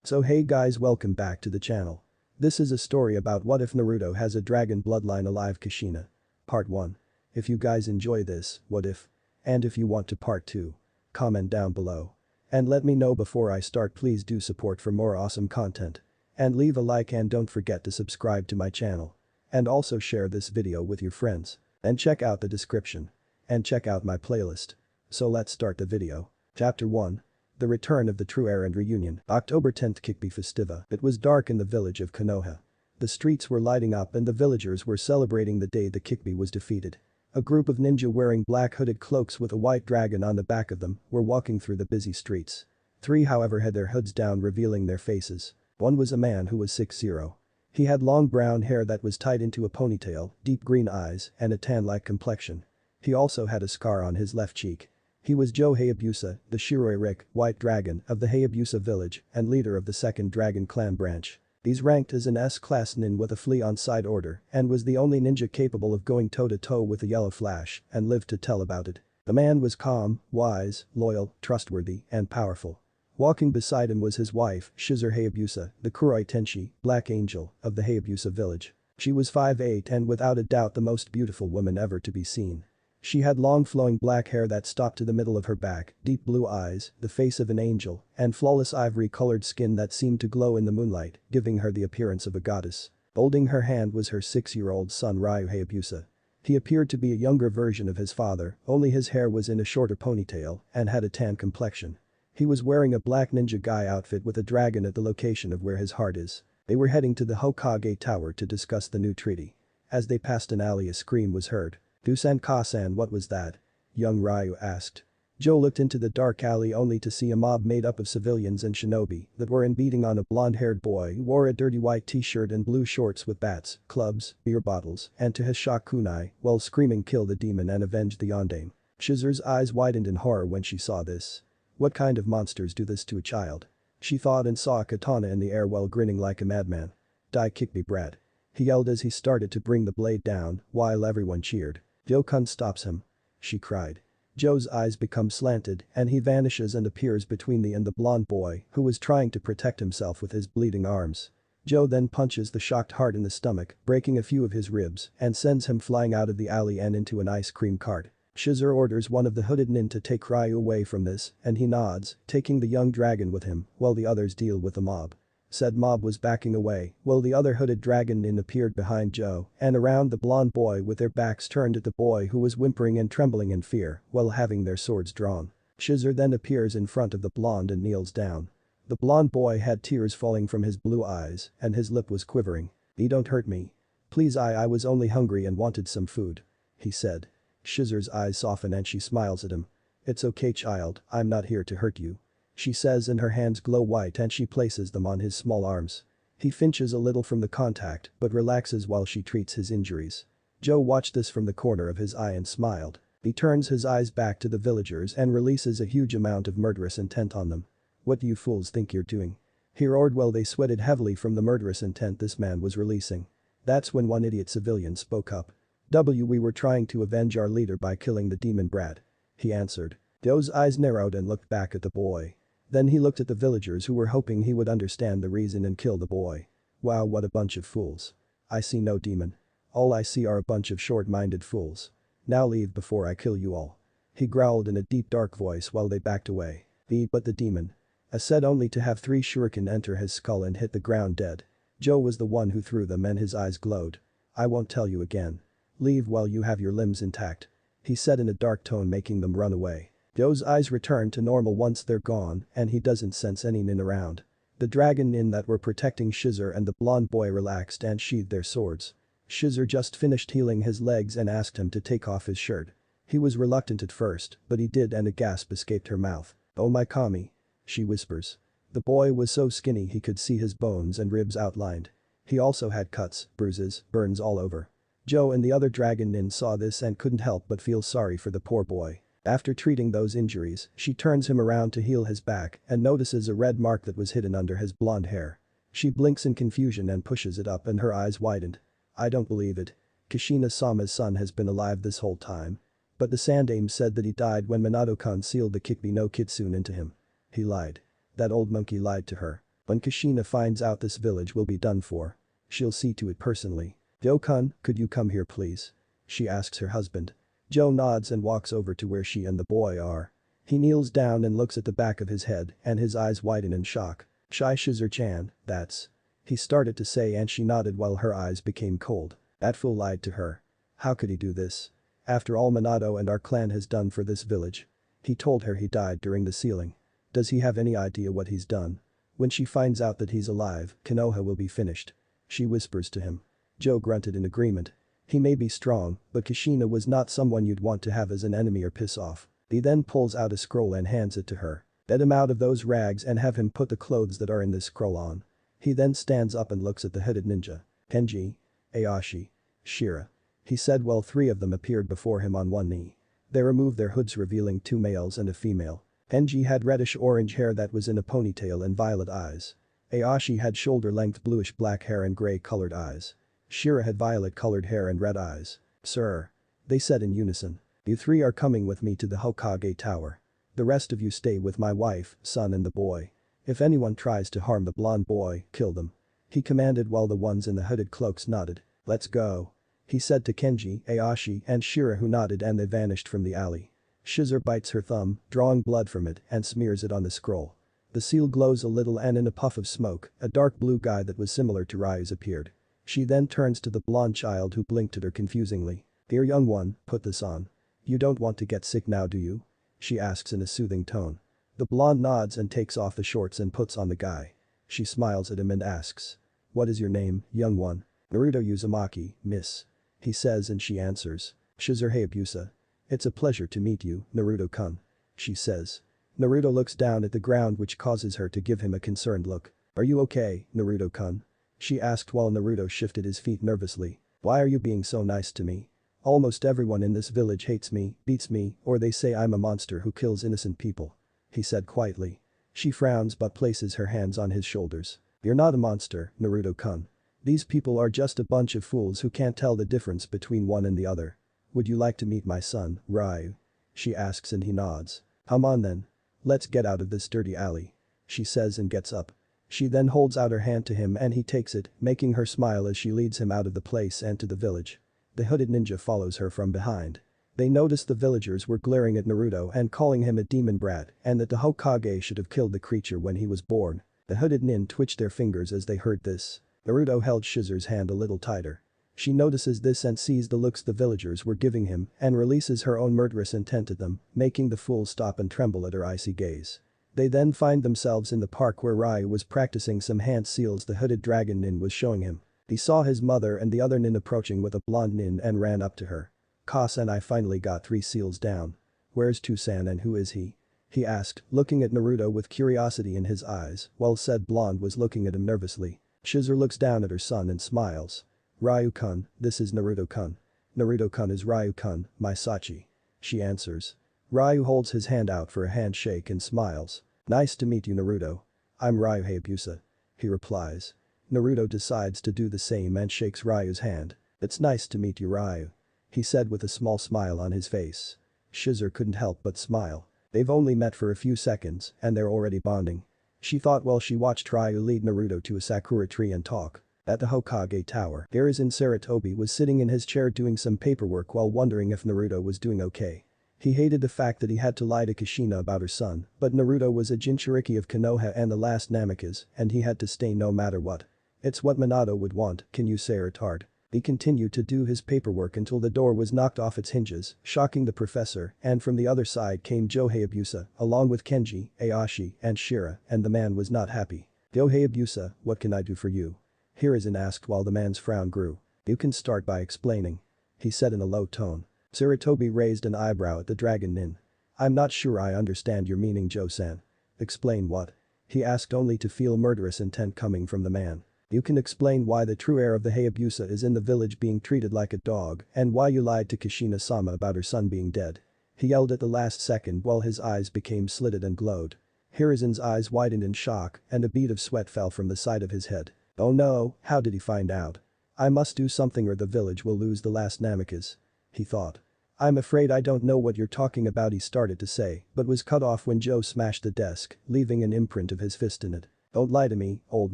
So hey guys, welcome back to the channel. This is a story about what if Naruto has a dragon bloodline alive. Kushina. Part 1. If you guys enjoy this, what if? And if you want to part 2. Comment down below. And let me know before I start. Please do support for more awesome content. And leave a like and don't forget to subscribe to my channel. And also share this video with your friends. And check out the description. And check out my playlist. So let's start the video. Chapter 1. The return of the true heir and reunion. October 10th Kikbi Festiva. It was dark in the village of Konoha. The streets were lighting up and the villagers were celebrating the day the Kikbi was defeated. A group of ninja wearing black hooded cloaks with a white dragon on the back of them were walking through the busy streets. 3 however had their hoods down revealing their faces. One was a man who was 6'0". He had long brown hair that was tied into a ponytail, deep green eyes, and a tan-like complexion. He also had a scar on his left cheek. He was Joe Hayabusa, the Shiroi Rick, White Dragon, of the Hayabusa village and leader of the 2nd Dragon Clan branch. He's ranked as an S-class nin with a flea on side order and was the only ninja capable of going toe-to-toe with the Yellow Flash and lived to tell about it. The man was calm, wise, loyal, trustworthy, and powerful. Walking beside him was his wife, Shizuru Hayabusa, the Kuroi Tenshi, Black Angel, of the Hayabusa village. She was 5'8" and without a doubt the most beautiful woman ever to be seen. She had long flowing black hair that stopped to the middle of her back, deep blue eyes, the face of an angel, and flawless ivory-colored skin that seemed to glow in the moonlight, giving her the appearance of a goddess. Holding her hand was her 6-year-old son Ryu Hayabusa. He appeared to be a younger version of his father, only his hair was in a shorter ponytail and had a tan complexion. He was wearing a black ninja guy outfit with a dragon at the location of where his heart is. They were heading to the Hokage tower to discuss the new treaty. As they passed an alley a scream was heard. "Dusan-ka-san, what was that?" young Ryu asked. Joe looked into the dark alley only to see a mob made up of civilians and shinobi that were beating on a blonde-haired boy who wore a dirty white t-shirt and blue shorts with bats, clubs, beer bottles, and to his shock kunai while screaming "Kill the demon and avenge the yondaime." Chizuru's eyes widened in horror when she saw this. What kind of monsters do this to a child? She thought and saw a katana in the air while grinning like a madman. "Die Kikbi brat," he yelled as he started to bring the blade down while everyone cheered. "Joe-kun stops him," she cried. Joe's eyes become slanted and he vanishes and appears between the blonde boy who was trying to protect himself with his bleeding arms. Joe then punches the shocked heart in the stomach, breaking a few of his ribs and sends him flying out of the alley and into an ice cream cart. Shizuru orders one of the hooded nin to take Ryu away from this and he nods, taking the young dragon with him while the others deal with the mob. Said mob was backing away while the other hooded dragon nin appeared behind Joe and around the blonde boy with their backs turned at the boy who was whimpering and trembling in fear while having their swords drawn. Shizuru then appears in front of the blonde and kneels down. The blonde boy had tears falling from his blue eyes and his lip was quivering. "Don't hurt me. Please, I was only hungry and wanted some food," he said. Shizuru's eyes soften and she smiles at him. "It's okay child, I'm not here to hurt you," she says and her hands glow white and she places them on his small arms. He flinches a little from the contact but relaxes while she treats his injuries. Joe watched this from the corner of his eye and smiled. He turns his eyes back to the villagers and releases a huge amount of murderous intent on them. "What do you fools think you're doing?" he roared while they sweated heavily from the murderous intent this man was releasing. That's when one idiot civilian spoke up. "We were trying to avenge our leader by killing the demon brat," he answered. Joe's eyes narrowed and looked back at the boy. Then he looked at the villagers who were hoping he would understand the reason and kill the boy. "Wow, what a bunch of fools. I see no demon. All I see are a bunch of short-minded fools. Now leave before I kill you all," he growled in a deep dark voice while they backed away. But the demon. Said only to have 3 shuriken enter his skull and hit the ground dead. Joe was the one who threw them and his eyes glowed. "I won't tell you again. Leave while you have your limbs intact," he said in a dark tone making them run away. Joe's eyes return to normal once they're gone and he doesn't sense any nin around. The dragon nin that were protecting Shizuru and the blonde boy relaxed and sheathed their swords. Shizuru just finished healing his legs and asked him to take off his shirt. He was reluctant at first but he did and a gasp escaped her mouth. "Oh my kami," she whispers. The boy was so skinny he could see his bones and ribs outlined. He also had cuts, bruises, burns all over. Joe and the other dragon nin saw this and couldn't help but feel sorry for the poor boy. After treating those injuries, she turns him around to heal his back and notices a red mark that was hidden under his blonde hair. She blinks in confusion and pushes it up and her eyes widened. "I don't believe it. Kushina-sama's son has been alive this whole time. But the Sandaime said that he died when Minato-kun sealed the Kikbi no Kitsune into him." He lied. That old monkey lied to her. When Kushina finds out this village will be done for. She'll see to it personally. Joe-kun, could you come here please? She asks her husband. Joe nods and walks over to where she and the boy are. He kneels down and looks at the back of his head and his eyes widen in shock. Shai Shizur-chan, that's. He started to say and she nodded while her eyes became cold. That fool lied to her. How could he do this? After all Minato and our clan has done for this village. He told her he died during the sealing. Does he have any idea what he's done? When she finds out that he's alive, Konoha will be finished. She whispers to him. Joe grunted in agreement. He may be strong, but Kushina was not someone you'd want to have as an enemy or piss off. He then pulls out a scroll and hands it to her. Get him out of those rags and have him put the clothes that are in this scroll on. He then stands up and looks at the hooded ninja. Kenji. Ayashi. Shira. He said while three of them appeared before him on one knee. They removed their hoods revealing two males and a female. Kenji had reddish-orange hair that was in a ponytail and violet eyes. Ayashi had shoulder-length bluish-black hair and gray-colored eyes. Shira had violet-colored hair and red eyes. Sir. They said in unison. You three are coming with me to the Hokage Tower. The rest of you stay with my wife, son and the boy. If anyone tries to harm the blonde boy, kill them. He commanded while the ones in the hooded cloaks nodded. Let's go. He said to Kenji, Ayashi and Shira who nodded and they vanished from the alley. Shizur bites her thumb, drawing blood from it and smears it on the scroll. The seal glows a little and in a puff of smoke, a dark blue guy that was similar to Ryu's appeared. She then turns to the blonde child who blinked at her confusingly. Dear young one, put this on. You don't want to get sick now do you? She asks in a soothing tone. The blonde nods and takes off the shorts and puts on the guy. She smiles at him and asks. What is your name, young one? Naruto Uzumaki, miss. He says and she answers. Shizur Hayabusa. It's a pleasure to meet you, Naruto-kun. She says. Naruto looks down at the ground which causes her to give him a concerned look. Are you okay, Naruto-kun? She asked while Naruto shifted his feet nervously. Why are you being so nice to me? Almost everyone in this village hates me, beats me, or they say I'm a monster who kills innocent people. He said quietly. She frowns but places her hands on his shoulders. You're not a monster, Naruto-kun. These people are just a bunch of fools who can't tell the difference between one and the other. Would you like to meet my son, Ryu? She asks and he nods. Come on then. Let's get out of this dirty alley. She says and gets up. She then holds out her hand to him and he takes it, making her smile as she leads him out of the place and to the village. The hooded ninja follows her from behind. They noticed the villagers were glaring at Naruto and calling him a demon brat and that the Hokage should have killed the creature when he was born. The hooded nin twitched their fingers as they heard this. Naruto held Shizur's hand a little tighter. She notices this and sees the looks the villagers were giving him and releases her own murderous intent at them, making the fool stop and tremble at her icy gaze. They then find themselves in the park where Ryu was practicing some hand seals the hooded dragon nin was showing him. He saw his mother and the other nin approaching with a blonde nin and ran up to her. Ka-san, I finally got 3 seals down. Where's Tusan and who is he? He asked, looking at Naruto with curiosity in his eyes, while said blonde was looking at him nervously. Shizur looks down at her son and smiles. Ryu-kun, this is Naruto-kun. Naruto-kun is Ryu-kun, my Sachi. She answers. Ryu holds his hand out for a handshake and smiles. Nice to meet you Naruto. I'm Ryu Hayabusa. He replies. Naruto decides to do the same and shakes Ryu's hand. It's nice to meet you Ryu. He said with a small smile on his face. Shizur couldn't help but smile. They've only met for a few seconds and they're already bonding. She thought while she watched Ryu lead Naruto to a sakura tree and talk. At the Hokage Tower, Hiruzen Sarutobi was sitting in his chair doing some paperwork while wondering if Naruto was doing okay. He hated the fact that he had to lie to Kushina about her son, but Naruto was a Jinchuriki of Konoha and the last Namikaze and he had to stay no matter what. It's what Minato would want, can you say retard? He continued to do his paperwork until the door was knocked off its hinges, shocking the professor, and from the other side came Joe Hayabusa, along with Kenji, Ayashi, and Shira, and the man was not happy. Joe Hayabusa, what can I do for you? Hiruzen asked while the man's frown grew. You can start by explaining. He said in a low tone. Sarutobi raised an eyebrow at the dragon nin. I'm not sure I understand your meaning Joe-san. Explain what? He asked only to feel murderous intent coming from the man. You can explain why the true heir of the Hayabusa is in the village being treated like a dog and why you lied to Kushina-sama about her son being dead. He yelled at the last second while his eyes became slitted and glowed. Hiruzen's eyes widened in shock and a bead of sweat fell from the side of his head. Oh no, how did he find out? I must do something or the village will lose the last Namikaze. He thought. I'm afraid I don't know what you're talking about he started to say but was cut off when Joe smashed the desk, leaving an imprint of his fist in it. Don't lie to me, old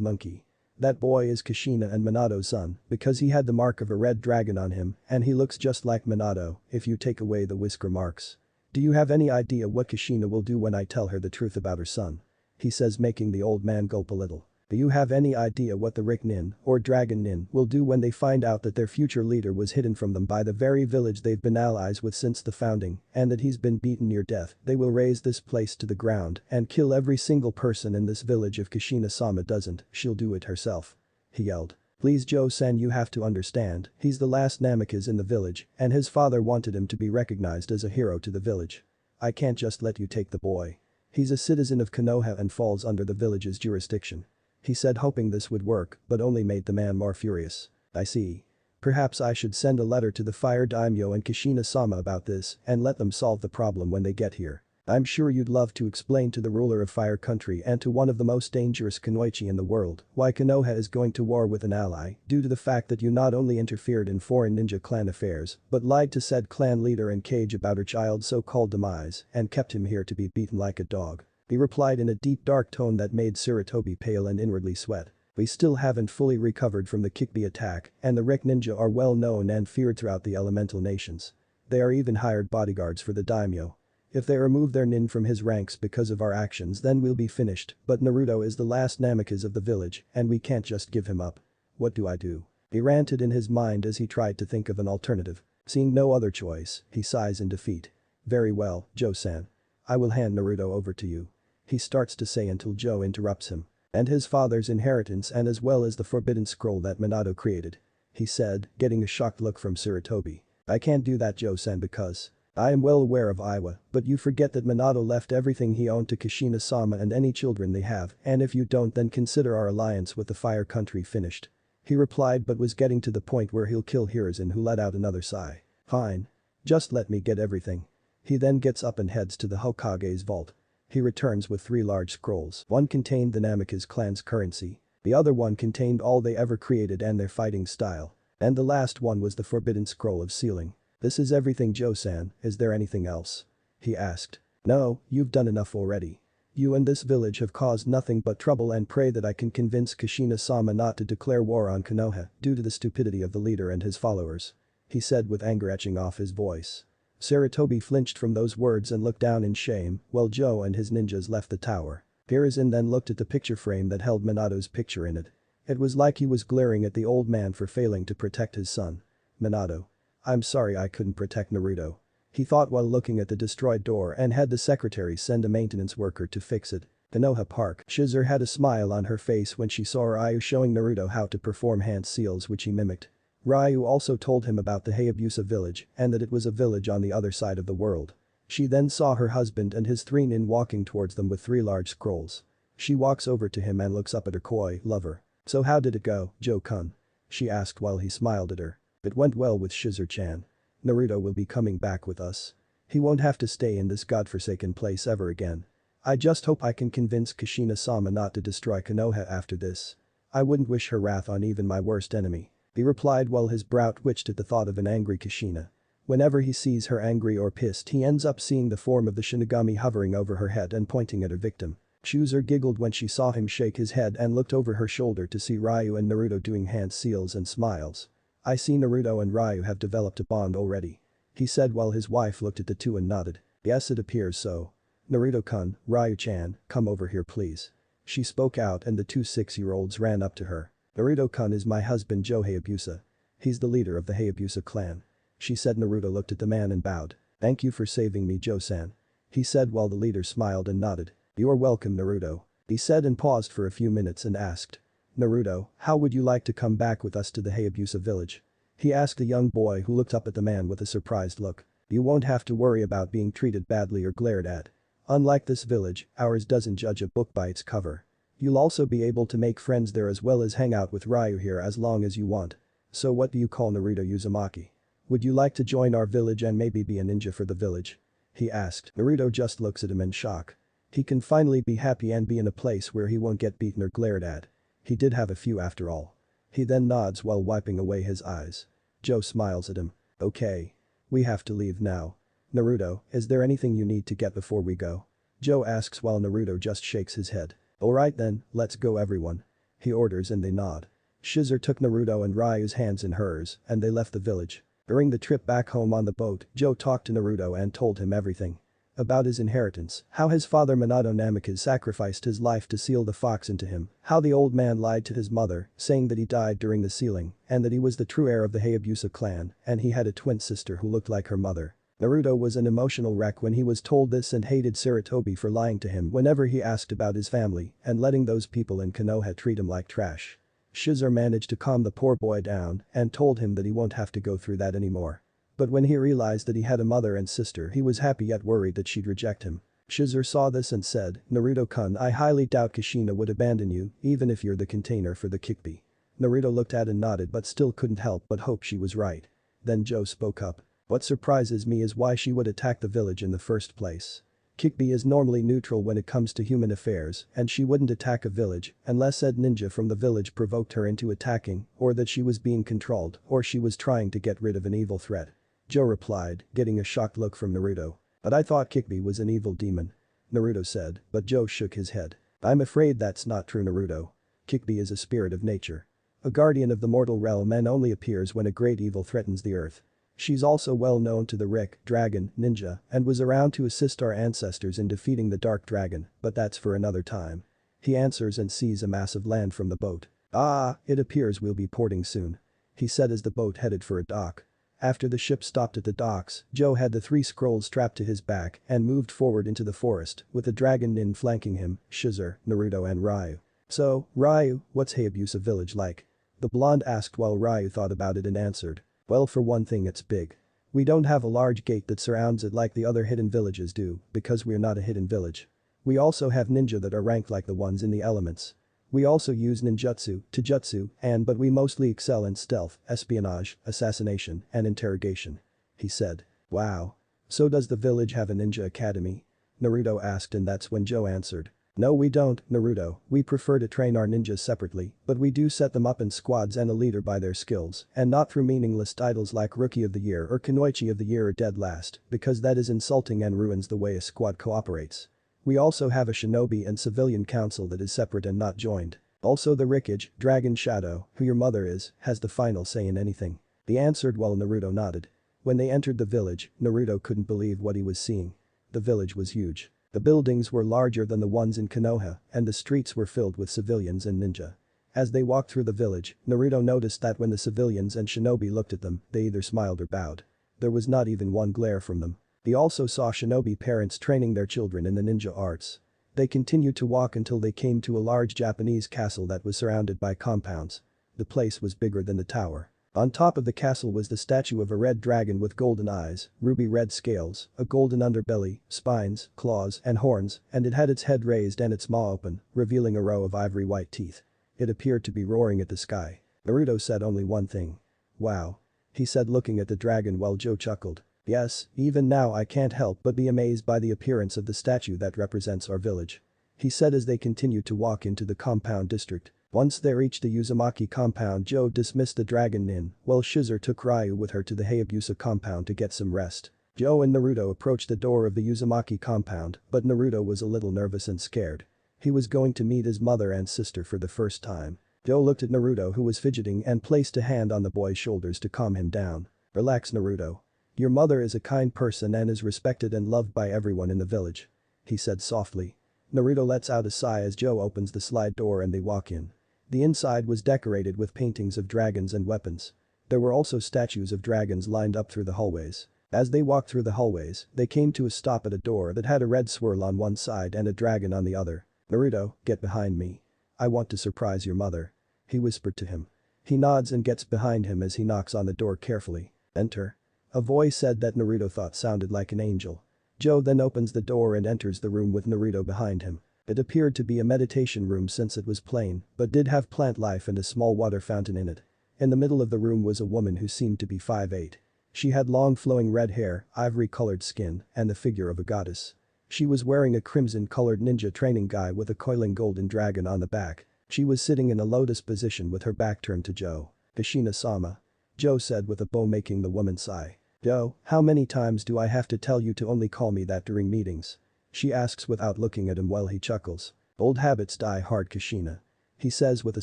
monkey. That boy is Kushina and Minato's son because he had the mark of a red dragon on him and he looks just like Minato if you take away the whisker marks. Do you have any idea what Kushina will do when I tell her the truth about her son? He says, making the old man gulp a little. Do you have any idea what the Rick Nin, or Dragon Nin, will do when they find out that their future leader was hidden from them by the very village they've been allies with since the founding and that he's been beaten near death? They will raze this place to the ground and kill every single person in this village. If Kushina-sama doesn't, she'll do it herself. He yelled. Please Joe-san, you have to understand, he's the last Namikaze in the village and his father wanted him to be recognized as a hero to the village. I can't just let you take the boy. He's a citizen of Konoha and falls under the village's jurisdiction. He said, hoping this would work, but only made the man more furious. I see. Perhaps I should send a letter to the Fire Daimyo and Kushina-sama about this and let them solve the problem when they get here. I'm sure you'd love to explain to the ruler of Fire Country and to one of the most dangerous kunoichi in the world why Konoha is going to war with an ally due to the fact that you not only interfered in foreign ninja clan affairs but lied to said clan leader and Cage about her child's so-called demise and kept him here to be beaten like a dog. He replied in a deep dark tone that made Sarutobi pale and inwardly sweat. We still haven't fully recovered from the Kikbi attack and the Rick Ninja are well known and feared throughout the elemental nations. They are even hired bodyguards for the daimyo. If they remove their nin from his ranks because of our actions then we'll be finished, but Naruto is the last Namikaze of the village and we can't just give him up. What do I do? He ranted in his mind as he tried to think of an alternative. Seeing no other choice, he sighs in defeat. Very well, Joe-san. I will hand Naruto over to you. He starts to say until Joe interrupts him. And his father's inheritance and as well as the forbidden scroll that Minato created. He said, getting a shocked look from Sarutobi. I can't do that, Joe-san, because I am well aware of Iwa, but you forget that Minato left everything he owned to Kushina-sama and any children they have, and if you don't then consider our alliance with the Fire Country finished. He replied but was getting to the point where he'll kill Hiruzen, who let out another sigh. Fine. Just let me get everything. He then gets up and heads to the Hokage's vault. He returns with 3 large scrolls. One contained the Namikaze clan's currency. The other one contained all they ever created and their fighting style. And the last one was the forbidden scroll of sealing. This is everything, Joe-san, is there anything else? He asked. No, you've done enough already. You and this village have caused nothing but trouble and pray that I can convince Kushina-sama not to declare war on Konoha due to the stupidity of the leader and his followers. He said with anger etching off his voice. Sarutobi flinched from those words and looked down in shame while Joe and his ninjas left the tower. Hiruzen then looked at the picture frame that held Minato's picture in it. It was like he was glaring at the old man for failing to protect his son. Minato. I'm sorry I couldn't protect Naruto. He thought while looking at the destroyed door and had the secretary send a maintenance worker to fix it. Konoha Park. Shizuru had a smile on her face when she saw Ryu showing Naruto how to perform hand seals, which he mimicked. Ryu also told him about the Hayabusa village and that it was a village on the other side of the world. She then saw her husband and his 3 nin walking towards them with 3 large scrolls. She walks over to him and looks up at her koi lover. So how did it go, Joe-kun? She asked while he smiled at her. It went well with Shizuru-chan. Naruto will be coming back with us. He won't have to stay in this godforsaken place ever again. I just hope I can convince Kushina-sama not to destroy Konoha after this. I wouldn't wish her wrath on even my worst enemy. He replied while his brow twitched at the thought of an angry Kushina. Whenever he sees her angry or pissed he ends up seeing the form of the Shinigami hovering over her head and pointing at her victim. Shizuru giggled when she saw him shake his head and looked over her shoulder to see Ryu and Naruto doing hand seals and smiles. I see Naruto and Ryu have developed a bond already. He said while his wife looked at the two and nodded. Yes, it appears so. Naruto-kun, Ryu-chan, come over here please. She spoke out and the 2 6-year-olds ran up to her. Naruto-kun is my husband Joe Hayabusa. He's the leader of the Hayabusa clan. She said. Naruto looked at the man and bowed. Thank you for saving me, Joe-san. He said while the leader smiled and nodded. You are welcome, Naruto. He said and paused for a few minutes and asked. Naruto, how would you like to come back with us to the Hayabusa village? He asked the young boy who looked up at the man with a surprised look. You won't have to worry about being treated badly or glared at. Unlike this village, ours doesn't judge a book by its cover. You'll also be able to make friends there as well as hang out with Ryu here as long as you want. So what do you call Naruto Uzumaki? Would you like to join our village and maybe be a ninja for the village? He asked. Naruto just looks at him in shock. He can finally be happy and be in a place where he won't get beaten or glared at. He did have a few after all. He then nods while wiping away his eyes. Joe smiles at him. Okay. We have to leave now. Naruto, is there anything you need to get before we go? Joe asks while Naruto just shakes his head. Alright then, let's go everyone. He orders and they nod. Shizer took Naruto and Ryu's hands in hers, and they left the village. During the trip back home on the boat, Joe talked to Naruto and told him everything. About his inheritance, how his father Minato Namikaze sacrificed his life to seal the fox into him, how the old man lied to his mother, saying that he died during the sealing, and that he was the true heir of the Hayabusa clan, and he had a twin sister who looked like her mother. Naruto was an emotional wreck when he was told this and hated Sarutobi for lying to him whenever he asked about his family and letting those people in Konoha treat him like trash. Shizer managed to calm the poor boy down and told him that he won't have to go through that anymore. But when he realized that he had a mother and sister, he was happy yet worried that she'd reject him. Shizer saw this and said, "Naruto-kun, I highly doubt Kushina would abandon you, even if you're the container for the Kyuubi." Naruto looked at and nodded but still couldn't help but hope she was right. Then Joe spoke up. "What surprises me is why she would attack the village in the first place. Kyuubi is normally neutral when it comes to human affairs, and she wouldn't attack a village unless said ninja from the village provoked her into attacking, or that she was being controlled, or she was trying to get rid of an evil threat." Joe replied, getting a shocked look from Naruto. "But I thought Kyuubi was an evil demon." Naruto said, but Joe shook his head. "I'm afraid that's not true, Naruto. Kyuubi is a spirit of nature. A guardian of the mortal realm and only appears when a great evil threatens the earth. She's also well known to the Rick, dragon, ninja, and was around to assist our ancestors in defeating the dark dragon, but that's for another time." He answers and sees a massive land from the boat. "Ah, it appears we'll be porting soon," he said as the boat headed for a dock. After the ship stopped at the docks, Joe had the 3 scrolls strapped to his back and moved forward into the forest, with the dragon nin flanking him, Shizer, Naruto and Ryu. "So, Ryu, what's Hayabusa village like?" the blonde asked while Ryu thought about it and answered. "Well, for one thing it's big. We don't have a large gate that surrounds it like the other hidden villages do, because we're not a hidden village. We also have ninja that are ranked like the ones in the elements. We also use ninjutsu, taijutsu, but we mostly excel in stealth, espionage, assassination, and interrogation," he said. "Wow. So does the village have a ninja academy?" Naruto asked, and that's when Joe answered. "No, we don't, Naruto, we prefer to train our ninjas separately, but we do set them up in squads and a leader by their skills, and not through meaningless titles like Rookie of the Year or Kunoichi of the Year or Dead Last, because that is insulting and ruins the way a squad cooperates. We also have a shinobi and civilian council that is separate and not joined. Also the Rickage, Dragon Shadow, who your mother is, has the final say in anything." He answered while Naruto nodded. When they entered the village, Naruto couldn't believe what he was seeing. The village was huge. The buildings were larger than the ones in Konoha, and the streets were filled with civilians and ninja. As they walked through the village, Naruto noticed that when the civilians and shinobi looked at them, they either smiled or bowed. There was not even one glare from them. He also saw shinobi parents training their children in the ninja arts. They continued to walk until they came to a large Japanese castle that was surrounded by compounds. The place was bigger than the tower. On top of the castle was the statue of a red dragon with golden eyes, ruby red scales, a golden underbelly, spines, claws, and horns, and it had its head raised and its maw open, revealing a row of ivory white teeth. It appeared to be roaring at the sky. Naruto said only one thing. "Wow," he said looking at the dragon while Joe chuckled. "Yes, even now I can't help but be amazed by the appearance of the statue that represents our village," he said as they continued to walk into the compound district. Once they reached the Uzumaki compound, Joe dismissed the dragon nin, while Shizer took Ryu with her to the Hayabusa compound to get some rest. Joe and Naruto approached the door of the Uzumaki compound, but Naruto was a little nervous and scared. He was going to meet his mother and sister for the first time. Joe looked at Naruto, who was fidgeting, and placed a hand on the boy's shoulders to calm him down. "Relax, Naruto. Your mother is a kind person and is respected and loved by everyone in the village," he said softly. Naruto lets out a sigh as Joe opens the slide door and they walk in. The inside was decorated with paintings of dragons and weapons. There were also statues of dragons lined up through the hallways. As they walked through the hallways, they came to a stop at a door that had a red swirl on one side and a dragon on the other. "Naruto, get behind me. I want to surprise your mother," he whispered to him. He nods and gets behind him as he knocks on the door carefully. "Enter." A voice said that Naruto thought sounded like an angel. Joe then opens the door and enters the room with Naruto behind him. It appeared to be a meditation room since it was plain, but did have plant life and a small water fountain in it. In the middle of the room was a woman who seemed to be 5'8". She had long flowing red hair, ivory-colored skin, and the figure of a goddess. She was wearing a crimson-colored ninja training guy with a coiling golden dragon on the back. She was sitting in a lotus position with her back turned to Joe. "Kushina-sama," Joe said with a bow, making the woman sigh. "Joe, how many times do I have to tell you to only call me that during meetings?" she asks without looking at him while he chuckles. Old habits die hard, Kushina. He says with a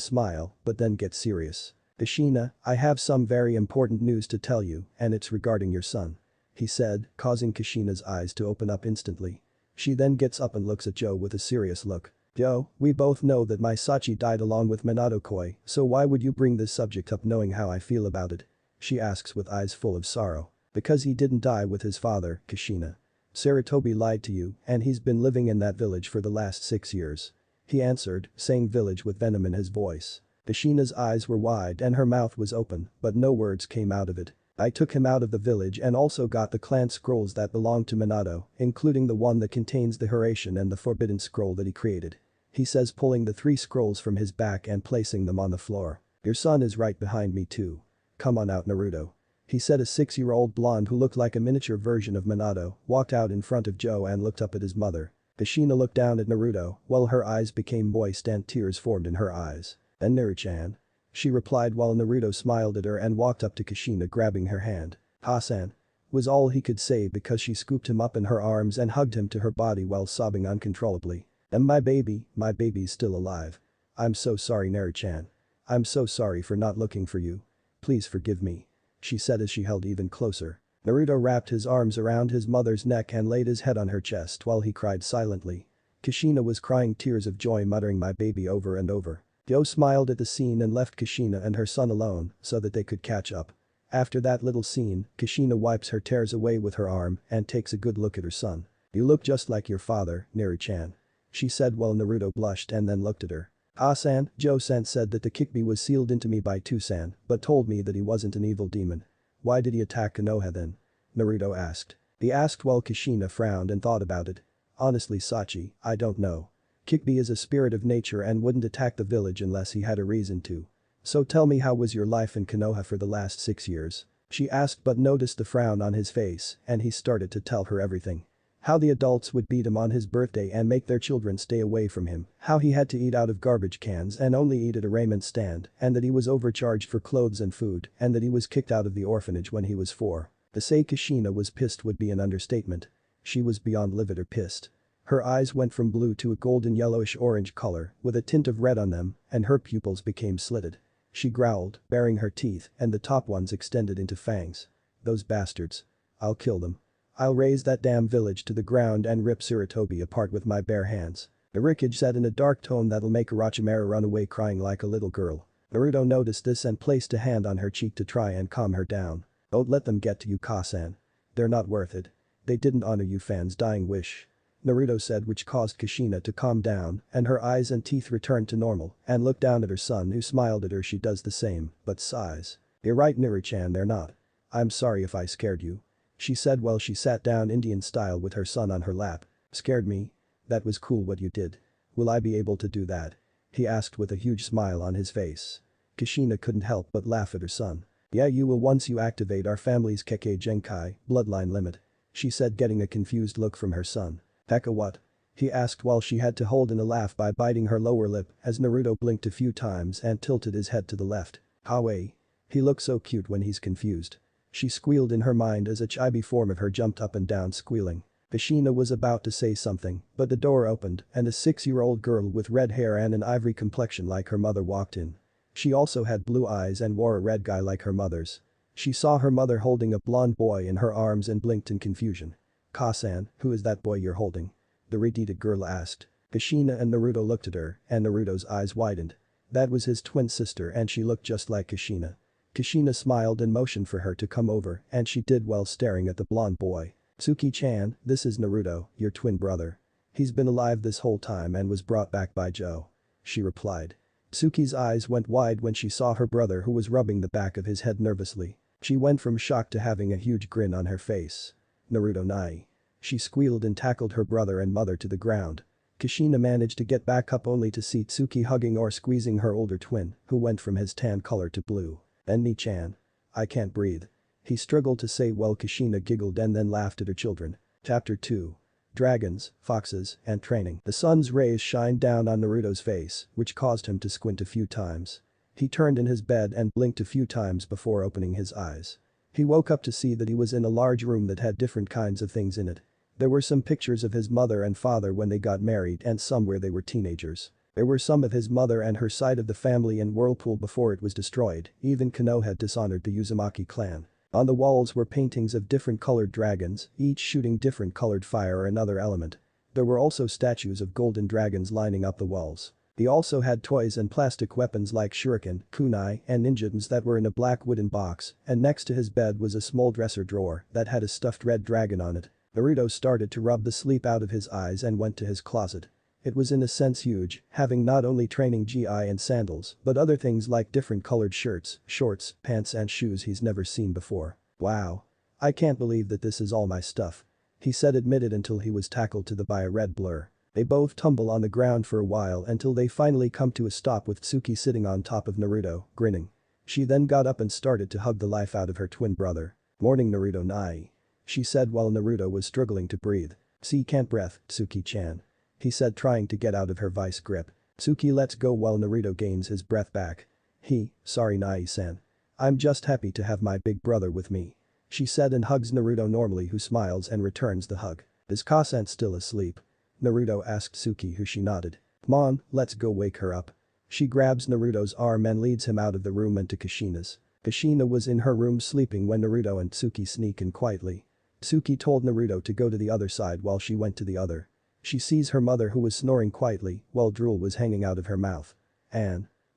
smile, but then gets serious. Kushina, I have some very important news to tell you, and it's regarding your son. He said, causing Kushina's eyes to open up instantly. She then gets up and looks at Joe with a serious look. Joe, we both know that my Sachi died along with Minato Koi, so why would you bring this subject up knowing how I feel about it? She asks with eyes full of sorrow. Because he didn't die with his father, Kushina. Sarutobi lied to you, and he's been living in that village for the last 6 years. He answered, saying village with venom in his voice. Kushina's eyes were wide and her mouth was open, but no words came out of it. I took him out of the village and also got the clan scrolls that belonged to Minato, including the one that contains the Hiraishin and the forbidden scroll that he created. He says, pulling the 3 scrolls from his back and placing them on the floor. Your son is right behind me too. Come on out, Naruto. He said. A 6-year-old blonde who looked like a miniature version of Minato walked out in front of Joe and looked up at his mother. Kushina looked down at Naruto while her eyes became moist and tears formed in her eyes. And Naru-chan? She replied while Naruto smiled at her and walked up to Kushina grabbing her hand. Ha-san. Was all he could say because she scooped him up in her arms and hugged him to her body while sobbing uncontrollably. And my baby's still alive. I'm so sorry, Naru-chan. I'm so sorry for not looking for you. Please forgive me. She said as she held even closer. Naruto wrapped his arms around his mother's neck and laid his head on her chest while he cried silently. Kushina was crying tears of joy, muttering my baby over and over. Joe smiled at the scene and left Kushina and her son alone so that they could catch up. After that little scene, Kushina wipes her tears away with her arm and takes a good look at her son. You look just like your father, Naru-chan. She said while Naruto blushed and then looked at her. Ah-san, Joe-san said that the Kikbi was sealed into me by Two-san, but told me that he wasn't an evil demon. Why did he attack Konoha then? Naruto asked. He asked while Kushina frowned and thought about it. Honestly, Sachi, I don't know. Kikbi is a spirit of nature and wouldn't attack the village unless he had a reason to. So tell me, how was your life in Konoha for the last 6 years? She asked but noticed the frown on his face and he started to tell her everything. How the adults would beat him on his birthday and make their children stay away from him, how he had to eat out of garbage cans and only eat at a raiment stand, and that he was overcharged for clothes and food, and that he was kicked out of the orphanage when he was 4. To say Kushina was pissed would be an understatement. She was beyond livid or pissed. Her eyes went from blue to a golden yellowish orange color with a tint of red on them, and her pupils became slitted. She growled, baring her teeth, and the top ones extended into fangs. Those bastards. I'll kill them. I'll raze that damn village to the ground and rip Sarutobi apart with my bare hands. Narikage said in a dark tone that'll make Orochimaru run away crying like a little girl. Naruto noticed this and placed a hand on her cheek to try and calm her down. Don't let them get to you, Ka-san. They're not worth it. They didn't honor you fans' dying wish. Naruto said, which caused Kushina to calm down and her eyes and teeth returned to normal and looked down at her son who smiled at her. She does the same, but sighs. You're right, Naru-chan, they're not. I'm sorry if I scared you. She said while she sat down Indian style with her son on her lap. Scared me? That was cool what you did. Will I be able to do that? He asked with a huge smile on his face. Kushina couldn't help but laugh at her son. Yeah, you will once you activate our family's Kekkei Genkai, bloodline limit. She said, getting a confused look from her son. Hecka what? He asked while she had to hold in a laugh by biting her lower lip as Naruto blinked a few times and tilted his head to the left. Kawaii. He looks so cute when he's confused. She squealed in her mind as a chibi form of her jumped up and down squealing. Kushina was about to say something, but the door opened and a 6-year-old girl with red hair and an ivory complexion like her mother walked in. She also had blue eyes and wore a red guy like her mother's. She saw her mother holding a blonde boy in her arms and blinked in confusion. Ka-san, who is that boy you're holding? The red-headed girl asked. Kushina and Naruto looked at her and Naruto's eyes widened. That was his twin sister and she looked just like Kushina. Kushina smiled and motioned for her to come over and she did while staring at the blonde boy. Tsuki-chan, this is Naruto, your twin brother. He's been alive this whole time and was brought back by Joe. She replied. Tsuki's eyes went wide when she saw her brother who was rubbing the back of his head nervously. She went from shock to having a huge grin on her face. Naruto nai. She squealed and tackled her brother and mother to the ground. Kushina managed to get back up only to see Tsuki hugging or squeezing her older twin, who went from his tan color to blue. And Ni-chan. I can't breathe. He struggled to say while Kushina giggled and then laughed at her children. Chapter 2. Dragons, Foxes, and Training. The sun's rays shined down on Naruto's face, which caused him to squint a few times. He turned in his bed and blinked a few times before opening his eyes. He woke up to see that he was in a large room that had different kinds of things in it. There were some pictures of his mother and father when they got married and some where they were teenagers. There were some of his mother and her side of the family in Whirlpool before it was destroyed, even Konoha had dishonored the Uzumaki clan. On the walls were paintings of different colored dragons, each shooting different colored fire or another element. There were also statues of golden dragons lining up the walls. He also had toys and plastic weapons like shuriken, kunai, and ninjutsus that were in a black wooden box, and next to his bed was a small dresser drawer that had a stuffed red dragon on it. Naruto started to rub the sleep out of his eyes and went to his closet. It was in a sense huge, having not only training GI and sandals, but other things like different colored shirts, shorts, pants and shoes he's never seen before. Wow. I can't believe that this is all my stuff. He said admitted until he was tackled by a red blur. They both tumble on the ground for a while until they finally come to a stop with Tsuki sitting on top of Naruto, grinning. She then got up and started to hug the life out of her twin brother. "Morning Naruto Nai," she said while Naruto was struggling to breathe. "See can't breath, Tsuki-chan," he said trying to get out of her vice grip. Tsuki lets go while Naruto gains his breath back. Sorry Nai-san. I'm just happy to have my big brother with me," she said and hugs Naruto normally, who smiles and returns the hug. "Is Kasan still asleep?" Naruto asked Tsuki, who she nodded. "Come on, let's go wake her up." She grabs Naruto's arm and leads him out of the room and to Kushina's. Kushina was in her room sleeping when Naruto and Tsuki sneak in quietly. Tsuki told Naruto to go to the other side while she went to the other. She sees her mother who was snoring quietly while drool was hanging out of her mouth.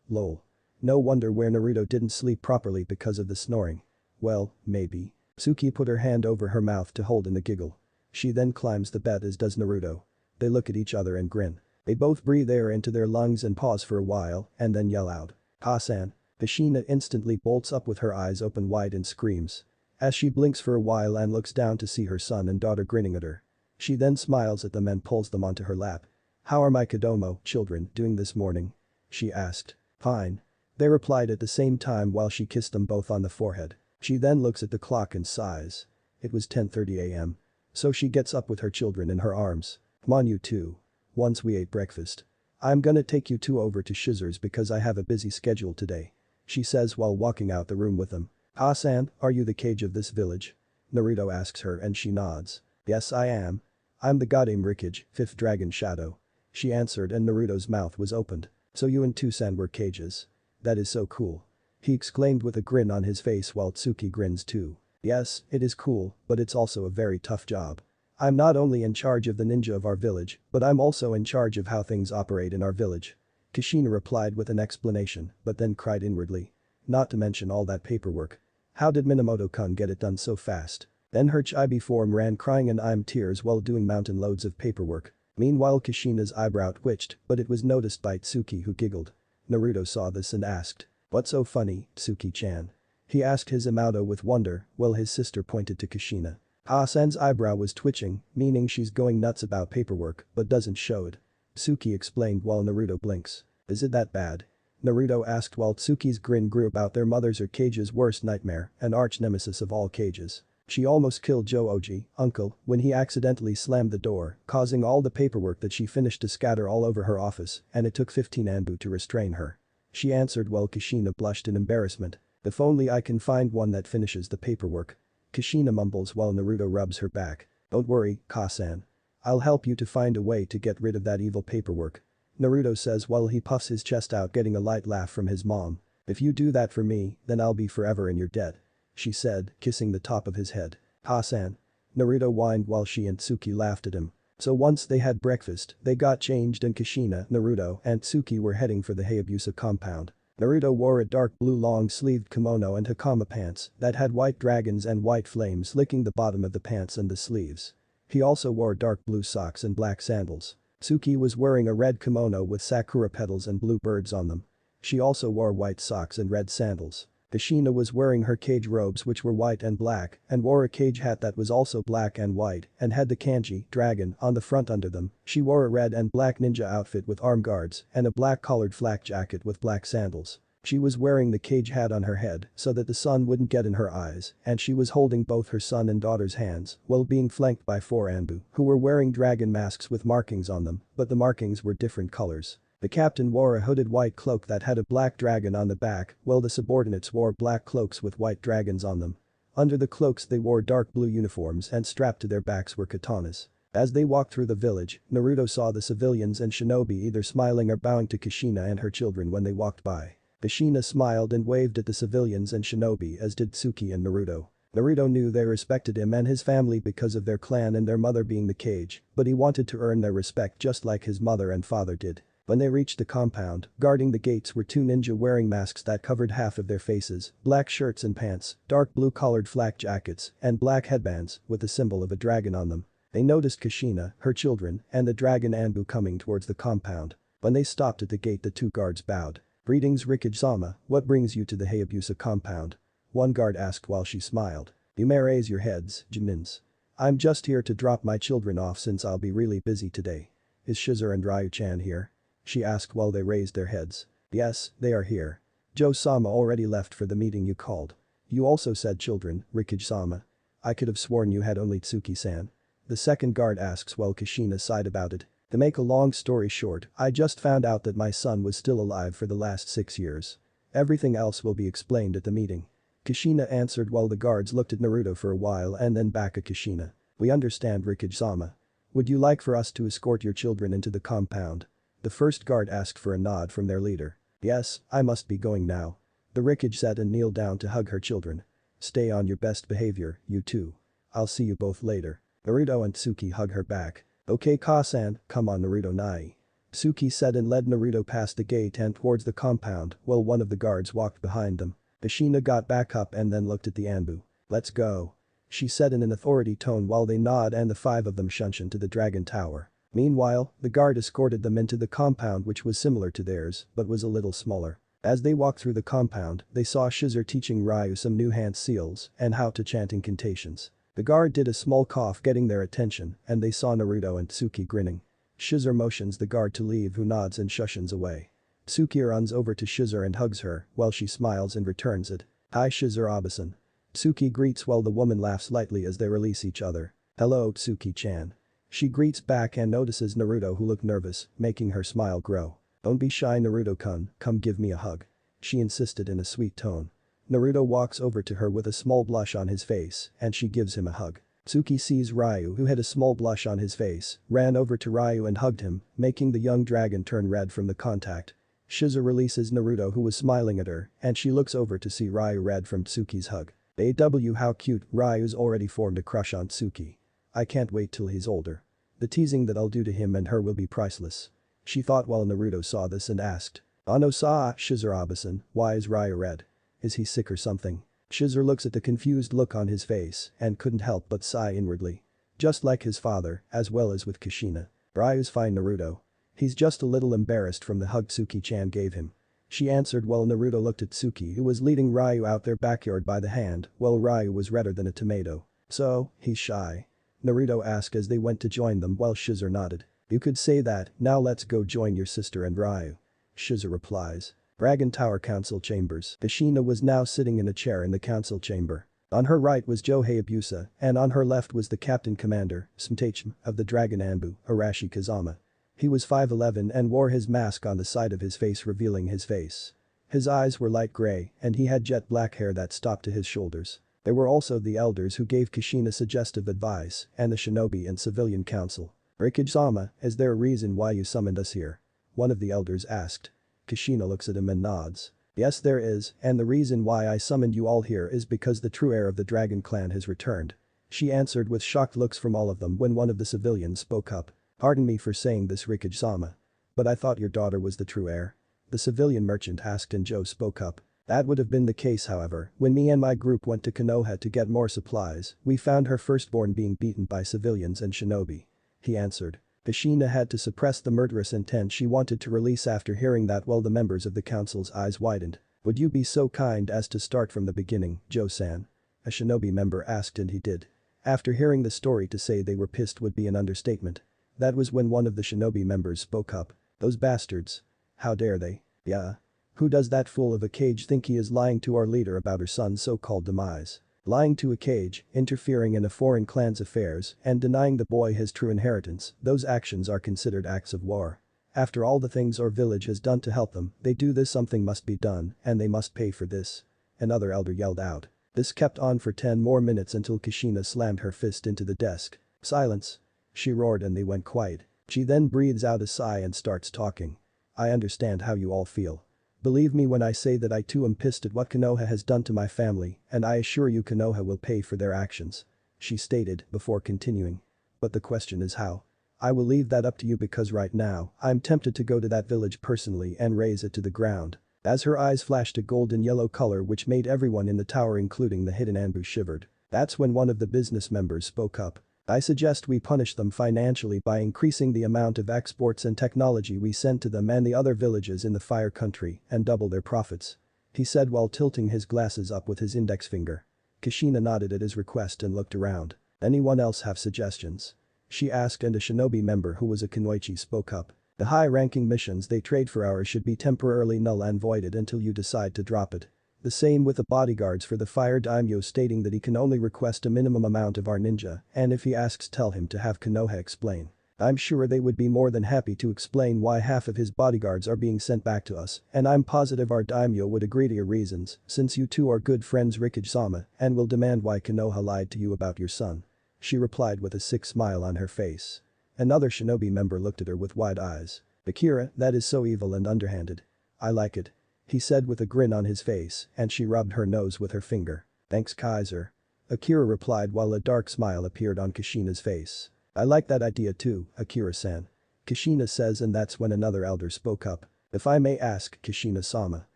Lol. No wonder where Naruto didn't sleep properly because of the snoring. Well, maybe. Tsuki put her hand over her mouth to hold in a giggle. She then climbs the bed as does Naruto. They look at each other and grin. They both breathe air into their lungs and pause for a while and then yell out. "Kasan." Kushina instantly bolts up with her eyes open wide and screams. As she blinks for a while and looks down to see her son and daughter grinning at her. She then smiles at them and pulls them onto her lap. "How are my Kodomo children doing this morning?" she asked. "Fine." They replied at the same time while she kissed them both on the forehead. She then looks at the clock and sighs. It was 10:30 a.m. So she gets up with her children in her arms. "Come on you two. Once we ate breakfast. I'm gonna take you two over to Shizur's because I have a busy schedule today," she says while walking out the room with them. "Kasan, are you the Kage of this village?" Naruto asks her and she nods. "Yes I am. I'm the Godame Rikage, 5th Dragon Shadow," she answered and Naruto's mouth was opened. "So you and Tusan were Kages. That is so cool," he exclaimed with a grin on his face while Tsuki grins too. "Yes, it is cool, but it's also a very tough job. I'm not only in charge of the ninja of our village, but I'm also in charge of how things operate in our village." Kushina replied with an explanation, but then cried inwardly. Not to mention all that paperwork. How did Minamoto-kun get it done so fast? Then her chibi form ran crying and I'm tears while doing mountain loads of paperwork. Meanwhile Kushina's eyebrow twitched, but it was noticed by Tsuki who giggled. Naruto saw this and asked. "What's so funny, Tsuki-chan?" He asked his Imato with wonder, while his sister pointed to Kushina. Kasan's eyebrow was twitching, meaning she's going nuts about paperwork, but doesn't show it. Tsuki explained while Naruto blinks. "Is it that bad?" Naruto asked while Tsuki's grin grew about their mother's or Kage's worst nightmare, an arch-nemesis of all Kages. She almost killed Joe-oji, uncle, when he accidentally slammed the door, causing all the paperwork that she finished to scatter all over her office, and it took 15 Anbu to restrain her. She answered while Kushina blushed in embarrassment. "If only I can find one that finishes the paperwork." Kushina mumbles while Naruto rubs her back. "Don't worry, Kasan. I'll help you to find a way to get rid of that evil paperwork," Naruto says while he puffs his chest out getting a light laugh from his mom. "If you do that for me, then I'll be forever in your debt," she said, kissing the top of his head. "Kasan." Naruto whined while she and Tsuki laughed at him. So once they had breakfast, they got changed and Kushina, Naruto, and Tsuki were heading for the Hayabusa compound. Naruto wore a dark blue long-sleeved kimono and hakama pants that had white dragons and white flames licking the bottom of the pants and the sleeves. He also wore dark blue socks and black sandals. Tsuki was wearing a red kimono with sakura petals and blue birds on them. She also wore white socks and red sandals. Kushina was wearing her Kage robes which were white and black and wore a Kage hat that was also black and white and had the kanji, dragon, on the front under them. She wore a red and black ninja outfit with arm guards and a black collared flak jacket with black sandals. She was wearing the Kage hat on her head so that the sun wouldn't get in her eyes and she was holding both her son and daughter's hands while being flanked by 4 Anbu who were wearing dragon masks with markings on them, but the markings were different colors. The captain wore a hooded white cloak that had a black dragon on the back while the subordinates wore black cloaks with white dragons on them. Under the cloaks they wore dark blue uniforms and strapped to their backs were katanas. As they walked through the village, Naruto saw the civilians and shinobi either smiling or bowing to Kushina and her children when they walked by. Kushina smiled and waved at the civilians and shinobi as did Tsuki and Naruto. Naruto knew they respected him and his family because of their clan and their mother being the Kage, but he wanted to earn their respect just like his mother and father did. When they reached the compound, guarding the gates were two ninja wearing masks that covered half of their faces, black shirts and pants, dark blue collared flak jackets, and black headbands with the symbol of a dragon on them. They noticed Kushina, her children, and the dragon Anbu coming towards the compound. When they stopped at the gate the two guards bowed. "Greetings Rikage-sama, what brings you to the Hayabusa compound?" One guard asked while she smiled. "You may raise your heads, Jinmins. I'm just here to drop my children off since I'll be really busy today." "Is Shizuru and Ryu-chan here?" she asked while they raised their heads. "Yes, they are here. Joe-sama already left for the meeting you called." "You also said children, Rikage-sama. I could have sworn you had only Tsuki-san." The second guard asks while Kushina sighed about it. "To make a long story short, I just found out that my son was still alive for the last 6 years. Everything else will be explained at the meeting." Kushina answered while the guards looked at Naruto for a while and then back at Kushina. "We understand Rikage-sama. Would you like for us to escort your children into the compound?" The first guard asked for a nod from their leader. "Yes, I must be going now." The Rikage said and kneeled down to hug her children. "Stay on your best behavior, you two. I'll see you both later." Naruto and Tsuki hug her back. "Okay Ka-san, come on Naruto Nai." Tsuki said and led Naruto past the gate and towards the compound while one of the guards walked behind them. Kushina got back up and then looked at the Anbu. "Let's go," she said in an authority tone while they nod and the five of them shunshin to the Dragon Tower. Meanwhile, the guard escorted them into the compound which was similar to theirs but was a little smaller. As they walked through the compound, they saw Shizuru teaching Ryu some new hand seals and how to chant incantations. The guard did a small cough getting their attention and they saw Naruto and Tsuki grinning. Shizuru motions the guard to leave who nods and shushins away. Tsuki runs over to Shizuru and hugs her while she smiles and returns it. "Hi Shizuru-abasan." Tsuki greets while the woman laughs lightly as they release each other. "Hello Tsuki-chan." She greets back and notices Naruto who looked nervous, making her smile grow. "Don't be shy Naruto-kun, come give me a hug," she insisted in a sweet tone. Naruto walks over to her with a small blush on his face and she gives him a hug. Tsuki sees Ryu who had a small blush on his face, ran over to Ryu and hugged him, making the young dragon turn red from the contact. Shizuru releases Naruto who was smiling at her and she looks over to see Ryu red from Tsuki's hug. "AW how cute, Ryu's already formed a crush on Tsuki. I can't wait till he's older. The teasing that I'll do to him and her will be priceless," she thought while Naruto saw this and asked. "Ano-sa, Shizuru-abasan, why is Ryu red? Is he sick or something?" Shizuru looks at the confused look on his face and couldn't help but sigh inwardly. Just like his father, as well as with Kushina. "Ryu's fine Naruto. He's just a little embarrassed from the hug Tsuki-chan gave him," she answered while Naruto looked at Tsuki who was leading Ryu out their backyard by the hand while Ryu was redder than a tomato. "So, he's shy?" Naruto asked as they went to join them while Shizuru nodded. "You could say that, now let's go join your sister and Ryu." Shizuru replies. Dragon Tower Council Chambers. Kushina was now sitting in a chair in the council chamber. On her right was Joe Hayabusa and on her left was the captain commander, Sumtachem, of the Dragon Anbu, Arashi Kazama. He was 5'11" and wore his mask on the side of his face revealing his face. His eyes were light gray and he had jet black hair that stopped to his shoulders. There were also the elders who gave Kushina suggestive advice and the shinobi and civilian council. "Rikage-sama, is there a reason why you summoned us here?" one of the elders asked. Kushina looks at him and nods. "Yes there is, and the reason why I summoned you all here is because the true heir of the Dragon Clan has returned," she answered with shocked looks from all of them when one of the civilians spoke up. "Pardon me for saying this Rikage-sama. But I thought your daughter was the true heir?" the civilian merchant asked and Joe spoke up. "That would have been the case however, when me and my group went to Konoha to get more supplies, we found her firstborn being beaten by civilians and shinobi," he answered. Kushina had to suppress the murderous intent she wanted to release after hearing that while the members of the council's eyes widened. "Would you be so kind as to start from the beginning, Joe-san?" a shinobi member asked and he did. After hearing the story to say they were pissed would be an understatement. That was when one of the shinobi members spoke up. "Those bastards. How dare they? Yeah. Who does that fool of a Kage think he is lying to our leader about her son's so-called demise? Lying to a Kage, interfering in a foreign clan's affairs, and denying the boy his true inheritance, those actions are considered acts of war. After all the things our village has done to help them, they do this something must be done, and they must pay for this." Another elder yelled out. This kept on for 10 more minutes until Kushina slammed her fist into the desk. "Silence!" she roared and they went quiet. She then breathes out a sigh and starts talking. "I understand how you all feel. Believe me when I say that I too am pissed at what Konoha has done to my family, and I assure you Konoha will pay for their actions," she stated before continuing. "But the question is how? I will leave that up to you because right now, I'm tempted to go to that village personally and raze it to the ground." As her eyes flashed a golden yellow color which made everyone in the tower including the hidden Anbu shivered. That's when one of the business members spoke up. "I suggest we punish them financially by increasing the amount of exports and technology we send to them and the other villages in the Fire Country and double their profits," he said while tilting his glasses up with his index finger. Kushina nodded at his request and looked around. "Anyone else have suggestions?" she asked and a shinobi member who was a kunoichi spoke up. "The high-ranking missions they trade for hours should be temporarily null and voided until you decide to drop it. The same with the bodyguards for the fire daimyo stating that he can only request a minimum amount of our ninja and if he asks tell him to have Konoha explain. I'm sure they would be more than happy to explain why half of his bodyguards are being sent back to us and I'm positive our daimyo would agree to your reasons since you two are good friends Rikage-sama and will demand why Konoha lied to you about your son," she replied with a sick smile on her face. Another shinobi member looked at her with wide eyes. "Akira, that is so evil and underhanded. I like it," he said with a grin on his face and she rubbed her nose with her finger. "Thanks Kaiser," Akira replied while a dark smile appeared on Kushina's face. "I like that idea too, Akira-san," Kushina says and that's when another elder spoke up. "If I may ask, Kushina-sama.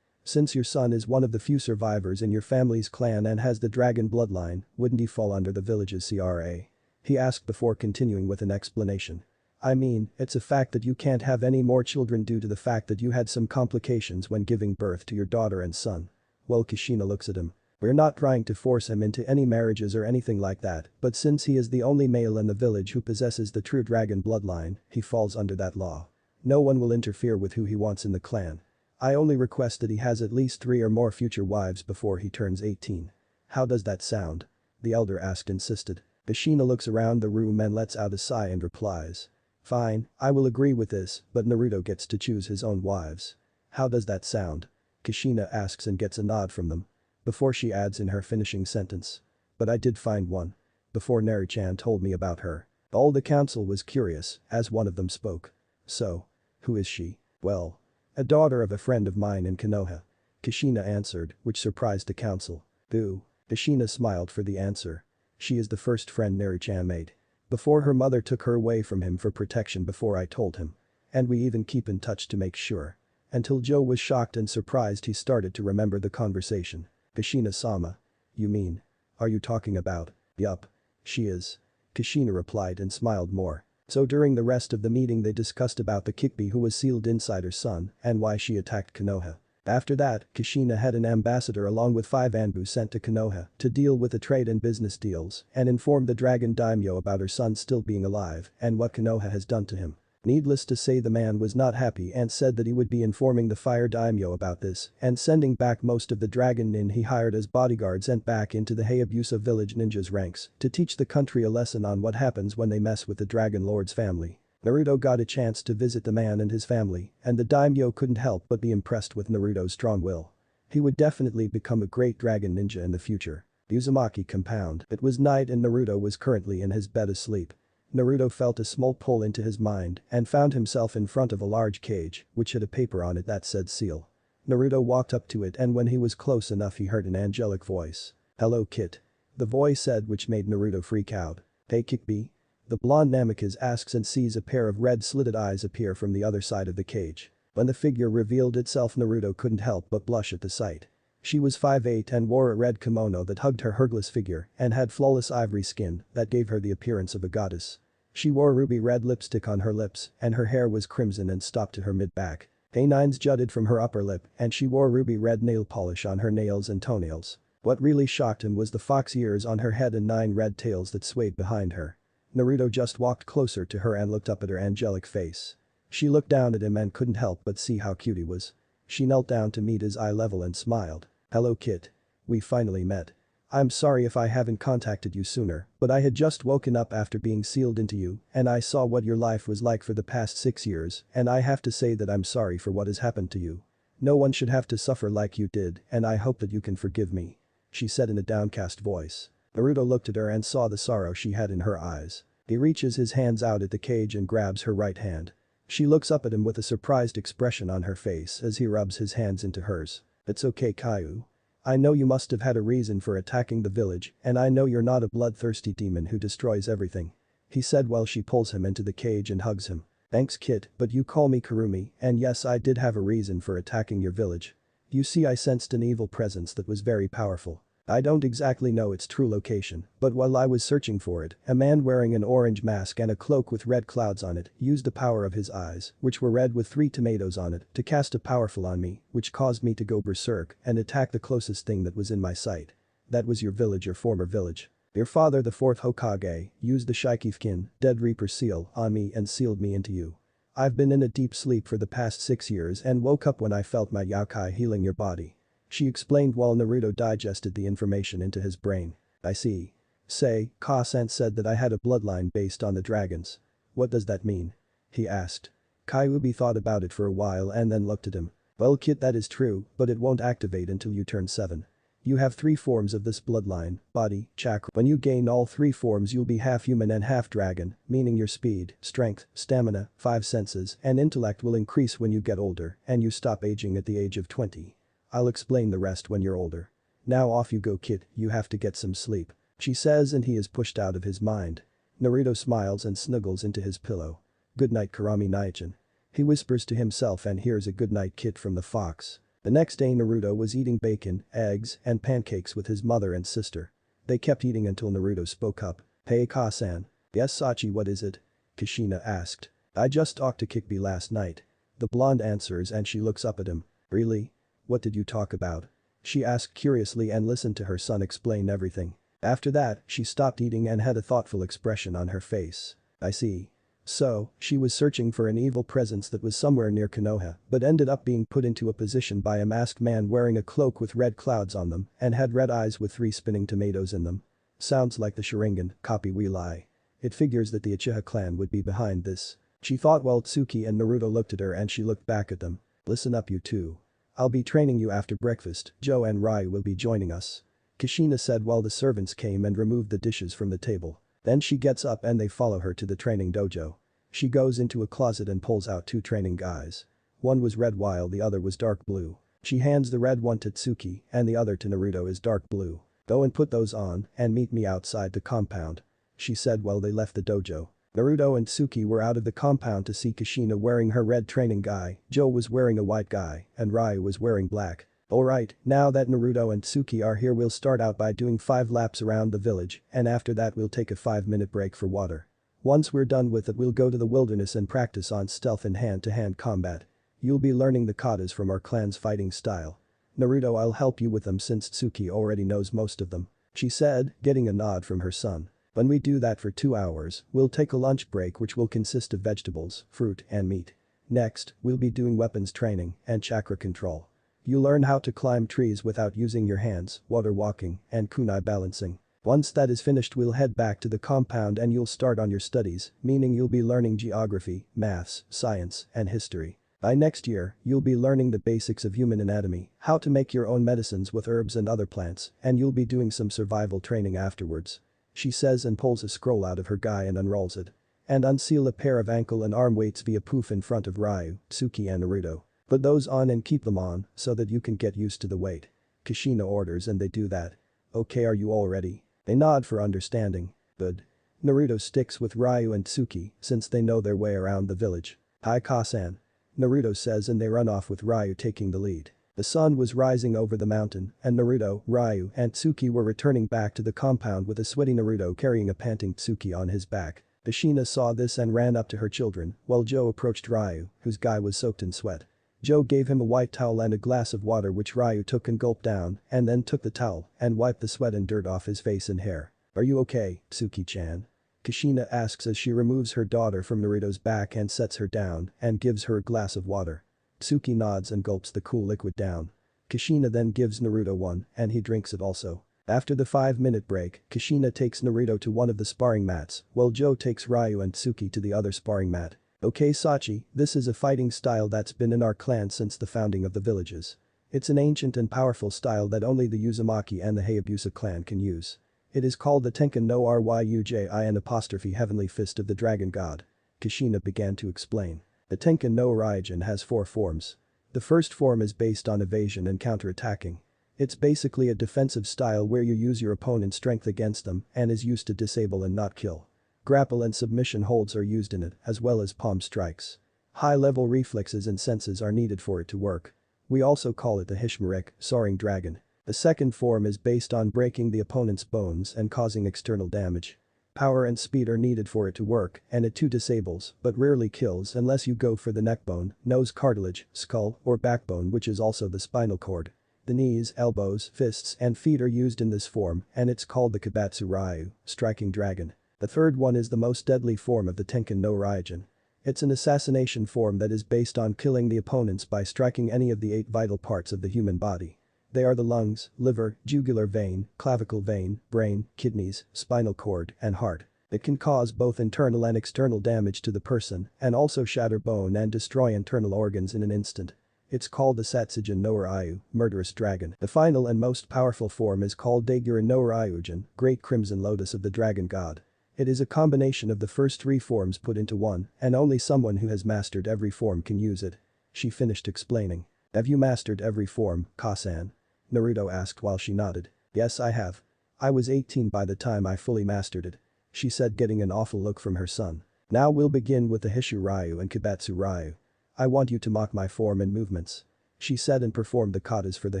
Since your son is one of the few survivors in your family's clan and has the dragon bloodline, wouldn't he fall under the village's CRA?" he asked before continuing with an explanation. "I mean, it's a fact that you can't have any more children due to the fact that you had some complications when giving birth to your daughter and son." Well, Kushina looks at him. "We're not trying to force him into any marriages or anything like that, but since he is the only male in the village who possesses the true dragon bloodline, he falls under that law. No one will interfere with who he wants in the clan. I only request that he has at least 3 or more future wives before he turns 18. How does that sound?" the elder insisted. Kushina looks around the room and lets out a sigh and replies. "Fine, I will agree with this, but Naruto gets to choose his own wives." "How does that sound?" Kushina asks and gets a nod from them. Before she adds in her finishing sentence. "But I did find one. Before Neri-chan told me about her." All the council was curious, as one of them spoke. "So? Who is she?" "Well. A daughter of a friend of mine in Konoha," Kushina answered, which surprised the council. "Boo." Kushina smiled for the answer. "She is the first friend Neri-chan made. Before her mother took her away from him for protection before I told him. And we even keep in touch to make sure." Until Joe was shocked and surprised he started to remember the conversation. "Kushina-sama. You mean? Are you talking about?" "Yup. She is." Kushina replied and smiled more. So during the rest of the meeting they discussed about the Kikbi who was sealed inside her son and why she attacked Konoha. After that, Kushina had an ambassador along with 5 Anbu sent to Konoha to deal with the trade and business deals and inform the dragon daimyo about her son still being alive and what Konoha has done to him. Needless to say the man was not happy and said that he would be informing the fire daimyo about this and sending back most of the dragon nin he hired as bodyguards and back into the Hayabusa village ninjas ranks to teach the country a lesson on what happens when they mess with the dragon lord's family. Naruto got a chance to visit the man and his family and the daimyo couldn't help but be impressed with Naruto's strong will. He would definitely become a great dragon ninja in the future. Uzumaki compound. It was night and Naruto was currently in his bed asleep. Naruto felt a small pull into his mind and found himself in front of a large cage which had a paper on it that said seal. Naruto walked up to it and when he was close enough he heard an angelic voice. "Hello kid." The voice said which made Naruto freak out. "Hey Kikbi?" The blonde Namikaze asks and sees a pair of red slitted eyes appear from the other side of the cage. When the figure revealed itself Naruto couldn't help but blush at the sight. She was 5'8" and wore a red kimono that hugged her hergless figure and had flawless ivory skin that gave her the appearance of a goddess. She wore ruby red lipstick on her lips and her hair was crimson and stopped to her mid-back. Canines jutted from her upper lip and she wore ruby red nail polish on her nails and toenails. What really shocked him was the fox ears on her head and 9 red tails that swayed behind her. Naruto just walked closer to her and looked up at her angelic face. She looked down at him and couldn't help but see how cute he was. She knelt down to meet his eye level and smiled. "Hello kid. We finally met. I'm sorry if I haven't contacted you sooner, but I had just woken up after being sealed into you and I saw what your life was like for the past 6 years and I have to say that I'm sorry for what has happened to you. No one should have to suffer like you did and I hope that you can forgive me." she said in a downcast voice. Naruto looked at her and saw the sorrow she had in her eyes. He reaches his hands out at the cage and grabs her right hand. She looks up at him with a surprised expression on her face as he rubs his hands into hers. It's okay, Caillou. I know you must have had a reason for attacking the village, and I know you're not a bloodthirsty demon who destroys everything. He said while she pulls him into the cage and hugs him. Thanks kid, but you call me Kurumi, and yes I did have a reason for attacking your village. You see I sensed an evil presence that was very powerful. I don't exactly know its true location, but while I was searching for it, a man wearing an orange mask and a cloak with red clouds on it used the power of his eyes, which were red with 3 tomatoes on it, to cast a powerful on me, which caused me to go berserk and attack the closest thing that was in my sight. That was your village or former village. Your father the 4th Hokage used the Shikifkin, Dead Reaper seal, on me and sealed me into you. I've been in a deep sleep for the past 6 years and woke up when I felt my yokai healing your body. She explained while Naruto digested the information into his brain. I see. Say, Ka-san said that I had a bloodline based on the dragons. What does that mean? He asked. Kyuubi thought about it for a while and then looked at him. Well kid, that is true, but it won't activate until you turn 7. You have 3 forms of this bloodline, body, chakra. When you gain all 3 forms you'll be half human and half dragon, meaning your speed, strength, stamina, 5 senses, and intellect will increase when you get older and you stop aging at the age of 20. I'll explain the rest when you're older. Now off you go kid, you have to get some sleep. She says and he is pushed out of his mind. Naruto smiles and snuggles into his pillow. Good night Kurami Naichin. He whispers to himself and hears a good night kid from the fox. The next day Naruto was eating bacon, eggs, and pancakes with his mother and sister. They kept eating until Naruto spoke up. Hey Ka-san. Yes Sachi, what is it? Kushina asked. I just talked to Kikbi last night. The blonde answers and she looks up at him. Really? What did you talk about? She asked curiously and listened to her son explain everything. After that, she stopped eating and had a thoughtful expression on her face. I see. So, she was searching for an evil presence that was somewhere near Konoha, but ended up being put into a position by a masked man wearing a cloak with red clouds on them and had red eyes with 3 spinning tomatoes in them. Sounds like the Sharingan, copy we lie. It figures that the Uchiha clan would be behind this. She thought while Tsuki and Naruto looked at her and she looked back at them. Listen up you two. I'll be training you after breakfast, Joe and Ryu will be joining us. Kushina said while the servants came and removed the dishes from the table. Then she gets up and they follow her to the training dojo. She goes into a closet and pulls out 2 training guys. One was red while the other was dark blue. She hands the red one to Tsuki and the other to Naruto is dark blue. Go and put those on and meet me outside the compound. She said while they left the dojo. Naruto and Tsuki were out of the compound to see Kushina wearing her red training guy, Joe was wearing a white guy, and Ryu was wearing black. Alright, now that Naruto and Tsuki are here we'll start out by doing 5 laps around the village and after that we'll take a 5-minute break for water. Once we're done with it we'll go to the wilderness and practice on stealth and hand-to-hand combat. You'll be learning the katas from our clan's fighting style. Naruto, I'll help you with them since Tsuki already knows most of them. She said, getting a nod from her son. When we do that for 2 hours, we'll take a lunch break which will consist of vegetables, fruit, and meat. Next, we'll be doing weapons training and chakra control. You learn how to climb trees without using your hands, water walking, and kunai balancing. Once that is finished we'll head back to the compound and you'll start on your studies, meaning you'll be learning geography, maths, science, and history. By next year, you'll be learning the basics of human anatomy, how to make your own medicines with herbs and other plants, and you'll be doing some survival training afterwards. She says and pulls a scroll out of her guy and unrolls it. And unseal a pair of ankle and arm weights via poof in front of Ryu, Tsuki and Naruto. Put those on and keep them on so that you can get used to the weight. Kushina orders and they do that. Okay, are you all ready? They nod for understanding. Good. Naruto sticks with Ryu and Tsuki since they know their way around the village. Hi Ka-san. Naruto says and they run off with Ryu taking the lead. The sun was rising over the mountain and Naruto, Ryu, and Tsuki were returning back to the compound with a sweaty Naruto carrying a panting Tsuki on his back. Kushina saw this and ran up to her children while Joe approached Ryu, whose guy was soaked in sweat. Joe gave him a white towel and a glass of water which Ryu took and gulped down and then took the towel and wiped the sweat and dirt off his face and hair. Are you okay, Tsuki-chan? Kushina asks as she removes her daughter from Naruto's back and sets her down and gives her a glass of water. Tsuki nods and gulps the cool liquid down. Kushina then gives Naruto one and he drinks it also. After the 5-minute break, Kushina takes Naruto to one of the sparring mats while Joe takes Ryu and Tsuki to the other sparring mat. Okay Sachi, this is a fighting style that's been in our clan since the founding of the villages. It's an ancient and powerful style that only the Uzumaki and the Hayabusa clan can use. It is called the Tenkan no Ryujin apostrophe Heavenly Fist of the Dragon God. Kushina began to explain. The Tenkan no Ryujin has 4 forms. The first form is based on evasion and counterattacking. It's basically a defensive style where you use your opponent's strength against them and is used to disable and not kill. Grapple and submission holds are used in it, as well as palm strikes. High-level reflexes and senses are needed for it to work. We also call it the Hishmarek, soaring dragon. The second form is based on breaking the opponent's bones and causing external damage. Power and speed are needed for it to work, and it too disables, but rarely kills unless you go for the neckbone, nose cartilage, skull, or backbone, which is also the spinal cord. The knees, elbows, fists, and feet are used in this form, and it's called the Kibatsu Ryu, striking dragon. The third one is the most deadly form of the Tenkan no Ryujin. It's an assassination form that is based on killing the opponents by striking any of the 8 vital parts of the human body. They are the lungs, liver, jugular vein, clavicle vein, brain, kidneys, spinal cord, and heart. It can cause both internal and external damage to the person and also shatter bone and destroy internal organs in an instant. It's called the Satsujin no Ryu, murderous dragon. The final and most powerful form is called Daiguren no Ryujin, great crimson lotus of the dragon god. It is a combination of the first 3 forms put into one, and only someone who has mastered every form can use it. She finished explaining. Have you mastered every form, Kasan? Naruto asked while she nodded. Yes, I have. I was 18 by the time I fully mastered it. She said, getting an awful look from her son. Now we'll begin with the Hishu Ryu and Kibatsu Ryu. I want you to mock my form and movements. She said and performed the katas for the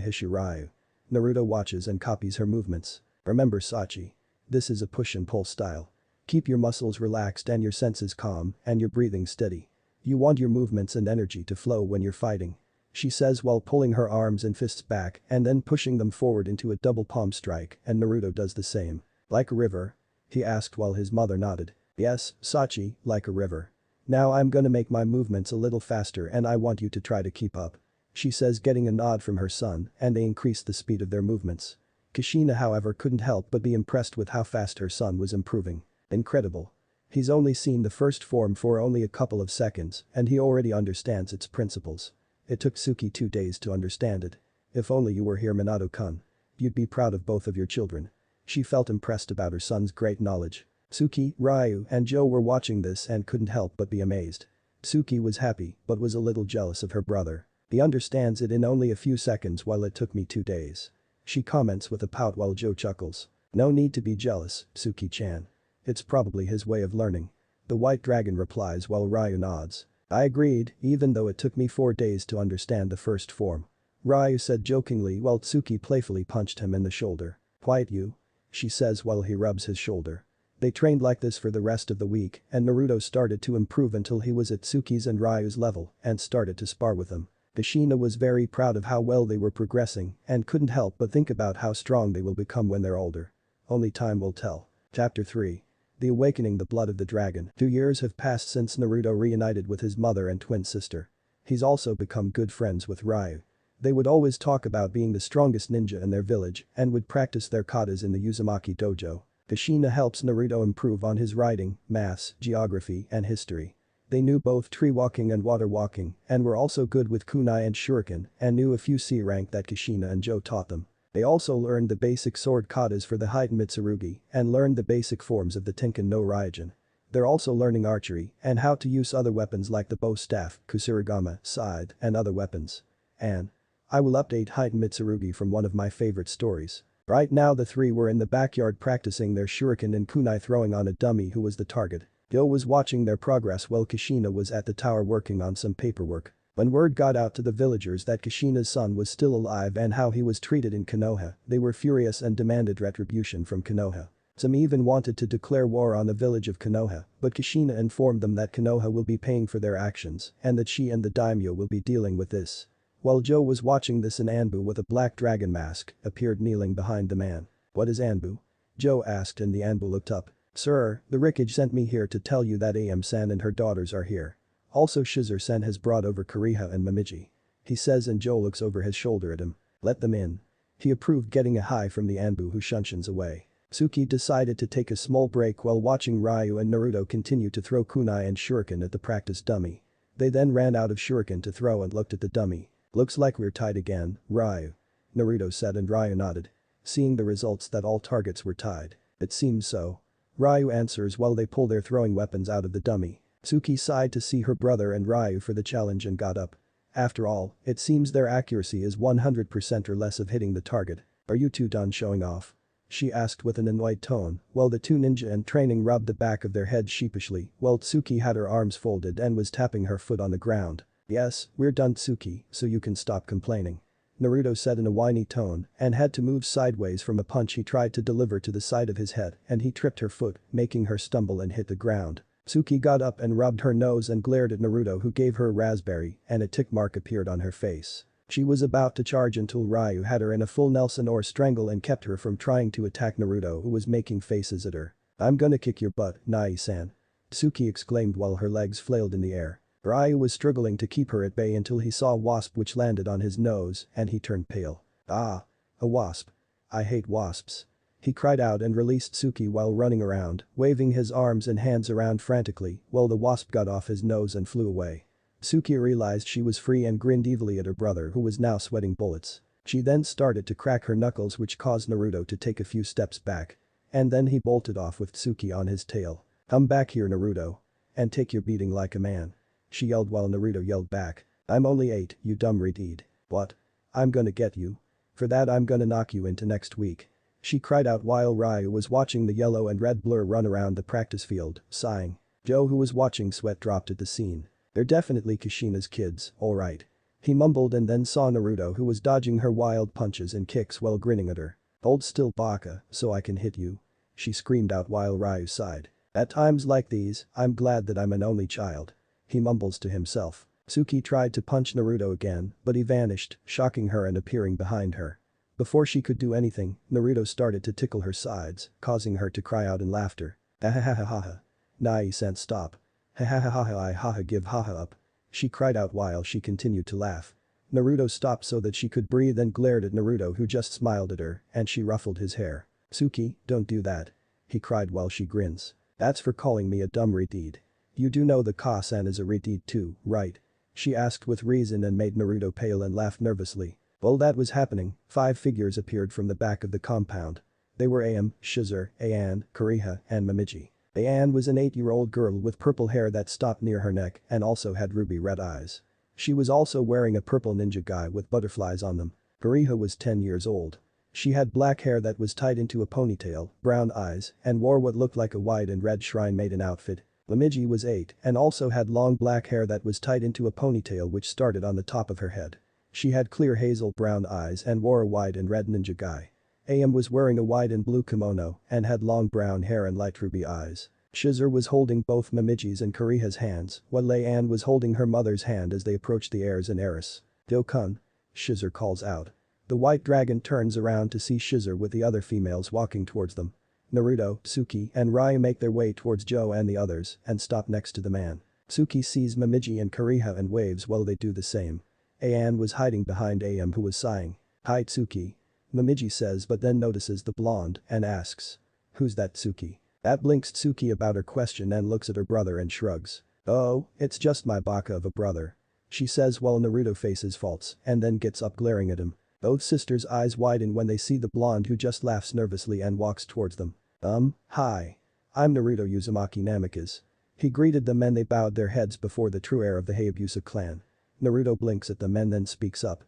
Hishu Ryu. Naruto watches and copies her movements. Remember, Sachi. This is a push and pull style. Keep your muscles relaxed and your senses calm and your breathing steady. You want your movements and energy to flow when you're fighting. She says while pulling her arms and fists back and then pushing them forward into a double palm strike, and Naruto does the same. Like a river? He asked while his mother nodded. Yes, Sachi, like a river. Now I'm gonna make my movements a little faster and I want you to try to keep up. She says, getting a nod from her son, and they increase the speed of their movements. Kushina, however, couldn't help but be impressed with how fast her son was improving. Incredible. He's only seen the first form for only a couple of seconds and he already understands its principles. It took Suki 2 days to understand it. If only you were here, Minato-kun. You'd be proud of both of your children. She felt impressed about her son's great knowledge. Suki, Ryu, and Joe were watching this and couldn't help but be amazed. Suki was happy but was a little jealous of her brother. He understands it in only a few seconds while it took me 2 days. She comments with a pout while Joe chuckles. No need to be jealous, Suki-chan. It's probably his way of learning. The white dragon replies while Ryu nods. I agreed, even though it took me 4 days to understand the first form. Ryu said jokingly while Tsuki playfully punched him in the shoulder. Quiet you? She says while he rubs his shoulder. They trained like this for the rest of the week and Naruto started to improve until he was at Tsuki's and Ryu's level and started to spar with them. Kushina was very proud of how well they were progressing and couldn't help but think about how strong they will become when they're older. Only time will tell. Chapter 3. The Awakening the Blood of the Dragon. 2 years have passed since Naruto reunited with his mother and twin sister. He's also become good friends with Ryu. They would always talk about being the strongest ninja in their village and would practice their katas in the Uzumaki dojo. Kushina helps Naruto improve on his writing, maths, geography, and history. They knew both tree walking and water walking and were also good with kunai and shuriken and knew a few C rank that Kushina and Joe taught them. They also learned the basic sword katas for the Haiden Mitsurugi and learned the basic forms of the Tenkan no Ryujin. They're also learning archery and how to use other weapons like the bow staff, kusarigama, scythe, and other weapons. And I will update Haiden Mitsurugi from one of my favorite stories. Right now the 3 were in the backyard practicing their shuriken and kunai throwing on a dummy who was the target. Joe was watching their progress while Kushina was at the tower working on some paperwork. When word got out to the villagers that Kushina's son was still alive and how he was treated in Konoha, they were furious and demanded retribution from Konoha. Some even wanted to declare war on the village of Konoha, but Kushina informed them that Konoha will be paying for their actions and that she and the daimyo will be dealing with this. While Joe was watching this, an Anbu with a black dragon mask appeared kneeling behind the man. What is Anbu? Joe asked and the Anbu looked up. Sir, the Rikage sent me here to tell you that Am-san and her daughters are here. Also Shizuru-sen has brought over Kuriha and Momiji. He says and Joe looks over his shoulder at him. Let them in. He approved, getting a hi from the Anbu who shunshuns away. Suki decided to take a small break while watching Ryu and Naruto continue to throw kunai and shuriken at the practice dummy. They then ran out of shuriken to throw and looked at the dummy. Looks like we're tied again, Ryu. Naruto said and Ryu nodded. Seeing the results that all targets were tied. It seems so. Ryu answers while they pull their throwing weapons out of the dummy. Tsuki sighed to see her brother and Ryu for the challenge and got up. After all, it seems their accuracy is 100% or less of hitting the target. Are you two done showing off? She asked with an annoyed tone, while the two ninja in training rubbed the back of their heads sheepishly, while Tsuki had her arms folded and was tapping her foot on the ground. Yes, we're done Tsuki, so you can stop complaining. Naruto said in a whiny tone and had to move sideways from a punch he tried to deliver to the side of his head and he tripped her foot, making her stumble and hit the ground. Tsuki got up and rubbed her nose and glared at Naruto who gave her a raspberry and a tick mark appeared on her face. She was about to charge until Ryu had her in a full Nelson or strangle and kept her from trying to attack Naruto who was making faces at her. I'm gonna kick your butt, Nai-san. Tsuki exclaimed while her legs flailed in the air. Ryu was struggling to keep her at bay until he saw a wasp which landed on his nose and he turned pale. Ah. A wasp. I hate wasps. He cried out and released Tsuki while running around, waving his arms and hands around frantically while the wasp got off his nose and flew away. Tsuki realized she was free and grinned evilly at her brother who was now sweating bullets. She then started to crack her knuckles which caused Naruto to take a few steps back. And then he bolted off with Tsuki on his tail. Come back here Naruto. And take your beating like a man. She yelled while Naruto yelled back. I'm only 8, you dumb retard. What? I'm gonna get you. For that I'm gonna knock you into next week. She cried out while Ryu was watching the yellow and red blur run around the practice field, sighing. Joe who was watching sweat dropped at the scene. They're definitely Kushina's kids, alright. He mumbled and then saw Naruto who was dodging her wild punches and kicks while grinning at her. Hold still baka, so I can hit you. She screamed out while Ryu sighed. At times like these, I'm glad that I'm an only child. He mumbles to himself. Tsuki tried to punch Naruto again, but he vanished, shocking her and appearing behind her. Before she could do anything, Naruto started to tickle her sides, causing her to cry out in laughter. Ahahahaha. Nai-san stop. Hahahaha I haha give haha up. She cried out while she continued to laugh. Naruto stopped so that she could breathe and glared at Naruto who just smiled at her and she ruffled his hair. Tsuki, don't do that. He cried while she grins. That's for calling me a dumb retard. You do know the Ka-san is a retard too, right? She asked with reason and made Naruto pale and laughed nervously. While that was happening, 5 figures appeared from the back of the compound. They were Am, Shizur, Ayan, Kuriha, and Momiji. Ayan was an 8-year-old girl with purple hair that stopped near her neck and also had ruby red eyes. She was also wearing a purple ninja guy with butterflies on them. Kuriha was 10 years old. She had black hair that was tied into a ponytail, brown eyes, and wore what looked like a white and red shrine maiden outfit. Momiji was 8 and also had long black hair that was tied into a ponytail which started on the top of her head. She had clear hazel brown eyes and wore a white and red ninja guy. Am was wearing a white and blue kimono and had long brown hair and light ruby eyes. Shizur was holding both Momiji's and Kuriha's hands while Lei-an was holding her mother's hand as they approached the heirs and heiress. Do-kun. Shizur calls out. The white dragon turns around to see Shizur with the other females walking towards them. Naruto, Tsuki, and Ryu make their way towards Joe and the others and stop next to the man. Tsuki sees Momiji and Kuriha and waves while they do the same. Ayan was hiding behind Am who was sighing. Hi Tsuki. Momiji says but then notices the blonde and asks. Who's that Tsuki? That blinks Tsuki about her question and looks at her brother and shrugs. Oh, it's just my baka of a brother. She says while Naruto faces faults and then gets up glaring at him. Both sisters' eyes widen when they see the blonde who just laughs nervously and walks towards them. Hi. I'm Naruto Uzumaki Namikaze. He greeted them and they bowed their heads before the true heir of the Hayabusa clan. Naruto blinks at them and then speaks up.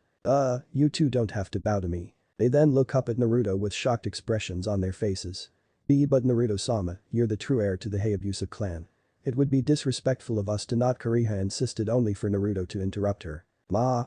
You two don't have to bow to me. They then look up at Naruto with shocked expressions on their faces. But Naruto-sama, you're the true heir to the Hayabusa clan. It would be disrespectful of us to not. Kuriha insisted only for Naruto to interrupt her. Ma.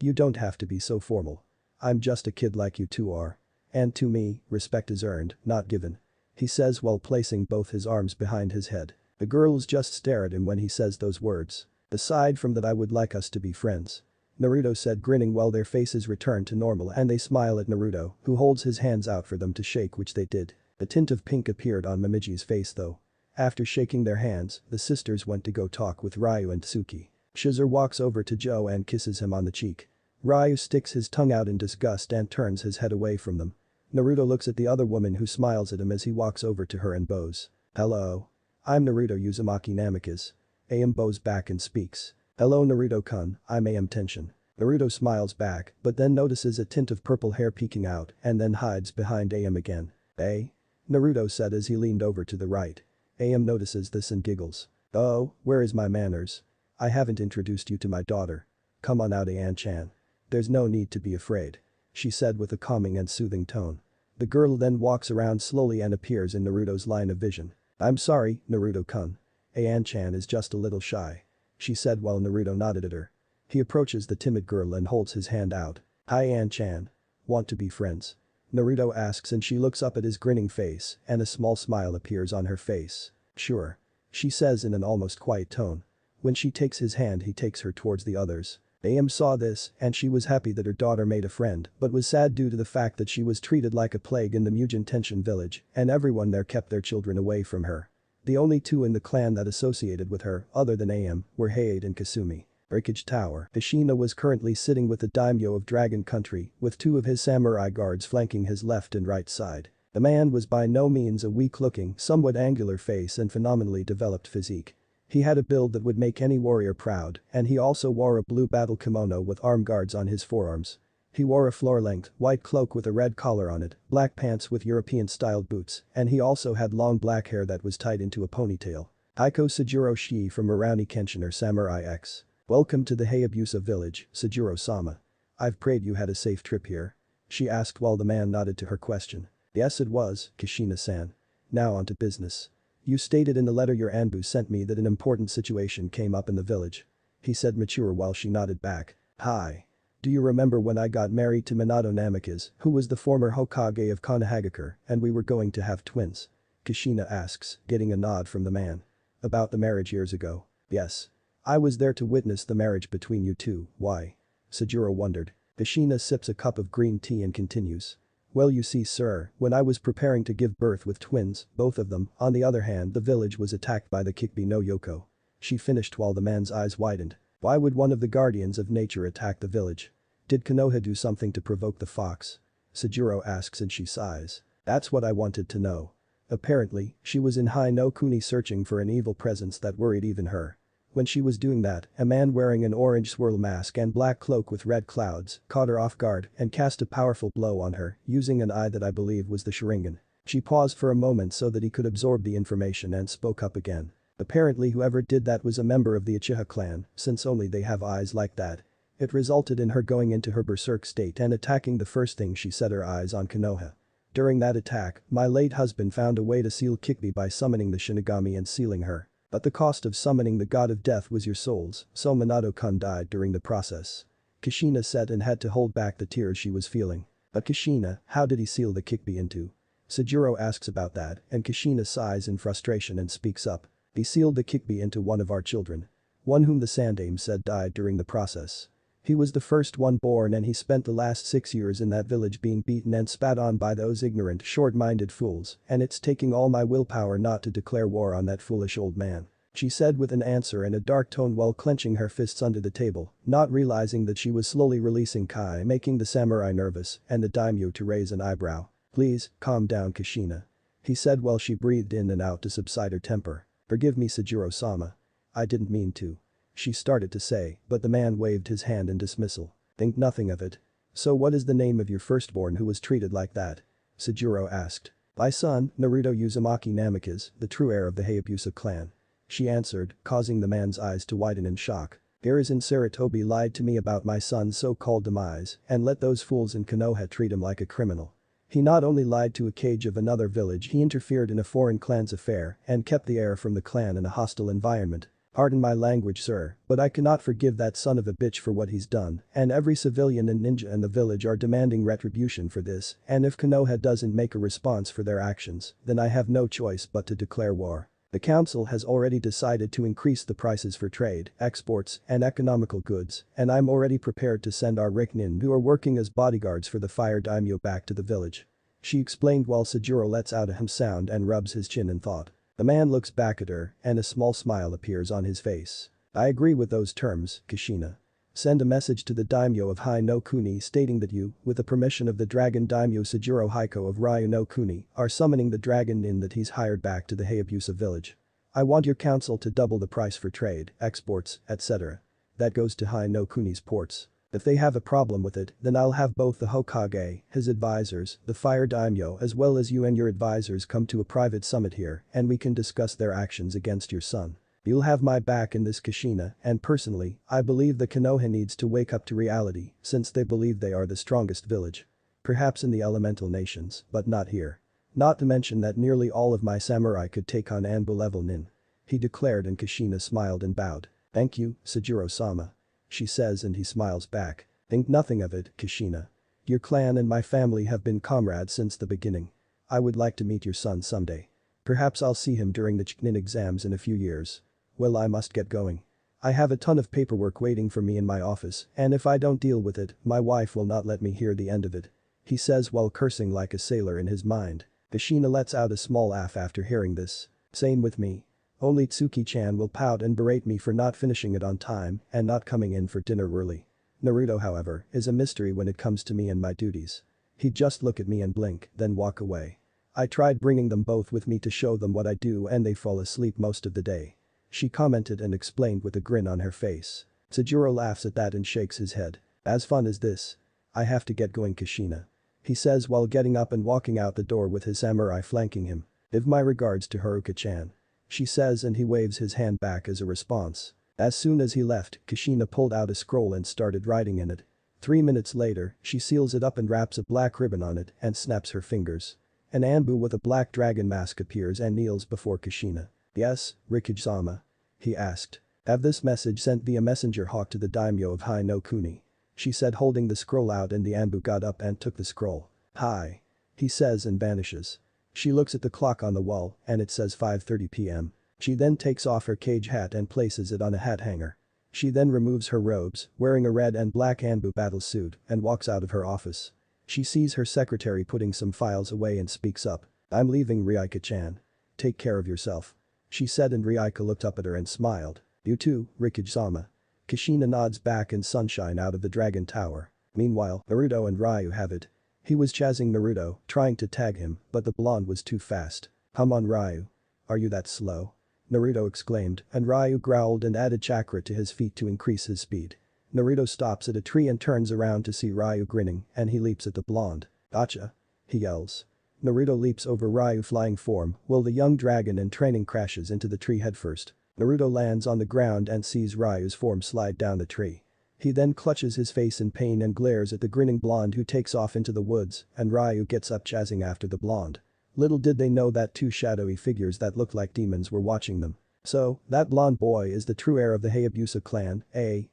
You don't have to be so formal. I'm just a kid like you two are. And to me, respect is earned, not given. He says while placing both his arms behind his head. The girls just stare at him when he says those words. Aside from that I would like us to be friends. Naruto said grinning while their faces return to normal and they smile at Naruto who holds his hands out for them to shake which they did. A tint of pink appeared on Momiji's face though. After shaking their hands, the sisters went to go talk with Ryu and Tsuki. Shizur walks over to Joe and kisses him on the cheek. Ryu sticks his tongue out in disgust and turns his head away from them. Naruto looks at the other woman who smiles at him as he walks over to her and bows. Hello. I'm Naruto Uzumaki Namikaze. Am bows back and speaks. Hello Naruto-kun, I'm Am Tenshin. Naruto smiles back, but then notices a tint of purple hair peeking out and then hides behind AM again. Eh? Naruto said as he leaned over to the right. AM notices this and giggles. Oh, where is my manners? I haven't introduced you to my daughter. Come on out, An-chan. There's no need to be afraid. She said with a calming and soothing tone. The girl then walks around slowly and appears in Naruto's line of vision. I'm sorry, Naruto-kun. An-chan is just a little shy. She said while Naruto nodded at her. He approaches the timid girl and holds his hand out. Hi An-chan. Want to be friends? Naruto asks and she looks up at his grinning face and a small smile appears on her face. Sure. She says in an almost quiet tone. When she takes his hand he takes her towards the others. AM saw this and she was happy that her daughter made a friend but was sad due to the fact that she was treated like a plague in the Mugen Tenshin village and everyone there kept their children away from her. The only two in the clan that associated with her, other than AM, were Hayate and Kasumi. Breakage Tower. Kushina was currently sitting with the daimyo of Dragon Country with two of his samurai guards flanking his left and right side. The man was by no means a weak-looking, somewhat angular face and phenomenally developed physique. He had a build that would make any warrior proud and he also wore a blue battle kimono with arm guards on his forearms. He wore a floor-length, white cloak with a red collar on it, black pants with European-styled boots, and he also had long black hair that was tied into a ponytail. Aiko Sajuro Shi from Rurouni Kenshin or Samurai X. Welcome to the Hayabusa village, Sajuro-sama. I've prayed you had a safe trip here. She asked while the man nodded to her question. Yes it was, Kushina-san. Now on to business. You stated in the letter your Anbu sent me that an important situation came up in the village. He said mature while she nodded back. Hi. Do you remember when I got married to Minato Namikaze, who was the former Hokage of Konoha, and we were going to have twins? Kushina asks, getting a nod from the man. About the marriage years ago. Yes. I was there to witness the marriage between you two, why? Sajuro wondered. Kushina sips a cup of green tea and continues. Well you see sir, when I was preparing to give birth with twins, both of them, on the other hand the village was attacked by the Kikbi no Yoko. She finished while the man's eyes widened. Why would one of the guardians of nature attack the village? Did Konoha do something to provoke the fox? Sajuro asks and she sighs. That's what I wanted to know. Apparently, she was in Hai no Kuni searching for an evil presence that worried even her. When she was doing that, a man wearing an orange swirl mask and black cloak with red clouds caught her off guard and cast a powerful blow on her using an eye that I believe was the Sharingan. She paused for a moment so that he could absorb the information and spoke up again. Apparently whoever did that was a member of the Uchiha clan, since only they have eyes like that. It resulted in her going into her berserk state and attacking the first thing she set her eyes on Konoha. During that attack, my late husband found a way to seal Kikbi by summoning the Shinigami and sealing her. But the cost of summoning the god of death was your souls, so Minato-kun died during the process. Kushina said and had to hold back the tears she was feeling. But Kushina, how did he seal the Kikbi into? Sajuro asks about that and Kushina sighs in frustration and speaks up. He sealed the Kikbi into one of our children. One whom the Sandaime said died during the process. He was the first one born and he spent the last 6 years in that village being beaten and spat on by those ignorant, short-minded fools, and it's taking all my willpower not to declare war on that foolish old man. She said with an answer in a dark tone while clenching her fists under the table, not realizing that she was slowly releasing Kai, making the samurai nervous and the daimyo to raise an eyebrow. Please, calm down Kushina. He said while she breathed in and out to subside her temper. Forgive me Sajuro-sama. I didn't mean to. She started to say, but the man waved his hand in dismissal. Think nothing of it. So what is the name of your firstborn who was treated like that? Sajuro asked. My son, Naruto Uzumaki Namikaze, the true heir of the Hayabusa clan. She answered, causing the man's eyes to widen in shock. Garrison Saratobi lied to me about my son's so-called demise and let those fools in Konoha treat him like a criminal. He not only lied to a cage of another village, he interfered in a foreign clan's affair and kept the heir from the clan in a hostile environment. Pardon my language sir, but I cannot forgive that son of a bitch for what he's done and every civilian and ninja in the village are demanding retribution for this and if Konoha doesn't make a response for their actions, then I have no choice but to declare war. The council has already decided to increase the prices for trade, exports, and economical goods, and I'm already prepared to send our Riknin who are working as bodyguards for the fire daimyo back to the village. She explained while Sajuro lets out a hum sound and rubs his chin in thought. The man looks back at her and a small smile appears on his face. I agree with those terms, Kushina. Send a message to the daimyo of Hai no Kuni stating that you, with the permission of the dragon daimyo Sajuro Haiko of Ryu no Kuni, are summoning the dragon in that he's hired back to the Hayabusa village. I want your council to double the price for trade, exports, etc. That goes to Hai no Kuni's ports. If they have a problem with it, then I'll have both the Hokage, his advisors, the fire daimyo as well as you and your advisors come to a private summit here and we can discuss their actions against your son. You'll have my back in this Kushina, and personally, I believe the Konoha needs to wake up to reality since they believe they are the strongest village. Perhaps in the elemental nations, but not here. Not to mention that nearly all of my samurai could take on Anbu level nin. He declared and Kushina smiled and bowed. Thank you, Sejiro-sama. She says and he smiles back. Think nothing of it, Kushina. Your clan and my family have been comrades since the beginning. I would like to meet your son someday. Perhaps I'll see him during the Chunin exams in a few years. Well, I must get going. I have a ton of paperwork waiting for me in my office, and if I don't deal with it, my wife will not let me hear the end of it. He says while cursing like a sailor in his mind. Kushina lets out a small laugh after hearing this. Same with me. Only Tsuki-chan will pout and berate me for not finishing it on time and not coming in for dinner early. Naruto, however, is a mystery when it comes to me and my duties. He'd just look at me and blink, then walk away. I tried bringing them both with me to show them what I do and they fall asleep most of the day. She commented and explained with a grin on her face. Sejiro laughs at that and shakes his head. As fun as this. I have to get going, Kushina. He says while getting up and walking out the door with his samurai flanking him. Give my regards to Haruka-chan. She says and he waves his hand back as a response. As soon as he left, Kushina pulled out a scroll and started writing in it. 3 minutes later, she seals it up and wraps a black ribbon on it and snaps her fingers. An Anbu with a black dragon mask appears and kneels before Kushina. Yes, Rikage-sama? He asked. Have this message sent via messenger hawk to the daimyo of Hai no Kuni. She said holding the scroll out and the Anbu got up and took the scroll. Hi. He says and vanishes. She looks at the clock on the wall and it says 5:30 p.m. She then takes off her cage hat and places it on a hat hanger. She then removes her robes, wearing a red and black Anbu battle suit and walks out of her office. She sees her secretary putting some files away and speaks up. I'm leaving, Ryaika-chan. Take care of yourself. She said and Ryaika looked up at her and smiled. You too, Rikage-sama. Kushina nods back in sunshine out of the dragon tower. Meanwhile, Naruto and Ryu have it. He was chasing Naruto, trying to tag him, but the blonde was too fast. Come on, Ryu. Are you that slow? Naruto exclaimed, and Ryu growled and added chakra to his feet to increase his speed. Naruto stops at a tree and turns around to see Ryu grinning, and he leaps at the blonde. Gotcha! He yells. Naruto leaps over Ryu flying form, while the young dragon in training crashes into the tree headfirst. Naruto lands on the ground and sees Ryu's form slide down the tree. He then clutches his face in pain and glares at the grinning blonde who takes off into the woods, and Ryu gets up chasing after the blonde. Little did they know that two shadowy figures that looked like demons were watching them. So, that blonde boy is the true heir of the Hayabusa clan,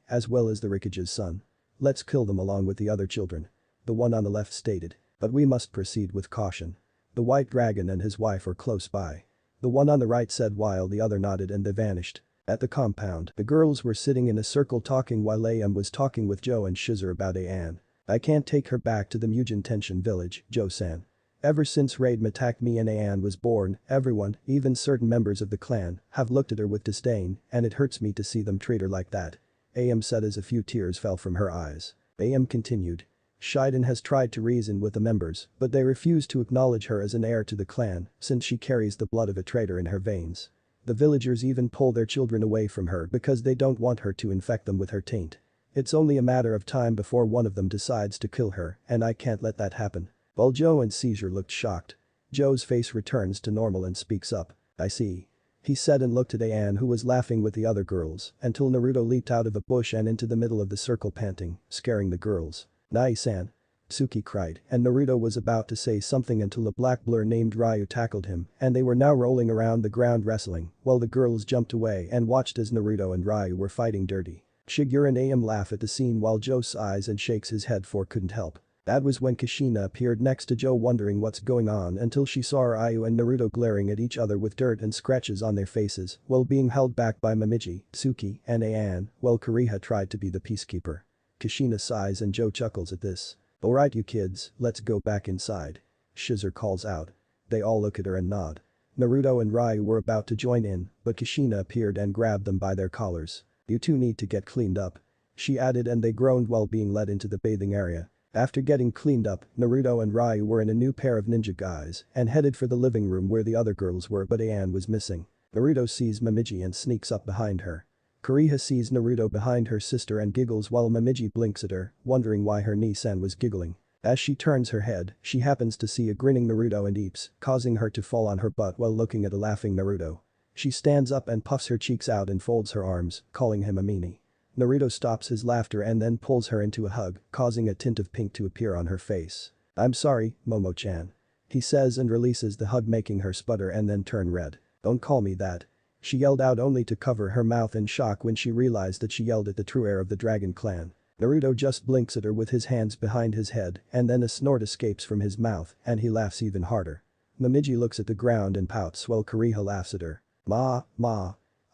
as well as the Rikage's son. Let's kill them along with the other children. The one on the left stated. But we must proceed with caution. The white dragon and his wife are close by. The one on the right said while the other nodded and they vanished. At the compound, the girls were sitting in a circle talking while AM was talking with Joe and Shizer about An. I can't take her back to the Mugen Tenshin village, Joe-san. Ever since Raiden attacked me and An was born, everyone, even certain members of the clan, have looked at her with disdain, and it hurts me to see them treat her like that. AM said as a few tears fell from her eyes. AM continued. Shiden has tried to reason with the members, but they refuse to acknowledge her as an heir to the clan, since she carries the blood of a traitor in her veins. The villagers even pull their children away from her because they don't want her to infect them with her taint. It's only a matter of time before one of them decides to kill her, and I can't let that happen. While Joe and Caesar looked shocked. Joe's face returns to normal and speaks up. I see. He said and looked at An who was laughing with the other girls until Naruto leaped out of a bush and into the middle of the circle panting, scaring the girls. Nai-san. Tsuki cried, and Naruto was about to say something until a black blur named Ryu tackled him, and they were now rolling around the ground wrestling, while the girls jumped away and watched as Naruto and Ryu were fighting dirty. Shigeru and AM laugh at the scene while Joe sighs and shakes his head for couldn't help. That was when Kushina appeared next to Joe wondering what's going on until she saw Ryu and Naruto glaring at each other with dirt and scratches on their faces while being held back by Momiji, Tsuki, and An, while Kuriha tried to be the peacekeeper. Kushina sighs and Joe chuckles at this. Alright you kids, let's go back inside. Shizer calls out. They all look at her and nod. Naruto and Ryu were about to join in, but Kushina appeared and grabbed them by their collars. You two need to get cleaned up. She added and they groaned while being led into the bathing area. After getting cleaned up, Naruto and Ryu were in a new pair of ninja guise and headed for the living room where the other girls were but An was missing. Naruto sees Momiji and sneaks up behind her. Koreha sees Naruto behind her sister and giggles while Momiji blinks at her, wondering why her Nii-san was giggling. As she turns her head, she happens to see a grinning Naruto and Eeps, causing her to fall on her butt while looking at a laughing Naruto. She stands up and puffs her cheeks out and folds her arms, calling him a meanie. Naruto stops his laughter and then pulls her into a hug, causing a tint of pink to appear on her face. "I'm sorry, Momo-chan," he says and releases the hug, making her sputter and then turn red. "Don't call me that," she yelled out, only to cover her mouth in shock when she realized that she yelled at the true heir of the Dragon Clan. Naruto just blinks at her with his hands behind his head and then a snort escapes from his mouth and he laughs even harder. Momiji looks at the ground and pouts while Koreha laughs at her. Ma,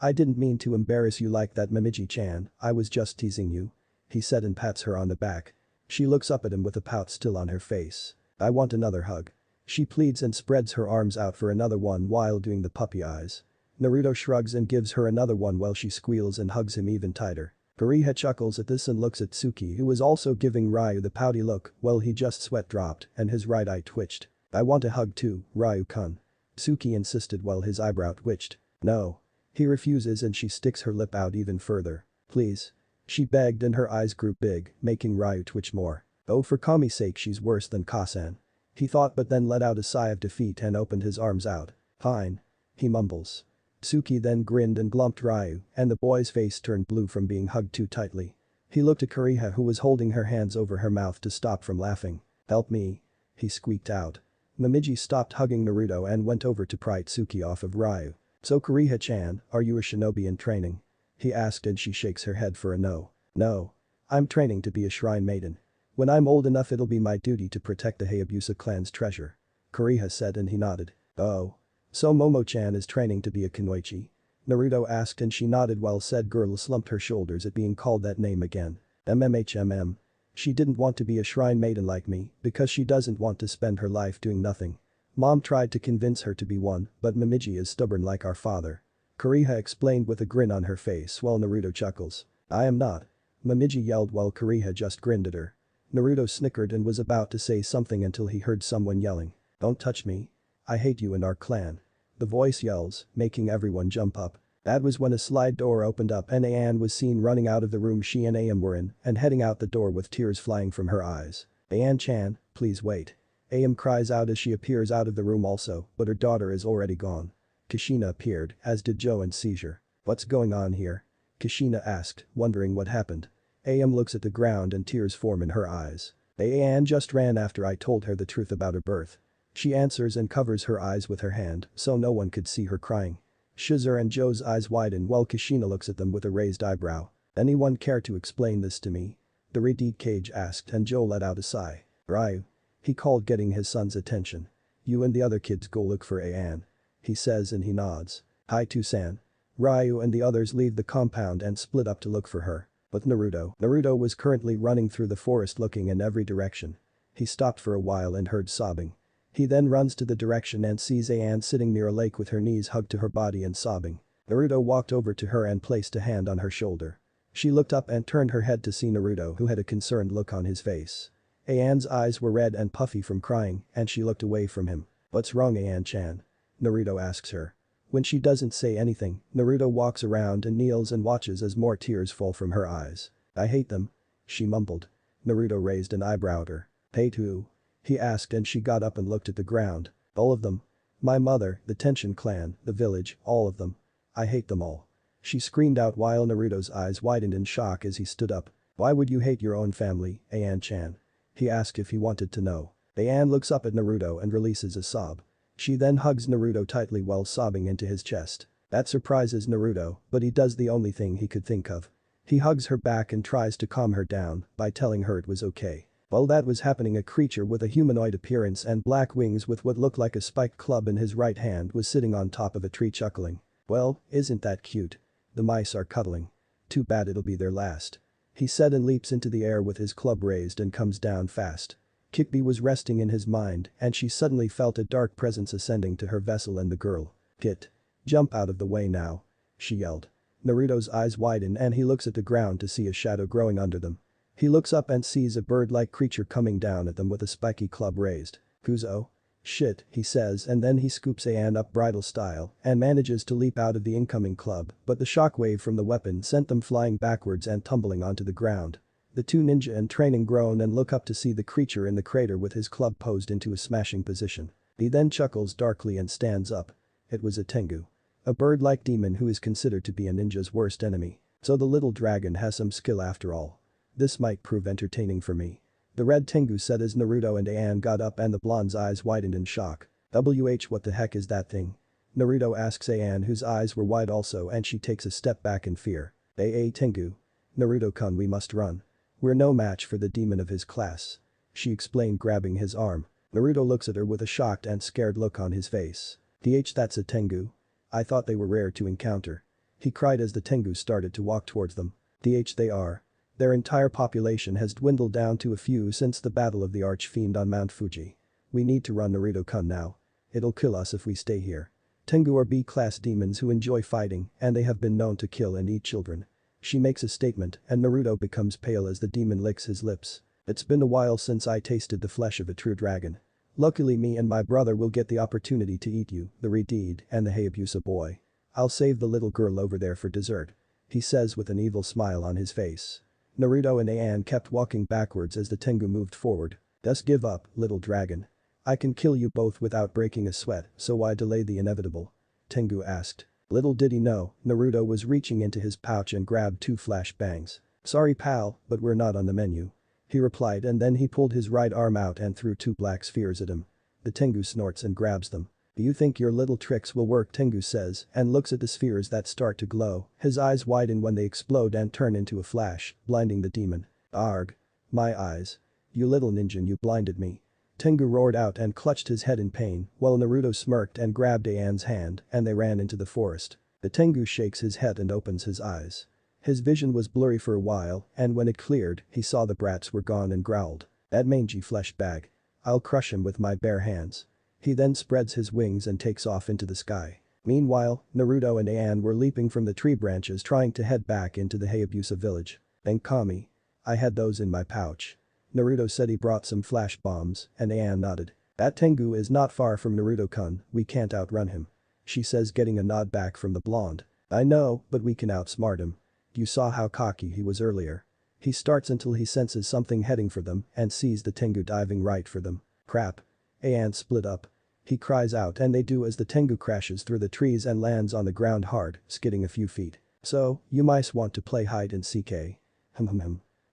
I didn't mean to embarrass you like that, Momiji-chan, I was just teasing you," he said and pats her on the back. She looks up at him with a pout still on her face. "I want another hug," she pleads and spreads her arms out for another one while doing the puppy eyes. Naruto shrugs and gives her another one while she squeals and hugs him even tighter. Koreha chuckles at this and looks at Tsuki, who is also giving Ryu the pouty look while he just sweat dropped and his right eye twitched. "I want a hug too, Ryu-kun," Tsuki insisted while his eyebrow twitched. "No." He refuses and she sticks her lip out even further. "Please," she begged and her eyes grew big, making Ryu twitch more. "Oh, for Kami's sake, she's worse than Kasan," he thought, but then let out a sigh of defeat and opened his arms out. "Fine," he mumbles. Tsuki then grinned and glumped Ryu, and the boy's face turned blue from being hugged too tightly. He looked at Koreha, who was holding her hands over her mouth to stop from laughing. "Help me," he squeaked out. Momiji stopped hugging Naruto and went over to pry Tsuki off of Ryu. "So Koreha-chan, are you a shinobi in training?" he asked and she shakes her head for a no. "No. I'm training to be a shrine maiden. When I'm old enough it'll be my duty to protect the Hayabusa clan's treasure," Koreha said and he nodded. "Oh. So Momo-chan is training to be a kunoichi?" Naruto asked and she nodded while said girl slumped her shoulders at being called that name again. "MMHMM. She didn't want to be a shrine maiden like me because she doesn't want to spend her life doing nothing. Mom tried to convince her to be one, but Momiji is stubborn like our father," Koreha explained with a grin on her face while Naruto chuckles. "I am not," Momiji yelled while Koreha just grinned at her. Naruto snickered and was about to say something until he heard someone yelling. "Don't touch me. I hate you and our clan." The voice yells, making everyone jump up. That was when a slide door opened up and Ayan was seen running out of the room she and Ayam were in and heading out the door with tears flying from her eyes. "Ayan-chan, please wait." Ayam cries out as she appears out of the room also, but her daughter is already gone. Kushina appeared, as did Joe and Seizure. "What's going on here?" Kushina asked, wondering what happened. Ayam looks at the ground and tears form in her eyes. "Ayan just ran after I told her the truth about her birth." She answers and covers her eyes with her hand so no one could see her crying. Shizur and Joe's eyes widen while Kushina looks at them with a raised eyebrow. "Anyone care to explain this to me?" the Redeed Cage asked and Joe let out a sigh. "Ryu," he called, getting his son's attention. "You and the other kids go look for Ayan," he says and he nods. "Hi to-san." Ryu and the others leave the compound and split up to look for her. But Naruto was currently running through the forest looking in every direction. He stopped for a while and heard sobbing. He then runs to the direction and sees Ayan sitting near a lake with her knees hugged to her body and sobbing. Naruto walked over to her and placed a hand on her shoulder. She looked up and turned her head to see Naruto, who had a concerned look on his face. Ayan's eyes were red and puffy from crying and she looked away from him. "What's wrong, Ayan-chan?" Naruto asks her. When she doesn't say anything, Naruto walks around and kneels and watches as more tears fall from her eyes. "I hate them," she mumbled. Naruto raised an eyebrow at her. "Hate who?" he asked and she got up and looked at the ground. "All of them. My mother, the Tenshin clan, the village, all of them. I hate them all." She screamed out while Naruto's eyes widened in shock as he stood up. "Why would you hate your own family, Ayan-chan?" he asked if he wanted to know. Ayan looks up at Naruto and releases a sob. She then hugs Naruto tightly while sobbing into his chest. That surprises Naruto, but he does the only thing he could think of. He hugs her back and tries to calm her down by telling her it was okay. While that was happening, a creature with a humanoid appearance and black wings with what looked like a spiked club in his right hand was sitting on top of a tree chuckling. "Well, isn't that cute? The mice are cuddling. Too bad it'll be their last," he said and leaps into the air with his club raised and comes down fast. Kikbi was resting in his mind and she suddenly felt a dark presence ascending to her vessel and the girl. "Kit. Jump out of the way now," she yelled. Naruto's eyes widen and he looks at the ground to see a shadow growing under them. He looks up and sees a bird-like creature coming down at them with a spiky club raised. "Kuzo?" Shit, he says, and then he scoops Ayan up bridal style and manages to leap out of the incoming club, but the shockwave from the weapon sent them flying backwards and tumbling onto the ground. The two ninja in training groan and look up to see the creature in the crater with his club posed into a smashing position. He then chuckles darkly and stands up. It was a Tengu. A bird-like demon who is considered to be a ninja's worst enemy. So the little dragon has some skill after all. This might prove entertaining for me. The red Tengu said as Naruto and Ayan got up and the blonde's eyes widened in shock. What the heck is that thing? Naruto asks Ayan, whose eyes were wide also, and she takes a step back in fear. Tengu. Naruto-kun, we must run. We're no match for the demon of his class. She explained, grabbing his arm. Naruto looks at her with a shocked and scared look on his face. That's a Tengu? I thought they were rare to encounter. He cried as the Tengu started to walk towards them. They are. Their entire population has dwindled down to a few since the battle of the Archfiend on Mount Fuji. We need to run, Naruto-kun, now. It'll kill us if we stay here. Tengu are B-class demons who enjoy fighting, and they have been known to kill and eat children. She makes a statement and Naruto becomes pale as the demon licks his lips. It's been a while since I tasted the flesh of a true dragon. Luckily me and my brother will get the opportunity to eat you, the Redeed, and the Hayabusa boy. I'll save the little girl over there for dessert. He says with an evil smile on his face. Naruto and Ayan kept walking backwards as the Tengu moved forward. Just give up, little dragon. I can kill you both without breaking a sweat, so why delay the inevitable? Tengu asked. Little did he know, Naruto was reaching into his pouch and grabbed 2 flashbangs. Sorry pal, but we're not on the menu. He replied, and then he pulled his right arm out and threw 2 black spheres at him. The Tengu snorts and grabs them. Do you think your little tricks will work? Tengu says and looks at the spheres that start to glow. His eyes widen when they explode and turn into a flash, blinding the demon. Arg. My eyes. You little ninja, you blinded me. Tengu roared out and clutched his head in pain, while Naruto smirked and grabbed Ayan's hand and they ran into the forest. The Tengu shakes his head and opens his eyes. His vision was blurry for a while, and when it cleared, he saw the brats were gone and growled. That mangy flesh bag. I'll crush him with my bare hands. He then spreads his wings and takes off into the sky. Meanwhile, Naruto and Ayan were leaping from the tree branches trying to head back into the Hayabusa village. Thank Kami. I had those in my pouch. Naruto said he brought some flash bombs, and Ayan nodded. That Tengu is not far from Naruto-kun, we can't outrun him. She says, getting a nod back from the blonde. I know, but we can outsmart him. You saw how cocky he was earlier. He starts until he senses something heading for them and sees the Tengu diving right for them. Crap. Ayan split up. He cries out and they do as the Tengu crashes through the trees and lands on the ground hard, skidding a few feet. So, you mice want to play hide and seek, eh?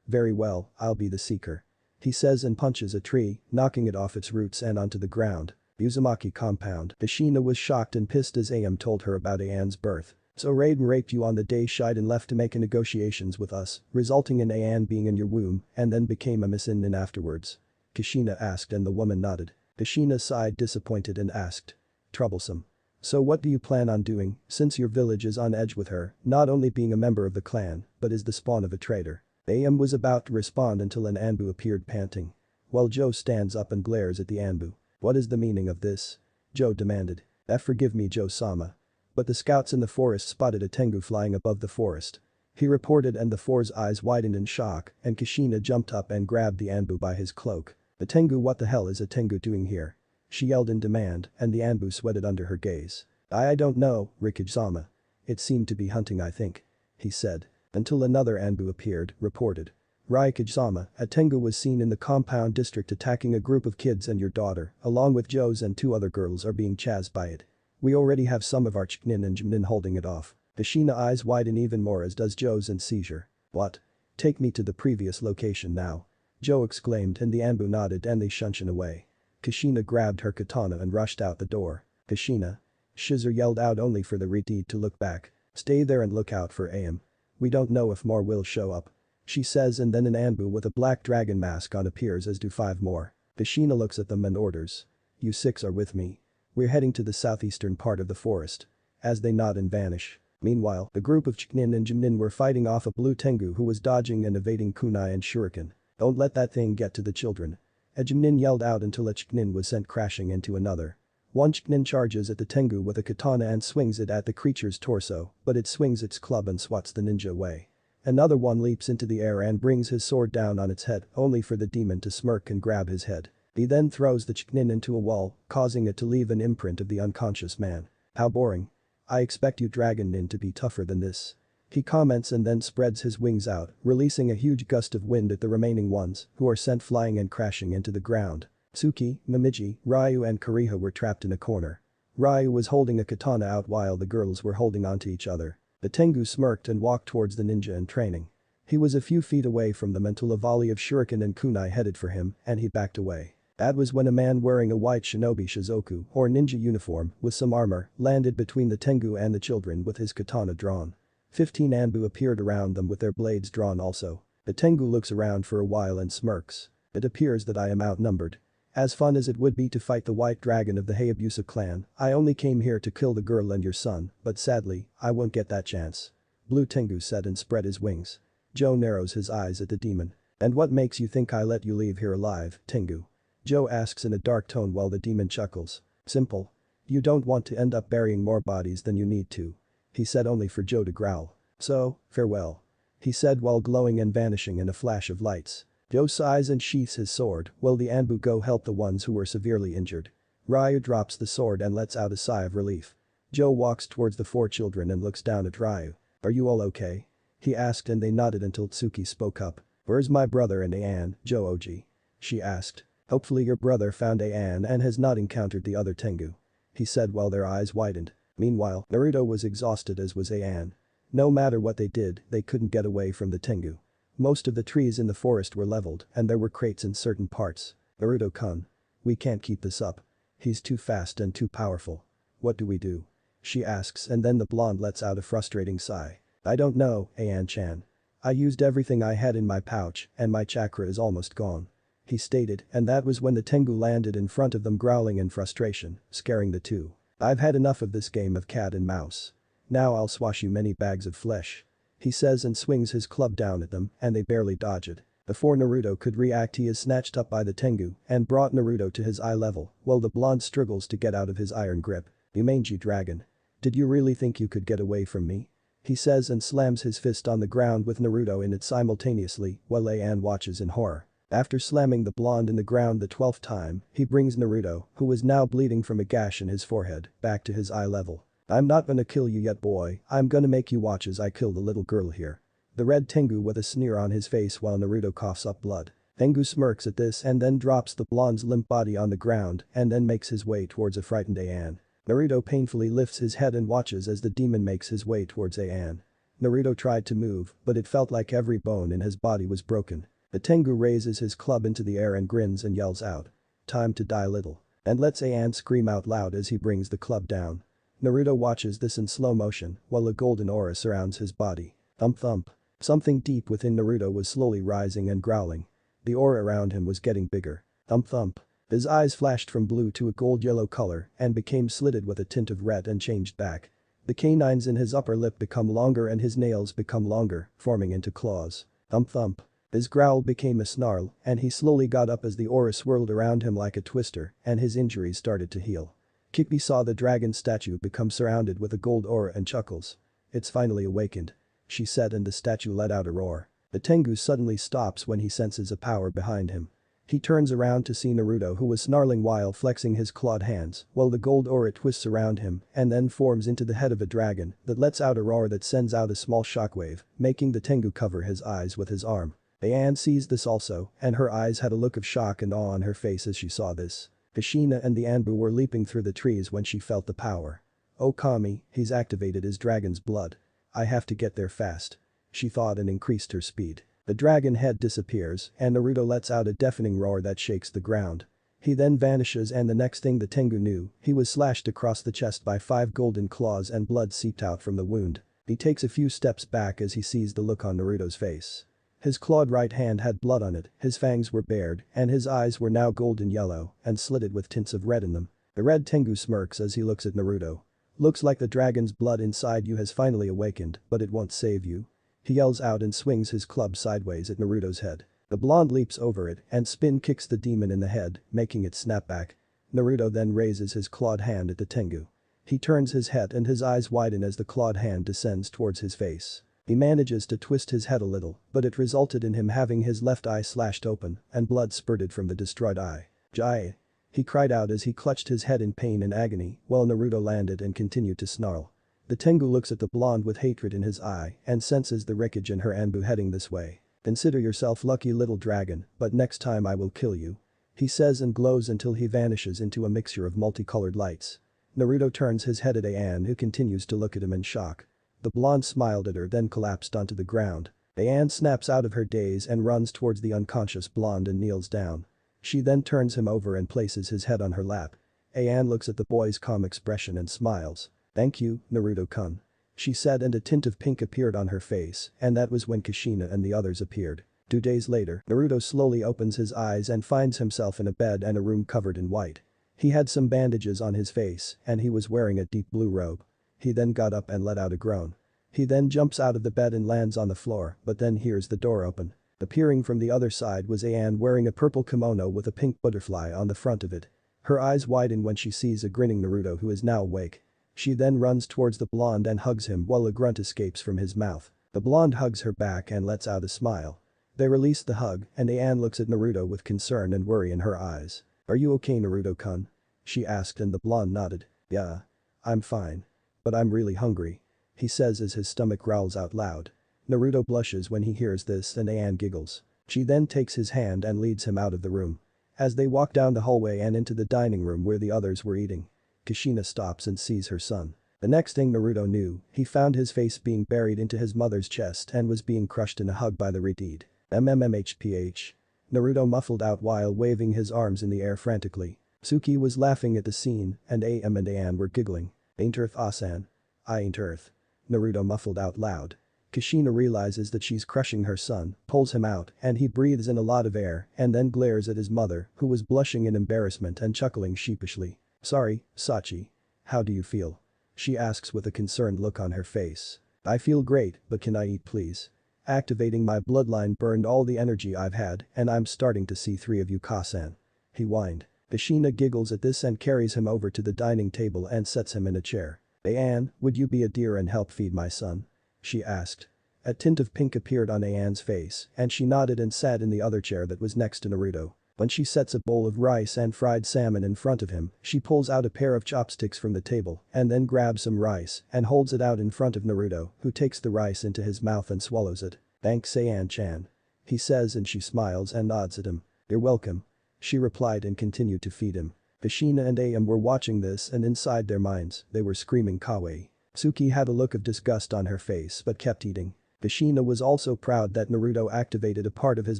Very well, I'll be the seeker. He says and punches a tree, knocking it off its roots and onto the ground. Uzumaki compound. Kushina was shocked and pissed as Am told her about Ayan's birth. So Raiden raped you on the day Shiden left to make negotiations with us, resulting in Ayan being in your womb and then became a Missinin afterwards. Kushina asked and the woman nodded. Kushina sighed disappointed and asked. Troublesome. So what do you plan on doing, since your village is on edge with her, not only being a member of the clan, but is the spawn of a traitor? Am was about to respond until an Anbu appeared panting. While Joe stands up and glares at the Anbu. What is the meaning of this? Joe demanded. Forgive me, Joe-sama. But the scouts in the forest spotted a Tengu flying above the forest. He reported and the four's eyes widened in shock and Kushina jumped up and grabbed the Anbu by his cloak. The Tengu, what the hell is a Tengu doing here? She yelled in demand and the Anbu sweated under her gaze. I don't know, Rikage-sama. It seemed to be hunting, I think. He said. Until another Anbu appeared, reported. Raikage-sama, a Tengu was seen in the compound district attacking a group of kids and your daughter, along with Joe's and 2 other girls are being chased by it. We already have some of our Chiknin and Jimnin holding it off. Kushina eyes widen even more as does Joe's and seizure. What? Take me to the previous location now. Joe exclaimed and the Anbu nodded and they shunshin away. Kushina grabbed her katana and rushed out the door. Kushina. Shizer yelled out only for the Redeed to look back. Stay there and look out for Am. We don't know if more will show up. She says and then an Anbu with a black dragon mask on appears as do 5 more. Kushina looks at them and orders. You 6 are with me. We're heading to the southeastern part of the forest. As they nod and vanish. Meanwhile, the group of Chiknin and Jimnin were fighting off a blue Tengu who was dodging and evading kunai and shuriken. Don't let that thing get to the children. A Jimnin yelled out until a Chiknin was sent crashing into another. One Chiknin charges at the Tengu with a katana and swings it at the creature's torso, but it swings its club and swats the ninja away. Another one leaps into the air and brings his sword down on its head, only for the demon to smirk and grab his head. He then throws the Chunin into a wall, causing it to leave an imprint of the unconscious man. How boring. I expect you Dragon Nin to be tougher than this. He comments and then spreads his wings out, releasing a huge gust of wind at the remaining ones, who are sent flying and crashing into the ground. Tsuki, Momiji, Ryu and Kariha were trapped in a corner. Ryu was holding a katana out while the girls were holding onto each other. The Tengu smirked and walked towards the ninja in training. He was a few feet away from them until a volley of shuriken and kunai headed for him and he backed away. That was when a man wearing a white shinobi shizoku or ninja uniform with some armor landed between the Tengu and the children with his katana drawn. 15 Anbu appeared around them with their blades drawn also. The Tengu looks around for a while and smirks. It appears that I am outnumbered. As fun as it would be to fight the white dragon of the Hayabusa clan, I only came here to kill the girl and your son, but sadly, I won't get that chance. Blue Tengu said and spread his wings. Joe narrows his eyes at the demon. And what makes you think I let you leave here alive, Tengu? Joe asks in a dark tone while the demon chuckles. Simple. You don't want to end up burying more bodies than you need to. He said only for Joe to growl. So, farewell. He said while glowing and vanishing in a flash of lights. Joe sighs and sheaths his sword while the Anbu go help the ones who were severely injured. Ryu drops the sword and lets out a sigh of relief. Joe walks towards the 4 children and looks down at Ryu. Are you all okay? He asked and they nodded until Tsuki spoke up. Where's my brother and Ayan, Joe Oji? She asked. Hopefully your brother found Ayan and has not encountered the other Tengu. He said while their eyes widened. Meanwhile, Naruto was exhausted as was Ayan. No matter what they did, they couldn't get away from the Tengu. Most of the trees in the forest were leveled and there were crates in certain parts. Naruto-kun. We can't keep this up. He's too fast and too powerful. What do we do? She asks and then the blonde lets out a frustrating sigh. I don't know, Ayan-chan. I used everything I had in my pouch and my chakra is almost gone. He stated and that was when the Tengu landed in front of them growling in frustration, scaring the two. I've had enough of this game of cat and mouse. Now I'll swash you many bags of flesh. He says and swings his club down at them and they barely dodge it. Before Naruto could react he is snatched up by the Tengu and brought Naruto to his eye level while the blonde struggles to get out of his iron grip. You mangy dragon. Did you really think you could get away from me? He says and slams his fist on the ground with Naruto in it simultaneously while Ayan watches in horror. After slamming the blonde in the ground the 12th time, he brings Naruto, who was now bleeding from a gash in his forehead, back to his eye level. I'm not gonna kill you yet boy, I'm gonna make you watch as I kill the little girl here. The red Tengu with a sneer on his face while Naruto coughs up blood. Tengu smirks at this and then drops the blonde's limp body on the ground and then makes his way towards a frightened Ayan. Naruto painfully lifts his head and watches as the demon makes his way towards Ayan. Naruto tried to move, but it felt like every bone in his body was broken. The Tengu raises his club into the air and grins and yells out. Time to die little. And lets Ayan scream out loud as he brings the club down. Naruto watches this in slow motion while a golden aura surrounds his body. Thump thump. Something deep within Naruto was slowly rising and growling. The aura around him was getting bigger. Thump thump. His eyes flashed from blue to a gold-yellow color and became slitted with a tint of red and changed back. The canines in his upper lip become longer and his nails become longer, forming into claws. Thump thump. His growl became a snarl and he slowly got up as the aura swirled around him like a twister and his injuries started to heal. Kikki saw the dragon statue become surrounded with a gold aura and chuckles. It's finally awakened. She said and the statue let out a roar. The Tengu suddenly stops when he senses a power behind him. He turns around to see Naruto who was snarling while flexing his clawed hands while the gold aura twists around him and then forms into the head of a dragon that lets out a roar that sends out a small shockwave, making the Tengu cover his eyes with his arm. Ayan sees this also and her eyes had a look of shock and awe on her face as she saw this. Kushina and the Anbu were leaping through the trees when she felt the power. Oh Kami, he's activated his dragon's blood. I have to get there fast. She thought and increased her speed. The dragon head disappears and Naruto lets out a deafening roar that shakes the ground. He then vanishes and the next thing the Tengu knew, he was slashed across the chest by 5 golden claws and blood seeped out from the wound. He takes a few steps back as he sees the look on Naruto's face. His clawed right hand had blood on it, his fangs were bared, and his eyes were now golden yellow and slitted with tints of red in them. The red Tengu smirks as he looks at Naruto. Looks like the dragon's blood inside you has finally awakened, but it won't save you. He yells out and swings his club sideways at Naruto's head. The blonde leaps over it and spin kicks the demon in the head, making it snap back. Naruto then raises his clawed hand at the Tengu. He turns his head and his eyes widen as the clawed hand descends towards his face. He manages to twist his head a little, but it resulted in him having his left eye slashed open and blood spurted from the destroyed eye. Jai. He cried out as he clutched his head in pain and agony while Naruto landed and continued to snarl. The Tengu looks at the blonde with hatred in his eye and senses the wreckage in her Anbu heading this way. Consider yourself lucky little dragon, but next time I will kill you. He says and glows until he vanishes into a mixture of multicolored lights. Naruto turns his head at Ayan who continues to look at him in shock. The blonde smiled at her then collapsed onto the ground. Ayan snaps out of her daze and runs towards the unconscious blonde and kneels down. She then turns him over and places his head on her lap. Ayan looks at the boy's calm expression and smiles. "Thank you, Naruto-kun," she said, and a tint of pink appeared on her face, and that was when Kushina and the others appeared. 2 days later, Naruto slowly opens his eyes and finds himself in a bed and a room covered in white. He had some bandages on his face and he was wearing a deep blue robe. He then got up and let out a groan. He then jumps out of the bed and lands on the floor, but then hears the door open. Appearing from the other side was Ayan wearing a purple kimono with a pink butterfly on the front of it. Her eyes widen when she sees a grinning Naruto who is now awake. She then runs towards the blonde and hugs him while a grunt escapes from his mouth. The blonde hugs her back and lets out a smile. They release the hug and Ayan looks at Naruto with concern and worry in her eyes. "Are you okay, Naruto-kun?" she asked, and the blonde nodded. "Yeah. I'm fine. But I'm really hungry," he says as his stomach growls out loud. Naruto blushes when he hears this and Ayan giggles. She then takes his hand and leads him out of the room. As they walk down the hallway and into the dining room where the others were eating, Kushina stops and sees her son. The next thing Naruto knew, he found his face being buried into his mother's chest and was being crushed in a hug by the Redeed. MMMHPH. Naruto muffled out while waving his arms in the air frantically. Suki was laughing at the scene and Am and Ayan were giggling. "Ain't Earth Asan? I ain't Earth." Naruto muffled out loud. Kushina realizes that she's crushing her son, pulls him out, and he breathes in a lot of air and then glares at his mother, who was blushing in embarrassment and chuckling sheepishly. "Sorry, Sachi. How do you feel?" she asks with a concerned look on her face. "I feel great, but can I eat please? Activating my bloodline burned all the energy I've had and I'm starting to see 3 of you Kasan." He whined. Kushina giggles at this and carries him over to the dining table and sets him in a chair. "Ayan, would you be a dear and help feed my son?" she asked. A tint of pink appeared on Ayan's face and she nodded and sat in the other chair that was next to Naruto. When she sets a bowl of rice and fried salmon in front of him, she pulls out a pair of chopsticks from the table and then grabs some rice and holds it out in front of Naruto, who takes the rice into his mouth and swallows it. "Thanks, Ayan-chan," he says, and she smiles and nods at him. "You're welcome," she replied and continued to feed him. Kushina and Am were watching this and inside their minds, they were screaming kawaii. Suki had a look of disgust on her face but kept eating. Kushina was also proud that Naruto activated a part of his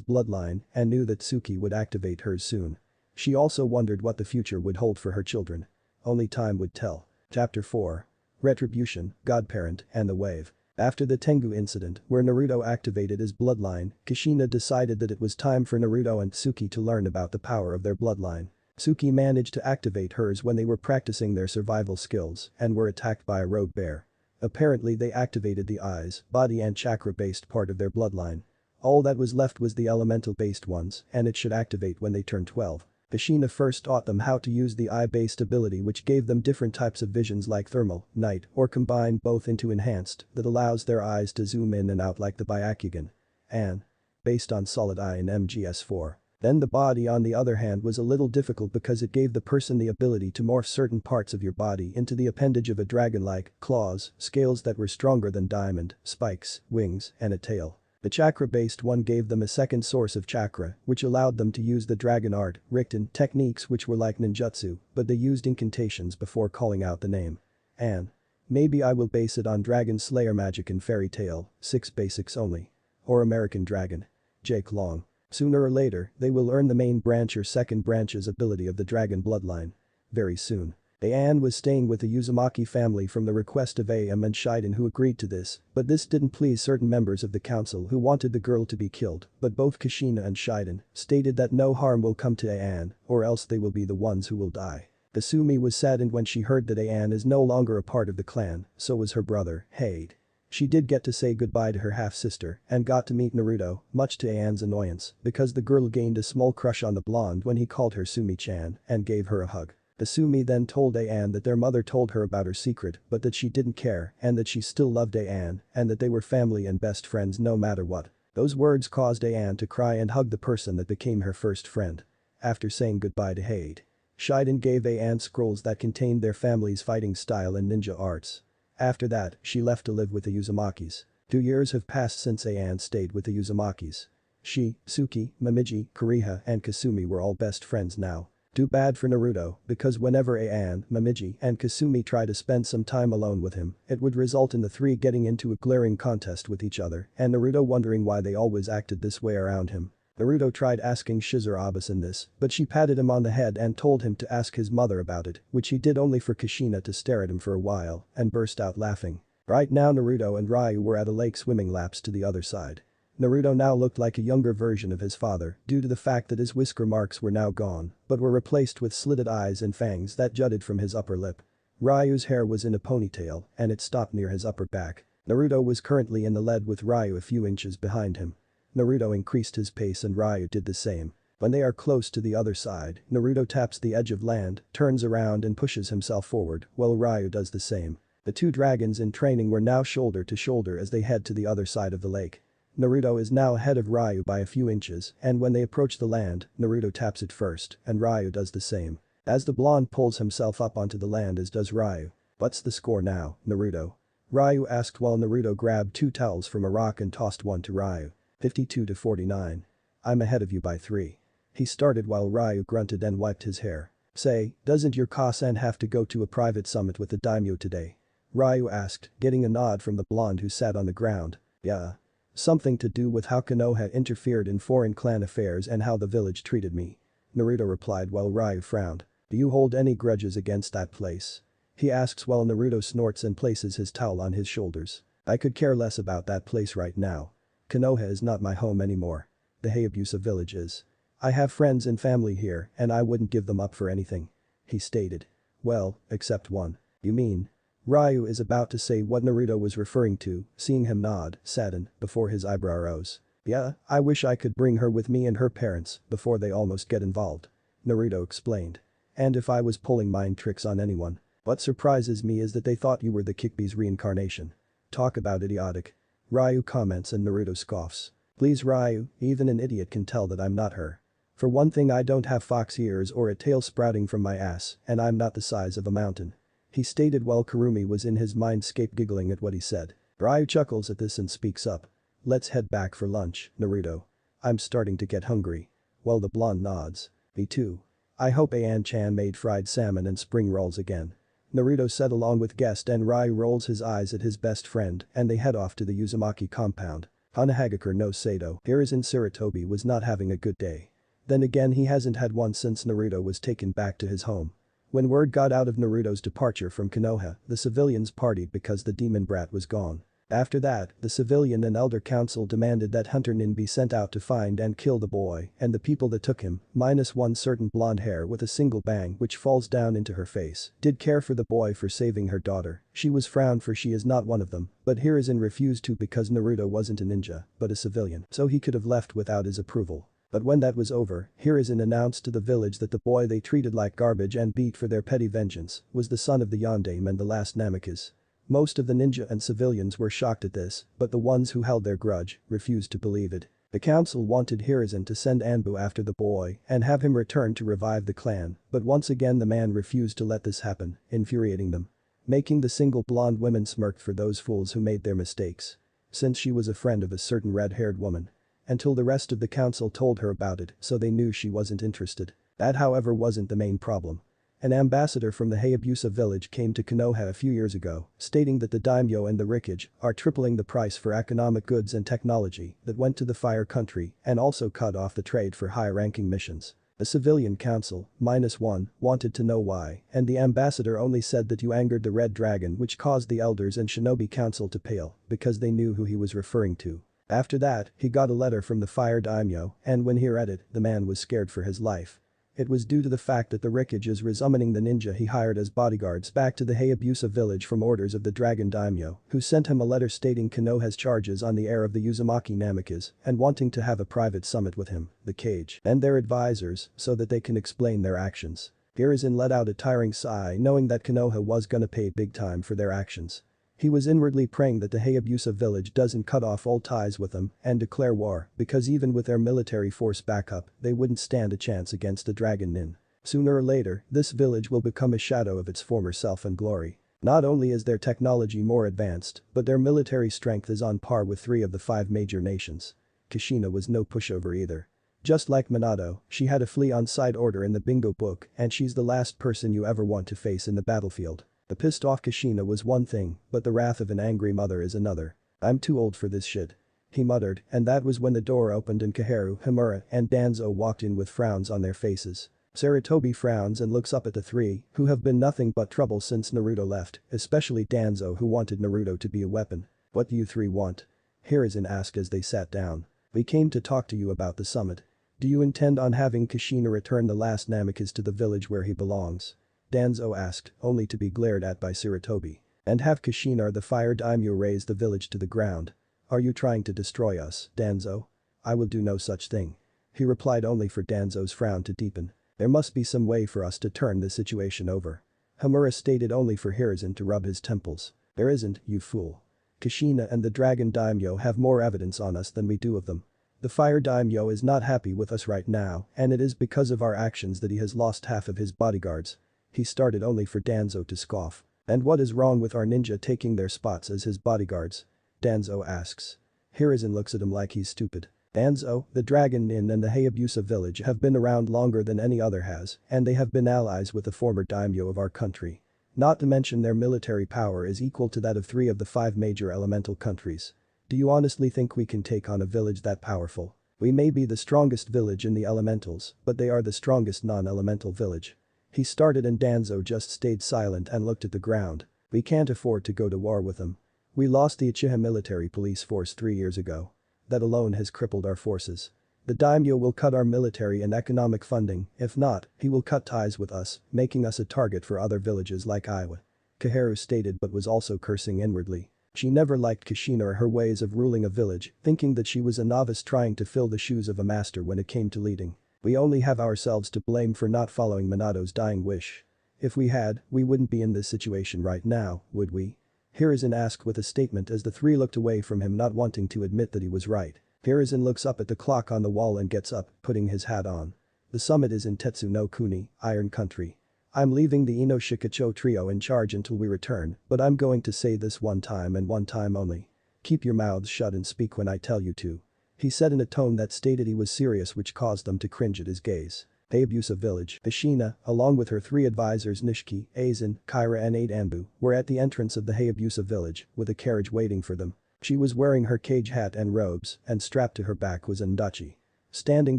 bloodline and knew that Suki would activate hers soon. She also wondered what the future would hold for her children. Only time would tell. Chapter 4. Retribution, Godparent, and the Wave. After the Tengu incident, where Naruto activated his bloodline, Kushina decided that it was time for Naruto and Suki to learn about the power of their bloodline. Suki managed to activate hers when they were practicing their survival skills and were attacked by a rogue bear. Apparently they activated the eyes, body and chakra-based part of their bloodline. All that was left was the elemental-based ones and it should activate when they turn 12. Kushina first taught them how to use the eye-based ability which gave them different types of visions like thermal, night, or combine both into enhanced that allows their eyes to zoom in and out like the Byakugan. And based on solid eye in MGS4. Then the body on the other hand was a little difficult because it gave the person the ability to morph certain parts of your body into the appendage of a dragon like claws, scales that were stronger than diamond, spikes, wings, and a tail. The chakra-based one gave them a second source of chakra which allowed them to use the dragon art, Rikten techniques which were like ninjutsu, but they used incantations before calling out the name. And maybe I will base it on Dragon Slayer magic and fairy tale, 6 basics only. Or American Dragon. Jake Long. Sooner or later, they will earn the main branch or second branch's ability of the dragon bloodline. Very soon. Ayan was staying with the Uzumaki family from the request of Am and Shiden who agreed to this, but this didn't please certain members of the council who wanted the girl to be killed, but both Kushina and Shiden stated that no harm will come to Ayan, or else they will be the ones who will die. Kasumi was saddened when she heard that Ayan is no longer a part of the clan, so was her brother, Hade. She did get to say goodbye to her half-sister and got to meet Naruto, much to Ayan's annoyance, because the girl gained a small crush on the blonde when he called her Sumi-chan and gave her a hug. Kasumi then told Ayan that their mother told her about her secret but that she didn't care and that she still loved Ayan and that they were family and best friends no matter what. Those words caused Ayan to cry and hug the person that became her first friend. after saying goodbye to Hade. Shiden gave Anne scrolls that contained their family's fighting style and ninja arts. After that, she left to live with the Uzumakis. 2 years have passed since Anne stayed with the Uzumakis. She, Suki, Momiji, Kuriha and Kasumi were all best friends now. Too bad for Naruto, because whenever Anne, Momiji and Kasumi try to spend some time alone with him, it would result in the three getting into a glaring contest with each other and Naruto wondering why they always acted this way around him. Naruto tried asking Shizuru Abasan this, but she patted him on the head and told him to ask his mother about it, which he did only for Kushina to stare at him for a while and burst out laughing. Right now Naruto and Ryu were at a lake swimming laps to the other side. Naruto now looked like a younger version of his father due to the fact that his whisker marks were now gone but were replaced with slitted eyes and fangs that jutted from his upper lip. Ryu's hair was in a ponytail and it stopped near his upper back. Naruto was currently in the lead with Ryu a few inches behind him. Naruto increased his pace and Ryu did the same. When they are close to the other side, Naruto taps the edge of land, turns around and pushes himself forward while Ryu does the same. The two dragons in training were now shoulder to shoulder as they head to the other side of the lake. Naruto is now ahead of Ryu by a few inches and when they approach the land, Naruto taps it first and Ryu does the same. As the blonde pulls himself up onto the land as does Ryu. What's the score now, Naruto? Ryu asked while Naruto grabbed 2 towels from a rock and tossed one to Ryu. 52-49. I'm ahead of you by 3. He started while Ryu grunted and wiped his hair. Say, doesn't your Kasan have to go to a private summit with the daimyo today? Ryu asked, getting a nod from the blonde who sat on the ground. Yeah. Something to do with how Konoha interfered in foreign clan affairs and how the village treated me. Naruto replied while Ryu frowned. Do you hold any grudges against that place? He asks while Naruto snorts and places his towel on his shoulders. I could care less about that place right now. Konoha is not my home anymore. The Hayabusa village is. I have friends and family here and I wouldn't give them up for anything. He stated. Well, except one. You mean? Ryu is about to say what Naruto was referring to, seeing him nod, saddened, before his eyebrow rose. Yeah, I wish I could bring her with me and her parents before they almost get involved. Naruto explained. And if I was pulling mind tricks on anyone. What surprises me is that they thought you were the Kikbi's reincarnation. Talk about idiotic. Ryu comments and Naruto scoffs. Please Ryu, even an idiot can tell that I'm not her. For one thing I don't have fox ears or a tail sprouting from my ass and I'm not the size of a mountain. He stated while Kurumi was in his mindscape giggling at what he said. Ryu chuckles at this and speaks up. Let's head back for lunch, Naruto. I'm starting to get hungry. While the blonde nods. Me too. I hope Ann-chan made fried salmon and spring rolls again. Naruto said along with guest and Ryu rolls his eyes at his best friend and they head off to the Uzumaki compound. Hanahagakure no Sato, Hiruzen Sarutobi was not having a good day. Then again he hasn't had one since Naruto was taken back to his home. When word got out of Naruto's departure from Konoha, the civilians partied because the demon brat was gone. After that, the civilian and elder council demanded that Hunter Nin be sent out to find and kill the boy and the people that took him, minus one certain blonde hair with a single bang which falls down into her face, did care for the boy for saving her daughter. She was frowned for she is not one of them, but Hiruzen refused to because Naruto wasn't a ninja, but a civilian, so he could have left without his approval. But when that was over, Hiruzen announced to the village that the boy they treated like garbage and beat for their petty vengeance was the son of the Yondaime and the last Namikaze. Most of the ninja and civilians were shocked at this, but the ones who held their grudge refused to believe it. The council wanted Hiruzen to send Anbu after the boy and have him return to revive the clan, but once again the man refused to let this happen, infuriating them. Making the single blonde woman smirked for those fools who made their mistakes. Since she was a friend of a certain red-haired woman. Until the rest of the council told her about it, so they knew she wasn't interested. That however wasn't the main problem. An ambassador from the Hayabusa village came to Konoha a few years ago, stating that the daimyo and the Rikage are tripling the price for economic goods and technology that went to the Fire Country and also cut off the trade for high-ranking missions. The civilian council, -1, wanted to know why, and the ambassador only said that you angered the Red Dragon which caused the elders and shinobi council to pale because they knew who he was referring to. After that, he got a letter from the Fire Daimyo and when he read it, the man was scared for his life. It was due to the fact that the Rikage is resummoning the ninja he hired as bodyguards back to the Hayabusa village from orders of the Dragon Daimyo, who sent him a letter stating Konoha's charges on the heir of the Uzumaki Namikaze and wanting to have a private summit with him, the Cage, and their advisors so that they can explain their actions. Hiruzen let out a tiring sigh knowing that Konoha was gonna pay big time for their actions. He was inwardly praying that the Hayabusa village doesn't cut off all ties with them and declare war because even with their military force backup, they wouldn't stand a chance against the Dragon Nin. Sooner or later, this village will become a shadow of its former self and glory. Not only is their technology more advanced, but their military strength is on par with 3 of the 5 major nations. Kushina was no pushover either. Just like Minato, she had a flee on side order in the bingo book and she's the last person you ever want to face in the battlefield. The pissed off Kushina was one thing, but the wrath of an angry mother is another. "I'm too old for this shit," he muttered, and that was when the door opened and Kaharu, Himura, and Danzo walked in with frowns on their faces. Sarutobi frowns and looks up at the 3, who have been nothing but trouble since Naruto left, especially Danzo who wanted Naruto to be a weapon. "What do you 3 want?" Hiruzen asked as they sat down. "We came to talk to you about the summit. Do you intend on having Kushina return the last Namikaze to the village where he belongs?" Danzo asked, only to be glared at by Sarutobi. "And have Kushina or the fire daimyo raze the village to the ground? Are you trying to destroy us, Danzo?" "I will do no such thing." He replied only for Danzo's frown to deepen. "There must be some way for us to turn this situation over." Himura stated only for Hiruzen to rub his temples. "There isn't, you fool. Kushina and the Dragon Daimyo have more evidence on us than we do of them. The Fire Daimyo is not happy with us right now and it is because of our actions that he has lost half of his bodyguards." He started only for Danzo to scoff. "And what is wrong with our ninja taking their spots as his bodyguards?" Danzo asks. Hiruzen looks at him like he's stupid. "Danzo, the Dragon Inn and the Hayabusa village have been around longer than any other has and they have been allies with the former daimyo of our country. Not to mention their military power is equal to that of 3 of the 5 major elemental countries. Do you honestly think we can take on a village that powerful? We may be the strongest village in the elementals, but they are the strongest non-elemental village." He started and Danzo just stayed silent and looked at the ground. "We can't afford to go to war with them. We lost the Uchiha military police force 3 years ago. That alone has crippled our forces. The daimyo will cut our military and economic funding, if not, he will cut ties with us, making us a target for other villages like Iowa." Kaharu stated but was also cursing inwardly. She never liked Kushina or her ways of ruling a village, thinking that she was a novice trying to fill the shoes of a master when it came to leading. "We only have ourselves to blame for not following Minato's dying wish. If we had, we wouldn't be in this situation right now, would we?" Hiruzen asked with a statement as the 3 looked away from him not wanting to admit that he was right. Hiruzen looks up at the clock on the wall and gets up, putting his hat on. "The summit is in Tetsu no Kuni, Iron Country. I'm leaving the Ino Shikacho trio in charge until we return, but I'm going to say this one time and one time only. Keep your mouths shut and speak when I tell you to." He said in a tone that stated he was serious which caused them to cringe at his gaze. Hayabusa village, Kushina, along with her 3 advisors Nishiki, Aizen, Kaira and 8 Anbu, were at the entrance of the Hayabusa village, with a carriage waiting for them. She was wearing her cage hat and robes, and strapped to her back was Ndachi. Standing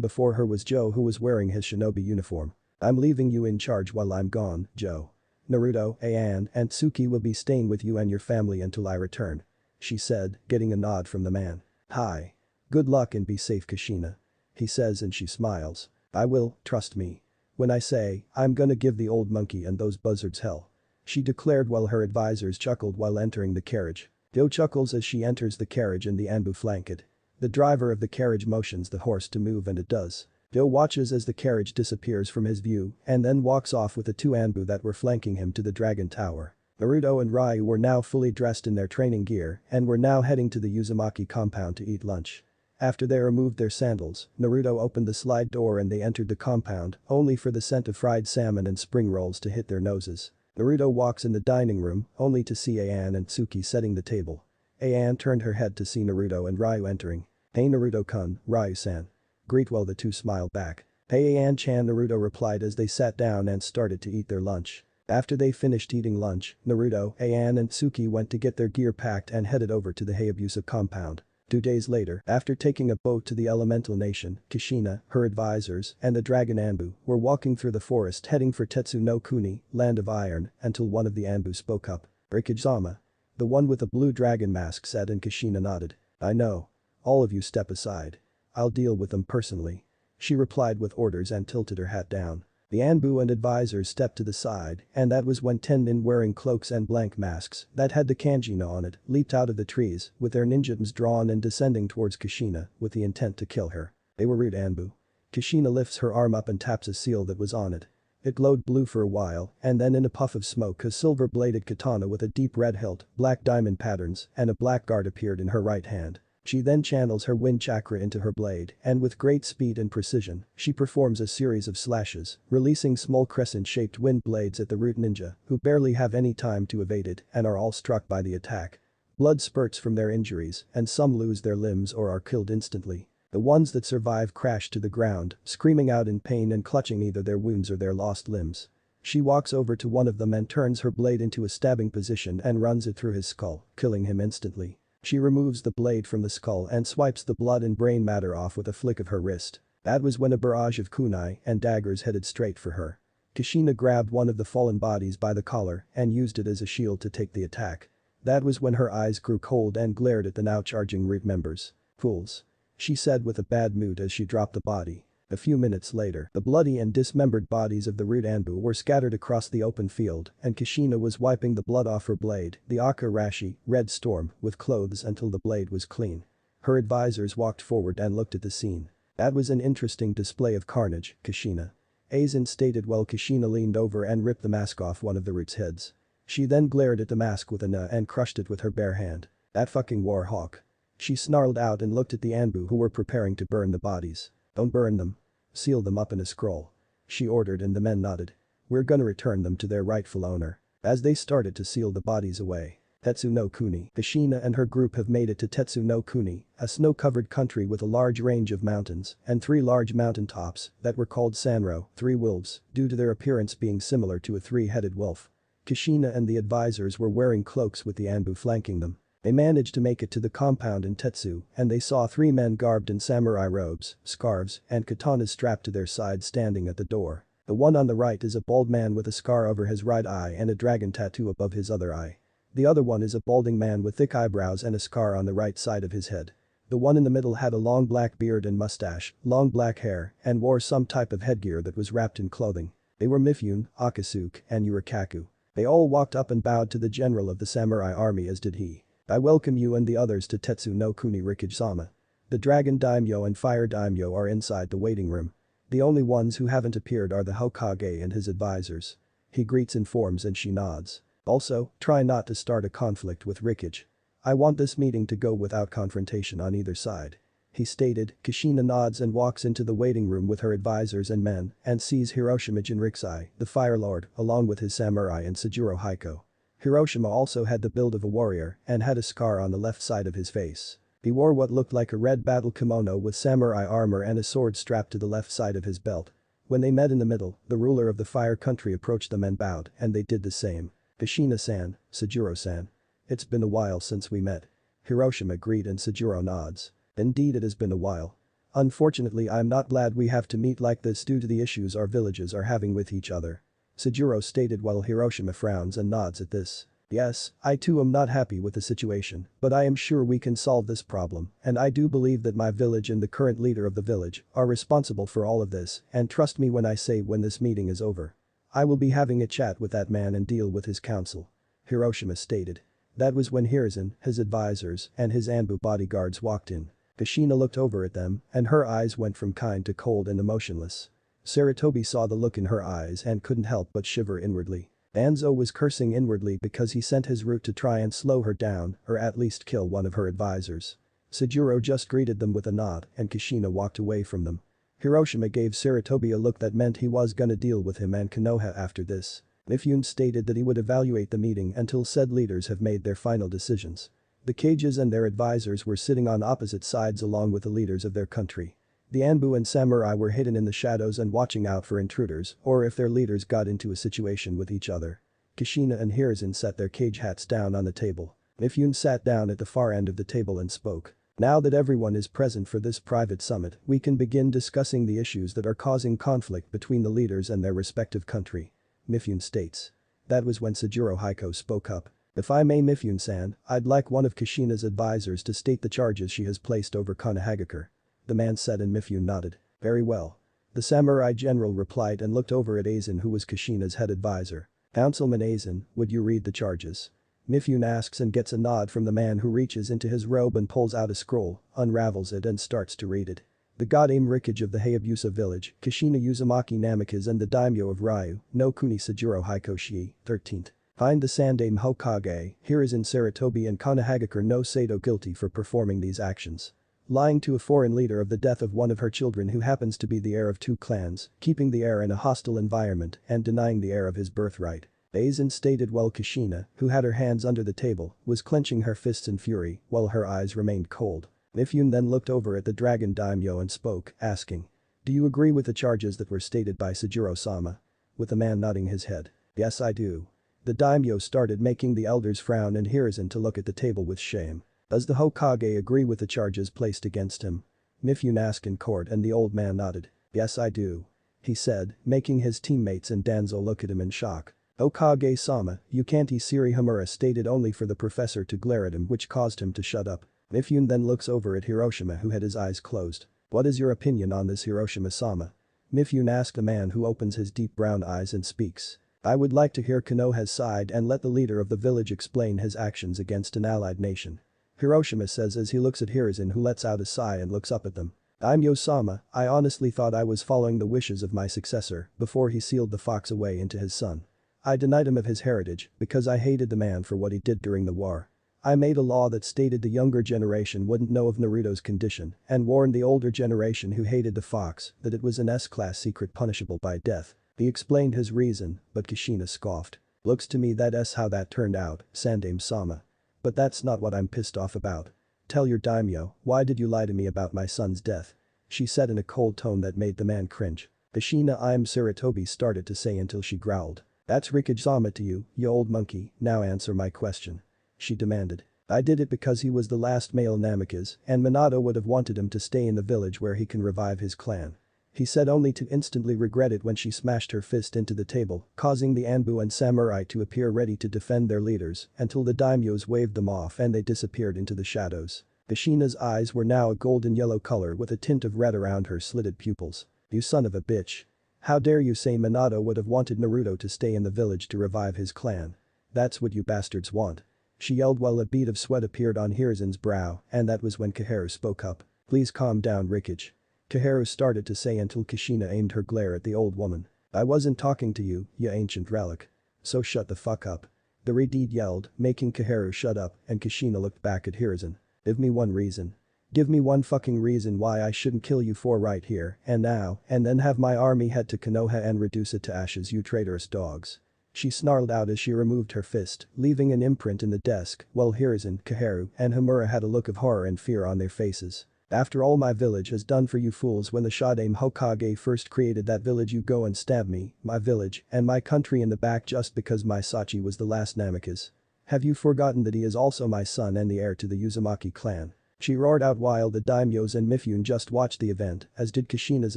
before her was Joe who was wearing his shinobi uniform. "I'm leaving you in charge while I'm gone, Joe. Naruto, Ayan, and Tsuki will be staying with you and your family until I return," she said, getting a nod from the man. "Hi. Good luck and be safe, Kushina," he says and she smiles. "I will, trust me. When I say, I'm gonna give the old monkey and those buzzards hell," she declared while her advisors chuckled while entering the carriage. Joe chuckles as she enters the carriage and the Anbu flank it. The driver of the carriage motions the horse to move and it does. Joe watches as the carriage disappears from his view and then walks off with the 2 Anbu that were flanking him to the Dragon Tower. Naruto and Ryu were now fully dressed in their training gear and were now heading to the Uzumaki compound to eat lunch. After they removed their sandals, Naruto opened the slide door and they entered the compound, only for the scent of fried salmon and spring rolls to hit their noses. Naruto walks in the dining room, only to see Ayan and Tsuki setting the table. Ayan turned her head to see Naruto and Ryu entering. "Hey Naruto-kun, Ryu-san." Greet while the 2 smiled back. "Hey Ayan-chan," Naruto replied as they sat down and started to eat their lunch. After they finished eating lunch, Naruto, Ayan and Tsuki went to get their gear packed and headed over to the Hayabusa compound. 2 days later, after taking a boat to the elemental nation, Kushina, her advisors, and the Dragon Anbu were walking through the forest heading for Tetsu no Kuni, Land of Iron, until one of the Anbu spoke up. "Rikijama." The one with the blue dragon mask said and Kushina nodded. "I know. All of you step aside. I'll deal with them personally," she replied with orders and tilted her hat down. The Anbu and advisors stepped to the side and that was when 10 nin wearing cloaks and blank masks that had the kanji no on it leaped out of the trees with their ninjutsus drawn and descending towards Kushina with the intent to kill her. They were rude Anbu. Kushina lifts her arm up and taps a seal that was on it. It glowed blue for a while, and then in a puff of smoke a silver-bladed katana with a deep red hilt, black diamond patterns, and a black guard appeared in her right hand. She then channels her wind chakra into her blade, and with great speed and precision, she performs a series of slashes, releasing small crescent-shaped wind blades at the root ninja, who barely have any time to evade it and are all struck by the attack. Blood spurts from their injuries, and some lose their limbs or are killed instantly. The ones that survive crash to the ground, screaming out in pain and clutching either their wounds or their lost limbs. She walks over to one of them and turns her blade into a stabbing position and runs it through his skull, killing him instantly. She removes the blade from the skull and swipes the blood and brain matter off with a flick of her wrist. That was when a barrage of kunai and daggers headed straight for her. Kushina grabbed one of the fallen bodies by the collar and used it as a shield to take the attack. That was when her eyes grew cold and glared at the now charging root members. "Fools," she said with a bad mood as she dropped the body. A few minutes later, the bloody and dismembered bodies of the root Anbu were scattered across the open field, and Kushina was wiping the blood off her blade, the Akarashi, Red Storm, with clothes until the blade was clean. Her advisors walked forward and looked at the scene. "That was an interesting display of carnage, Kushina," Aizen stated while Kushina leaned over and ripped the mask off one of the root's heads. She then glared at the mask with a na and crushed it with her bare hand. "That fucking war hawk." She snarled out and looked at the Anbu who were preparing to burn the bodies. "Don't burn them. Seal them up in a scroll," she ordered, and the men nodded. "We're gonna return them to their rightful owner." As they started to seal the bodies away, Tetsu no Kuni, Kushina and her group have made it to Tetsu no Kuni, a snow-covered country with a large range of mountains and 3 large mountain tops that were called Sanro, 3 wolves, due to their appearance being similar to a 3-headed wolf. Kushina and the advisors were wearing cloaks with the Anbu flanking them. They managed to make it to the compound in Tetsu, and they saw 3 men garbed in samurai robes, scarves, and katanas strapped to their sides standing at the door. The one on the right is a bald man with a scar over his right eye and a dragon tattoo above his other eye. The other one is a balding man with thick eyebrows and a scar on the right side of his head. The one in the middle had a long black beard and mustache, long black hair, and wore some type of headgear that was wrapped in clothing. They were Mifune, Akasuke, and Yurikaku. They all walked up and bowed to the general of the samurai army, as did he. "I welcome you and the others to Tetsu no Kuni Rikage-sama." The Dragon Daimyo and Fire Daimyo are inside the waiting room. The only ones who haven't appeared are the Hokage and his advisors. He greets, informs, and she nods. "Also, try not to start a conflict with Rikage. I want this meeting to go without confrontation on either side," he stated. Kushina nods and walks into the waiting room with her advisors and men and sees Hiroshima Jinrikisai, the Fire Lord, along with his samurai and Sajuro Haiko. Hiroshima also had the build of a warrior and had a scar on the left side of his face. He wore what looked like a red battle kimono with samurai armor and a sword strapped to the left side of his belt. When they met in the middle, the ruler of the fire country approached them and bowed, and they did the same. "Kushina-san, Sajuro-san. It's been a while since we met." Hiroshima greeted and Sajuro nods. "Indeed it has been a while. Unfortunately I'm not glad we have to meet like this due to the issues our villages are having with each other," Sajuro stated while Hiroshima frowns and nods at this. "Yes, I too am not happy with the situation, but I am sure we can solve this problem, and I do believe that my village and the current leader of the village are responsible for all of this, and trust me when I say when this meeting is over, I will be having a chat with that man and deal with his council," Hiroshima stated. That was when Hiruzen, his advisors, and his Anbu bodyguards walked in. Kushina looked over at them, and her eyes went from kind to cold and emotionless. Saratobi saw the look in her eyes and couldn't help but shiver inwardly. Anzo was cursing inwardly because he sent his route to try and slow her down or at least kill one of her advisors. Sajuro just greeted them with a nod and Kushina walked away from them. Hiroshima gave Saratobi a look that meant he was gonna deal with him and Konoha after this. Mifune stated that he would evaluate the meeting until said leaders have made their final decisions. The Kages and their advisors were sitting on opposite sides along with the leaders of their country. The Anbu and samurai were hidden in the shadows and watching out for intruders or if their leaders got into a situation with each other. Kushina and Hiruzen set their cage hats down on the table. Mifune sat down at the far end of the table and spoke. "Now that everyone is present for this private summit, we can begin discussing the issues that are causing conflict between the leaders and their respective country," Mifune states. That was when Sajuro Haiko spoke up. "If I may, Mifune-san, I'd like one of Kushina's advisors to state the charges she has placed over Konohagakure," the man said and Mifune nodded. "Very well." The samurai general replied and looked over at Aizen, who was Kushina's head advisor. "Councilman Aizen, would you read the charges?" Mifune asks and gets a nod from the man who reaches into his robe and pulls out a scroll, unravels it and starts to read it. The god Rikage of the Hayabusa village, Kushina Uzumaki Namikaze and the daimyo of Ryu, no Kuni Sajuro Hikoshi, 13th. Find the Sandaime Hokage, Hiruzen Sarutobi and Konohagakure no Sato guilty for performing these actions. Lying to a foreign leader of the death of one of her children who happens to be the heir of two clans, keeping the heir in a hostile environment and denying the heir of his birthright. Aizen stated while Kushina, who had her hands under the table, was clenching her fists in fury while her eyes remained cold. Mifune then looked over at the dragon daimyo and spoke, asking. Do you agree with the charges that were stated by Sajuro-sama? With the man nodding his head. Yes I do. The daimyo started making the elders frown and Hiruzen to look at the table with shame. Does the Hokage agree with the charges placed against him? Mifune asked in court and the old man nodded. Yes I do. He said, making his teammates and Danzo look at him in shock. Hokage-sama, you can't. Isiri Hamura stated only for the professor to glare at him, which caused him to shut up. Mifune then looks over at Hiroshima who had his eyes closed. What is your opinion on this, Hiroshima-sama? Mifune asked the man who opens his deep brown eyes and speaks. I would like to hear Konoha's side and let the leader of the village explain his actions against an allied nation. Hiroshima says as he looks at Hiruzen who lets out a sigh and looks up at them. Daimyo-sama, I honestly thought I was following the wishes of my successor before he sealed the fox away into his son. I denied him of his heritage because I hated the man for what he did during the war. I made a law that stated the younger generation wouldn't know of Naruto's condition and warned the older generation who hated the fox that it was an S-class secret punishable by death. He explained his reason, but Kushina scoffed. Looks to me that's how that turned out, Sandaime-sama. But that's not what I'm pissed off about. Tell your daimyo, why did you lie to me about my son's death? She said in a cold tone that made the man cringe. Kushina Sarutobi started to say until she growled. That's Rikage-sama to you, you old monkey, now answer my question. She demanded. I did it because he was the last male Namikaze and Minato would have wanted him to stay in the village where he can revive his clan. He said only to instantly regret it when she smashed her fist into the table, causing the Anbu and samurai to appear ready to defend their leaders until the daimyos waved them off and they disappeared into the shadows. Kushina's eyes were now a golden yellow color with a tint of red around her slitted pupils. You son of a bitch. How dare you say Minato would have wanted Naruto to stay in the village to revive his clan? That's what you bastards want. She yelled while a bead of sweat appeared on Hiruzen's brow and that was when Koharu spoke up. Please calm down Rikage. Koharu started to say until Kushina aimed her glare at the old woman. I wasn't talking to you, you ancient relic. So shut the fuck up. The Redeed yelled, making Koharu shut up and Kushina looked back at Hiruzen. Give me one reason. Give me one fucking reason why I shouldn't kill you for right here and now and then have my army head to Konoha and reduce it to ashes, you traitorous dogs. She snarled out as she removed her fist, leaving an imprint in the desk while Hiruzen, Koharu and Hamura had a look of horror and fear on their faces. After all my village has done for you fools, when the Sandaime Hokage first created that village, you go and stab me, my village and my country in the back just because my Sachi was the last Namikaze. Have you forgotten that he is also my son and the heir to the Uzumaki clan? She roared out while the daimyos and Mifune just watched the event, as did Kushina's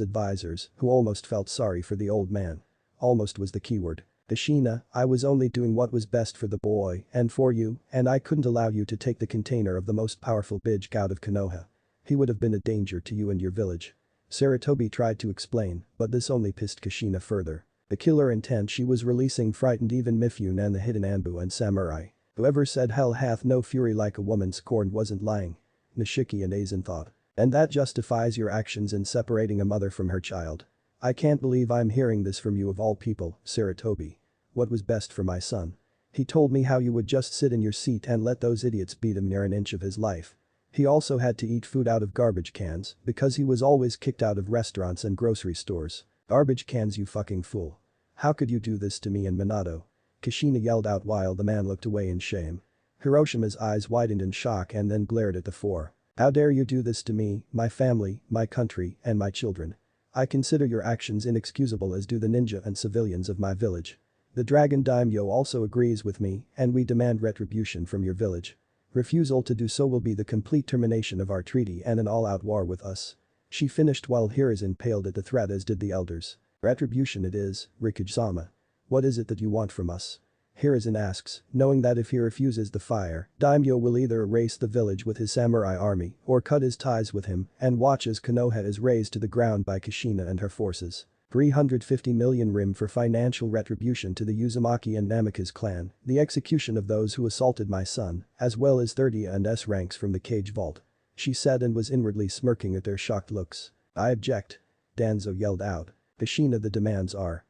advisors, who almost felt sorry for the old man. Almost was the keyword. Kushina, I was only doing what was best for the boy and for you, and I couldn't allow you to take the container of the most powerful big out of Konoha. He would have been a danger to you and your village. Sarutobi tried to explain, but this only pissed Kushina further. The killer intent she was releasing frightened even Mifune and the hidden Anbu and samurai. Whoever said hell hath no fury like a woman scorned wasn't lying. Nishiki and Aizen thought. And that justifies your actions in separating a mother from her child. I can't believe I'm hearing this from you of all people, Sarutobi. What was best for my son? He told me how you would just sit in your seat and let those idiots beat him near an inch of his life. He also had to eat food out of garbage cans because he was always kicked out of restaurants and grocery stores. Garbage cans, you fucking fool. How could you do this to me and Minato? Kushina yelled out while the man looked away in shame. Hiroshima's eyes widened in shock and then glared at the four. How dare you do this to me, my family, my country and my children? I consider your actions inexcusable, as do the ninja and civilians of my village. The dragon daimyo also agrees with me and we demand retribution from your village. Refusal to do so will be the complete termination of our treaty and an all-out war with us. She finished while Hiruzen paled at the threat, as did the elders. Retribution it is, Rikage-sama. What is it that you want from us? Hiruzen asks, knowing that if he refuses the fire, daimyo will either erase the village with his samurai army or cut his ties with him and watch as Konoha is razed to the ground by Kushina and her forces. 350 million rim for financial retribution to the Uzumaki and Namikaze clan, the execution of those who assaulted my son, as well as 30 and S ranks from the cage vault. She said and was inwardly smirking at their shocked looks. I object. Danzo yelled out. Kushina, the demands are.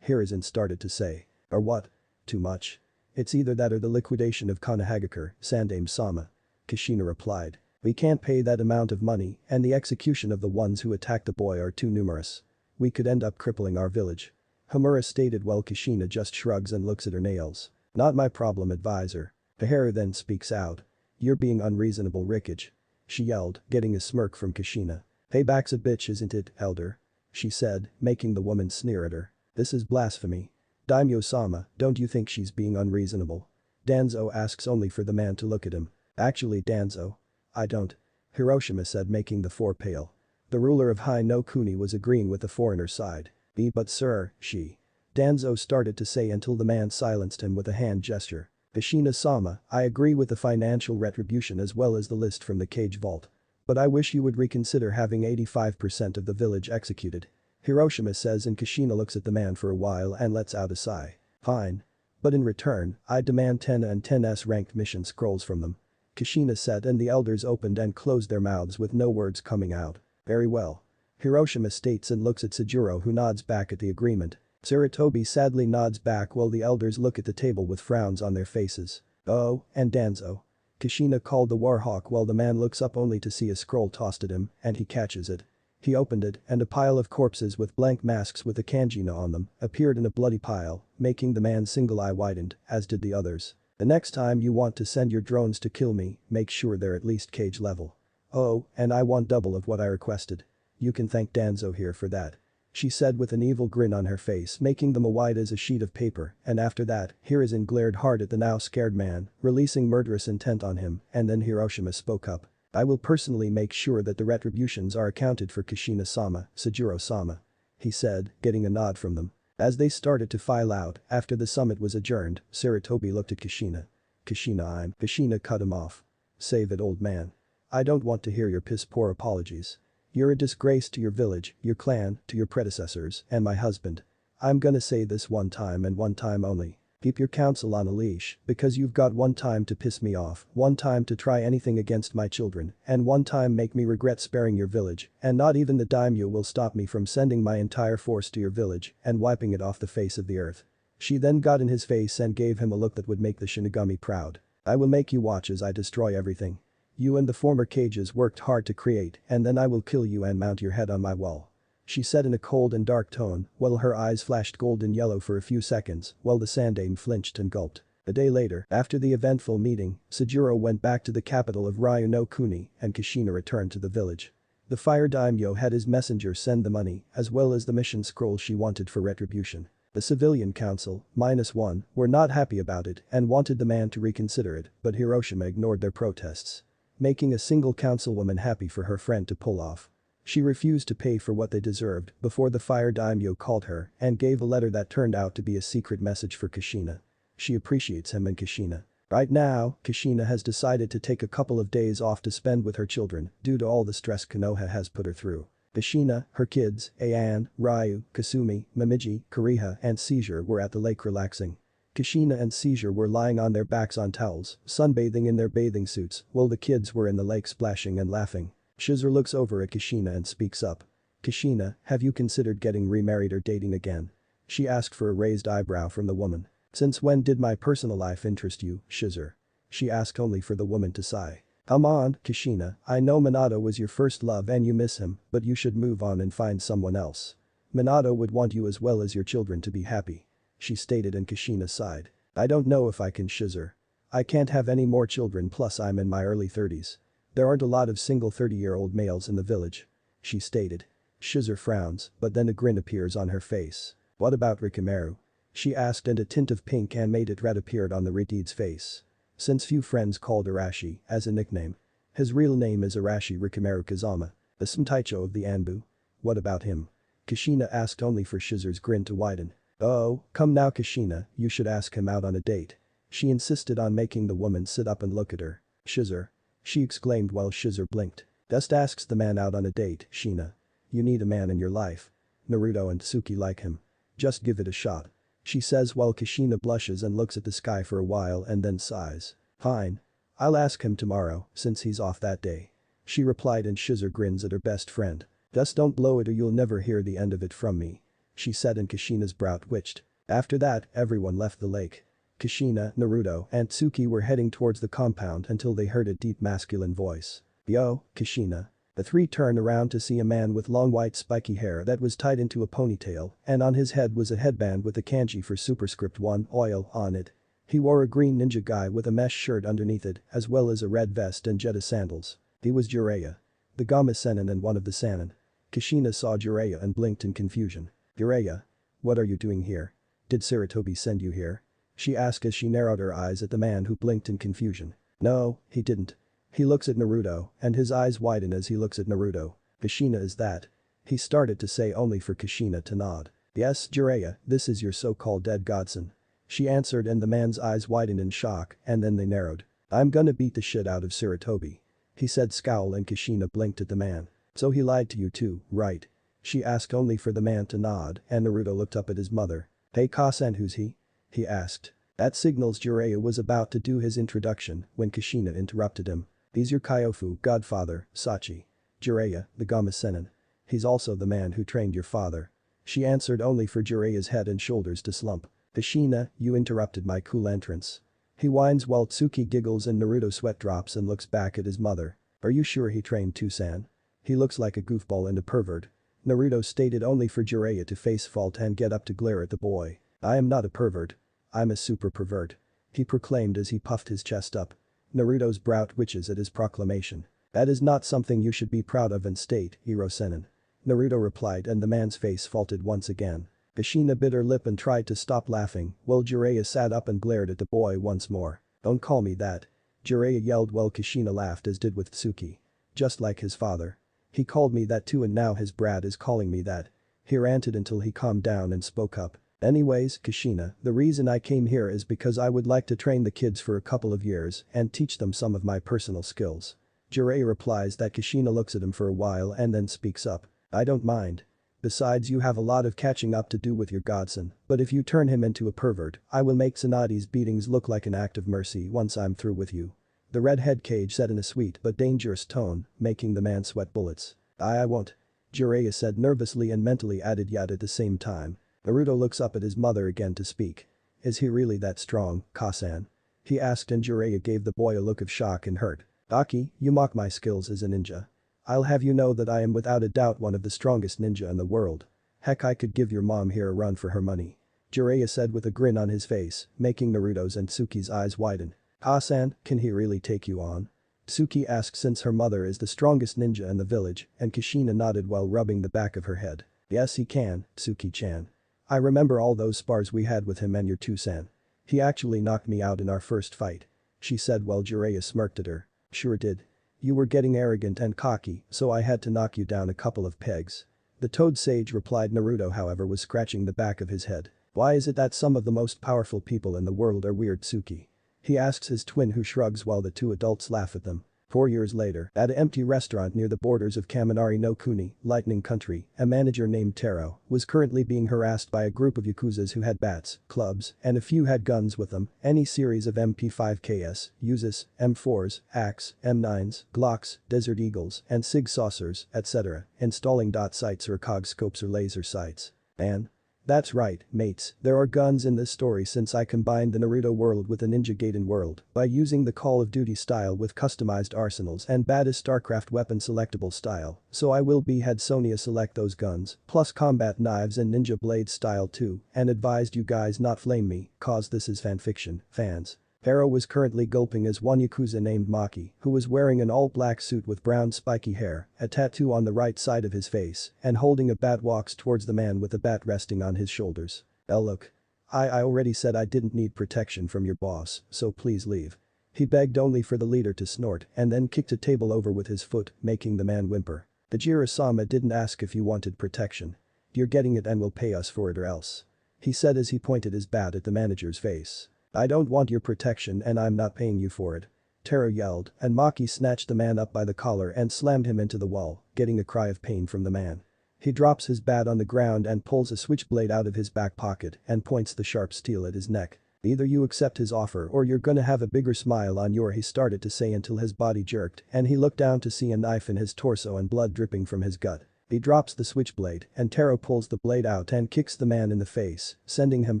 Hiruzen started to say. Or what? Too much. It's either that or the liquidation of Konohagakure, Sandaime-sama. Kushina replied. We can't pay that amount of money and the execution of the ones who attacked the boy are too numerous. We could end up crippling our village. Homura stated while Kushina just shrugs and looks at her nails. Not my problem, advisor. Beharu then speaks out. You're being unreasonable, Rikage. She yelled, getting a smirk from Kushina. Payback's a bitch, isn't it, elder? She said, making the woman sneer at her. This is blasphemy. Daimyo-sama, don't you think she's being unreasonable? Danzo asks only for the man to look at him. Actually, Danzo. I don't. Hiroshima said, making the four pale. The ruler of Hai no Kuni was agreeing with the foreigner's side. But sir, she. Danzo started to say until the man silenced him with a hand gesture. Kushina-sama, I agree with the financial retribution as well as the list from the cage vault. But I wish you would reconsider having 85% of the village executed. Hiroshima says, and Kushina looks at the man for a while and lets out a sigh. Fine. But in return, I demand 10 and 10s ranked mission scrolls from them. Kushina said, and the elders opened and closed their mouths with no words coming out. Very well. Hiroshima states and looks at Sajuro, who nods back at the agreement. Sarutobi sadly nods back while the elders look at the table with frowns on their faces. Oh, and Danzo. Kushina called the Warhawk while the man looks up only to see a scroll tossed at him, and he catches it. He opened it, and a pile of corpses with blank masks with a kanji-no on them appeared in a bloody pile, making the man's single eye widened, as did the others. The next time you want to send your drones to kill me, make sure they're at least cage level. Oh, and I want double of what I requested. You can thank Danzo here for that. She said with an evil grin on her face, making them as wide as a sheet of paper, and after that, Hiruzen glared hard at the now scared man, releasing murderous intent on him, and then Hiroshima spoke up. I will personally make sure that the retributions are accounted for, Kushina-sama, Sajuro-sama. He said, getting a nod from them. As they started to file out, after the summit was adjourned, Sarutobi looked at Kushina. Kushina cut him off. Save it, old man. I don't want to hear your piss-poor apologies. You're a disgrace to your village, your clan, to your predecessors, and my husband. I'm gonna say this one time and one time only. Keep your counsel on a leash, because you've got one time to piss me off, one time to try anything against my children, and one time make me regret sparing your village, and not even the daimyo will stop me from sending my entire force to your village and wiping it off the face of the earth. She then got in his face and gave him a look that would make the Shinigami proud. I will make you watch as I destroy everything you and the former cages worked hard to create, and then I will kill you and mount your head on my wall. She said in a cold and dark tone, while her eyes flashed golden yellow for a few seconds, while the Sandaime flinched and gulped. A day later, after the eventful meeting, Sajuro went back to the capital of Ryu no Kuni, and Kushina returned to the village. The fire daimyo had his messenger send the money, as well as the mission scroll she wanted for retribution. The civilian council, -1, were not happy about it and wanted the man to reconsider it, but Hiroshima ignored their protests. Making a single councilwoman happy for her friend to pull off. She refused to pay for what they deserved before the fire daimyo called her and gave a letter that turned out to be a secret message for Kushina. She appreciates him and Kushina. Right now, Kushina has decided to take a couple of days off to spend with her children due to all the stress Konoha has put her through. Kushina, her kids, Ayan, Ryu, Kasumi, Momiji, Kuriha and Seizure were at the lake relaxing. Kushina and Seizure were lying on their backs on towels, sunbathing in their bathing suits, while the kids were in the lake splashing and laughing. Shizuru looks over at Kushina and speaks up. Kushina, have you considered getting remarried or dating again? She asked for a raised eyebrow from the woman. Since when did my personal life interest you, Shizuru? She asked only for the woman to sigh. Come on, Kushina, I know Minato was your first love and you miss him, but you should move on and find someone else. Minato would want you as well as your children to be happy. She stated, and Kushina sighed. I don't know if I can, Shizuru. I can't have any more children, plus I'm in my early 30s. There aren't a lot of single 30-year-old males in the village. She stated. Shizuru frowns, but then a grin appears on her face. What about Rikimaru? She asked, and a tint of pink and made it red appeared on the Ritide's face. Since few friends called Arashi as a nickname. His real name is Arashi Rikimaru Kazama, the Sentaicho of the Anbu. What about him? Kushina asked, only for Shizuru's grin to widen. Oh, come now, Kushina, you should ask him out on a date. She insisted on making the woman sit up and look at her. Shizuru. She exclaimed while Shizuru blinked. Just asks the man out on a date, Shina. You need a man in your life. Naruto and Tsuki like him. Just give it a shot. She says while Kushina blushes and looks at the sky for a while and then sighs. Fine. I'll ask him tomorrow, since he's off that day. She replied and Shizer grins at her best friend. Just don't blow it or you'll never hear the end of it from me. She said and Kushina's brow twitched. After that, everyone left the lake. Kushina, Naruto, and Tsuki were heading towards the compound until they heard a deep masculine voice. Yo, Kushina. The three turned around to see a man with long white spiky hair that was tied into a ponytail and on his head was a headband with a kanji for superscript 1 oil on it. He wore a green ninja guy with a mesh shirt underneath it as well as a red vest and Jetta sandals. He was Jiraiya. The Gama Sennin and one of the Sannin. Kushina saw Jiraiya and blinked in confusion. Jiraiya? What are you doing here? Did Sarutobi send you here? She asked as she narrowed her eyes at the man who blinked in confusion. No, he didn't. He looks at Naruto and his eyes widen as he looks at Naruto. Kushina is that? He started to say only for Kushina to nod. Yes, Jiraiya, this is your so-called dead godson. She answered and the man's eyes widened in shock and then they narrowed. I'm gonna beat the shit out of Sarutobi. He said scowl and Kushina blinked at the man. So he lied to you too, right? She asked only for the man to nod and Naruto looked up at his mother. Hey Kasan who's he? He asked. That signals Jiraiya was about to do his introduction when Kushina interrupted him. He's your Kyofu godfather, Sachi. Jiraiya, the Gama Sennin. He's also the man who trained your father. She answered only for Jiraiya's head and shoulders to slump. Kushina, you interrupted my cool entrance. He whines while Tsuki giggles and Naruto sweat drops and looks back at his mother. Are you sure he trained Tusan? He looks like a goofball and a pervert. Naruto stated only for Jiraiya to face fault and get up to glare at the boy. I am not a pervert. I'm a super pervert. He proclaimed as he puffed his chest up. Naruto's brow twitches at his proclamation. That is not something you should be proud of and state, Hiro Sennin. Naruto replied and the man's face faltered once again. Kushina bit her lip and tried to stop laughing while Jiraiya sat up and glared at the boy once more. Don't call me that. Jiraiya yelled while Kushina laughed as did with Tsuki. Just like his father. He called me that too and now his brat is calling me that. He ranted until he calmed down and spoke up. Anyways, Kushina, the reason I came here is because I would like to train the kids for a couple of years and teach them some of my personal skills. Jiraiya replies that Kushina looks at him for a while and then speaks up. I don't mind. Besides you have a lot of catching up to do with your godson, but if you turn him into a pervert, I will make Tsunadi's beatings look like an act of mercy once I'm through with you. The redhead Cage said in a sweet but dangerous tone, making the man sweat bullets. I won't. Jiraiya said nervously and mentally added yet at the same time. Naruto looks up at his mother again to speak. Is he really that strong, Kasan? He asked and Jiraiya gave the boy a look of shock and hurt. Aki, you mock my skills as a ninja. I'll have you know that I am without a doubt one of the strongest ninja in the world. Heck I could give your mom here a run for her money. Jiraiya said with a grin on his face, making Naruto's and Tsuki's eyes widen. Kasan, can he really take you on? Tsuki asked since her mother is the strongest ninja in the village and Kushina nodded while rubbing the back of her head. Yes he can, Tsuki-chan. I remember all those spars we had with him and your Tusan. He actually knocked me out in our first fight. She said while Jiraiya smirked at her. Sure did. You were getting arrogant and cocky, so I had to knock you down a couple of pegs. The Toad Sage replied. Naruto however was scratching the back of his head. Why is it that some of the most powerful people in the world are weird, Tsuki? He asks his twin who shrugs while the two adults laugh at them. 4 years later, at an empty restaurant near the borders of Kaminari no Kuni, Lightning Country, a manager named Taro was currently being harassed by a group of yakuzas who had bats, clubs, and a few had guns with them, any series of MP5KS, Uzis, M4s, AXE, M9s, Glocks, Desert Eagles, and SIG saucers, etc., installing dot sights or cog scopes or laser sights. And that's right, mates, there are guns in this story since I combined the Naruto world with the Ninja Gaiden world by using the Call of Duty style with customized arsenals and baddest StarCraft weapon selectable style, so I will be had Sonya select those guns, plus combat knives and ninja blade style too, and advised you guys not flame me, cause this is fanfiction, fans. Hero was currently gulping as one yakuza named Maki, who was wearing an all-black suit with brown spiky hair, a tattoo on the right side of his face, and holding a bat walks towards the man with the bat resting on his shoulders. Look. I already said I didn't need protection from your boss, so please leave. He begged only for the leader to snort and then kicked a table over with his foot, making the man whimper. Tajiro-sama didn't ask if you wanted protection. You're getting it and will pay us for it or else. He said as he pointed his bat at the manager's face. I don't want your protection and I'm not paying you for it. Taro yelled, and Maki snatched the man up by the collar and slammed him into the wall, getting a cry of pain from the man. He drops his bat on the ground and pulls a switchblade out of his back pocket and points the sharp steel at his neck. Either you accept his offer or you're gonna have a bigger smile on your, he started to say until his body jerked and he looked down to see a knife in his torso and blood dripping from his gut. He drops the switchblade and Taro pulls the blade out and kicks the man in the face, sending him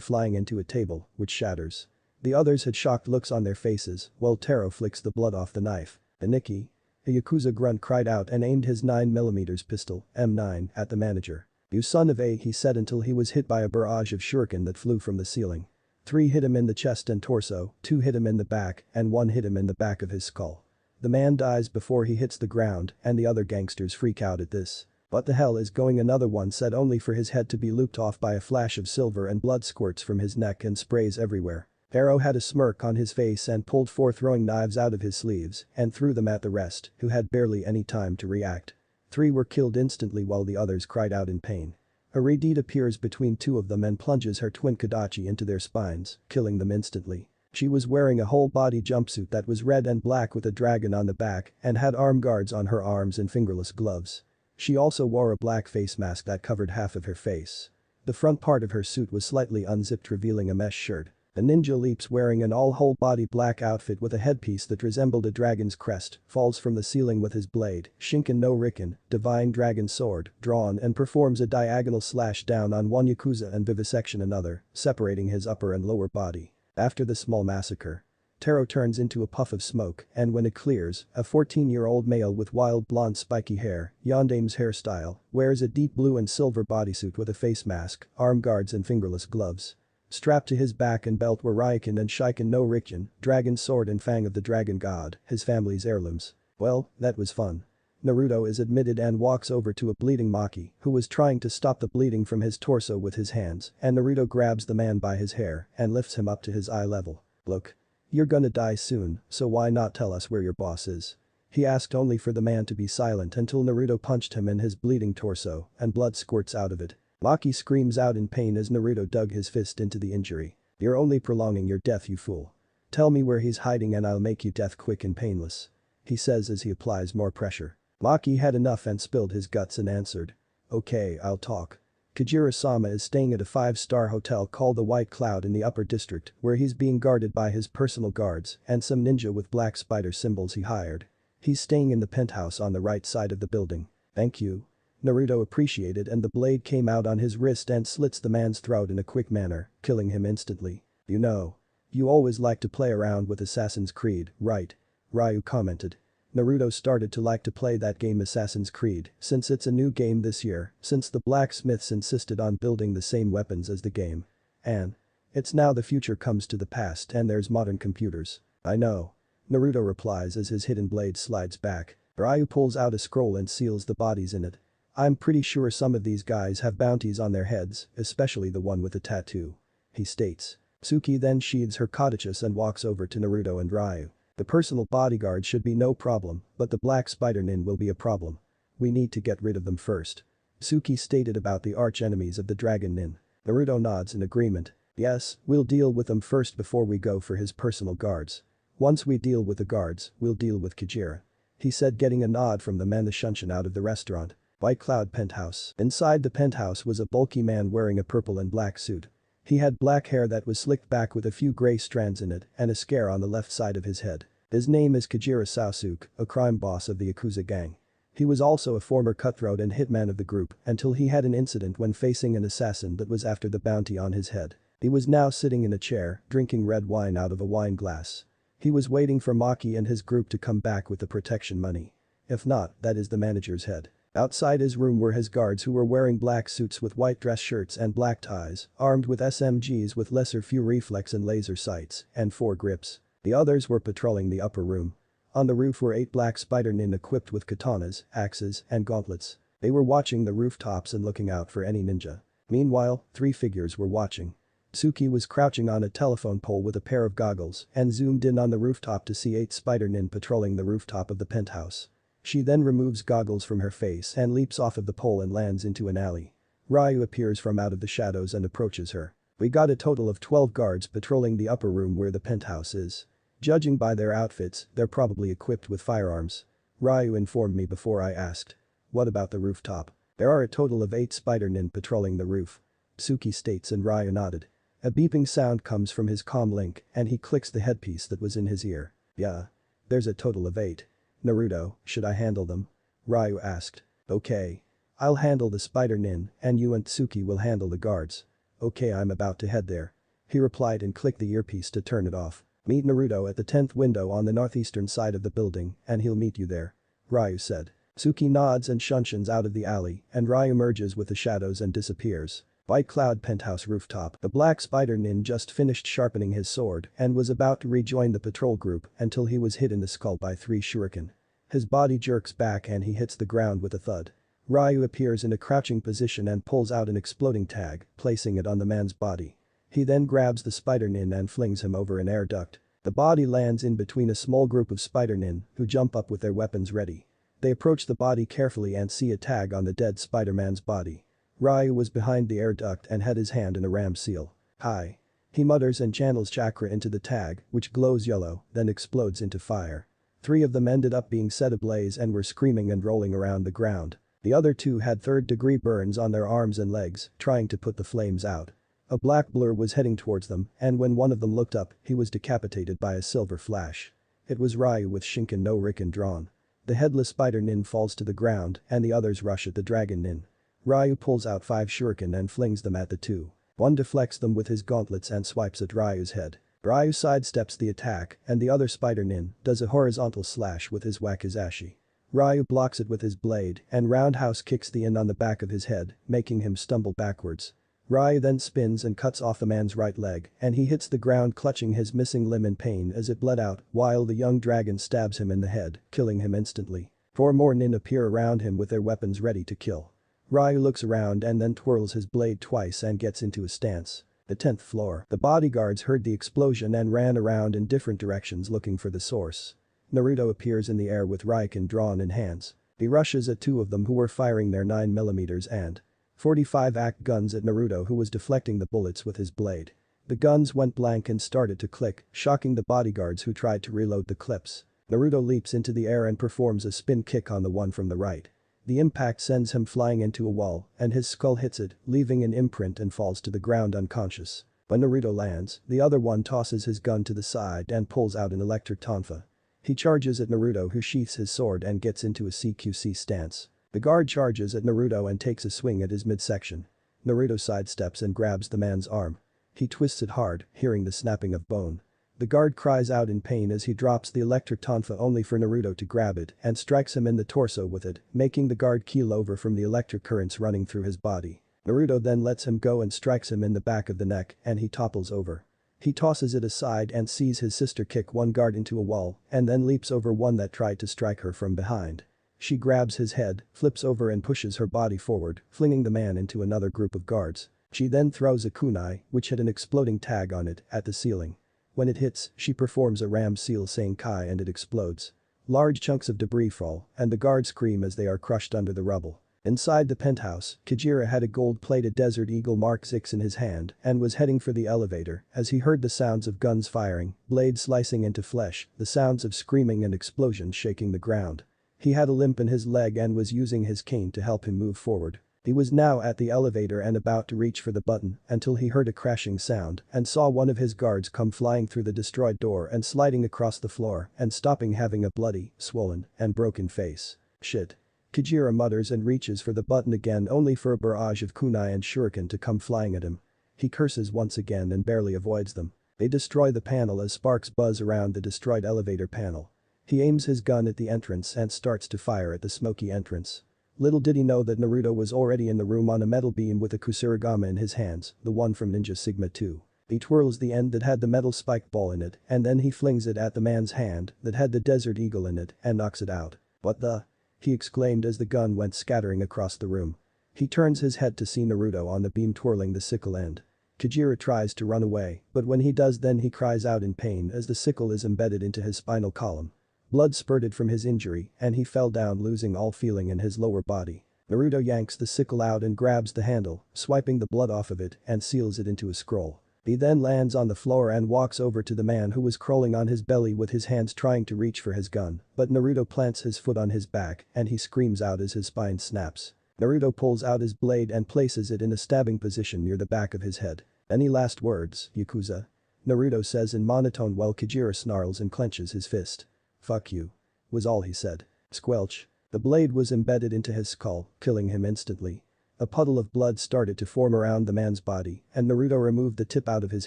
flying into a table, which shatters. The others had shocked looks on their faces while Taro flicks the blood off the knife. "Aniki." A Yakuza grunt cried out and aimed his 9mm pistol, M9, at the manager. "You son of a," he said until he was hit by a barrage of shuriken that flew from the ceiling. 3 hit him in the chest and torso, 2 hit him in the back, and 1 hit him in the back of his skull. The man dies before he hits the ground and the other gangsters freak out at this. "What the hell is going?" another one said, only for his head to be looped off by a flash of silver and blood squirts from his neck and sprays everywhere. Arrow had a smirk on his face and pulled 4 throwing knives out of his sleeves and threw them at the rest, who had barely any time to react. 3 were killed instantly while the others cried out in pain. Aridit appears between 2 of them and plunges her twin Kodachi into their spines, killing them instantly. She was wearing a whole-body jumpsuit that was red and black with a dragon on the back and had arm guards on her arms and fingerless gloves. She also wore a black face mask that covered half of her face. The front part of her suit was slightly unzipped, revealing a mesh shirt. A ninja leaps wearing an all-whole-body black outfit with a headpiece that resembled a dragon's crest, falls from the ceiling with his blade, Shinken no Riken, divine dragon sword, drawn and performs a diagonal slash down on one Yakuza and vivisection another, separating his upper and lower body. After the small massacre, Taro turns into a puff of smoke and when it clears, a 14-year-old male with wild blonde spiky hair, Yondame's hairstyle, wears a deep blue and silver bodysuit with a face mask, arm guards and fingerless gloves. Strapped to his back and belt were Raiken and Shiken no Riken, dragon sword and fang of the dragon god, his family's heirlooms. "Well, that was fun." Naruto is admitted and walks over to a bleeding Maki, who was trying to stop the bleeding from his torso with his hands, and Naruto grabs the man by his hair and lifts him up to his eye level. "Look. You're gonna die soon, so why not tell us where your boss is?" He asked, only for the man to be silent until Naruto punched him in his bleeding torso and blood squirts out of it. Maki screams out in pain as Naruto dug his fist into the injury. "You're only prolonging your death, you fool. Tell me where he's hiding and I'll make you death quick and painless," he says as he applies more pressure. Maki had enough and spilled his guts and answered. "Okay, I'll talk. Kajira-sama is staying at a 5-star hotel called the White Cloud in the upper district where he's being guarded by his personal guards and some ninja with black spider symbols he hired. He's staying in the penthouse on the right side of the building." "Thank you." Naruto appreciated and the blade came out on his wrist and slits the man's throat in a quick manner, killing him instantly. "You know. You always like to play around with Assassin's Creed, right?" Ryu commented. Naruto started to like to play that game Assassin's Creed since it's a new game this year, since the blacksmiths insisted on building the same weapons as the game. And it's now the future comes to the past and there's modern computers. "I know." Naruto replies as his hidden blade slides back. Ryu pulls out a scroll and seals the bodies in it. "I'm pretty sure some of these guys have bounties on their heads, especially the one with the tattoo," he states. Suki then sheathes her kodachis and walks over to Naruto and Ryu. "The personal bodyguard should be no problem, but the black spider nin will be a problem. We need to get rid of them first," Suki stated about the arch-enemies of the dragon nin. Naruto nods in agreement. "Yes, we'll deal with them first before we go for his personal guards. Once we deal with the guards, we'll deal with Kajira," he said, getting a nod from the man the shunshin out of the restaurant. White Cloud penthouse. Inside the penthouse was a bulky man wearing a purple and black suit. He had black hair that was slicked back with a few gray strands in it and a scare on the left side of his head. His name is Kajira Sasuke, a crime boss of the Yakuza gang. He was also a former cutthroat and hitman of the group until he had an incident when facing an assassin that was after the bounty on his head. He was now sitting in a chair, drinking red wine out of a wine glass. He was waiting for Maki and his group to come back with the protection money. If not, that is the manager's head. Outside his room were his guards who were wearing black suits with white dress shirts and black ties, armed with SMGs with lesser few reflex and laser sights, and 4 grips. The others were patrolling the upper room. On the roof were 8 black spider nin equipped with katanas, axes, and gauntlets. They were watching the rooftops and looking out for any ninja. Meanwhile, 3 figures were watching. Suki was crouching on a telephone pole with a pair of goggles and zoomed in on the rooftop to see 8 spider nin patrolling the rooftop of the penthouse. She then removes goggles from her face and leaps off of the pole and lands into an alley. Ryu appears from out of the shadows and approaches her. "We got a total of 12 guards patrolling the upper room where the penthouse is. Judging by their outfits, they're probably equipped with firearms," Ryu informed me before I asked. "What about the rooftop?" "There are a total of 8 spider nin patrolling the roof," Suki states and Ryu nodded. A beeping sound comes from his comm link and he clicks the headpiece that was in his ear. Yeah. There's a total of 8. Naruto, should I handle them? Ryu asked. Okay. I'll handle the spider nin and you and Tsuki will handle the guards. Okay, I'm about to head there. He replied and clicked the earpiece to turn it off. Meet Naruto at the 10th window on the northeastern side of the building and he'll meet you there. Ryu said. Tsuki nods and shunshuns out of the alley and Ryu merges with the shadows and disappears. White Cloud penthouse rooftop. The black spider nin just finished sharpening his sword and was about to rejoin the patrol group until he was hit in the skull by 3 shuriken. His body jerks back and he hits the ground with a thud. Ryu appears in a crouching position and pulls out an exploding tag, placing it on the man's body. He then grabs the spider nin and flings him over an air duct. The body lands in between a small group of spider nin who jump up with their weapons ready. They approach the body carefully and see a tag on the dead Spider-Man's body. Ryu was behind the air duct and had his hand in a ram seal. Hi. He mutters and channels chakra into the tag, which glows yellow, then explodes into fire. 3 of them ended up being set ablaze and were screaming and rolling around the ground. The other 2 had third-degree burns on their arms and legs, trying to put the flames out. A black blur was heading towards them, and when one of them looked up, he was decapitated by a silver flash. It was Ryu with Shinken no Riken drawn. The headless spider nin falls to the ground and the others rush at the dragon nin. Ryu pulls out 5 shuriken and flings them at the 2. One deflects them with his gauntlets and swipes at Ryu's head. Ryu sidesteps the attack and the other spider nin does a horizontal slash with his wakizashi. Ryu blocks it with his blade and roundhouse kicks the inn on the back of his head, making him stumble backwards. Ryu then spins and cuts off the man's right leg and he hits the ground clutching his missing limb in pain as it bled out while the young dragon stabs him in the head, killing him instantly. 4 more nin appear around him with their weapons ready to kill. Ryu looks around and then twirls his blade twice and gets into a stance. The 10th floor. The bodyguards heard the explosion and ran around in different directions looking for the source. Naruto appears in the air with Raikon drawn in hands. He rushes at 2 of them who were firing their 9mm and .45 ACT guns at Naruto who was deflecting the bullets with his blade. The guns went blank and started to click, shocking the bodyguards who tried to reload the clips. Naruto leaps into the air and performs a spin kick on the one from the right. The impact sends him flying into a wall and his skull hits it, leaving an imprint and falls to the ground unconscious. When Naruto lands, the other one tosses his gun to the side and pulls out an electric tonfa. He charges at Naruto who sheaths his sword and gets into a CQC stance. The guard charges at Naruto and takes a swing at his midsection. Naruto sidesteps and grabs the man's arm. He twists it hard, hearing the snapping of bone. The guard cries out in pain as he drops the electric tonfa only for Naruto to grab it and strikes him in the torso with it, making the guard keel over from the electric currents running through his body. Naruto then lets him go and strikes him in the back of the neck and he topples over. He tosses it aside and sees his sister kick one guard into a wall and then leaps over one that tried to strike her from behind. She grabs his head, flips over and pushes her body forward, flinging the man into another group of guards. She then throws a kunai, which had an exploding tag on it, at the ceiling. When it hits, she performs a ram seal saying Kai and it explodes. Large chunks of debris fall, and the guards scream as they are crushed under the rubble. Inside the penthouse, Kajira had a gold-plated Desert Eagle Mark 6 in his hand and was heading for the elevator as he heard the sounds of guns firing, blades slicing into flesh, the sounds of screaming and explosions shaking the ground. He had a limp in his leg and was using his cane to help him move forward. He was now at the elevator and about to reach for the button until he heard a crashing sound and saw one of his guards come flying through the destroyed door and sliding across the floor and stopping having a bloody, swollen, and broken face. Shit. Kajira mutters and reaches for the button again only for a barrage of kunai and shuriken to come flying at him. He curses once again and barely avoids them. They destroy the panel as sparks buzz around the destroyed elevator panel. He aims his gun at the entrance and starts to fire at the smoky entrance. Little did he know that Naruto was already in the room on a metal beam with a Kusurigama in his hands, the one from Ninja Sigma 2. He twirls the end that had the metal spike ball in it and then he flings it at the man's hand that had the Desert Eagle in it and knocks it out. "What the?" he exclaimed as the gun went scattering across the room. He turns his head to see Naruto on the beam twirling the sickle end. Kajira tries to run away, but when he does then he cries out in pain as the sickle is embedded into his spinal column. Blood spurted from his injury and he fell down losing all feeling in his lower body. Naruto yanks the sickle out and grabs the handle, swiping the blood off of it and seals it into a scroll. He then lands on the floor and walks over to the man who was crawling on his belly with his hands trying to reach for his gun, but Naruto plants his foot on his back and he screams out as his spine snaps. Naruto pulls out his blade and places it in a stabbing position near the back of his head. Any last words, Yakuza? Naruto says in monotone while Kajira snarls and clenches his fist. Fuck you. Was all he said. Squelch. The blade was embedded into his skull, killing him instantly. A puddle of blood started to form around the man's body, and Naruto removed the tip out of his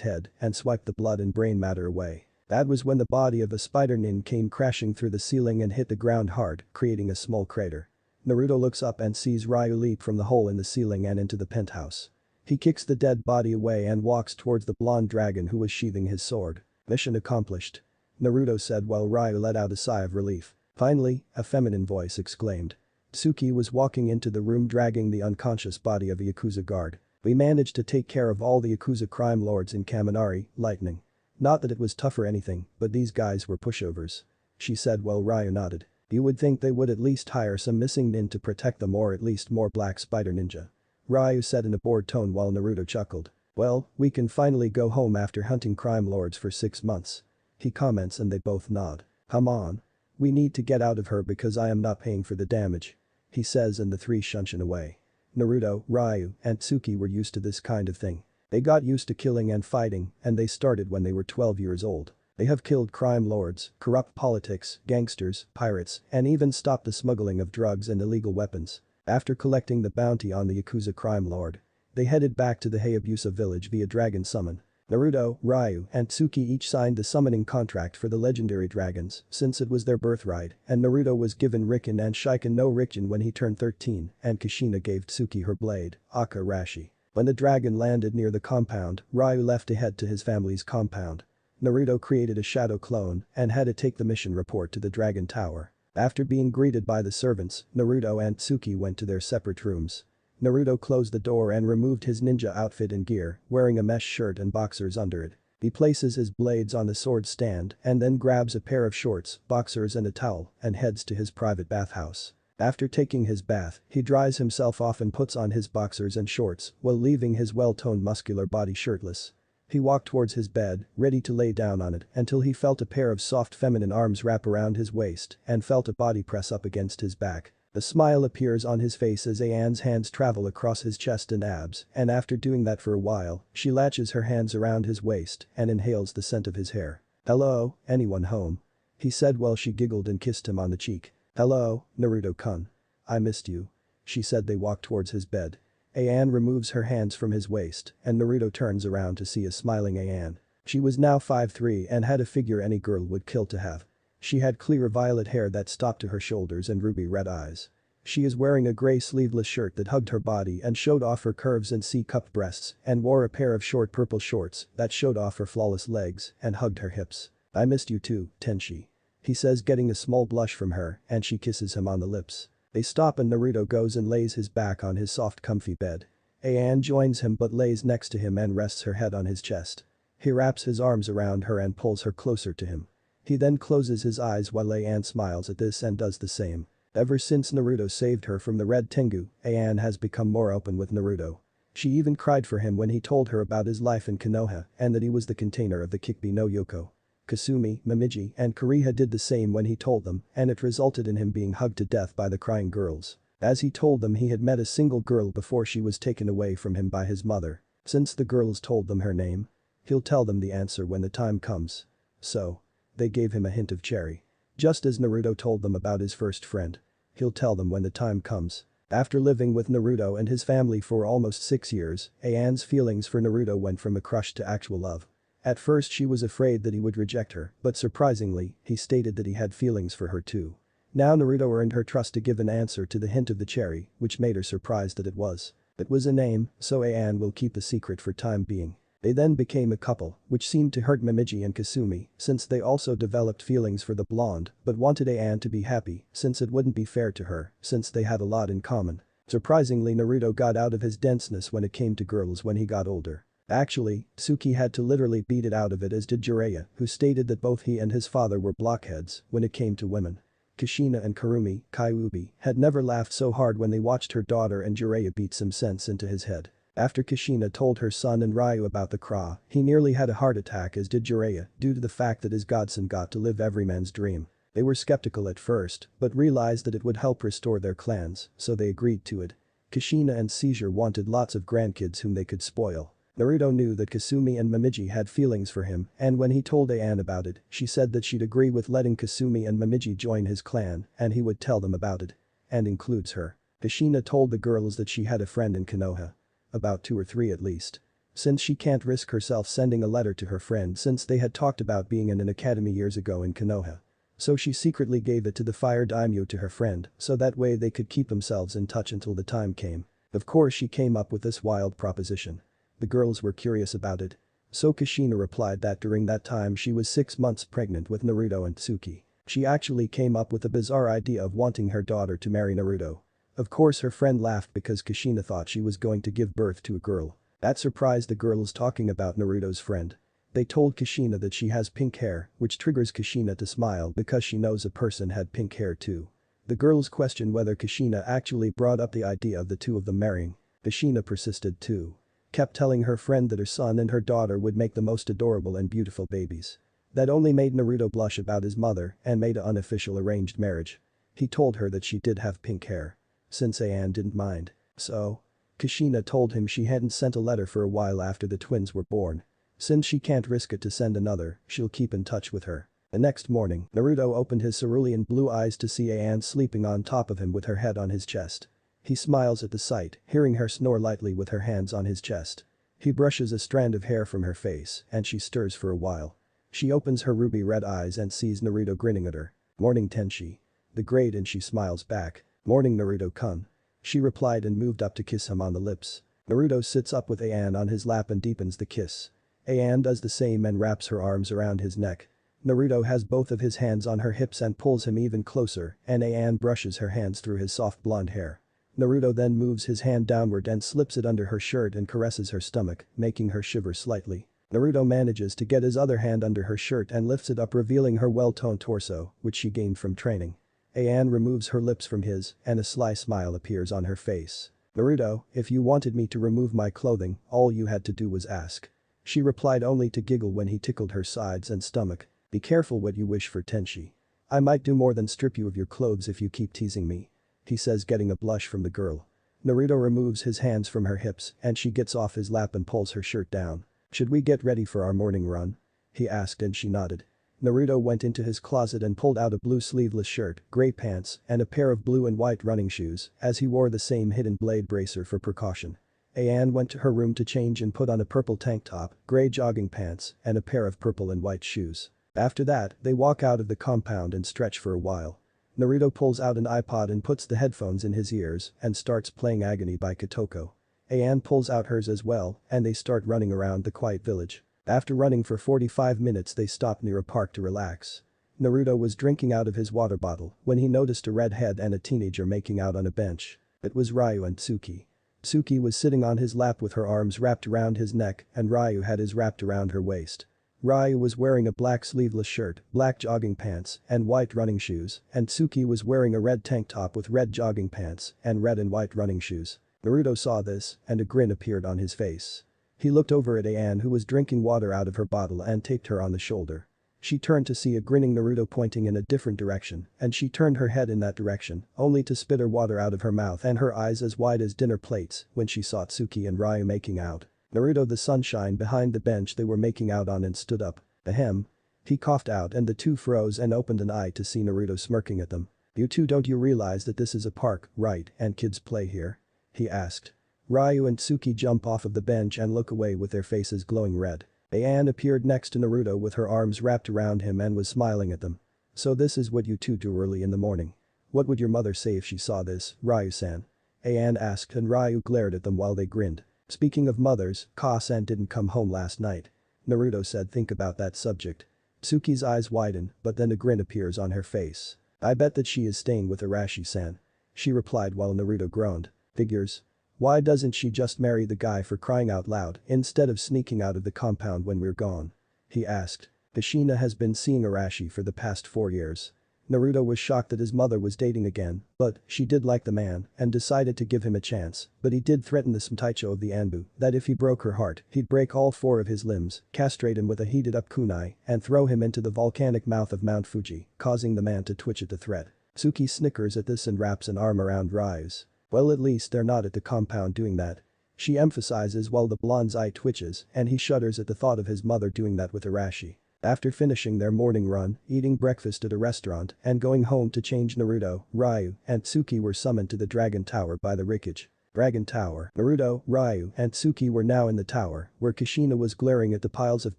head and swiped the blood and brain matter away. That was when the body of a spider nin came crashing through the ceiling and hit the ground hard, creating a small crater. Naruto looks up and sees Ryu leap from the hole in the ceiling and into the penthouse. He kicks the dead body away and walks towards the blonde dragon who was sheathing his sword. Mission accomplished. Naruto said while Ryu let out a sigh of relief. Finally, a feminine voice exclaimed. Tsuki was walking into the room dragging the unconscious body of a Yakuza guard. We managed to take care of all the Yakuza crime lords in Kaminari, lightning. Not that it was tough or anything, but these guys were pushovers. She said while Ryu nodded. You would think they would at least hire some missing nin to protect them or at least more black spider ninja. Ryu said in a bored tone while Naruto chuckled. Well, we can finally go home after hunting crime lords for 6 months. He comments and they both nod. Come on. We need to get out of her because I am not paying for the damage. He says and the three shunshin away. Naruto, Ryu, and Tsuki were used to this kind of thing. They got used to killing and fighting, and they started when they were 12 years old. They have killed crime lords, corrupt politics, gangsters, pirates, and even stopped the smuggling of drugs and illegal weapons. After collecting the bounty on the Yakuza crime lord, they headed back to the Hayabusa village via dragon summon. Naruto, Ryu, and Tsuki each signed the summoning contract for the legendary dragons since it was their birthright, and Naruto was given Riken and Shiken no Riken when he turned 13, and Kushina gave Tsuki her blade, Aka Rashi. When the dragon landed near the compound, Ryu left to head to his family's compound. Naruto created a shadow clone and had it take the mission report to the dragon tower. After being greeted by the servants, Naruto and Tsuki went to their separate rooms. Naruto closed the door and removed his ninja outfit and gear, wearing a mesh shirt and boxers under it. He places his blades on the sword stand and then grabs a pair of shorts, boxers and a towel and heads to his private bathhouse. After taking his bath, he dries himself off and puts on his boxers and shorts while leaving his well-toned muscular body shirtless. He walked towards his bed, ready to lay down on it until he felt a pair of soft feminine arms wrap around his waist and felt a body press up against his back. The smile appears on his face as Ayan's hands travel across his chest and abs, and after doing that for a while, she latches her hands around his waist and inhales the scent of his hair. Hello, anyone home? He said while she giggled and kissed him on the cheek. Hello, Naruto-kun. I missed you. She said. They walked towards his bed. Ayan removes her hands from his waist and Naruto turns around to see a smiling Ayan. She was now 5'3" and had a figure any girl would kill to have. She had clear violet hair that stopped to her shoulders and ruby red eyes. She is wearing a gray sleeveless shirt that hugged her body and showed off her curves and C-cup breasts and wore a pair of short purple shorts that showed off her flawless legs and hugged her hips. I missed you too, Tenshi. He says getting a small blush from her and she kisses him on the lips. They stop and Naruto goes and lays his back on his soft comfy bed. Ayan joins him but lays next to him and rests her head on his chest. He wraps his arms around her and pulls her closer to him. He then closes his eyes while Ayan smiles at this and does the same. Ever since Naruto saved her from the Red Tengu, Ayan has become more open with Naruto. She even cried for him when he told her about his life in Konoha and that he was the container of the Kikbi no Yoko. Kasumi, Momiji, and Kuriha did the same when he told them, and it resulted in him being hugged to death by the crying girls. As he told them he had met a single girl before she was taken away from him by his mother. Since the girls told them her name, he'll tell them the answer when the time comes. So, they gave him a hint of cherry. Just as Naruto told them about his first friend. He'll tell them when the time comes. After living with Naruto and his family for almost 6 years, Ayan's feelings for Naruto went from a crush to actual love. At first she was afraid that he would reject her, but surprisingly, he stated that he had feelings for her too. Now Naruto earned her trust to give an answer to the hint of the cherry, which made her surprised that it was. It was a name, so Ayan will keep a secret for time being. They then became a couple, which seemed to hurt Momiji and Kasumi, since they also developed feelings for the blonde, but wanted Ayan to be happy, since it wouldn't be fair to her, since they had a lot in common. Surprisingly, Naruto got out of his denseness when it came to girls when he got older. Actually, Tsuki had to literally beat it out of it, as did Jiraiya, who stated that both he and his father were blockheads when it came to women. Kushina and Karumi, Kyuubi, had never laughed so hard when they watched her daughter and Jiraiya beat some sense into his head. After Kushina told her son and Ryu about the Kra, he nearly had a heart attack, as did Jiraiya, due to the fact that his godson got to live every man's dream. They were skeptical at first, but realized that it would help restore their clans, so they agreed to it. Kushina and Seizure wanted lots of grandkids whom they could spoil. Naruto knew that Kasumi and Momiji had feelings for him, and when he told Ayan about it, she said that she'd agree with letting Kasumi and Momiji join his clan and he would tell them about it. And includes her. Kushina told the girls that she had a friend in Konoha. About 2 or 3 at least. Since she can't risk herself sending a letter to her friend since they had talked about being in an academy years ago in Konoha. So she secretly gave it to the fire daimyo to her friend so that way they could keep themselves in touch until the time came. Of course she came up with this wild proposition. The girls were curious about it. So Kushina replied that during that time she was 6 months pregnant with Naruto and Tsuki. She actually came up with a bizarre idea of wanting her daughter to marry Naruto. Of course her friend laughed because Kushina thought she was going to give birth to a girl. That surprised the girls talking about Naruto's friend. They told Kushina that she has pink hair, which triggers Kushina to smile because she knows a person had pink hair too. The girls questioned whether Kushina actually brought up the idea of the two of them marrying. Kushina persisted too. Kept telling her friend that her son and her daughter would make the most adorable and beautiful babies. That only made Naruto blush about his mother and made an unofficial arranged marriage. He told her that she did have pink hair. Since Ayan didn't mind. So? Kushina told him she hadn't sent a letter for a while after the twins were born. Since she can't risk it to send another, she'll keep in touch with her. The next morning, Naruto opened his cerulean blue eyes to see Ayan sleeping on top of him with her head on his chest. He smiles at the sight, hearing her snore lightly with her hands on his chest. He brushes a strand of hair from her face and she stirs for a while. She opens her ruby red eyes and sees Naruto grinning at her. "Morning Tenshi." The grade and she smiles back. "Morning Naruto-kun." She replied and moved up to kiss him on the lips. Naruto sits up with Ayan on his lap and deepens the kiss. Ayan does the same and wraps her arms around his neck. Naruto has both of his hands on her hips and pulls him even closer and Ayan brushes her hands through his soft blonde hair. Naruto then moves his hand downward and slips it under her shirt and caresses her stomach, making her shiver slightly. Naruto manages to get his other hand under her shirt and lifts it up revealing her well-toned torso, which she gained from training. Ayan removes her lips from his and a sly smile appears on her face. "Naruto, if you wanted me to remove my clothing, all you had to do was ask." She replied only to giggle when he tickled her sides and stomach. "Be careful what you wish for Tenshi. I might do more than strip you of your clothes if you keep teasing me," he says getting a blush from the girl. Naruto removes his hands from her hips and she gets off his lap and pulls her shirt down. "Should we get ready for our morning run?" he asked and she nodded. Naruto went into his closet and pulled out a blue sleeveless shirt, gray pants, and a pair of blue and white running shoes, as he wore the same hidden blade bracer for precaution. Ayan went to her room to change and put on a purple tank top, gray jogging pants, and a pair of purple and white shoes. After that, they walk out of the compound and stretch for a while. Naruto pulls out an iPod and puts the headphones in his ears and starts playing Agony by Kotoko. Ayan pulls out hers as well and they start running around the quiet village. After running for 45 minutes they stop near a park to relax. Naruto was drinking out of his water bottle when he noticed a redhead and a teenager making out on a bench. It was Ryu and Tsuki. Tsuki was sitting on his lap with her arms wrapped around his neck and Ryu had his wrapped around her waist. Ryu was wearing a black sleeveless shirt, black jogging pants, and white running shoes, and Tsuki was wearing a red tank top with red jogging pants and red and white running shoes. Naruto saw this and a grin appeared on his face. He looked over at Ayan who was drinking water out of her bottle and taped her on the shoulder. She turned to see a grinning Naruto pointing in a different direction and she turned her head in that direction, only to spit her water out of her mouth and her eyes as wide as dinner plates when she saw Tsuki and Ryu making out. Naruto the sunshine behind the bench they were making out on and stood up. Ahem. He coughed out and the two froze and opened an eye to see Naruto smirking at them. "You two don't you realize that this is a park, right, and kids play here?" he asked. Ryu and Tsuki jump off of the bench and look away with their faces glowing red. Ayan appeared next to Naruto with her arms wrapped around him and was smiling at them. "So this is what you two do early in the morning. What would your mother say if she saw this, Ryu-san?" Ayan asked and Ryu glared at them while they grinned. "Speaking of mothers, Ka-san didn't come home last night." Naruto said think about that subject. Tsuki's eyes widen but then a grin appears on her face. "I bet that she is staying with Arashi-san," she replied while Naruto groaned. "Figures. Why doesn't she just marry the guy for crying out loud instead of sneaking out of the compound when we're gone?" he asked. Kushina has been seeing Arashi for the past 4 years. Naruto was shocked that his mother was dating again, but she did like the man and decided to give him a chance, but he did threaten the Sumtaicho of the Anbu that if he broke her heart, he'd break all 4 of his limbs, castrate him with a heated-up kunai, and throw him into the volcanic mouth of Mount Fuji, causing the man to twitch at the threat. Tsuki snickers at this and wraps an arm around Ryu's. "Well, at least they're not at the compound doing that." she emphasizes while the blonde's eye twitches and he shudders at the thought of his mother doing that with Arashi. After finishing their morning run, eating breakfast at a restaurant, and going home to change, Naruto, Ryu, and Tsuki were summoned to the Dragon Tower by the Rikage. Dragon Tower. Naruto, Ryu, and Tsuki were now in the tower, where Kushina was glaring at the piles of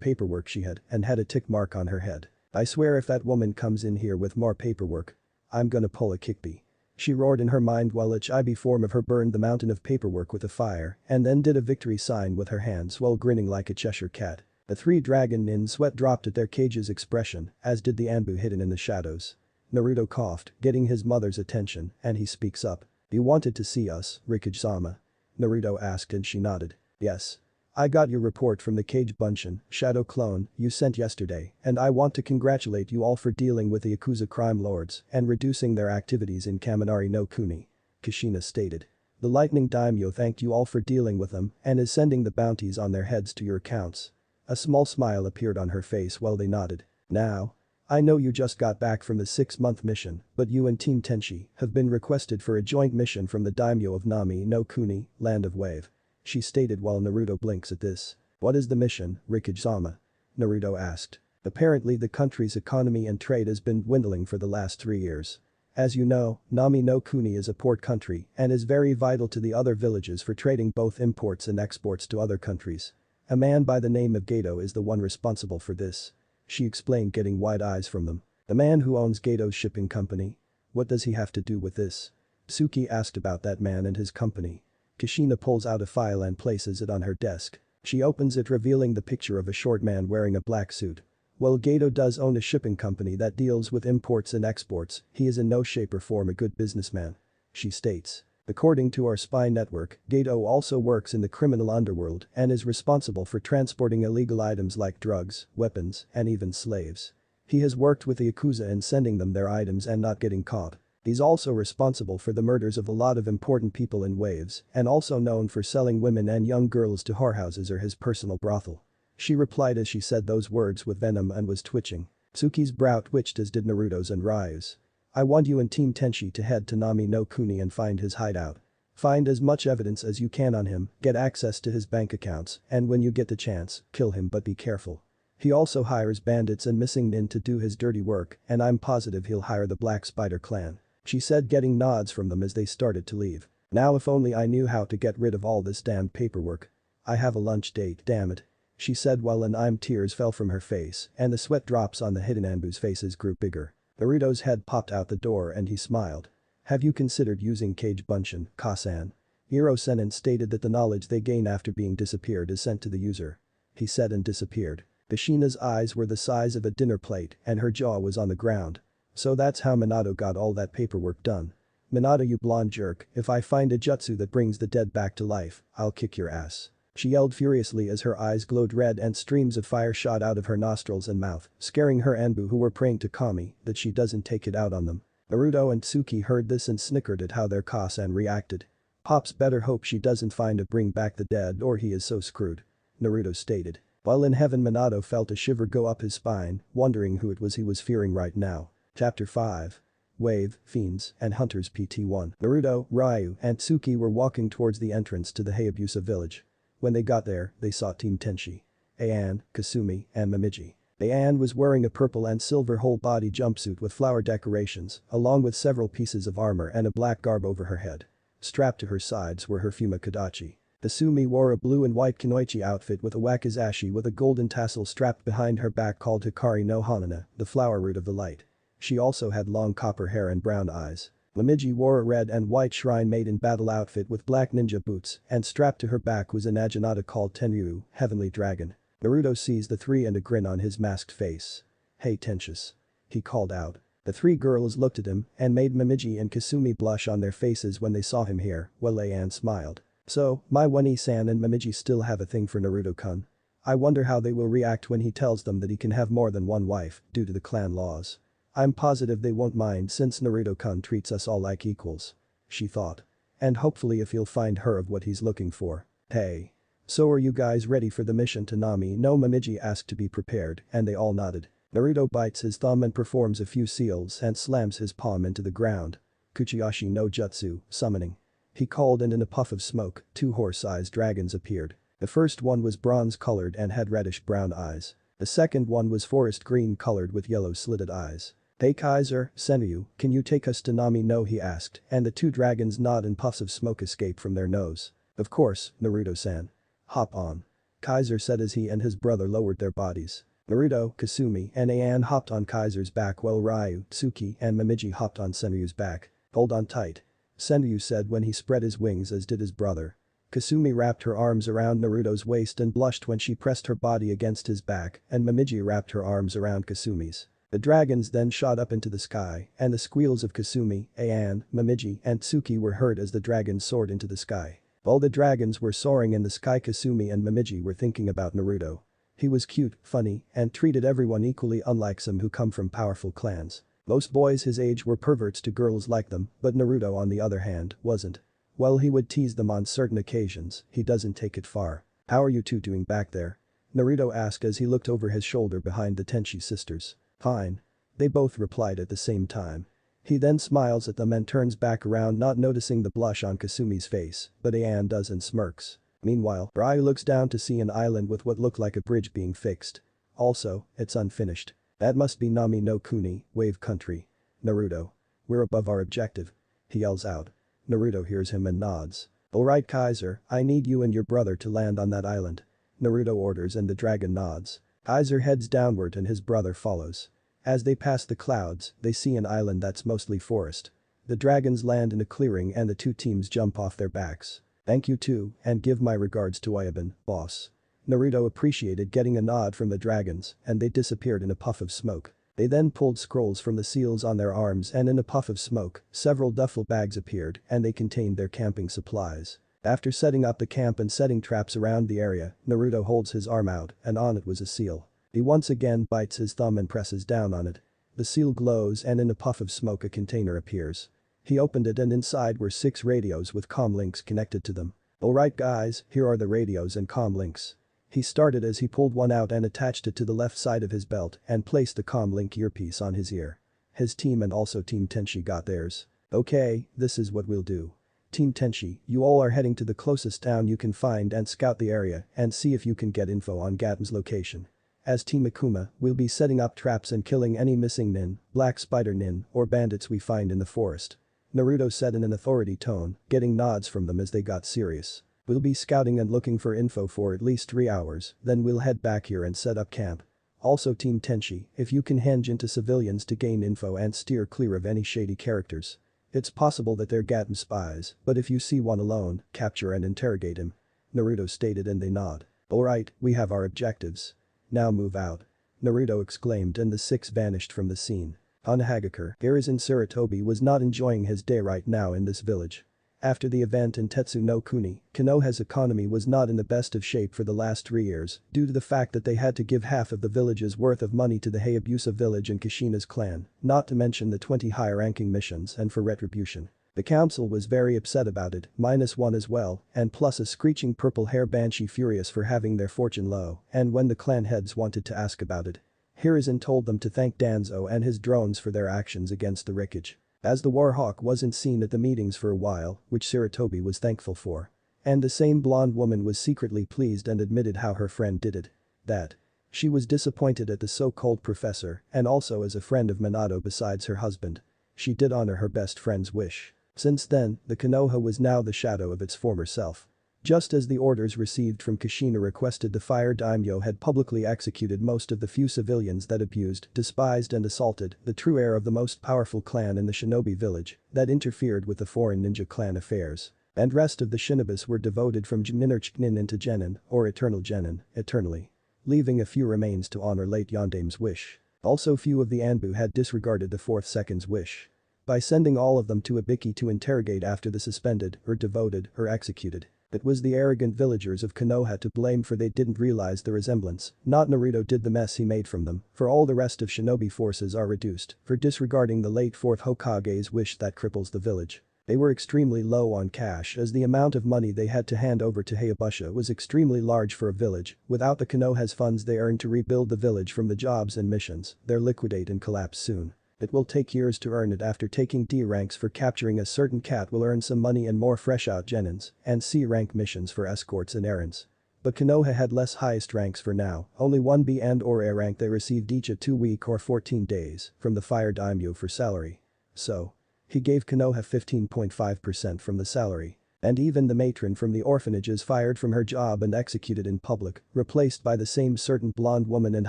paperwork she had and had a tick mark on her head. "I swear if that woman comes in here with more paperwork, I'm gonna pull a Kickbee." She roared in her mind while a chibi form of her burned the mountain of paperwork with a fire and then did a victory sign with her hands while grinning like a Cheshire cat. The three dragon in sweat dropped at their cage's expression, as did the Anbu hidden in the shadows. Naruto coughed, getting his mother's attention, and he speaks up. "You wanted to see us, Rikage-sama?" Naruto asked and she nodded. "Yes. I got your report from the Cage Bunshin, Shadow Clone, you sent yesterday, and I want to congratulate you all for dealing with the Yakuza crime lords and reducing their activities in Kaminari no Kuni," Kushina stated. "The Lightning Daimyo thanked you all for dealing with them and is sending the bounties on their heads to your accounts." A small smile appeared on her face while they nodded. "Now, I know you just got back from the 6-month mission, but you and Team Tenchi have been requested for a joint mission from the Daimyo of Nami no Kuni, Land of Wave," she stated while Naruto blinks at this. "What is the mission, Rikage-sama?" Naruto asked. "Apparently the country's economy and trade has been dwindling for the last 3 years. As you know, Nami no Kuni is a port country and is very vital to the other villages for trading both imports and exports to other countries. A man by the name of Gato is the one responsible for this," she explained, getting wide eyes from them. "The man who owns Gato's shipping company? What does he have to do with this?" Tsuki asked about that man and his company. Kushina pulls out a file and places it on her desk. She opens it, revealing the picture of a short man wearing a black suit. "While Gato does own a shipping company that deals with imports and exports, he is in no shape or form a good businessman," she states. "According to our spy network, Gato also works in the criminal underworld and is responsible for transporting illegal items like drugs, weapons, and even slaves. He has worked with the Yakuza in sending them their items and not getting caught. He's also responsible for the murders of a lot of important people in waves and also known for selling women and young girls to whorehouses or his personal brothel." She replied as she said those words with venom and was twitching. Tsuki's brow twitched as did Naruto's and Ryu's. "I want you and Team Tenchi to head to Nami no Kuni and find his hideout. Find as much evidence as you can on him, get access to his bank accounts, and when you get the chance, kill him, but be careful. He also hires bandits and missing men to do his dirty work, and I'm positive he'll hire the Black Spider clan," she said, getting nods from them as they started to leave. "Now if only I knew how to get rid of all this damned paperwork. I have a lunch date, damn it," she said while tears fell from her face and the sweat drops on the hidden Anbu's faces grew bigger. Naruto's head popped out the door and he smiled. "Have you considered using Cage Bunshin, Kasan?" Hiro Sennin stated that the knowledge they gain after being disappeared is sent to the user. He said and disappeared. Kushina's eyes were the size of a dinner plate and her jaw was on the ground. "So that's how Minato got all that paperwork done. Minato, you blonde jerk, if I find a jutsu that brings the dead back to life, I'll kick your ass." She yelled furiously as her eyes glowed red and streams of fire shot out of her nostrils and mouth, scaring her Anbu who were praying to Kami that she doesn't take it out on them. Naruto and Tsuki heard this and snickered at how their Kasan reacted. "Pops better hope she doesn't find a bring back the dead or he is so screwed," Naruto stated. While in heaven, Minato felt a shiver go up his spine, wondering who it was he was fearing right now. Chapter 5. Wave, Fiends, and Hunters PT-1. Naruto, Ryu, and Tsuki were walking towards the entrance to the Hayabusa village. When they got there, they saw Team Tenchi. Ayan, Kasumi, and Momiji. Ayan was wearing a purple and silver whole-body jumpsuit with flower decorations, along with several pieces of armor and a black garb over her head. Strapped to her sides were her Fuma Kodachi. Kasumi wore a blue and white kunoichi outfit with a wakizashi with a golden tassel strapped behind her back called Hikari no Hanana, the flower root of the light. She also had long copper hair and brown eyes. Momiji wore a red and white shrine maiden battle outfit with black ninja boots and strapped to her back was a naginata called Tenryu, Heavenly Dragon. Naruto sees the three and a grin on his masked face. "Hey Tenchius," he called out. The three girls looked at him and made Momiji and Kasumi blush on their faces when they saw him here, while Ayan smiled. "So, my Wani-san and Momiji still have a thing for Naruto-kun. I wonder how they will react when he tells them that he can have more than one wife due to the clan laws. I'm positive they won't mind since Naruto-kun treats us all like equals," she thought. "And hopefully if he'll find her of what he's looking for." "Hey. So are you guys ready for the mission to Nami no?" Momiji asked to be prepared and they all nodded. Naruto bites his thumb and performs a few seals and slams his palm into the ground. Kuchiyashi no Jutsu, summoning. He called, and in a puff of smoke, 2 horse-sized dragons appeared. The first one was bronze-colored and had reddish-brown eyes. The second one was forest green-colored with yellow slitted eyes. "Hey Kaiser, Senryu, can you take us to Nami no?" he asked, and the 2 dragons nod and puffs of smoke escape from their nose. "Of course, Naruto-san. Hop on," Kaiser said as he and his brother lowered their bodies. Naruto, Kasumi, and Ayan hopped on Kaiser's back while Ryu, Tsuki, and Momiji hopped on Senryu's back. "Hold on tight," Senryu said when he spread his wings, as did his brother. Kasumi wrapped her arms around Naruto's waist and blushed when she pressed her body against his back, and Momiji wrapped her arms around Kasumi's. The dragons then shot up into the sky, and the squeals of Kasumi, Ayan, Momiji, and Tsuki were heard as the dragons soared into the sky. While the dragons were soaring in the sky, Kasumi and Momiji were thinking about Naruto. He was cute, funny, and treated everyone equally, unlike some who come from powerful clans. Most boys his age were perverts to girls like them, but Naruto on the other hand, wasn't. While he would tease them on certain occasions, he doesn't take it far. "How are you two doing back there?" Naruto asked as he looked over his shoulder behind the Tenchi sisters. "Fine." They both replied at the same time. He then smiles at them and turns back around, not noticing the blush on Kasumi's face, but Ayan does and smirks. Meanwhile, Ryu looks down to see an island with what looked like a bridge being fixed. Also, it's unfinished. "That must be Nami no Kuni, Wave Country." "Naruto. We're above our objective," he yells out. Naruto hears him and nods. "Alright Kaiser, I need you and your brother to land on that island." Naruto orders and the dragon nods. Kaiser heads downward and his brother follows. As they pass the clouds, they see an island that's mostly forest. The dragons land in a clearing and the 2 teams jump off their backs. "Thank you too, and give my regards to Oyabun, boss." Naruto appreciated getting a nod from the dragons, and they disappeared in a puff of smoke. They then pulled scrolls from the seals on their arms, and in a puff of smoke, several duffel bags appeared and they contained their camping supplies. After setting up the camp and setting traps around the area, Naruto holds his arm out and on it was a seal. He once again bites his thumb and presses down on it. The seal glows and in a puff of smoke a container appears. He opened it and inside were 6 radios with comm links connected to them. "Alright guys, here are the radios and comm links." He started as he pulled one out and attached it to the left side of his belt and placed the comm link earpiece on his ear. His team and also Team Tenchi got theirs. "Okay, this is what we'll do. Team Tenchi, you all are heading to the closest town you can find and scout the area and see if you can get info on Gaten's location. As Team Akuma, we'll be setting up traps and killing any missing nin, black spider nin, or bandits we find in the forest." Naruto said in an authority tone, getting nods from them as they got serious. "We'll be scouting and looking for info for at least 3 hours, then we'll head back here and set up camp. Also Team Tenchi, if you can henge into civilians to gain info and steer clear of any shady characters. It's possible that they're Gaten spies, but if you see one alone, capture and interrogate him." Naruto stated and they nod. "Alright, we have our objectives. Now move out," Naruto exclaimed and the 6 vanished from the scene. On Hagakure, Garrison Sarutobi was not enjoying his day right now in this village. After the event in Tetsu no Kuni, Konoha's economy was not in the best of shape for the last 3 years due to the fact that they had to give half of the village's worth of money to the Hayabusa village and Kushina's clan, not to mention the 20 high-ranking missions and for Retribution. The council was very upset about it, -1 as well, and plus a screeching purple hair banshee furious for having their fortune low, and when the clan heads wanted to ask about it, Hiruzen told them to thank Danzo and his drones for their actions against the Rikage. As the Warhawk wasn't seen at the meetings for a while, which Sarutobi was thankful for. And the same blonde woman was secretly pleased and admitted how her friend did it. That she was disappointed at the so-called professor and also as a friend of Minato besides her husband. She did honor her best friend's wish. Since then, the Konoha was now the shadow of its former self. Just as the orders received from Kushina requested, the fire daimyo had publicly executed most of the few civilians that abused, despised and assaulted the true heir of the most powerful clan in the shinobi village that interfered with the foreign ninja clan affairs. And rest of the shinobis were devoted from Jininurchnin into Genin, or Eternal Genin, eternally. Leaving a few remains to honor late Yondame's wish. Also few of the Anbu had disregarded the 4th second's wish. By sending all of them to Ibiki to interrogate after the suspended, or devoted, or executed. It was the arrogant villagers of Konoha to blame for they didn't realize the resemblance, not Naruto did the mess he made from them, for all the rest of shinobi forces are reduced, for disregarding the late 4th Hokage's wish that cripples the village. They were extremely low on cash as the amount of money they had to hand over to Hayabusa was extremely large for a village. Without the Konoha's funds they earned to rebuild the village from the jobs and missions, they'll liquidate and collapse soon. It will take years to earn it. After taking D ranks for capturing a certain cat will earn some money and more fresh out genins, and C rank missions for escorts and errands. But Konoha had less highest ranks for now, only one B and or A rank they received each a 2-week or 14 days from the fire daimyo for salary. So. He gave Konoha 15.5% from the salary. And even the matron from the orphanage is fired from her job and executed in public, replaced by the same certain blonde woman and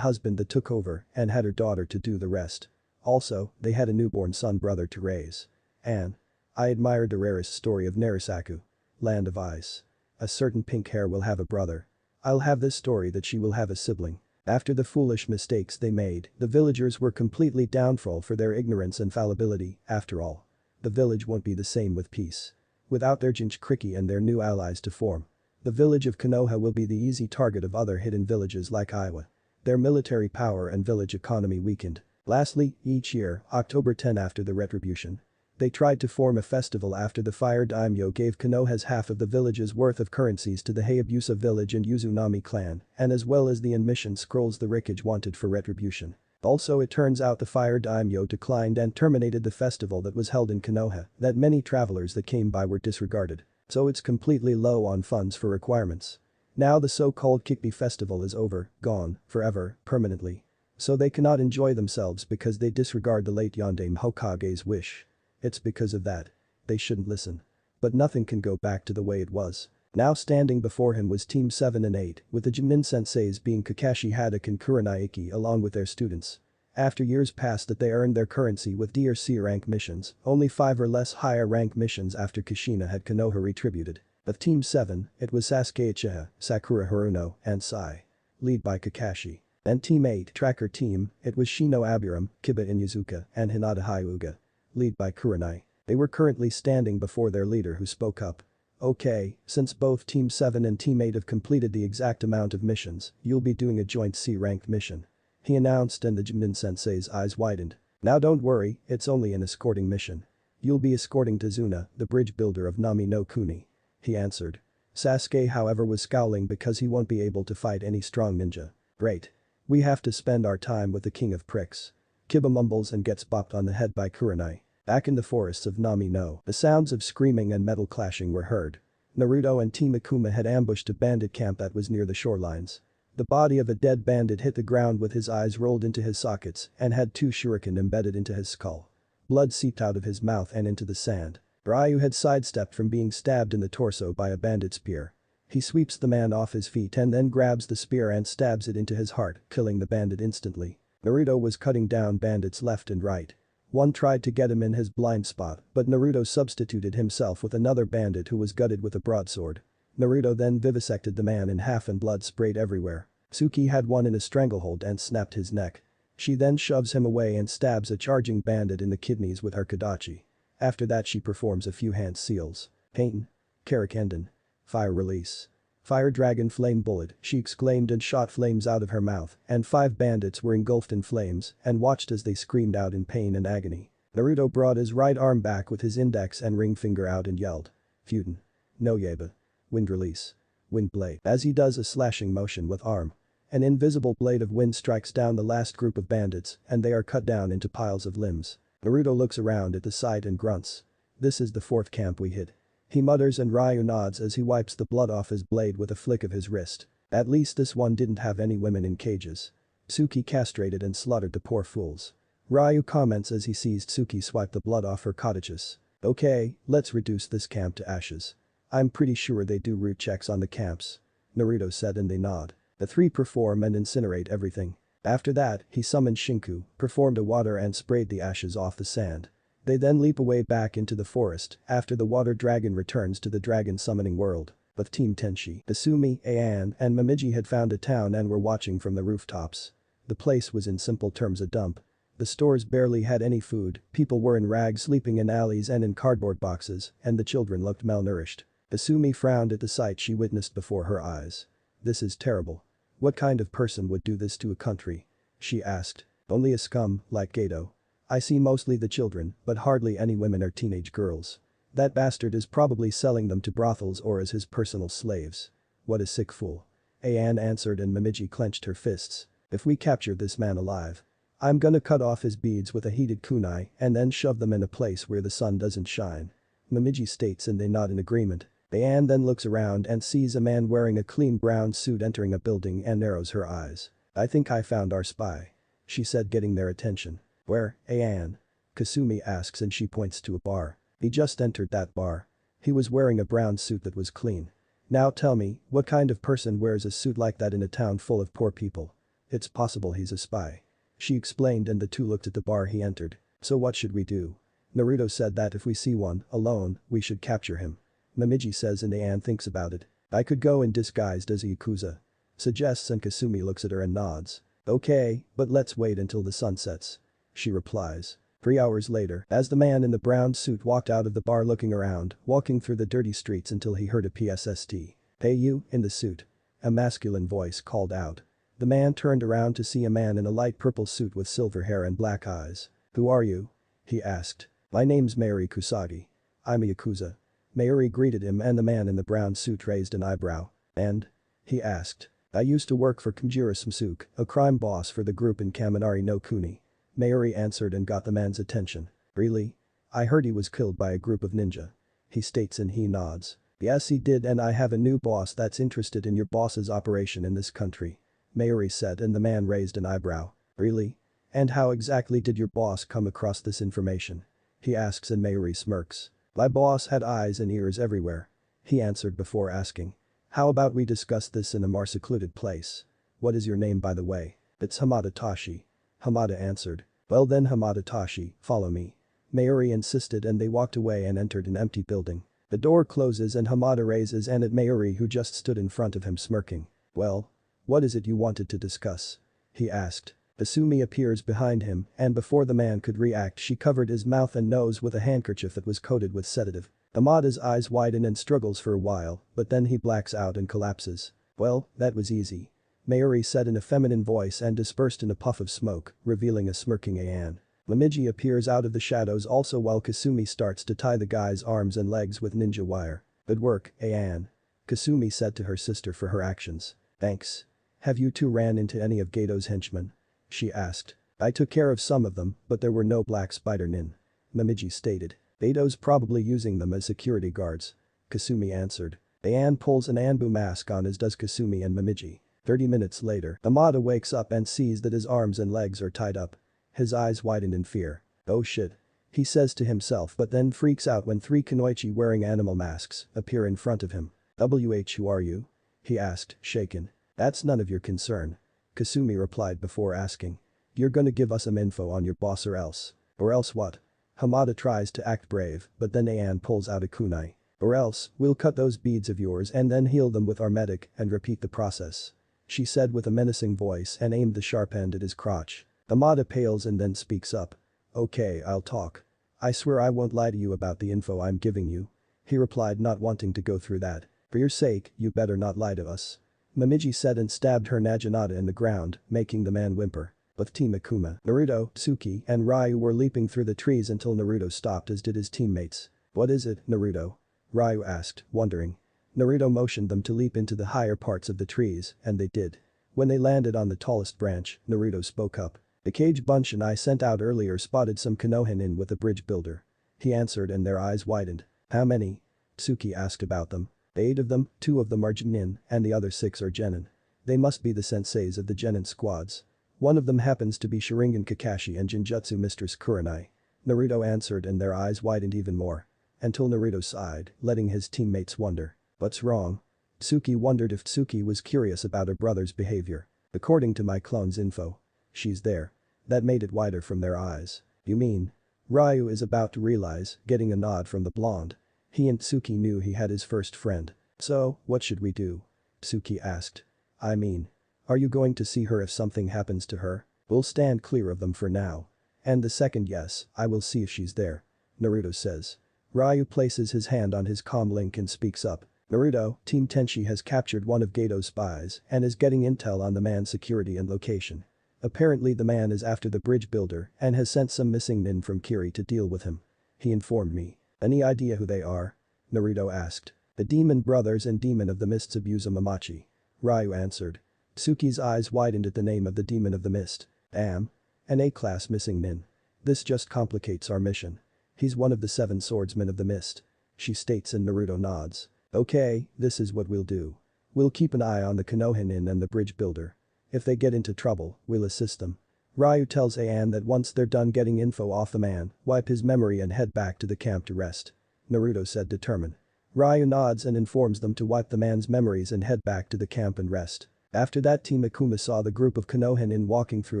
husband that took over and had her daughter to do the rest. Also, they had a newborn son brother to raise. And I admired the rarest story of Narasaku. Land of Ice. A certain pink hair will have a brother. I'll have this story that she will have a sibling. After the foolish mistakes they made, the villagers were completely downfall for their ignorance and fallibility, after all. The village won't be the same with peace. Without their Jinchuriki and their new allies to form. The village of Konoha will be the easy target of other hidden villages like Iowa. Their military power and village economy weakened. Lastly, each year, October 10 after the Retribution. They tried to form a festival after the fire daimyo gave Konoha's half of the village's worth of currencies to the Hayabusa village and Uzunami clan, and as well as the admission scrolls the Rikage wanted for Retribution. Also it turns out the fire daimyo declined and terminated the festival that was held in Konoha, that many travelers that came by were disregarded. So it's completely low on funds for requirements. Now the so-called Kikbi festival is over, gone, forever, permanently. So they cannot enjoy themselves because they disregard the late Yondaime Hokage's wish. It's because of that. They shouldn't listen. But nothing can go back to the way it was. Now standing before him was Team 7 and 8, with the Junin senseis being Kakashi Haddock and Kuranaiki along with their students. After years passed that they earned their currency with D or C rank missions, only 5 or less higher rank missions after Kushina had Konoha retributed. Of Team 7, it was Sasuke Uchiha, Sakura Haruno, and Sai. Lead by Kakashi. And Team 8, Tracker Team, it was Shino Abiram, Kiba Inuzuka, and Hinata Hyuga. Lead by Kurenai. They were currently standing before their leader who spoke up. Okay, since both Team 7 and Team 8 have completed the exact amount of missions, you'll be doing a joint C-ranked mission. He announced and the Junin sensei's eyes widened. Now don't worry, it's only an escorting mission. You'll be escorting Tazuna, the bridge builder of Nami no Kuni. He answered. Sasuke however was scowling because he won't be able to fight any strong ninja. Great. We have to spend our time with the king of pricks. Kiba mumbles and gets bopped on the head by Kurenai. Back in the forests of Nami no, the sounds of screaming and metal clashing were heard. Naruto and Team Akuma had ambushed a bandit camp that was near the shorelines. The body of a dead bandit hit the ground with his eyes rolled into his sockets and had 2 shuriken embedded into his skull. Blood seeped out of his mouth and into the sand. Ryu had sidestepped from being stabbed in the torso by a bandit spear. He sweeps the man off his feet and then grabs the spear and stabs it into his heart, killing the bandit instantly. Naruto was cutting down bandits left and right. One tried to get him in his blind spot, but Naruto substituted himself with another bandit who was gutted with a broadsword. Naruto then vivisected the man in half and blood sprayed everywhere. Suki had one in a stranglehold and snapped his neck. She then shoves him away and stabs a charging bandit in the kidneys with her Kodachi. After that she performs a few hand seals. Pain. Karakenden. Fire release. Fire dragon flame bullet, she exclaimed and shot flames out of her mouth, and 5 bandits were engulfed in flames and watched as they screamed out in pain and agony. Naruto brought his right arm back with his index and ring finger out and yelled. Fuden. No Yeba. Wind release. Wind blade. As he does a slashing motion with arm. An invisible blade of wind strikes down the last group of bandits and they are cut down into piles of limbs. Naruto looks around at the sight and grunts. This is the 4th camp we hit. He mutters and Ryu nods as he wipes the blood off his blade with a flick of his wrist. At least this one didn't have any women in cages. Suki castrated and slaughtered the poor fools. Ryu comments as he sees Tsuki swipe the blood off her cottages. Okay, let's reduce this camp to ashes. I'm pretty sure they do root checks on the camps. Naruto said and they nod. The 3 perform and incinerate everything. After that, he summoned Shinku, performed a water and sprayed the ashes off the sand. They then leap away back into the forest after the water dragon returns to the dragon summoning world. But Team Tenshi, Asumi, Ayan, and Momiji had found a town and were watching from the rooftops. The place was in simple terms a dump. The stores barely had any food, people were in rags sleeping in alleys and in cardboard boxes, and the children looked malnourished. Asumi frowned at the sight she witnessed before her eyes. This is terrible. What kind of person would do this to a country? She asked. Only a scum, like Gato. I see mostly the children, but hardly any women or teenage girls. That bastard is probably selling them to brothels or as his personal slaves. What a sick fool. Ayan answered and Momiji clenched her fists. If we capture this man alive. I'm gonna cut off his beads with a heated kunai and then shove them in a place where the sun doesn't shine. Momiji states and they nod in agreement. Anne then looks around and sees a man wearing a clean brown suit entering a building and narrows her eyes. I think I found our spy. She said, getting their attention. Where, Anne? Kasumi asks and she points to a bar. He just entered that bar. He was wearing a brown suit that was clean. Now tell me, what kind of person wears a suit like that in a town full of poor people? It's possible he's a spy. She explained and the two looked at the bar he entered. So what should we do? Naruto said that if we see one, alone, we should capture him. Momiji says and Anne thinks about it. I could go in disguised as a Yakuza. Suggests and Kasumi looks at her and nods. Okay, but let's wait until the sun sets. She replies. 3 hours later, as the man in the brown suit walked out of the bar looking around, walking through the dirty streets until he heard a PSST. Hey you, in the suit. A masculine voice called out. The man turned around to see a man in a light purple suit with silver hair and black eyes. Who are you? He asked. My name's Mayuri Kusagi. I'm a Yakuza. Mayuri greeted him and the man in the brown suit raised an eyebrow. And? He asked. I used to work for Kunjiro Samsuke, a crime boss for the group in Kaminari no Kuni. Mayuri answered and got the man's attention. Really? I heard he was killed by a group of ninja. He states and he nods. Yes he did and I have a new boss that's interested in your boss's operation in this country. Mayuri said and the man raised an eyebrow. Really? And how exactly did your boss come across this information? He asks and Mayuri smirks. My boss had eyes and ears everywhere. He answered before asking. How about we discuss this in a more secluded place? What is your name by the way? It's Hamada Tashi. Hamada answered. Well then Hamada Tashi, follow me. Mayuri insisted and they walked away and entered an empty building. The door closes and Hamada raises and at Mayuri who just stood in front of him smirking. Well? What is it you wanted to discuss? He asked. Asumi appears behind him and before the man could react she covered his mouth and nose with a handkerchief that was coated with sedative. Hamada's eyes widen and struggles for a while but then he blacks out and collapses. Well, that was easy. Mayuri said in a feminine voice and dispersed in a puff of smoke, revealing a smirking Anne. Momiji appears out of the shadows also while Kasumi starts to tie the guy's arms and legs with ninja wire. Good work, Anne. Kasumi said to her sister for her actions. Thanks. Have you two ran into any of Gato's henchmen? She asked. I took care of some of them, but there were no black spider nin. Momiji stated. Gato's probably using them as security guards. Kasumi answered. Anne pulls an Anbu mask on as does Kasumi and Momiji. 30 minutes later, Hamada wakes up and sees that his arms and legs are tied up. His eyes widened in fear. Oh shit. He says to himself but then freaks out when 3 kunoichi wearing animal masks appear in front of him. Who are you? He asked, shaken. That's none of your concern. Kasumi replied before asking. You're gonna give us some info on your boss or else? Or else what? Hamada tries to act brave but then Anne pulls out a kunai. Or else, we'll cut those beads of yours and then heal them with our medic and repeat the process. She said with a menacing voice and aimed the sharp end at his crotch. Hamada pales and then speaks up. Okay, I'll talk. I swear I won't lie to you about the info I'm giving you. He replied not wanting to go through that. For your sake, you better not lie to us. Momiji said and stabbed her Naginata in the ground, making the man whimper. With Team Akuma, Naruto, Tsuki, and Ryu were leaping through the trees until Naruto stopped as did his teammates. What is it, Naruto? Ryu asked, wondering. Naruto motioned them to leap into the higher parts of the trees, and they did. When they landed on the tallest branch, Naruto spoke up. The cage bunch and I sent out earlier spotted some Konoha in with a bridge builder. He answered and their eyes widened. How many? Tsuki asked about them. 8 of them, 2 of them are Genin, and the other 6 are Genin. They must be the senseis of the Genin squads. One of them happens to be Sharingan Kakashi and Jinjutsu Mistress Kurenai. Naruto answered and their eyes widened even more. Until Naruto sighed, letting his teammates wonder. What's wrong? Tsuki wondered if Tsuki was curious about her brother's behavior. According to my clone's info. She's there. That made it wider from their eyes. You mean? Ryu is about to realize, getting a nod from the blonde. He and Tsuki knew he had his first friend. So, what should we do? Tsuki asked. I mean. Are you going to see her if something happens to her? We'll stand clear of them for now. And the second yes, I will see if she's there. Naruto says. Ryu places his hand on his comm link and speaks up. Naruto, Team Tenchi has captured one of Gato's spies and is getting intel on the man's security and location. Apparently the man is after the bridge builder and has sent some missing nin from Kiri to deal with him. He informed me. Any idea who they are? Naruto asked. The Demon Brothers and Demon of the Mist's Abusa Mamachi. Ryu answered. Tsuki's eyes widened at the name of the Demon of the Mist. Damn. An A-class missing nin. This just complicates our mission. He's one of the 7 swordsmen of the mist. She states and Naruto nods. Okay, this is what we'll do. We'll keep an eye on the Konoha nin and the bridge builder. If they get into trouble, we'll assist them. Ryu tells Ayan that once they're done getting info off the man, wipe his memory and head back to the camp to rest. Naruto said determined. Ryu nods and informs them to wipe the man's memories and head back to the camp and rest. After that, Team Akuma saw the group of Konoha nin walking through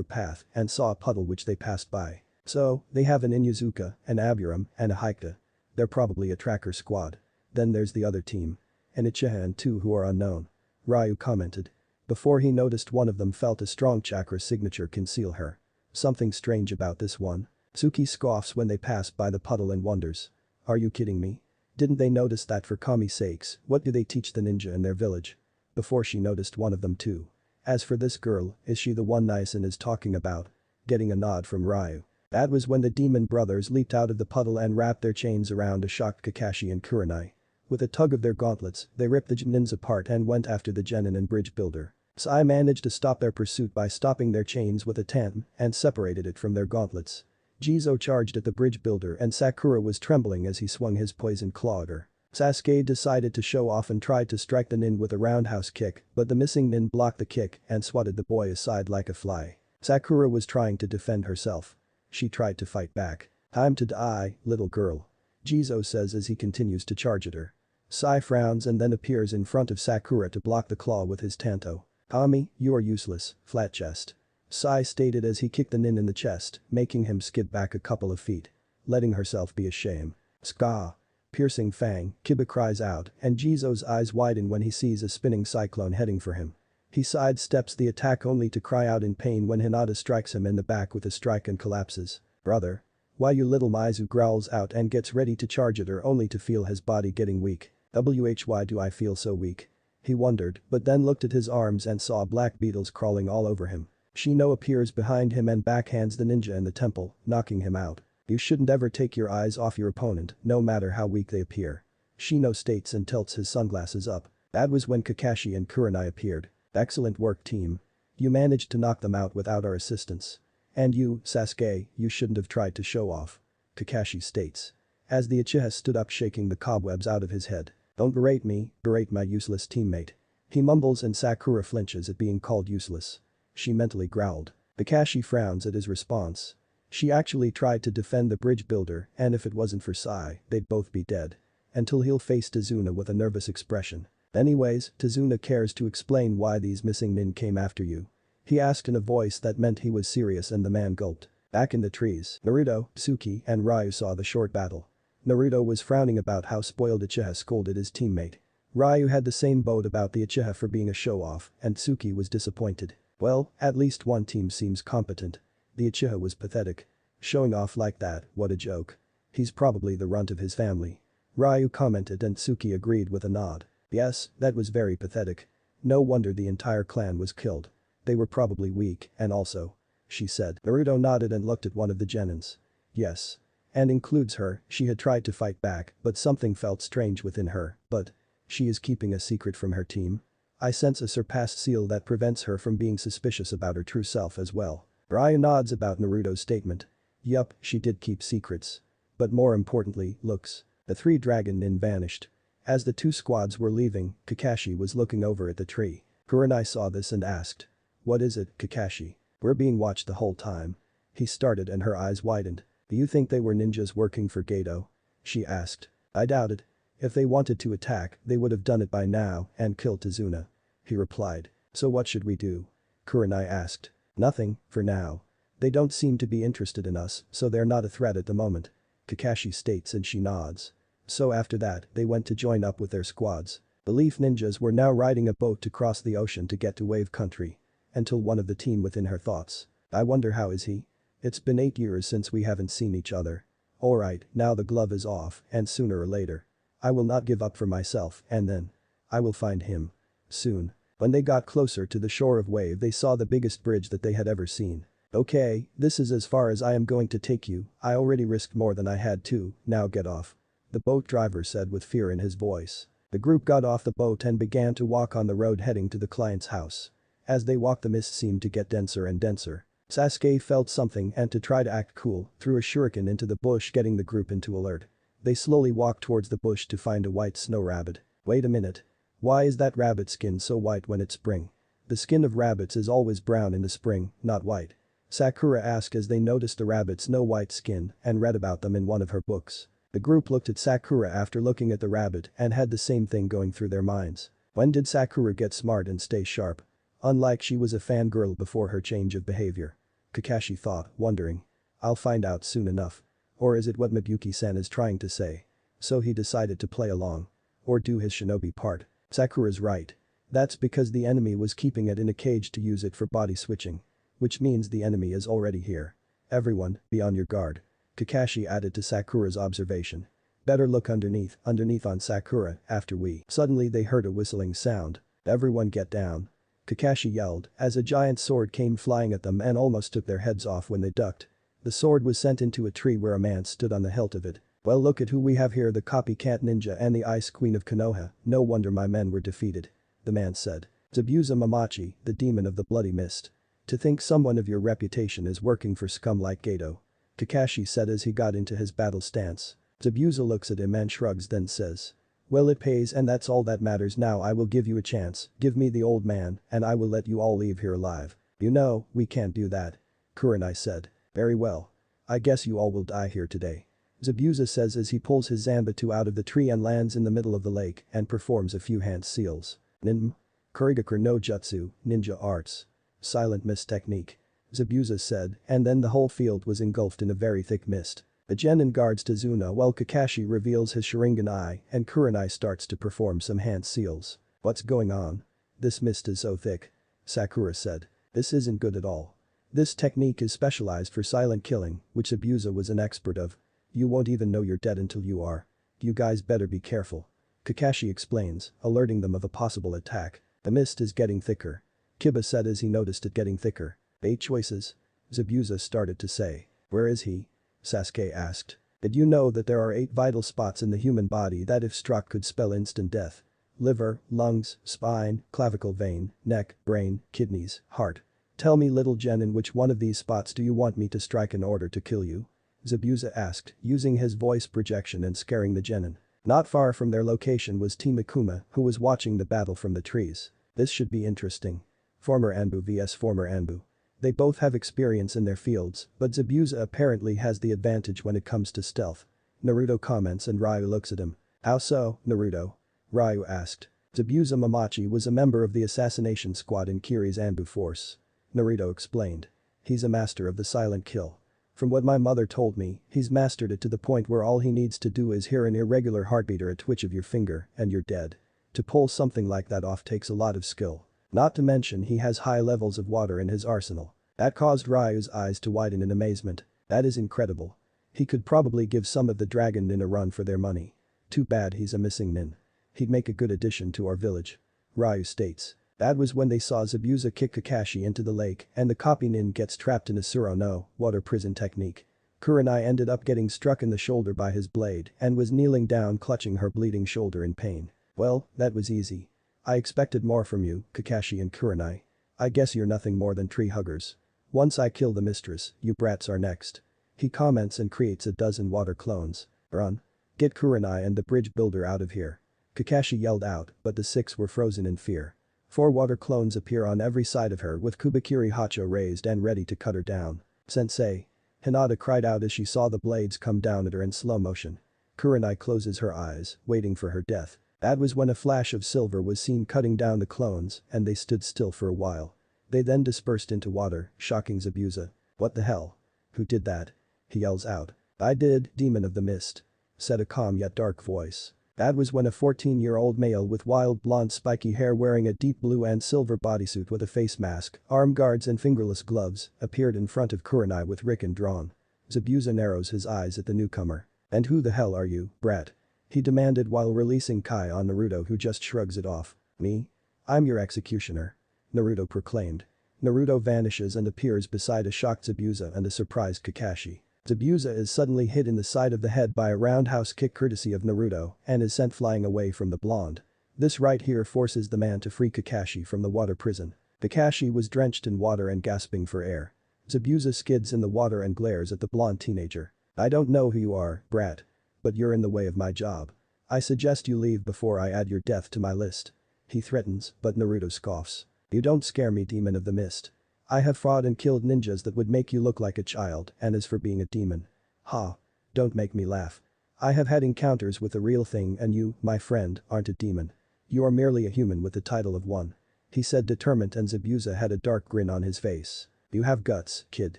a path and saw a puddle which they passed by. So, they have an Inyazuka, an Aburam, and a Haika. They're probably a tracker squad. Then there's the other team. An Uchiha and 2 who are unknown. Ryu commented. Before he noticed one of them felt a strong chakra signature conceal her. Something strange about this one. Tsuki scoffs when they pass by the puddle and wonders. Are you kidding me? Didn't they notice that for Kami's sakes, what do they teach the ninja in their village? Before she noticed one of them too. As for this girl, is she the one Nison is talking about? Getting a nod from Ryu. That was when the demon brothers leaped out of the puddle and wrapped their chains around a shocked Kakashi and Kurenai. With a tug of their gauntlets, they ripped the Genins apart and went after the genin and bridge builder. Sai managed to stop their pursuit by stopping their chains with a tantem and separated it from their gauntlets. Jizo charged at the bridge builder and Sakura was trembling as he swung his poison claw at her. Sasuke decided to show off and tried to strike the nin with a roundhouse kick, but the missing nin blocked the kick and swatted the boy aside like a fly. Sakura was trying to defend herself. She tried to fight back. Time to die, little girl. Jizo says as he continues to charge at her. Sai frowns and then appears in front of Sakura to block the claw with his tanto. Kami, you are useless, flat chest. Sai stated as he kicked the nin in the chest, making him skid back a couple of feet. Letting herself be a shame. Ska. Piercing fang, Kiba cries out and Jizo's eyes widen when he sees a spinning cyclone heading for him. He sidesteps the attack only to cry out in pain when Hinata strikes him in the back with a strike and collapses. Brother. Why you little Mizu growls out and gets ready to charge at her only to feel his body getting weak. Why do I feel so weak? He wondered, but then looked at his arms and saw black beetles crawling all over him. Shino appears behind him and backhands the ninja in the temple, knocking him out. You shouldn't ever take your eyes off your opponent, no matter how weak they appear. Shino states and tilts his sunglasses up. That was when Kakashi and Kurenai appeared. Excellent work, team. You managed to knock them out without our assistance. And you, Sasuke, you shouldn't have tried to show off. Kakashi states. As the Uchiha stood up shaking the cobwebs out of his head. Don't berate me, berate my useless teammate. He mumbles and Sakura flinches at being called useless. She mentally growled. Kakashi frowns at his response. She actually tried to defend the bridge builder and if it wasn't for Sai, they'd both be dead. Until he'll face Tazuna with a nervous expression. Anyways, Tazuna cares to explain why these missing nin came after you. He asked in a voice that meant he was serious and the man gulped. Back in the trees, Naruto, Tsuki, and Ryu saw the short battle. Naruto was frowning about how spoiled Uchiha scolded his teammate. Ryu had the same boat about the Uchiha for being a show-off and Tsuki was disappointed. Well, at least one team seems competent. The Uchiha was pathetic. Showing off like that, what a joke. He's probably the runt of his family. Ryu commented and Tsuki agreed with a nod. Yes, that was very pathetic. No wonder the entire clan was killed. They were probably weak, and also. She said. Naruto nodded and looked at one of the genins. Yes. And includes her, she had tried to fight back, but something felt strange within her, but. She is keeping a secret from her team. I sense a surpassed seal that prevents her from being suspicious about her true self as well. Ryu nods about Naruto's statement. Yup, she did keep secrets. But more importantly, looks. The 3 dragon nin vanished. As the 2 squads were leaving, Kakashi was looking over at the tree. Kurenai saw this and asked. What is it, Kakashi? We're being watched the whole time. He started and her eyes widened. Do you think they were ninjas working for Geto? She asked. I doubt it. If they wanted to attack, they would have done it by now and killed Tazuna. He replied. So what should we do? Kurenai asked. Nothing, for now. They don't seem to be interested in us, so they're not a threat at the moment. Kakashi states and she nods. So after that, they went to join up with their squads. The Leaf Ninjas were now riding a boat to cross the ocean to get to Wave Country. Until one of the team within her thoughts. I wonder how is he? It's been 8 years since we haven't seen each other. Alright, now the glove is off, and sooner or later. I will not give up for myself, and then. I will find him. Soon. When they got closer to the shore of Wave they saw the biggest bridge that they had ever seen. Okay, this is as far as I am going to take you, I already risked more than I had to, now get off. The boat driver said with fear in his voice. The group got off the boat and began to walk on the road heading to the client's house. As they walked the mist seemed to get denser and denser. Sasuke felt something and to try to act cool, threw a shuriken into the bush getting the group into alert. They slowly walked towards the bush to find a white snow rabbit. Wait a minute. Why is that rabbit skin so white when it's spring? The skin of rabbits is always brown in the spring, not white. Sakura asked as they noticed the rabbit's snow-white skin and read about them in one of her books. The group looked at Sakura after looking at the rabbit and had the same thing going through their minds. When did Sakura get smart and stay sharp? Unlike she was a fangirl before her change of behavior. Kakashi thought, wondering. I'll find out soon enough. Or is it what Mibuyuki-san is trying to say? So he decided to play along. Or do his shinobi part. Sakura's right. That's because the enemy was keeping it in a cage to use it for body switching. Which means the enemy is already here. Everyone, be on your guard. Kakashi added to Sakura's observation. Better look underneath on Sakura after we. Suddenly they heard a whistling sound. Everyone get down. Kakashi yelled as a giant sword came flying at them and almost took their heads off when they ducked. The sword was sent into a tree where a man stood on the hilt of it. Well, look at who we have here, the copycat ninja and the Ice Queen of Konoha. No wonder my men were defeated. The man said. Zabuza Mamachi, the demon of the bloody mist. To think someone of your reputation is working for scum like Gato. Kakashi said as he got into his battle stance. Zabuza looks at him and shrugs, then says. Well, it pays and that's all that matters. Now I will give you a chance, give me the old man and I will let you all leave here alive. You know, we can't do that. Kurenai said. Very well. I guess you all will die here today. Zabuza says as he pulls his Zanbatsu out of the tree and lands in the middle of the lake and performs a few hand seals. Kurigakur no Jutsu, ninja arts. Silent mist technique. Zabuza said, and then the whole field was engulfed in a very thick mist. The genin guards Tazuna while Kakashi reveals his Sharingan eye and Kurenai starts to perform some hand seals. What's going on? This mist is so thick. Sakura said. This isn't good at all. This technique is specialized for silent killing, which Zabuza was an expert of. You won't even know you're dead until you are. You guys better be careful. Kakashi explains, alerting them of a possible attack. The mist is getting thicker. Kiba said as he noticed it getting thicker. 8 choices? Zabuza started to say. Where is he? Sasuke asked. Did you know that there are 8 vital spots in the human body that if struck could spell instant death? Liver, lungs, spine, clavicle vein, neck, brain, kidneys, heart. Tell me little Genin, which one of these spots do you want me to strike in order to kill you? Zabuza asked, using his voice projection and scaring the Genin. Not far from their location was Team Akuma, who was watching the battle from the trees. This should be interesting. Former Anbu vs former Anbu. They both have experience in their fields, but Zabuza apparently has the advantage when it comes to stealth. Naruto comments and Ryu looks at him. How so, Naruto? Ryu asked. Zabuza Mamachi was a member of the assassination squad in Kiri's Anbu force. Naruto explained. He's a master of the silent kill. From what my mother told me, he's mastered it to the point where all he needs to do is hear an irregular heartbeat or a twitch of your finger and you're dead. To pull something like that off takes a lot of skill. Not to mention he has high levels of water in his arsenal. That caused Ryu's eyes to widen in amazement. That is incredible. He could probably give some of the dragon nin a run for their money. Too bad he's a missing nin. He'd make a good addition to our village. Ryu states. That was when they saw Zabuza kick Kakashi into the lake and the copy nin gets trapped in a Suro no water prison technique. Kurenai ended up getting struck in the shoulder by his blade and was kneeling down clutching her bleeding shoulder in pain. Well, that was easy. I expected more from you, Kakashi and Kurenai. I guess you're nothing more than tree huggers. Once I kill the mistress, you brats are next. He comments and creates a dozen water clones. Run. Get Kurenai and the bridge builder out of here. Kakashi yelled out, but the 6 were frozen in fear. 4 water clones appear on every side of her with Kubikiri Hacho raised and ready to cut her down. Sensei. Hinata cried out as she saw the blades come down at her in slow motion. Kurenai closes her eyes, waiting for her death. That was when a flash of silver was seen cutting down the clones and they stood still for a while. They then dispersed into water, shocking Zabuza. What the hell? Who did that? He yells out. I did, demon of the mist. Said a calm yet dark voice. That was when a 14-year-old male with wild blonde spiky hair wearing a deep blue and silver bodysuit with a face mask, arm guards and fingerless gloves appeared in front of Kurenai with Riken drawn. Zabuza narrows his eyes at the newcomer. And who the hell are you, brat? He demanded while releasing Kai on Naruto, who just shrugs it off. Me? I'm your executioner. Naruto proclaimed. Naruto vanishes and appears beside a shocked Zabuza and a surprised Kakashi. Zabuza is suddenly hit in the side of the head by a roundhouse kick courtesy of Naruto and is sent flying away from the blonde. This right here forces the man to free Kakashi from the water prison. Kakashi was drenched in water and gasping for air. Zabuza skids in the water and glares at the blonde teenager. I don't know who you are, brat. But you're in the way of my job. I suggest you leave before I add your death to my list. He threatens, but Naruto scoffs. You don't scare me, demon of the mist. I have fought and killed ninjas that would make you look like a child, and as for being a demon. Ha. Don't make me laugh. I have had encounters with the real thing and you, my friend, aren't a demon. You are merely a human with the title of one. He said determined and Zabuza had a dark grin on his face. You have guts, kid.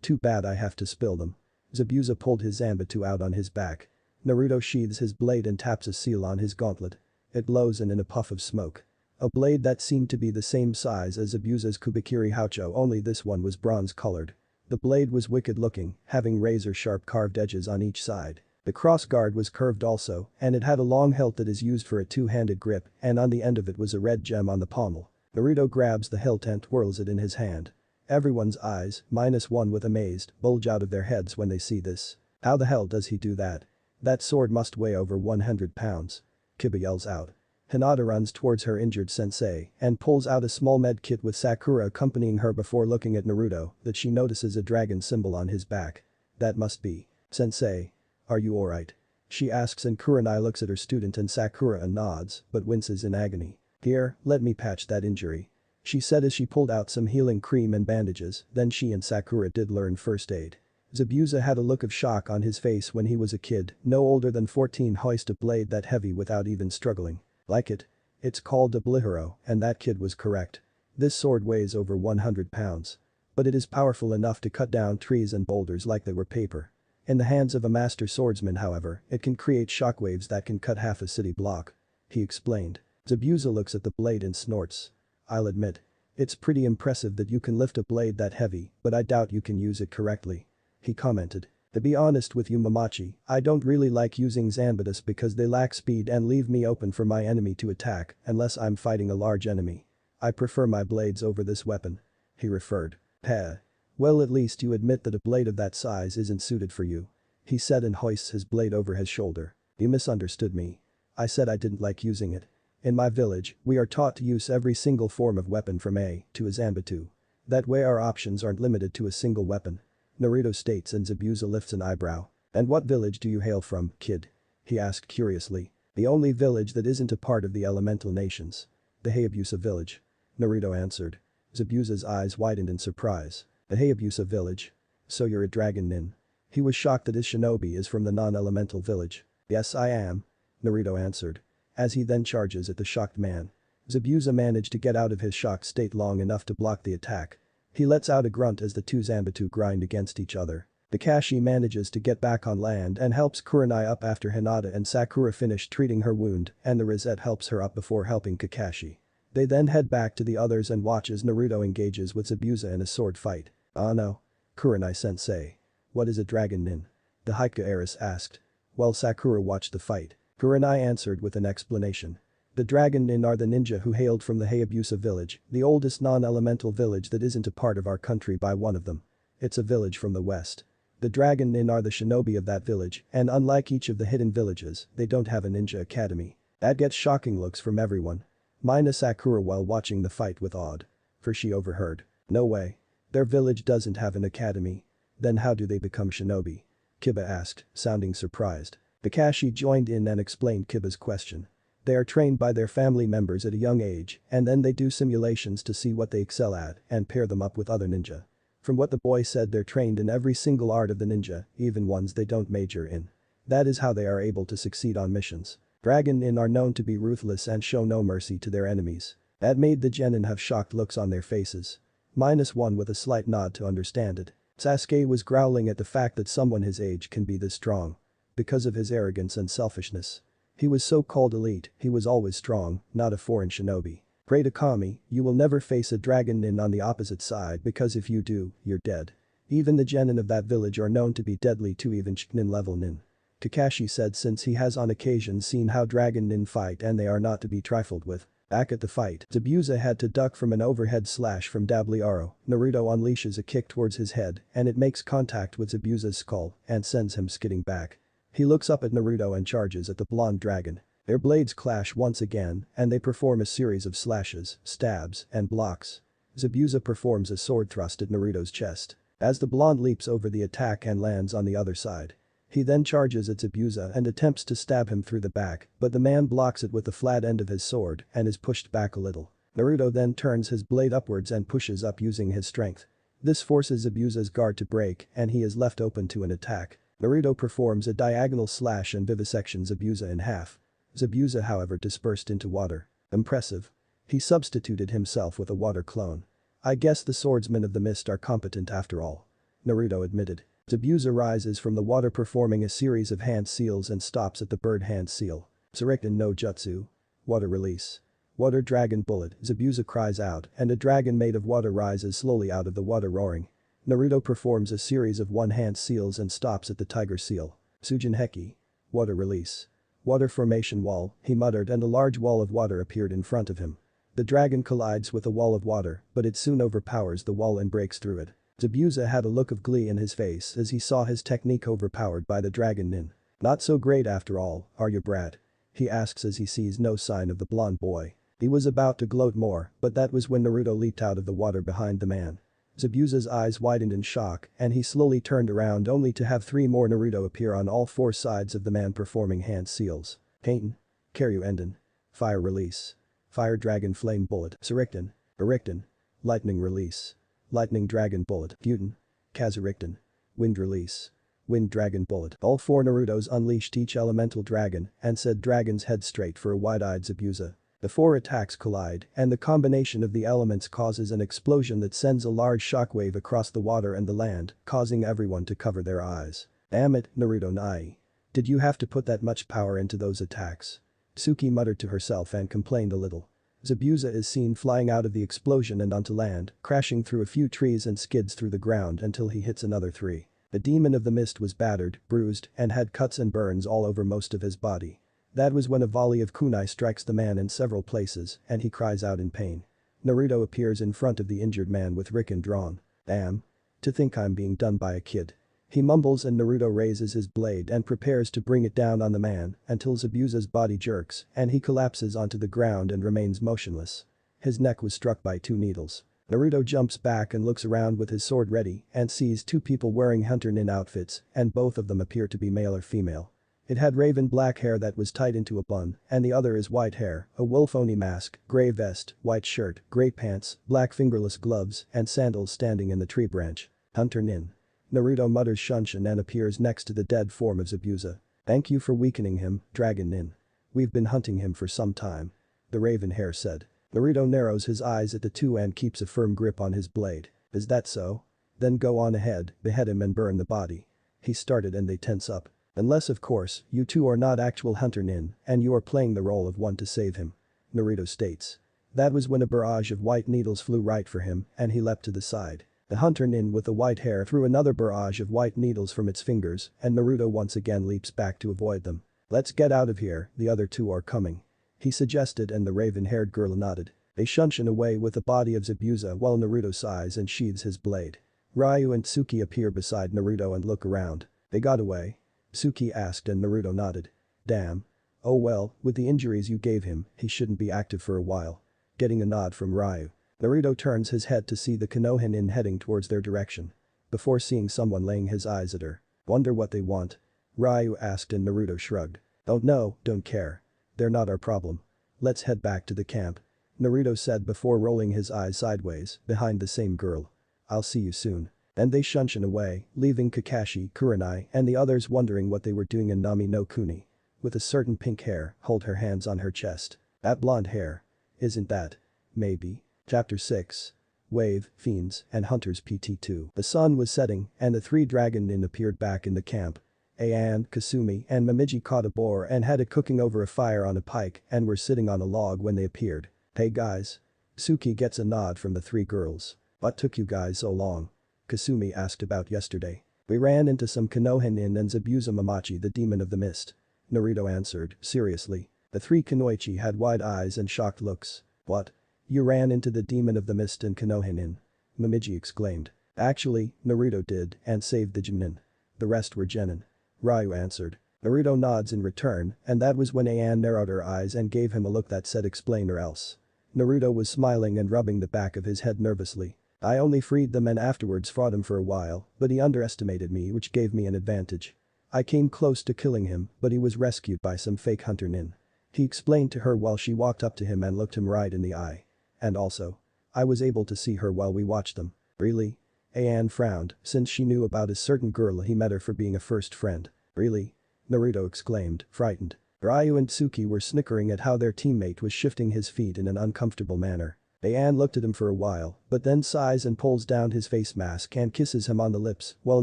Too bad I have to spill them. Zabuza pulled his Zanbatsu out on his back. Naruto sheathes his blade and taps a seal on his gauntlet. It glows in a puff of smoke. A blade that seemed to be the same size as Zabuza's Kubikiri Haucho, only this one was bronze-colored. The blade was wicked-looking, having razor-sharp carved edges on each side. The crossguard was curved also, and it had a long hilt that is used for a two-handed grip, and on the end of it was a red gem on the pommel. Naruto grabs the hilt and twirls it in his hand. Everyone's eyes, minus one with amazed, bulge out of their heads when they see this. How the hell does he do that? That sword must weigh over 100 pounds. Kiba yells out. Hinata runs towards her injured sensei and pulls out a small med kit with Sakura accompanying her before looking at Naruto that she notices a dragon symbol on his back. That must be. Sensei. Are you alright? She asks and Kurenai looks at her student and Sakura and nods but winces in agony. Here, let me patch that injury. She said as she pulled out some healing cream and bandages, then she and Sakura did learn first aid. Zabuza had a look of shock on his face when he was a kid, no older than 14, hoist a blade that heavy without even struggling. Like it? It's called a blihiro, and that kid was correct. This sword weighs over 100 pounds. But it is powerful enough to cut down trees and boulders like they were paper. In the hands of a master swordsman, however, it can create shockwaves that can cut half a city block. He explained. Zabuza looks at the blade and snorts. I'll admit. It's pretty impressive that you can lift a blade that heavy, but I doubt you can use it correctly. He commented. To be honest with you, Momochi, I don't really like using Zanbatsus because they lack speed and leave me open for my enemy to attack unless I'm fighting a large enemy. I prefer my blades over this weapon. He referred. Heh. Well, at least you admit that a blade of that size isn't suited for you. He said and hoists his blade over his shoulder. You misunderstood me. I said I didn't like using it. In my village, we are taught to use every single form of weapon from A to a Zanbatsu. That way our options aren't limited to a single weapon. Naruto states and Zabuza lifts an eyebrow. And what village do you hail from, kid? He asked curiously. The only village that isn't a part of the elemental nations. The Hayabusa village. Naruto answered. Zabuza's eyes widened in surprise. The Hayabusa village? So you're a dragon nin. He was shocked that his shinobi is from the non-elemental village. Yes, I am. Naruto answered. As he then charges at the shocked man. Zabuza managed to get out of his shocked state long enough to block the attack. He lets out a grunt as the two Zanbatsu grind against each other. Kakashi manages to get back on land and helps Kurenai up after Hinata and Sakura finish treating her wound and the Rosette helps her up before helping Kakashi. They then head back to the others and watch as Naruto engages with Zabuza in a sword fight. Ah no. Kurenai-sensei. What is a dragon nin? The Haikyuu heiress asked. While Sakura watched the fight, Kurenai answered with an explanation. The dragon nin are the ninja who hailed from the Hayabusa village, the oldest non-elemental village that isn't a part of our country by one of them. It's a village from the west. The dragon nin are the shinobi of that village, and unlike each of the hidden villages, they don't have a ninja academy. That gets shocking looks from everyone. Minus Sakura while watching the fight with awed. For she overheard. No way. Their village doesn't have an academy. Then how do they become shinobi? Kiba asked, sounding surprised. Kakashi joined in and explained Kiba's question. They are trained by their family members at a young age and then they do simulations to see what they excel at and pair them up with other ninja. From what the boy said, they're trained in every single art of the ninja, even ones they don't major in. That is how they are able to succeed on missions. Dragon nin are known to be ruthless and show no mercy to their enemies. That made the genin have shocked looks on their faces. Minus one with a slight nod to understand it. Sasuke was growling at the fact that someone his age can be this strong. Because of his arrogance and selfishness. He was so-called elite, he was always strong, not a foreign shinobi. Pray to Kami, you will never face a dragon nin on the opposite side because if you do, you're dead. Even the genin of that village are known to be deadly to even shinin level nin. Kakashi said since he has on occasion seen how dragon nin fight and they are not to be trifled with. Back at the fight, Zabuza had to duck from an overhead slash from Dabliaro. Naruto unleashes a kick towards his head and it makes contact with Zabuza's skull and sends him skidding back. He looks up at Naruto and charges at the blonde dragon. Their blades clash once again and they perform a series of slashes, stabs, and blocks. Zabuza performs a sword thrust at Naruto's chest. as the blonde leaps over the attack and lands on the other side. He then charges at Zabuza and attempts to stab him through the back, but the man blocks it with the flat end of his sword and is pushed back a little. Naruto then turns his blade upwards and pushes up using his strength. This forces Zabuza's guard to break and he is left open to an attack. Naruto performs a diagonal slash and vivisections Zabuza in half. Zabuza however dispersed into water. Impressive. He substituted himself with a water clone. I guess the swordsmen of the mist are competent after all. Naruto admitted. Zabuza rises from the water performing a series of hand seals and stops at the bird hand seal. Shuriken no Jutsu. Water release. Water dragon bullet, Zabuza cries out and a dragon made of water rises slowly out of the water roaring. Naruto performs a series of one-hand seals and stops at the tiger seal. Sujin Heki. Water release. Water formation wall, he muttered and a large wall of water appeared in front of him. The dragon collides with the wall of water, but it soon overpowers the wall and breaks through it. Zabuza had a look of glee in his face as he saw his technique overpowered by the dragon nin. Not so great after all, are you brat? He asks as he sees no sign of the blonde boy. He was about to gloat more, but that was when Naruto leaped out of the water behind the man. Zabuza's eyes widened in shock and he slowly turned around only to have 3 more Naruto appear on all 4 sides of the man performing hand seals. Pain. Karyu Enden. Fire release. Fire dragon flame bullet. Shuriken. Ericton. Lightning release. Lightning dragon bullet. Gyuten. Kazurikton. Wind release. Wind dragon bullet. All 4 Narutos unleashed each elemental dragon and said dragons head straight for a wide-eyed Zabuza. The 4 attacks collide and the combination of the elements causes an explosion that sends a large shockwave across the water and the land, causing everyone to cover their eyes. Damn it, Naruto Nai. Did you have to put that much power into those attacks? Suki muttered to herself and complained a little. Zabuza is seen flying out of the explosion and onto land, crashing through a few trees and skids through the ground until he hits another 3. The demon of the mist was battered, bruised, and had cuts and burns all over most of his body. That was when a volley of kunai strikes the man in several places and he cries out in pain. Naruto appears in front of the injured man with Riken drawn. Damn. To think I'm being done by a kid. He mumbles and Naruto raises his blade and prepares to bring it down on the man until Zabuza's body jerks and he collapses onto the ground and remains motionless. His neck was struck by 2 needles. Naruto jumps back and looks around with his sword ready and sees 2 people wearing hunter nin outfits and both of them appear to be male or female. It had raven black hair that was tied into a bun and the other is white hair, a wolf oni mask, grey vest, white shirt, grey pants, black fingerless gloves and sandals standing in the tree branch. Hunter nin. Naruto mutters Shunshin and appears next to the dead form of Zabuza. Thank you for weakening him, Dragon Nin. We've been hunting him for some time. The raven hair said. Naruto narrows his eyes at the 2 and keeps a firm grip on his blade. Is that so? Then go on ahead, behead him and burn the body. He started and they tense up. Unless of course, you 2 are not actual hunter nin and you are playing the role of one to save him. Naruto states. That was when a barrage of white needles flew right for him and he leapt to the side. The hunter nin with the white hair threw another barrage of white needles from its fingers and Naruto once again leaps back to avoid them. Let's get out of here, the other 2 are coming. He suggested and the raven-haired girl nodded. They shunshin away with the body of Zabuza while Naruto sighs and sheathes his blade. Ryu and Tsuki appear beside Naruto and look around. They got away? Tsuki asked and Naruto nodded. Damn. Oh well, with the injuries you gave him, he shouldn't be active for a while. Getting a nod from Ryu. Naruto turns his head to see the Konoha nin heading towards their direction. Before seeing someone laying his eyes at her. Wonder what they want? Ryu asked and Naruto shrugged. Don't know, don't care. They're not our problem. Let's head back to the camp. Naruto said before rolling his eyes sideways, behind the same girl. I'll see you soon. And they shunshin away, leaving Kakashi, Kurenai and the others wondering what they were doing in Nami no Kuni. With a certain pink hair, hold her hands on her chest. That blonde hair. Isn't that? Maybe. Chapter 6. Wave, Fiends, and Hunters PT2. The sun was setting and the 3 dragon nin appeared back in the camp. Ayan, Kasumi and Momiji caught a boar and had it cooking over a fire on a pike and were sitting on a log when they appeared. Hey guys. Suki gets a nod from the 3 girls. What took you guys so long? Kasumi asked about yesterday. We ran into some Konoha nin and Zabuza Mamachi the demon of the mist. Naruto answered, seriously. The 3 Kunoichi had wide eyes and shocked looks. What? You ran into the demon of the mist and Konoha nin? Momiji exclaimed. Actually, Naruto did and saved the Genin. The rest were genin. Ryu answered. Naruto nods in return and that was when Ayan narrowed her eyes and gave him a look that said explain or else. Naruto was smiling and rubbing the back of his head nervously. I only freed them and afterwards fought him for a while, but he underestimated me, which gave me an advantage. I came close to killing him, but he was rescued by some fake hunter nin. He explained to her while she walked up to him and looked him right in the eye. And also, I was able to see her while we watched them. Really? Anne frowned, since she knew about a certain girl he met her for being a first friend. Really? Naruto exclaimed, frightened. Ryu and Tsuki were snickering at how their teammate was shifting his feet in an uncomfortable manner. Anne looked at him for a while, but then sighs and pulls down his face mask and kisses him on the lips, while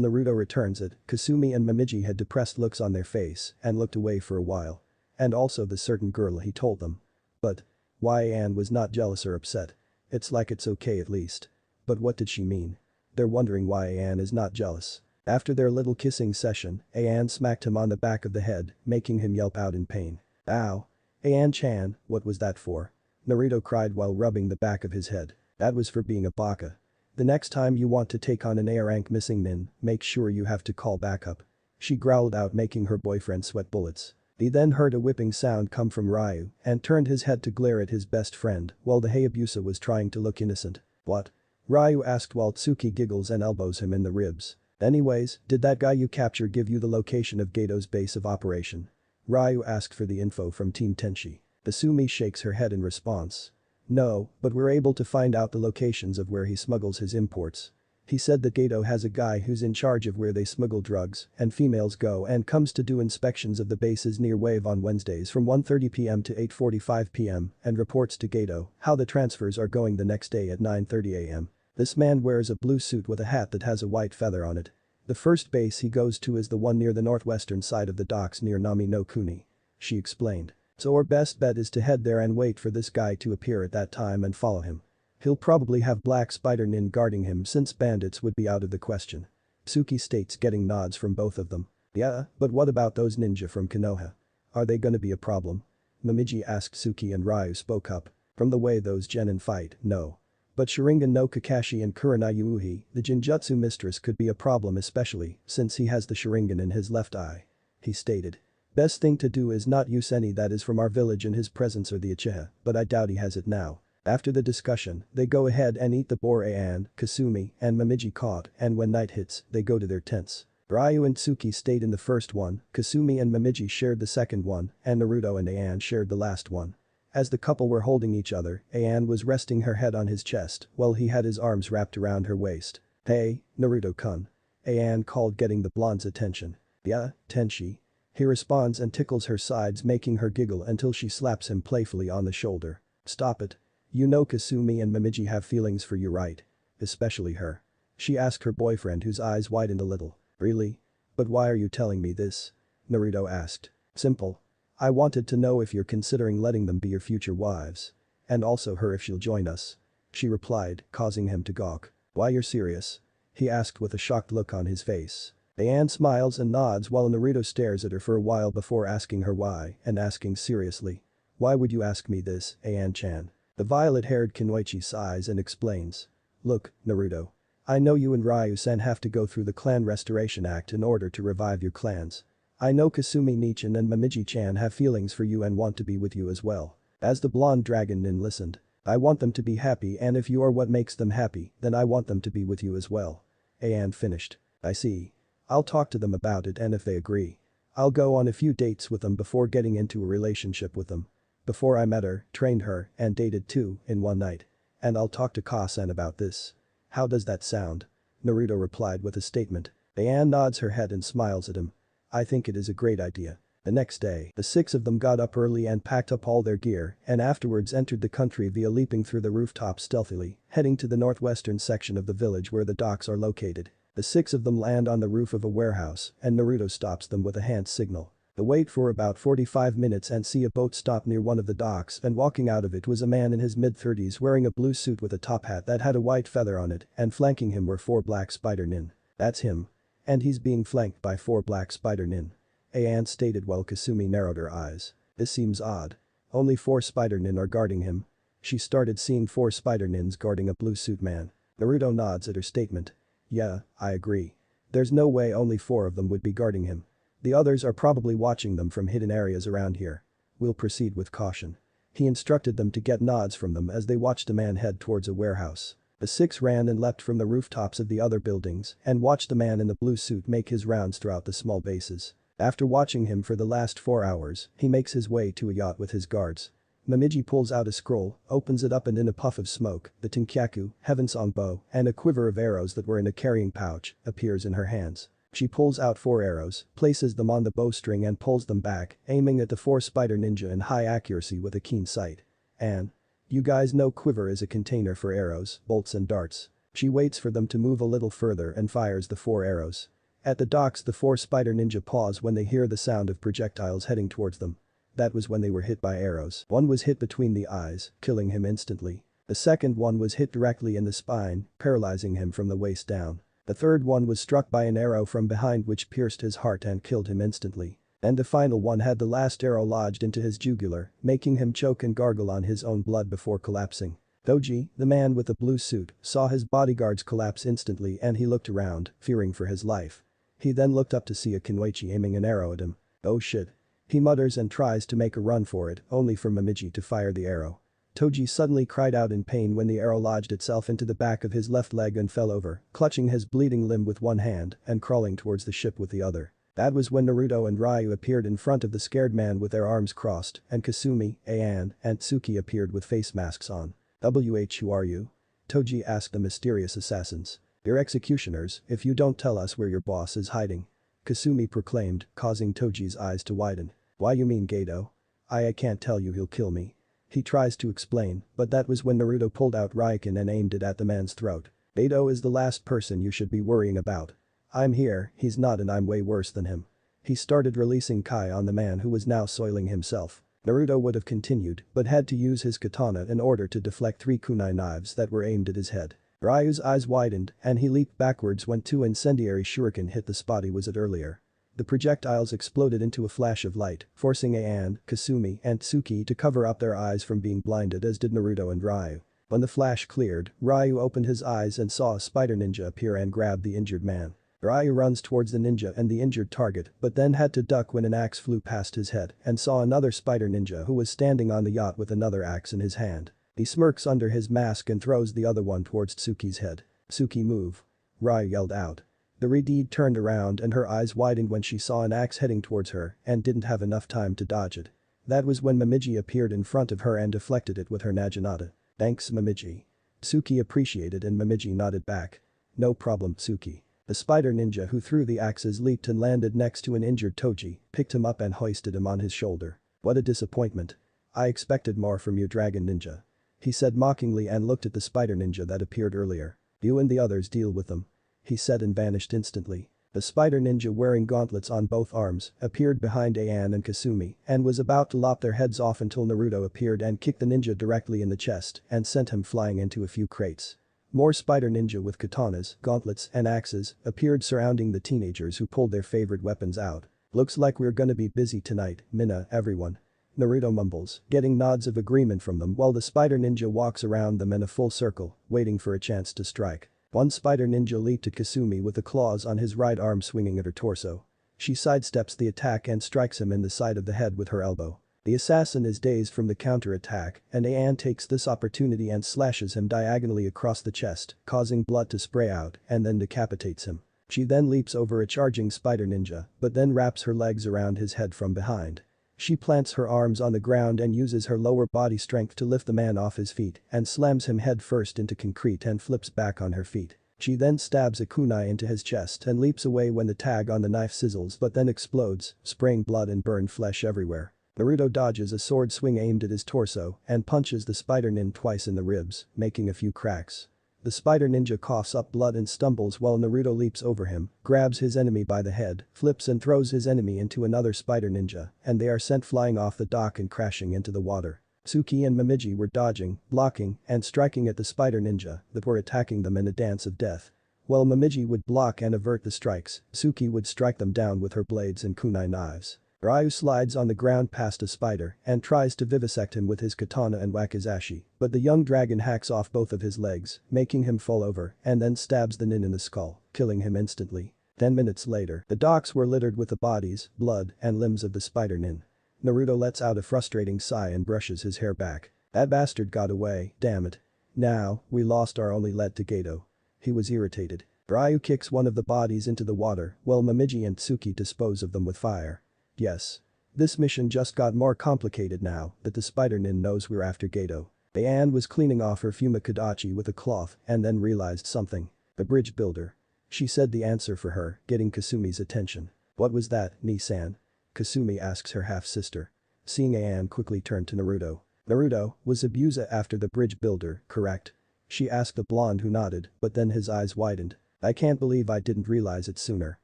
Naruto returns it. Kasumi and Momiji had depressed looks on their face and looked away for a while. And also the certain girl he told them. But why Anne was not jealous or upset. It's like it's okay at least. But what did she mean? They're wondering why Anne is not jealous. After their little kissing session, Anne smacked him on the back of the head, making him yelp out in pain. Ow. Anne-chan, what was that for? Naruto cried while rubbing the back of his head. That was for being a baka. The next time you want to take on an A-rank missing nin, make sure you have to call backup. She growled out, making her boyfriend sweat bullets. He then heard a whipping sound come from Ryu and turned his head to glare at his best friend while the Hayabusa was trying to look innocent. What? Ryu asked while Tsuki giggles and elbows him in the ribs. Anyways, did that guy you capture give you the location of Gato's base of operation? Ryu asked for the info from Team Tenchi. Kasumi shakes her head in response. No, but we're able to find out the locations of where he smuggles his imports. He said that Gato has a guy who's in charge of where they smuggle drugs and females go and comes to do inspections of the bases near Wave on Wednesdays from 1:30 p.m. to 8:45 p.m. and reports to Gato how the transfers are going the next day at 9:30 a.m. This man wears a blue suit with a hat that has a white feather on it. The first base he goes to is the one near the northwestern side of the docks near Nami no Kuni. She explained. So our best bet is to head there and wait for this guy to appear at that time and follow him. He'll probably have Black Spider Nin guarding him since bandits would be out of the question. Tsuki states, getting nods from both of them. Yeah, but what about those ninja from Konoha? Are they gonna be a problem? Momiji asked Tsuki and Ryu spoke up. From the way those genin fight, no. But Sharingan no Kakashi and Kurenai Yuuhi, the Jinjutsu mistress, could be a problem, especially since he has the Sharingan in his left eye. He stated. Best thing to do is not use any that is from our village in his presence or the Uchiha, but I doubt he has it now. After the discussion, they go ahead and eat the boar Anne, Kasumi, and Momiji caught, and when night hits, they go to their tents. Ryu and Tsuki stayed in the first one, Kasumi and Momiji shared the second one, and Naruto and Anne shared the last one. As the couple were holding each other, Anne was resting her head on his chest while he had his arms wrapped around her waist. Hey, Naruto-kun. Anne called, getting the blonde's attention. Yeah, Tenchi. He responds and tickles her sides, making her giggle until she slaps him playfully on the shoulder. Stop it. You know Kasumi and Momiji have feelings for you, right? Especially her. She asked her boyfriend, whose eyes widened a little. Really? But why are you telling me this? Naruto asked. Simple. I wanted to know if you're considering letting them be your future wives. And also her if she'll join us. She replied, causing him to gawk. Why, you're serious? He asked with a shocked look on his face. Anne smiles and nods while Naruto stares at her for a while before asking her why and asking seriously. Why would you ask me this, Anne-chan? The violet-haired Kunoichi sighs and explains. Look, Naruto. I know you and Ryu-san have to go through the Clan Restoration Act in order to revive your clans. I know Kasumi Nichan and Momiji-chan have feelings for you and want to be with you as well. As the blonde dragon nin listened. I want them to be happy, and if you are what makes them happy, then I want them to be with you as well. Anne finished. I see. I'll talk to them about it, and if they agree, I'll go on a few dates with them before getting into a relationship with them. Before I met her, trained her, and dated too, in one night. And I'll talk to Ka-san about this. How does that sound? Naruto replied with a statement. Anne nods her head and smiles at him. I think it is a great idea. The next day, the six of them got up early and packed up all their gear and afterwards entered the country via leaping through the rooftops stealthily, heading to the northwestern section of the village where the docks are located. The six of them land on the roof of a warehouse and Naruto stops them with a hand signal. They wait for about 45 minutes and see a boat stop near one of the docks, and walking out of it was a man in his mid-30s wearing a blue suit with a top hat that had a white feather on it, and flanking him were 4 Black Spider Nin. That's him. And he's being flanked by 4 Black Spider Nin. Anne stated while Kasumi narrowed her eyes. This seems odd. Only 4 Spider Nin are guarding him. She started seeing 4 Spider Nins guarding a blue suit man. Naruto nods at her statement. Yeah, I agree. There's no way only 4 of them would be guarding him. The others are probably watching them from hidden areas around here. We'll proceed with caution. He instructed them to get nods from them as they watched a man head towards a warehouse. The six ran and leapt from the rooftops of the other buildings and watched the man in the blue suit make his rounds throughout the small bases. After watching him for the last 4 hours, he makes his way to a yacht with his guards. Momiji pulls out a scroll, opens it up, and in a puff of smoke, the Tenkyaku, Heavensong bow, and a quiver of arrows that were in a carrying pouch, appears in her hands. She pulls out 4 arrows, places them on the bowstring and pulls them back, aiming at the 4 spider ninja in high accuracy with a keen sight. And you guys know quiver is a container for arrows, bolts and darts. She waits for them to move a little further and fires the 4 arrows. At the docks, the 4 spider ninja pause when they hear the sound of projectiles heading towards them. That was when they were hit by arrows. One was hit between the eyes, killing him instantly. The second one was hit directly in the spine, paralyzing him from the waist down. The third one was struck by an arrow from behind which pierced his heart and killed him instantly. And the final one had the last arrow lodged into his jugular, making him choke and gargle on his own blood before collapsing. Doji, the man with the blue suit, saw his bodyguards collapse instantly and he looked around, fearing for his life. He then looked up to see a Kunoichi aiming an arrow at him. Oh shit. He mutters and tries to make a run for it, only for Momiji to fire the arrow. Toji suddenly cried out in pain when the arrow lodged itself into the back of his left leg and fell over, clutching his bleeding limb with one hand and crawling towards the ship with the other. That was when Naruto and Ryu appeared in front of the scared man with their arms crossed, and Kasumi, Ayan, and Tsuki appeared with face masks on. Who are you? Toji asked the mysterious assassins. You're executioners, if you don't tell us where your boss is hiding. Kasumi proclaimed, causing Toji's eyes to widen. Why you mean Gato? I can't tell you, he'll kill me. He tries to explain, but that was when Naruto pulled out Ryukin and aimed it at the man's throat. Gato is the last person you should be worrying about. I'm here, he's not, and I'm way worse than him. He started releasing Kai on the man who was now soiling himself. Naruto would have continued, but had to use his katana in order to deflect 3 kunai knives that were aimed at his head. Ryu's eyes widened and he leaped backwards when 2 incendiary shuriken hit the spot he was at earlier. The projectiles exploded into a flash of light, forcing Ayan, Kasumi, and Tsuki to cover up their eyes from being blinded, as did Naruto and Ryu. When the flash cleared, Ryu opened his eyes and saw a spider ninja appear and grab the injured man. Ryu runs towards the ninja and the injured target, but then had to duck when an axe flew past his head and saw another spider ninja who was standing on the yacht with another axe in his hand. He smirks under his mask and throws the other one towards Tsuki's head. "Tsuki, move!" Ryu yelled out. The redhead turned around and her eyes widened when she saw an axe heading towards her and didn't have enough time to dodge it. That was when Momiji appeared in front of her and deflected it with her naginata. "Thanks, Momiji." Tsuki appreciated and Momiji nodded back. "No problem, Tsuki." The spider ninja who threw the axes leaped and landed next to an injured Toji, picked him up and hoisted him on his shoulder. "What a disappointment. I expected more from you, Dragon Ninja," he said mockingly and looked at the spider ninja that appeared earlier. "You and the others deal with them," he said and vanished instantly. The spider ninja wearing gauntlets on both arms appeared behind Ayan and Kasumi and was about to lop their heads off until Naruto appeared and kicked the ninja directly in the chest and sent him flying into a few crates. More spider ninja with katanas, gauntlets, and axes appeared surrounding the teenagers who pulled their favorite weapons out. "Looks like we're gonna be busy tonight, Mina, everyone," Naruto mumbles, getting nods of agreement from them while the spider ninja walks around them in a full circle, waiting for a chance to strike. One spider ninja leaped at Kasumi with the claws on his right arm swinging at her torso. She sidesteps the attack and strikes him in the side of the head with her elbow. The assassin is dazed from the counter-attack and Ayan takes this opportunity and slashes him diagonally across the chest, causing blood to spray out and then decapitates him. She then leaps over a charging spider ninja but then wraps her legs around his head from behind. She plants her arms on the ground and uses her lower body strength to lift the man off his feet and slams him head first into concrete and flips back on her feet. She then stabs a kunai into his chest and leaps away when the tag on the knife sizzles but then explodes, spraying blood and burned flesh everywhere. Naruto dodges a sword swing aimed at his torso and punches the spider nin twice in the ribs, making a few cracks. The spider ninja coughs up blood and stumbles while Naruto leaps over him, grabs his enemy by the head, flips and throws his enemy into another spider ninja, and they are sent flying off the dock and crashing into the water. Tsuki and Momiji were dodging, blocking, and striking at the spider ninja that were attacking them in a dance of death. While Momiji would block and avert the strikes, Tsuki would strike them down with her blades and kunai knives. Ryu slides on the ground past a spider and tries to vivisect him with his katana and wakizashi, but the young dragon hacks off both of his legs, making him fall over, and then stabs the nin in the skull, killing him instantly. 10 minutes later, the docks were littered with the bodies, blood, and limbs of the spider nin. Naruto lets out a frustrating sigh and brushes his hair back. "That bastard got away, damn it." Now, we lost our only lead to Gato. He was irritated. Ryu kicks one of the bodies into the water while Momiji and Tsuki dispose of them with fire. Yes. This mission just got more complicated now that the Spider Nin knows we're after Gato. Anne was cleaning off her Fumikadachi with a cloth and then realized something. The bridge builder. She said the answer for her, getting Kasumi's attention. What was that, Ni-san? Kasumi asks her half-sister. Seeing Anne quickly turn to Naruto. Naruto, was Zabuza after the bridge builder, correct? She asked the blonde who nodded, but then his eyes widened. I can't believe I didn't realize it sooner.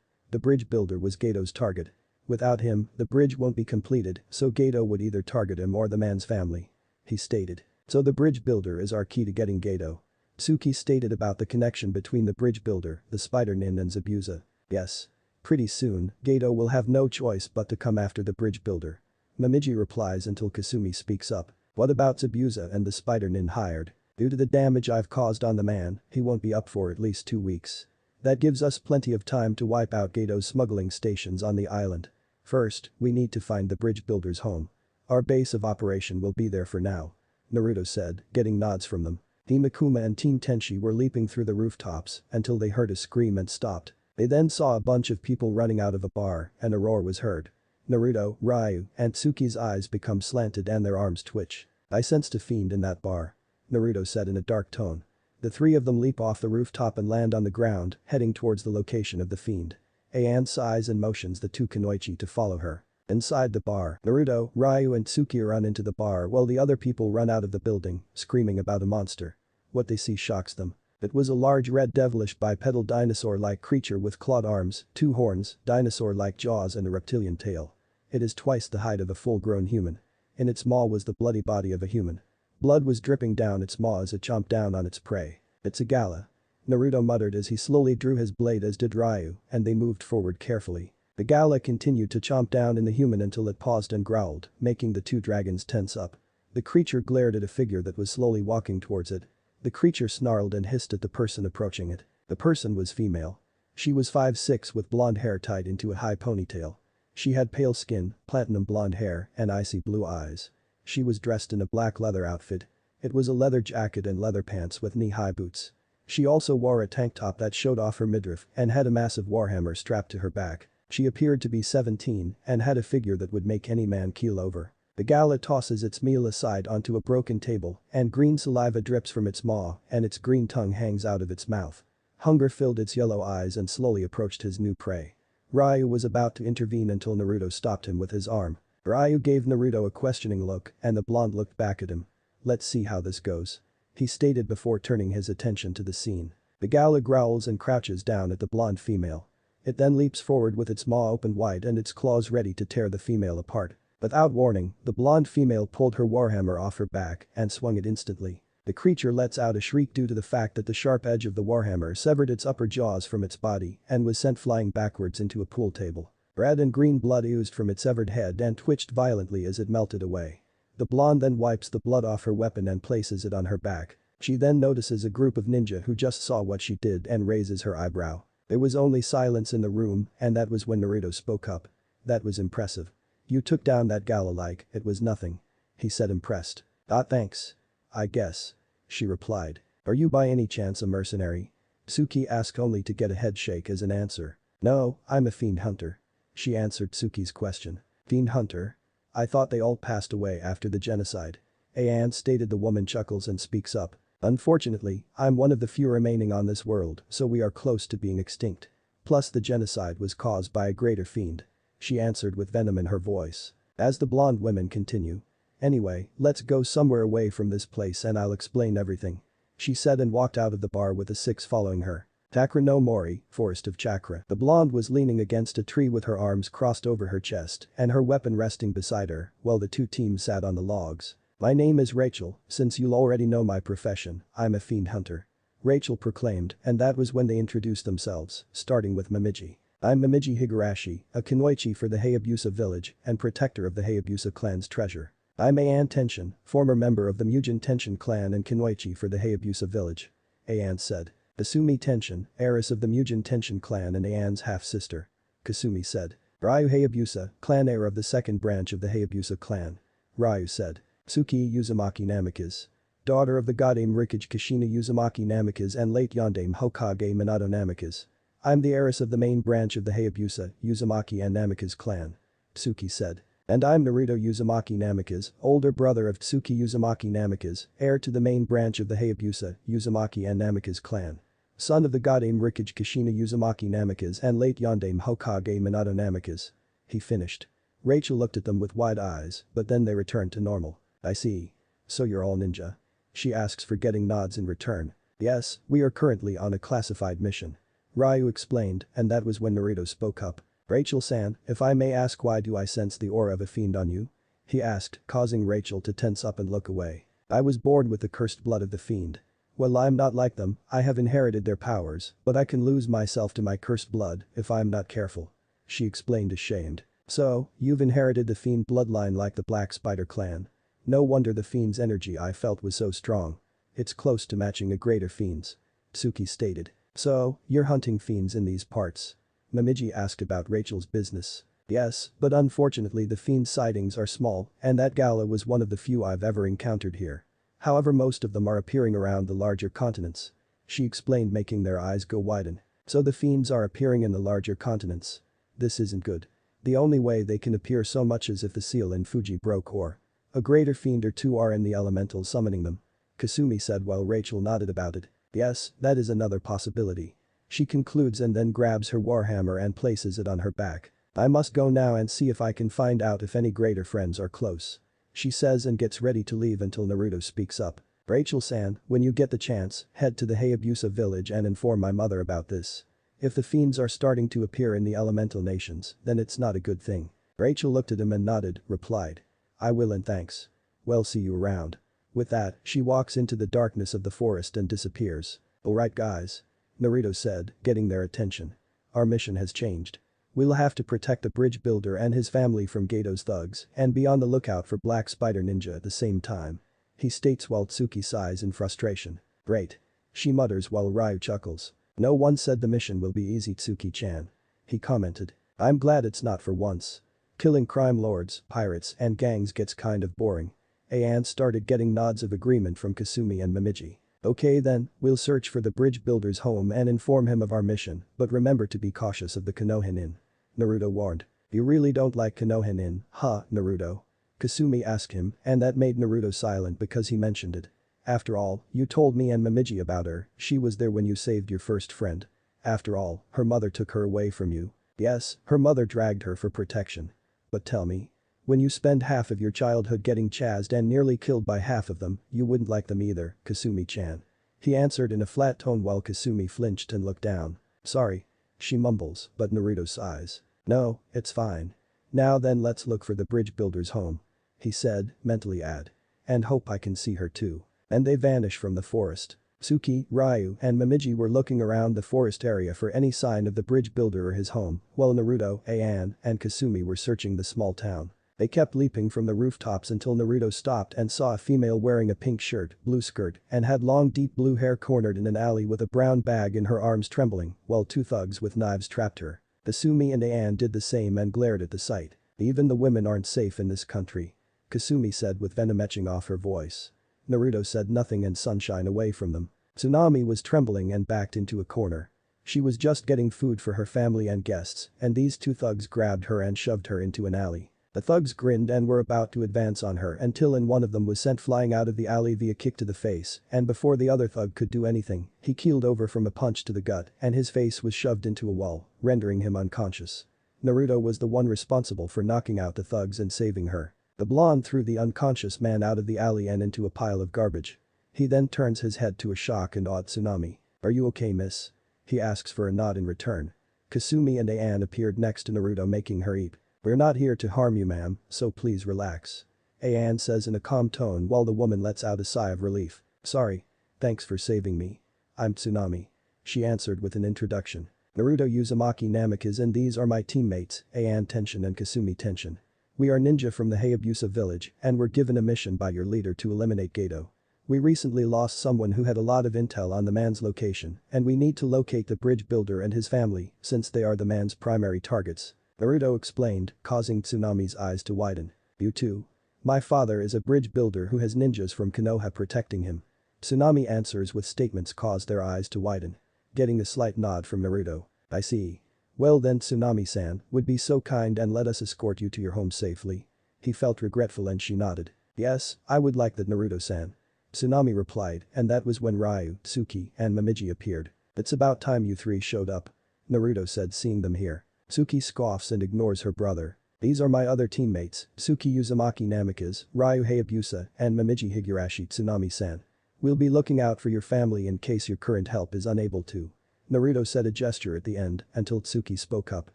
The bridge builder was Gato's target. Without him, the bridge won't be completed, so Gato would either target him or the man's family. He stated. So the bridge builder is our key to getting Gato. Tsuki stated about the connection between the bridge builder, the Spider Nin and Zabuza. Yes. Pretty soon, Gato will have no choice but to come after the bridge builder. Momiji replies until Kasumi speaks up. What about Zabuza and the Spider Nin hired? Due to the damage I've caused on the man, he won't be up for at least 2 weeks. That gives us plenty of time to wipe out Gato's smuggling stations on the island. First, we need to find the bridge builder's home. Our base of operation will be there for now. Naruto said, getting nods from them. Team Akuma and Team Tenchi were leaping through the rooftops until they heard a scream and stopped. They then saw a bunch of people running out of a bar and a roar was heard. Naruto, Ryu, and Tsuki's eyes become slanted and their arms twitch. I sensed a fiend in that bar. Naruto said in a dark tone. The three of them leap off the rooftop and land on the ground, heading towards the location of the fiend. Anne sighs and motions the two Kunoichi to follow her. Inside the bar, Naruto, Ryu and Tsuki run into the bar while the other people run out of the building, screaming about a monster. What they see shocks them. It was a large red devilish bipedal dinosaur-like creature with clawed arms, 2 horns, dinosaur-like jaws and a reptilian tail. It is twice the height of a full-grown human. In its maw was the bloody body of a human. Blood was dripping down its maw as it chomped down on its prey. It's a gala. Naruto muttered as he slowly drew his blade as did Ryu, and they moved forward carefully. The gala continued to chomp down in the human until it paused and growled, making the two dragons tense up. The creature glared at a figure that was slowly walking towards it. The creature snarled and hissed at the person approaching it. The person was female. She was 5'6" with blonde hair tied into a high ponytail. She had pale skin, platinum blonde hair, and icy blue eyes. She was dressed in a black leather outfit. It was a leather jacket and leather pants with knee-high boots. She also wore a tank top that showed off her midriff and had a massive warhammer strapped to her back. She appeared to be 17 and had a figure that would make any man keel over. The gala tosses its meal aside onto a broken table and green saliva drips from its maw and its green tongue hangs out of its mouth. Hunger filled its yellow eyes and slowly approached his new prey. Ryu was about to intervene until Naruto stopped him with his arm. Ryu gave Naruto a questioning look and the blonde looked back at him. Let's see how this goes. He stated before turning his attention to the scene. The gala growls and crouches down at the blonde female. It then leaps forward with its maw opened wide and its claws ready to tear the female apart. Without warning, the blonde female pulled her warhammer off her back and swung it instantly. The creature lets out a shriek due to the fact that the sharp edge of the warhammer severed its upper jaws from its body and was sent flying backwards into a pool table. Red and green blood oozed from its severed head and twitched violently as it melted away. The blonde then wipes the blood off her weapon and places it on her back. She then notices a group of ninja who just saw what she did and raises her eyebrow. There was only silence in the room and that was when Naruto spoke up. That was impressive. You took down that gala like it was nothing. He said impressed. Thanks. I guess. She replied. Are you by any chance a mercenary? Tsuki asked only to get a head shake as an answer. No, I'm a fiend hunter. She answered Tsuki's question. Fiend hunter? I thought they all passed away after the genocide. Anne stated. The woman chuckles and speaks up. Unfortunately, I'm one of the few remaining on this world, so we are close to being extinct. Plus the genocide was caused by a greater fiend. She answered with venom in her voice. As the blonde women continue. Anyway, let's go somewhere away from this place and I'll explain everything. She said and walked out of the bar with the 6 following her. Chakra no Mori, Forest of Chakra. The blonde was leaning against a tree with her arms crossed over her chest and her weapon resting beside her while the two teams sat on the logs. My name is Rachel, since you'll already know my profession, I'm a fiend hunter. Rachel proclaimed and that was when they introduced themselves, starting with Momiji. I'm Momiji Higurashi, a Kunoichi for the Hayabusa village and protector of the Hayabusa clan's treasure. I'm Anne Tenshin, former member of the Mugen Tenshin clan and Kunoichi for the Hayabusa village. Anne said. Kasumi Tenshin, heiress of the Mugen Tenshin clan and Anne's half-sister. Kasumi said. Ryu Hayabusa, clan heir of the second branch of the Hayabusa clan. Ryu said. Tsuki Uzumaki Namikaze. daughter of the Godame Rikage Kushina Uzumaki Namikaze and late Yondaime Hokage Minato Namikaze. I'm the heiress of the main branch of the Hayabusa, Uzumaki and Namikaze clan. Tsuki said. And I'm Naruto Uzumaki Namikaze, older brother of Tsuki Uzumaki Namikaze, heir to the main branch of the Hayabusa, Uzumaki and Namikaze clan. Son of the Godame Rikage Kushina Uzumaki Namikaze and late Yondaime Hokage Minato Namikaze. He finished. Rachel looked at them with wide eyes, but then they returned to normal. I see. So you're all ninja? She asks, forgetting nods in return. Yes, we are currently on a classified mission. Ryu explained, and that was when Naruto spoke up. Rachel-san, if I may ask, why do I sense the aura of a fiend on you? He asked, causing Rachel to tense up and look away. I was born with the cursed blood of the fiend. Well, I'm not like them, I have inherited their powers, but I can lose myself to my cursed blood if I'm not careful. She explained, ashamed. So, you've inherited the fiend bloodline like the Black Spider clan. No wonder the fiend's energy I felt was so strong. It's close to matching a greater fiend's. Tsuki stated. So, you're hunting fiends in these parts? Momiji asked about Rachel's business. Yes, but unfortunately the fiend sightings are small, and that gala was one of the few I've ever encountered here. However, most of them are appearing around the larger continents. She explained, making their eyes go widen. So the fiends are appearing in the larger continents. This isn't good. The only way they can appear so much is if the seal in Fuji broke or a greater fiend or two are in the elementals summoning them. Kasumi said while Rachel nodded about it. Yes, that is another possibility. She concludes and then grabs her warhammer and places it on her back. I must go now and see if I can find out if any greater friends are close. She says and gets ready to leave until Naruto speaks up. Rachel-san, when you get the chance, head to the Hayabusa village and inform my mother about this. If the fiends are starting to appear in the elemental nations, then it's not a good thing. Rachel looked at him and nodded, replied. I will and thanks. Well, see you around. With that, she walks into the darkness of the forest and disappears. Alright guys. Naruto said, getting their attention. Our mission has changed. We'll have to protect the bridge builder and his family from Gato's thugs and be on the lookout for Black Spider Ninja at the same time. He states while Tsuki sighs in frustration. Great. She mutters while Ryu chuckles. No one said the mission will be easy, Tsuki-chan. He commented. I'm glad it's not for once. Killing crime lords, pirates and gangs gets kind of boring. Ayan started getting nods of agreement from Kasumi and Momiji. Okay then, we'll search for the bridge builder's home and inform him of our mission, but remember to be cautious of the Konoha Inn. Naruto warned. You really don't like Konoha Inn, huh, Naruto? Kasumi asked him, and that made Naruto silent because he mentioned it. After all, you told me and Momiji about her, she was there when you saved your first friend. After all, her mother took her away from you. Yes, her mother dragged her for protection. But tell me. When you spend half of your childhood getting chased and nearly killed by half of them, you wouldn't like them either, Kasumi-chan. He answered in a flat tone while Kasumi flinched and looked down. Sorry. She mumbles, but Naruto sighs. No, it's fine. Now then, let's look for the bridge builder's home. He said, mentally add. And hope I can see her too. And they vanish from the forest. Tsuki, Ryu and Momiji were looking around the forest area for any sign of the bridge builder or his home, while Naruto, Ayan and Kasumi were searching the small town. They kept leaping from the rooftops until Naruto stopped and saw a female wearing a pink shirt, blue skirt, and had long deep blue hair cornered in an alley with a brown bag in her arms trembling, while two thugs with knives trapped her. Kasumi and Ayan did the same and glared at the sight. Even the women aren't safe in this country. Kasumi said with venom etching off her voice. Naruto said nothing and sunshine away from them. Tsunami was trembling and backed into a corner. She was just getting food for her family and guests, and these two thugs grabbed her and shoved her into an alley. The thugs grinned and were about to advance on her until one of them was sent flying out of the alley via kick to the face, and before the other thug could do anything, he keeled over from a punch to the gut and his face was shoved into a wall, rendering him unconscious. Naruto was the one responsible for knocking out the thugs and saving her. The blonde threw the unconscious man out of the alley and into a pile of garbage. He then turns his head to a shock and awed Tsunami. Are you okay, miss? He asks for a nod in return. Kasumi and Ayan appeared next to Naruto, making her eat. We're not here to harm you, ma'am, so please relax. Ayan says in a calm tone while the woman lets out a sigh of relief. Sorry. Thanks for saving me. I'm Tsunami. She answered with an introduction. Naruto Uzumaki Namikaze and these are my teammates, Ayan Tenshin and Kasumi Tenshin. We are ninja from the Hayabusa village and were given a mission by your leader to eliminate Gato. We recently lost someone who had a lot of intel on the man's location and we need to locate the bridge builder and his family since they are the man's primary targets. Naruto explained, causing Tsunami's eyes to widen. You too? My father is a bridge builder who has ninjas from Konoha protecting him. Tsunami answers with statements cause their eyes to widen. Getting a slight nod from Naruto. I see. Well then Tsunami-san would be so kind and let us escort you to your home safely. He felt regretful and she nodded. Yes, I would like that Naruto-san. Tsunami replied and that was when Ryu, Tsuki and Momiji appeared. It's about time you three showed up. Naruto said seeing them here. Tsuki scoffs and ignores her brother. These are my other teammates, Tsuki Uzumaki Namikaze, Ryu Hayabusa and Momiji Higurashi Tsunami-san. We'll be looking out for your family in case your current help is unable to. Naruto said a gesture at the end until Tsuki spoke up.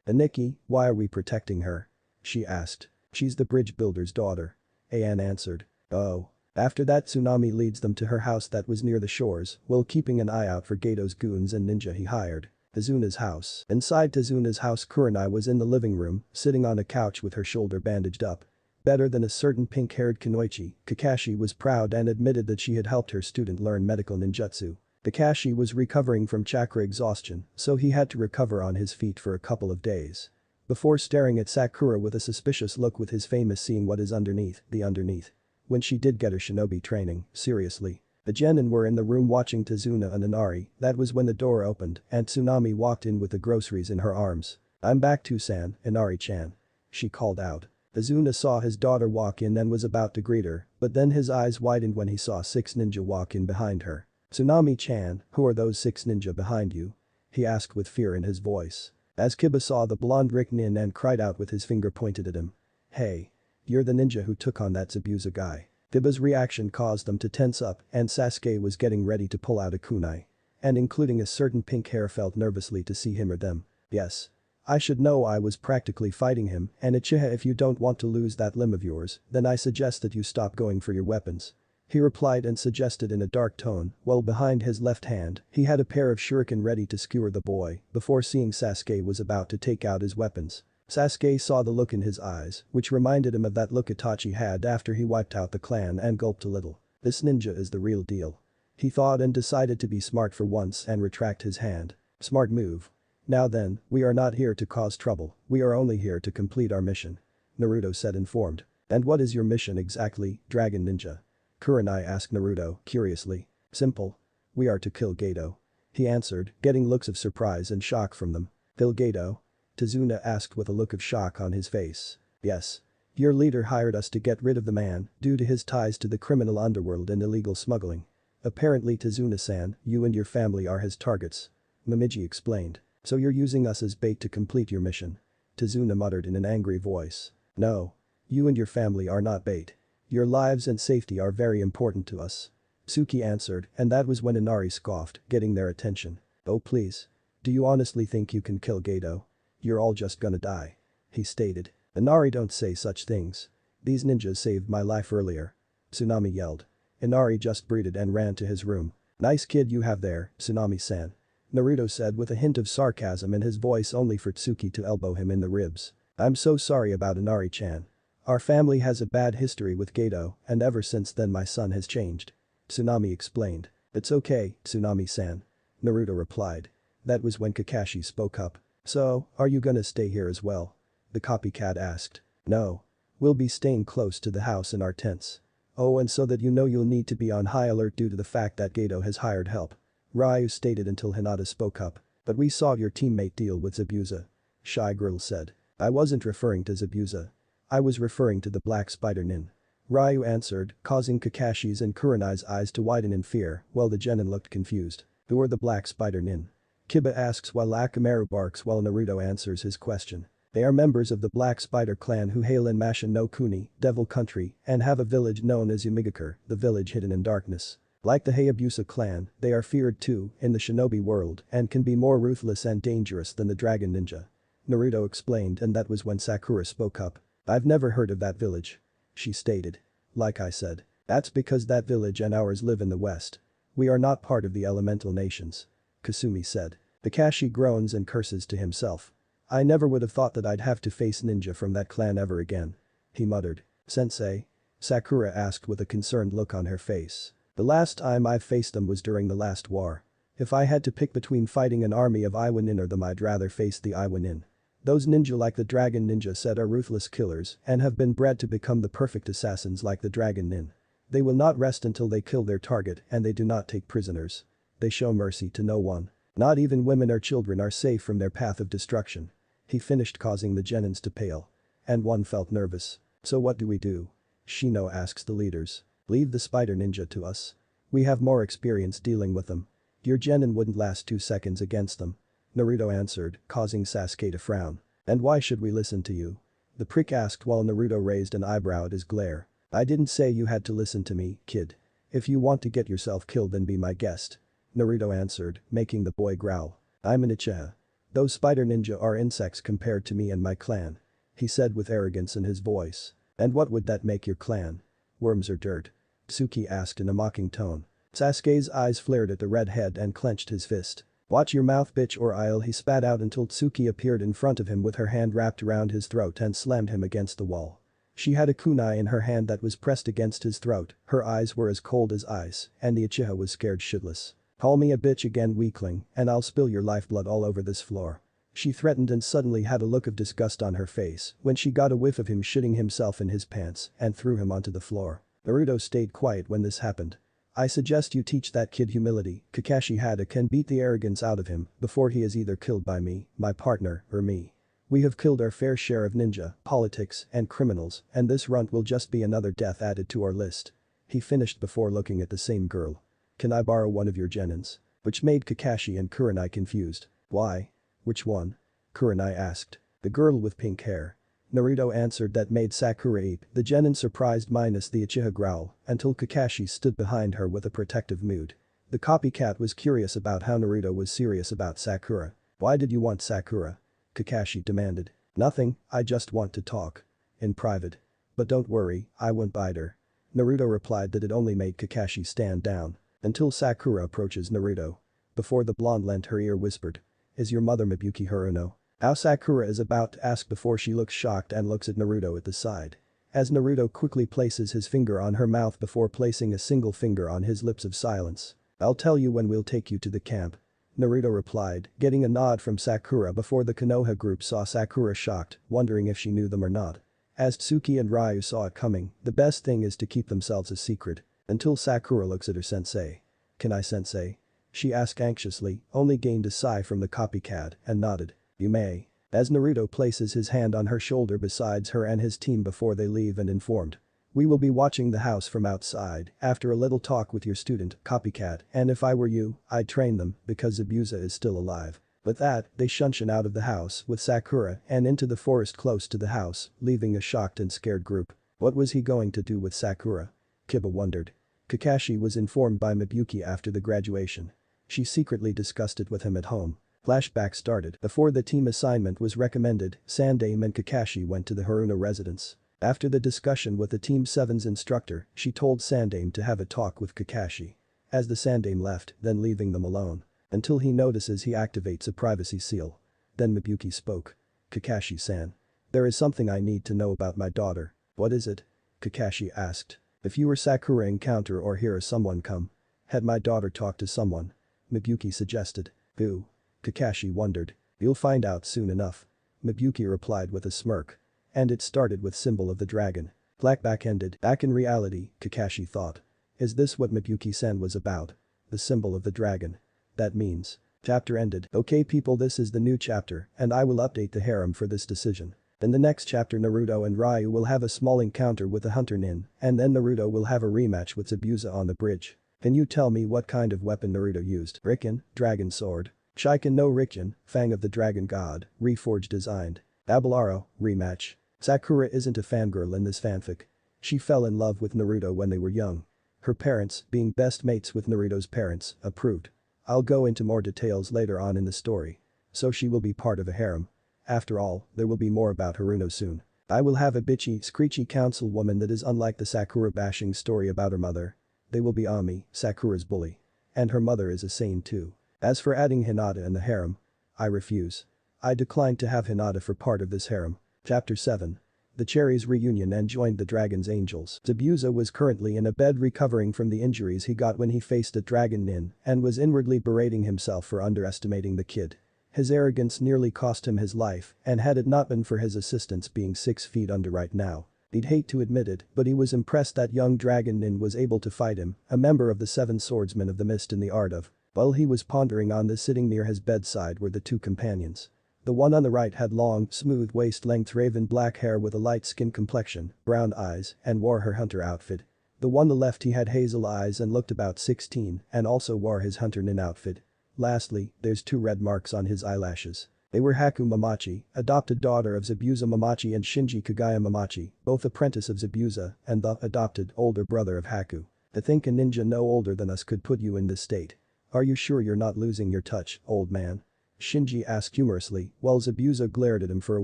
Aniki, why are we protecting her? She asked. She's the bridge builder's daughter. Ayan answered. Oh. After that Tsunami leads them to her house that was near the shores while keeping an eye out for Gato's goons and ninja he hired. Tazuna's house. Inside Tazuna's house Kurenai was in the living room, sitting on a couch with her shoulder bandaged up. Better than a certain pink-haired Kunoichi, Kakashi was proud and admitted that she had helped her student learn medical ninjutsu. Kakashi was recovering from chakra exhaustion, so he had to recover on his feet for a couple of days. Before staring at Sakura with a suspicious look with his famous seeing what is underneath, the underneath. When she did get her shinobi training, seriously. The genin were in the room watching Tazuna and Inari, that was when the door opened and Tsunami walked in with the groceries in her arms. I'm back too San, Inari-chan. She called out. Tazuna saw his daughter walk in and was about to greet her, but then his eyes widened when he saw 6 ninja walk in behind her. Tsunami-chan, who are those 6 ninja behind you? He asked with fear in his voice. As Kiba saw the blonde Rick-nin and cried out with his finger pointed at him. Hey. You're the ninja who took on that Zabuza guy. Kiba's reaction caused them to tense up and Sasuke was getting ready to pull out a kunai. And including a certain pink hair felt nervously to see him or them. Yes. I should know I was practically fighting him and Uchiha if you don't want to lose that limb of yours, then I suggest that you stop going for your weapons. He replied and suggested in a dark tone, while behind his left hand, he had a pair of shuriken ready to skewer the boy before seeing Sasuke was about to take out his weapons. Sasuke saw the look in his eyes, which reminded him of that look Itachi had after he wiped out the clan and gulped a little. This ninja is the real deal. He thought and decided to be smart for once and retract his hand. Smart move. Now then, we are not here to cause trouble, we are only here to complete our mission. Naruto said informed. And what is your mission exactly, Dragon Ninja? Kurenai asked Naruto, curiously. Simple. We are to kill Gato. He answered, getting looks of surprise and shock from them. Kill Gato? Tazuna asked with a look of shock on his face. Yes. Your leader hired us to get rid of the man due to his ties to the criminal underworld and illegal smuggling. Apparently Tazuna-san, you and your family are his targets. Momiji explained. So you're using us as bait to complete your mission. Tazuna muttered in an angry voice. No. You and your family are not bait. Your lives and safety are very important to us. Tsuki answered and that was when Inari scoffed, getting their attention. Oh please. Do you honestly think you can kill Gato? You're all just gonna die. He stated. Inari don't say such things. These ninjas saved my life earlier. Tsunami yelled. Inari just breathed and ran to his room. Nice kid you have there, Tsunami-san. Naruto said with a hint of sarcasm in his voice only for Tsuki to elbow him in the ribs. I'm so sorry about Inari-chan. Our family has a bad history with Gato and ever since then my son has changed. Tsunami explained. It's okay, Tsunami-san. Naruto replied. That was when Kakashi spoke up. So, are you gonna stay here as well? The copycat asked. No. We'll be staying close to the house in our tents. Oh and so that you know you'll need to be on high alert due to the fact that Gato has hired help. Ryu stated until Hinata spoke up. But we saw your teammate deal with Zabuza. Shy Girl said. I wasn't referring to Zabuza. I was referring to the Black Spider Nin. Ryu answered, causing Kakashi's and Kurenai's eyes to widen in fear while the genin looked confused. Who are the Black Spider Nin? Kiba asks while Akamaru barks while Naruto answers his question. They are members of the Black Spider clan who hail in Mashin no Kuni, Devil Country, and have a village known as Yumigakure, the village hidden in darkness. Like the Hayabusa clan, they are feared too in the shinobi world and can be more ruthless and dangerous than the Dragon Ninja. Naruto explained and that was when Sakura spoke up. I've never heard of that village. She stated. Like I said. That's because that village and ours live in the west. We are not part of the elemental nations. Kasumi said. Kakashi groans and curses to himself. I never would have thought that I'd have to face ninja from that clan ever again. He muttered. Sensei? Sakura asked with a concerned look on her face. The last time I faced them was during the last war. If I had to pick between fighting an army of Iwa Nin or them I'd rather face the Iwa Nin. Those ninja like the Dragon Ninja said are ruthless killers and have been bred to become the perfect assassins like the Dragon Nin. They will not rest until they kill their target and they do not take prisoners. They show mercy to no one. Not even women or children are safe from their path of destruction. He finished causing the genins to pale. And one felt nervous. So what do we do? Shino asks the leaders. Leave the spider ninja to us. We have more experience dealing with them. Your genin wouldn't last 2 seconds against them. Naruto answered, causing Sasuke to frown. And why should we listen to you? The prick asked while Naruto raised an eyebrow at his glare. I didn't say you had to listen to me, kid. If you want to get yourself killed then be my guest. Naruto answered, making the boy growl. I'm an Uchiha. Those spider ninja are insects compared to me and my clan. He said with arrogance in his voice. And what would that make your clan? Worms or dirt? Tsuki asked in a mocking tone. Sasuke's eyes flared at the red head and clenched his fist. Watch your mouth bitch or I'll he spat out until Tsuki appeared in front of him with her hand wrapped around his throat and slammed him against the wall. She had a kunai in her hand that was pressed against his throat, her eyes were as cold as ice, and the Uchiha was scared shitless. Call me a bitch again weakling, and I'll spill your lifeblood all over this floor. She threatened and suddenly had a look of disgust on her face when she got a whiff of him shitting himself in his pants and threw him onto the floor. Naruto stayed quiet when this happened. I suggest you teach that kid humility. Kakashi Hada can beat the arrogance out of him before he is either killed by me, my partner, or me. We have killed our fair share of ninja, politics, and criminals, and this runt will just be another death added to our list. He finished before looking at the same girl. Can I borrow one of your genins? Which made Kakashi and Kurenai confused. Why? Which one? Kurenai asked. The girl with pink hair. Naruto answered that made Sakura ape, the genin surprised minus the Uchiha growl, until Kakashi stood behind her with a protective mood. The copycat was curious about how Naruto was serious about Sakura. Why did you want Sakura? Kakashi demanded. Nothing, I just want to talk. In private. But don't worry, I won't bite her. Naruto replied that it only made Kakashi stand down. Until Sakura approaches Naruto. Before the blonde lent her ear whispered. Is your mother Mibuki Haruno? How Sakura is about to ask before she looks shocked and looks at Naruto at the side. As Naruto quickly places his finger on her mouth before placing a single finger on his lips of silence. I'll tell you when we'll take you to the camp. Naruto replied, getting a nod from Sakura before the Konoha group saw Sakura shocked, wondering if she knew them or not. As Tsuki and Ryu saw it coming, the best thing is to keep themselves a secret. Until Sakura looks at her sensei. Can I sensei? She asked anxiously, only gained a sigh from the copycat, and nodded. You may. As Naruto places his hand on her shoulder besides her and his team before they leave and informed. We will be watching the house from outside after a little talk with your student, copycat, and if I were you, I'd train them because Zabuza is still alive. With that, they shunshin out of the house with Sakura and into the forest close to the house, leaving a shocked and scared group. What was he going to do with Sakura? Kiba wondered. Kakashi was informed by Mibuki after the graduation. She secretly discussed it with him at home. Flashback started. Before the team assignment was recommended, Sandaime and Kakashi went to the Haruno residence. After the discussion with the Team 7's instructor, she told Sandaime to have a talk with Kakashi. As the Sandaime left, then leaving them alone. Until he notices he activates a privacy seal. Then Mibuki spoke. Kakashi-san. There is something I need to know about my daughter. What is it? Kakashi asked. If you were Sakura encounter or hear someone come. Had my daughter talked to someone? Mibuki suggested. Who? Kakashi wondered. You'll find out soon enough. Mibuki replied with a smirk. And it started with symbol of the dragon. Flashback ended. Back in reality, Kakashi thought. Is this what Mibuki-san was about? The symbol of the dragon. That means. Chapter ended. Okay people, this is the new chapter and I will update the harem for this decision. In the next chapter Naruto and Ryu will have a small encounter with the Hunter Nin and then Naruto will have a rematch with Zabuza on the bridge. Can you tell me what kind of weapon Naruto used? Riken, dragon sword. Shiken no Riken, Fang of the Dragon God, reforged designed. Abalaro, rematch. Sakura isn't a fangirl in this fanfic. She fell in love with Naruto when they were young. Her parents, being best mates with Naruto's parents, approved. I'll go into more details later on in the story. So she will be part of a harem. After all, there will be more about Haruno soon. I will have a bitchy, screechy councilwoman that is unlike the Sakura bashing story about her mother. They will be Ami, Sakura's bully. And her mother is a sane too. As for adding Hinata in the harem, I refuse. I declined to have Hinata for part of this harem. Chapter 7. The Cherries reunion and joined the Dragon's Angels. Zabuza was currently in a bed recovering from the injuries he got when he faced a Dragon Nin and was inwardly berating himself for underestimating the kid. His arrogance nearly cost him his life, and had it not been for his assistants being 6 feet under right now. He'd hate to admit it, but he was impressed that young Dragon Nin was able to fight him, a member of the 7 swordsmen of the mist in the art of. While he was pondering on this, sitting near his bedside were the 2 companions. The one on the right had long, smooth waist-length raven black hair with a light skin complexion, brown eyes, and wore her hunter outfit. The one on the left, he had hazel eyes and looked about 16 and also wore his hunter nin outfit. Lastly, there's 2 red marks on his eyelashes. They were Haku Mamachi, adopted daughter of Zabuza Mamachi, and Shinji Kagaya Mamachi, both apprentice of Zabuza and the adopted older brother of Haku. To think a ninja no older than us could put you in this state. Are you sure you're not losing your touch, old man? Shinji asked humorously, while Zabuza glared at him for a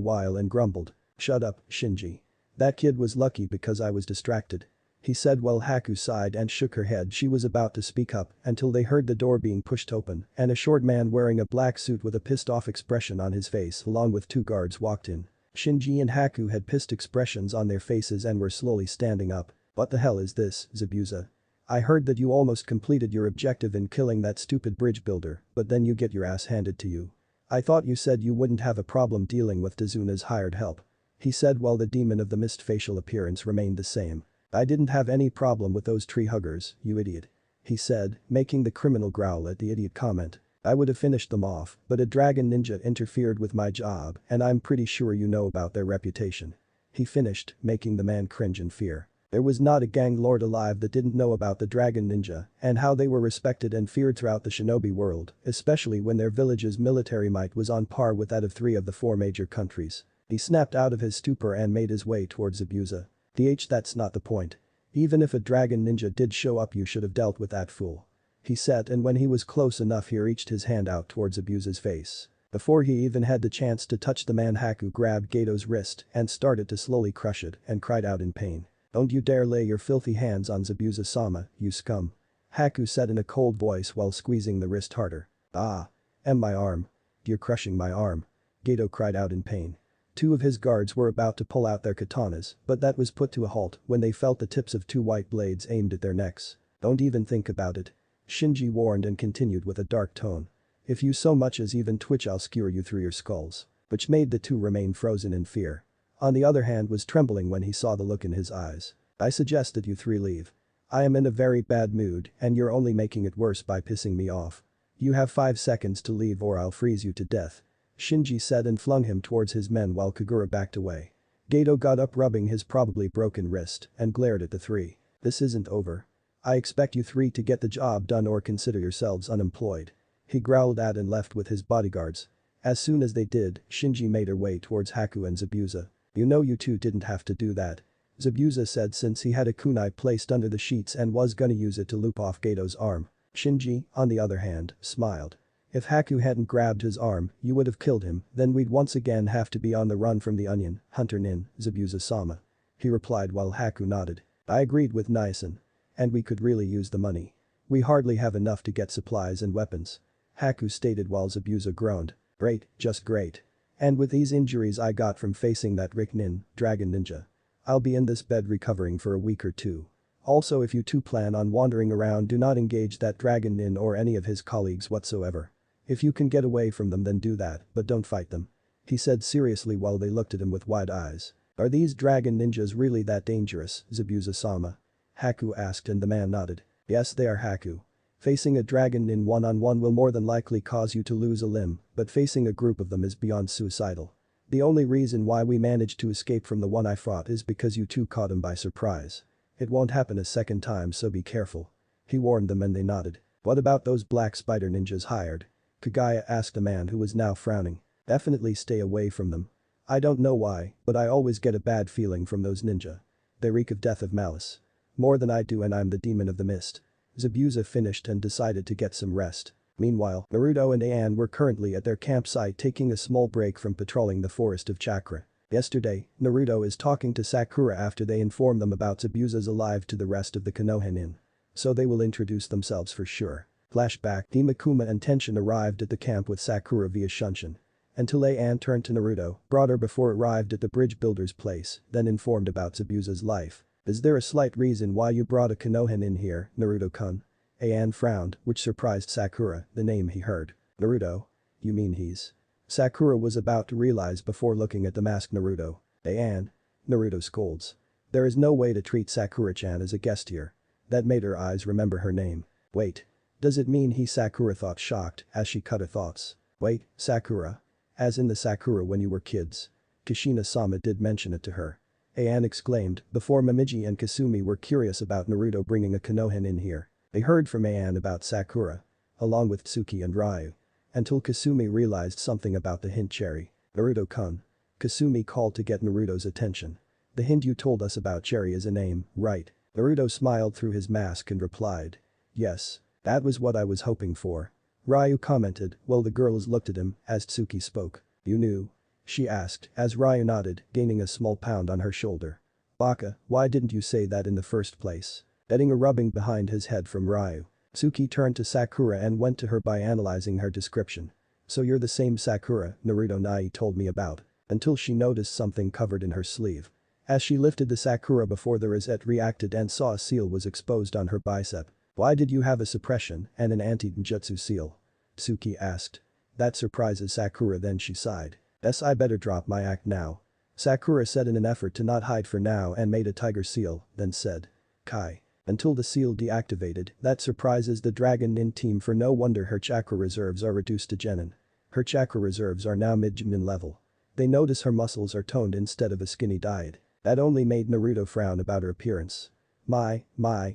while and grumbled. Shut up, Shinji. That kid was lucky because I was distracted. He said while Haku sighed and shook her head. She was about to speak up until they heard the door being pushed open and a short man wearing a black suit with a pissed-off expression on his face along with 2 guards walked in. Shinji and Haku had pissed expressions on their faces and were slowly standing up. What the hell is this, Zabuza? I heard that you almost completed your objective in killing that stupid bridge builder, but then you get your ass handed to you. I thought you said you wouldn't have a problem dealing with Dazuna's hired help. He said while the demon of the mist facial appearance remained the same. I didn't have any problem with those tree huggers, you idiot. He said, making the criminal growl at the idiot comment. I would have finished them off, but a dragon ninja interfered with my job and I'm pretty sure you know about their reputation. He finished, making the man cringe in fear. There was not a gang lord alive that didn't know about the dragon ninja and how they were respected and feared throughout the shinobi world, especially when their village's military might was on par with that of 3 of the 4 major countries. He snapped out of his stupor and made his way towards Zabuza. That's not the point. Even if a dragon ninja did show up, you should have dealt with that fool. He said, and when he was close enough he reached his hand out towards Zabuza's face. Before he even had the chance to touch the man, Haku grabbed Gato's wrist and started to slowly crush it and cried out in pain. Don't you dare lay your filthy hands on Zabuza-sama, you scum. Haku said in a cold voice while squeezing the wrist harder. My arm. You're crushing my arm. Gato cried out in pain. 2 of his guards were about to pull out their katanas, but that was put to a halt when they felt the tips of 2 white blades aimed at their necks. Don't even think about it. Shinji warned and continued with a dark tone. If you so much as even twitch, I'll skewer you through your skulls. Which made the 2 remain frozen in fear. On the other hand was trembling when he saw the look in his eyes. I suggest that you 3 leave. I am in a very bad mood and you're only making it worse by pissing me off. You have 5 seconds to leave or I'll freeze you to death. Shinji said and flung him towards his men while Kagura backed away. Gato got up rubbing his probably broken wrist and glared at the 3. This isn't over. I expect you 3 to get the job done or consider yourselves unemployed. He growled at and left with his bodyguards. As soon as they did, Shinji made her way towards Haku and Zabuza. You know you 2 didn't have to do that. Zabuza said since he had a kunai placed under the sheets and was gonna use it to loop off Gato's arm. Shinji, on the other hand, smiled. If Haku hadn't grabbed his arm, you would have killed him, then we'd once again have to be on the run from the onion, Hunter Nin, Zabuza-sama. He replied while Haku nodded. I agreed with Nison. And we could really use the money. We hardly have enough to get supplies and weapons. Haku stated while Zabuza groaned. Great, just great. And with these injuries I got from facing that Rick Nin, dragon ninja. I'll be in this bed recovering for a week or 2. Also if you 2 plan on wandering around, do not engage that dragon Nin or any of his colleagues whatsoever. If you can get away from them then do that, but don't fight them. He said seriously while they looked at him with wide eyes. Are these dragon ninjas really that dangerous, Zabuza-sama? Haku asked and the man nodded. Yes, they are, Haku. Facing a dragon Nin one-on-one will more than likely cause you to lose a limb, but facing a group of them is beyond suicidal. The only reason why we managed to escape from the one I fought is because you 2 caught him by surprise. It won't happen a second time, so be careful. He warned them and they nodded. What about those black spider ninjas hired? Kagaya asked the man who was now frowning. Definitely stay away from them. I don't know why, but I always get a bad feeling from those ninja. They reek of death of malice. More than I do and I'm the demon of the mist. Zabuza finished and decided to get some rest. Meanwhile, Naruto and Ayan were currently at their campsite taking a small break from patrolling the forest of chakra. Yesterday, Naruto is talking to Sakura after they inform them about Zabuza's alive to the rest of the Konoha Nin. So they will introduce themselves for sure. Flashback, Himakuma and Tenshin arrived at the camp with Sakura via Shunshin. Until Ayan turned to Naruto, brought her before arrived at the bridge builder's place, then informed about Zabuza's life. Is there a slight reason why you brought a Konoha in here, Naruto-kun? Ayan frowned, which surprised Sakura, the name he heard. Naruto? You mean he's… Sakura was about to realize before looking at the masked Naruto. "Ann." Naruto scolds. "There is no way to treat Sakura-chan as a guest here." That made her eyes remember her name. "Wait. Does it mean he?" Sakura thought, shocked as she cut her thoughts. "Wait, Sakura? As in the Sakura when you were kids?" Kushina-sama did mention it to her. Ann exclaimed before Momiji and Kasumi were curious about Naruto bringing a Konohan in here. They heard from Ann about Sakura. Along with Tsuki and Ryu. Until Kasumi realized something about the hint Cherry. "Naruto-kun." Kasumi called to get Naruto's attention. "The hint you told us about Cherry is a name, right?" Naruto smiled through his mask and replied. "Yes. That was what I was hoping for." Ryu commented while the girls looked at him as Tsuki spoke. "You knew?" she asked as Ryu nodded, gaining a small pound on her shoulder. "Baka, why didn't you say that in the first place?" Getting a rubbing behind his head from Ryu. Tsuki turned to Sakura and went to her by analyzing her description. "So you're the same Sakura Naruto Nai told me about." Until she noticed something covered in her sleeve. As she lifted the Sakura before the rosette reacted and saw a seal was exposed on her bicep. "Why did you have a suppression and an anti-ninjutsu seal?" Tsuki asked. That surprises Sakura, then she sighed. "Guess I better drop my act now." Sakura said in an effort to not hide for now and made a tiger seal, then said. "Kai." Until the seal deactivated, that surprises the Dragon Nin team, for no wonder her chakra reserves are reduced to genin. Her chakra reserves are now mid-genin level. They notice her muscles are toned instead of a skinny diet. That only made Naruto frown about her appearance. My,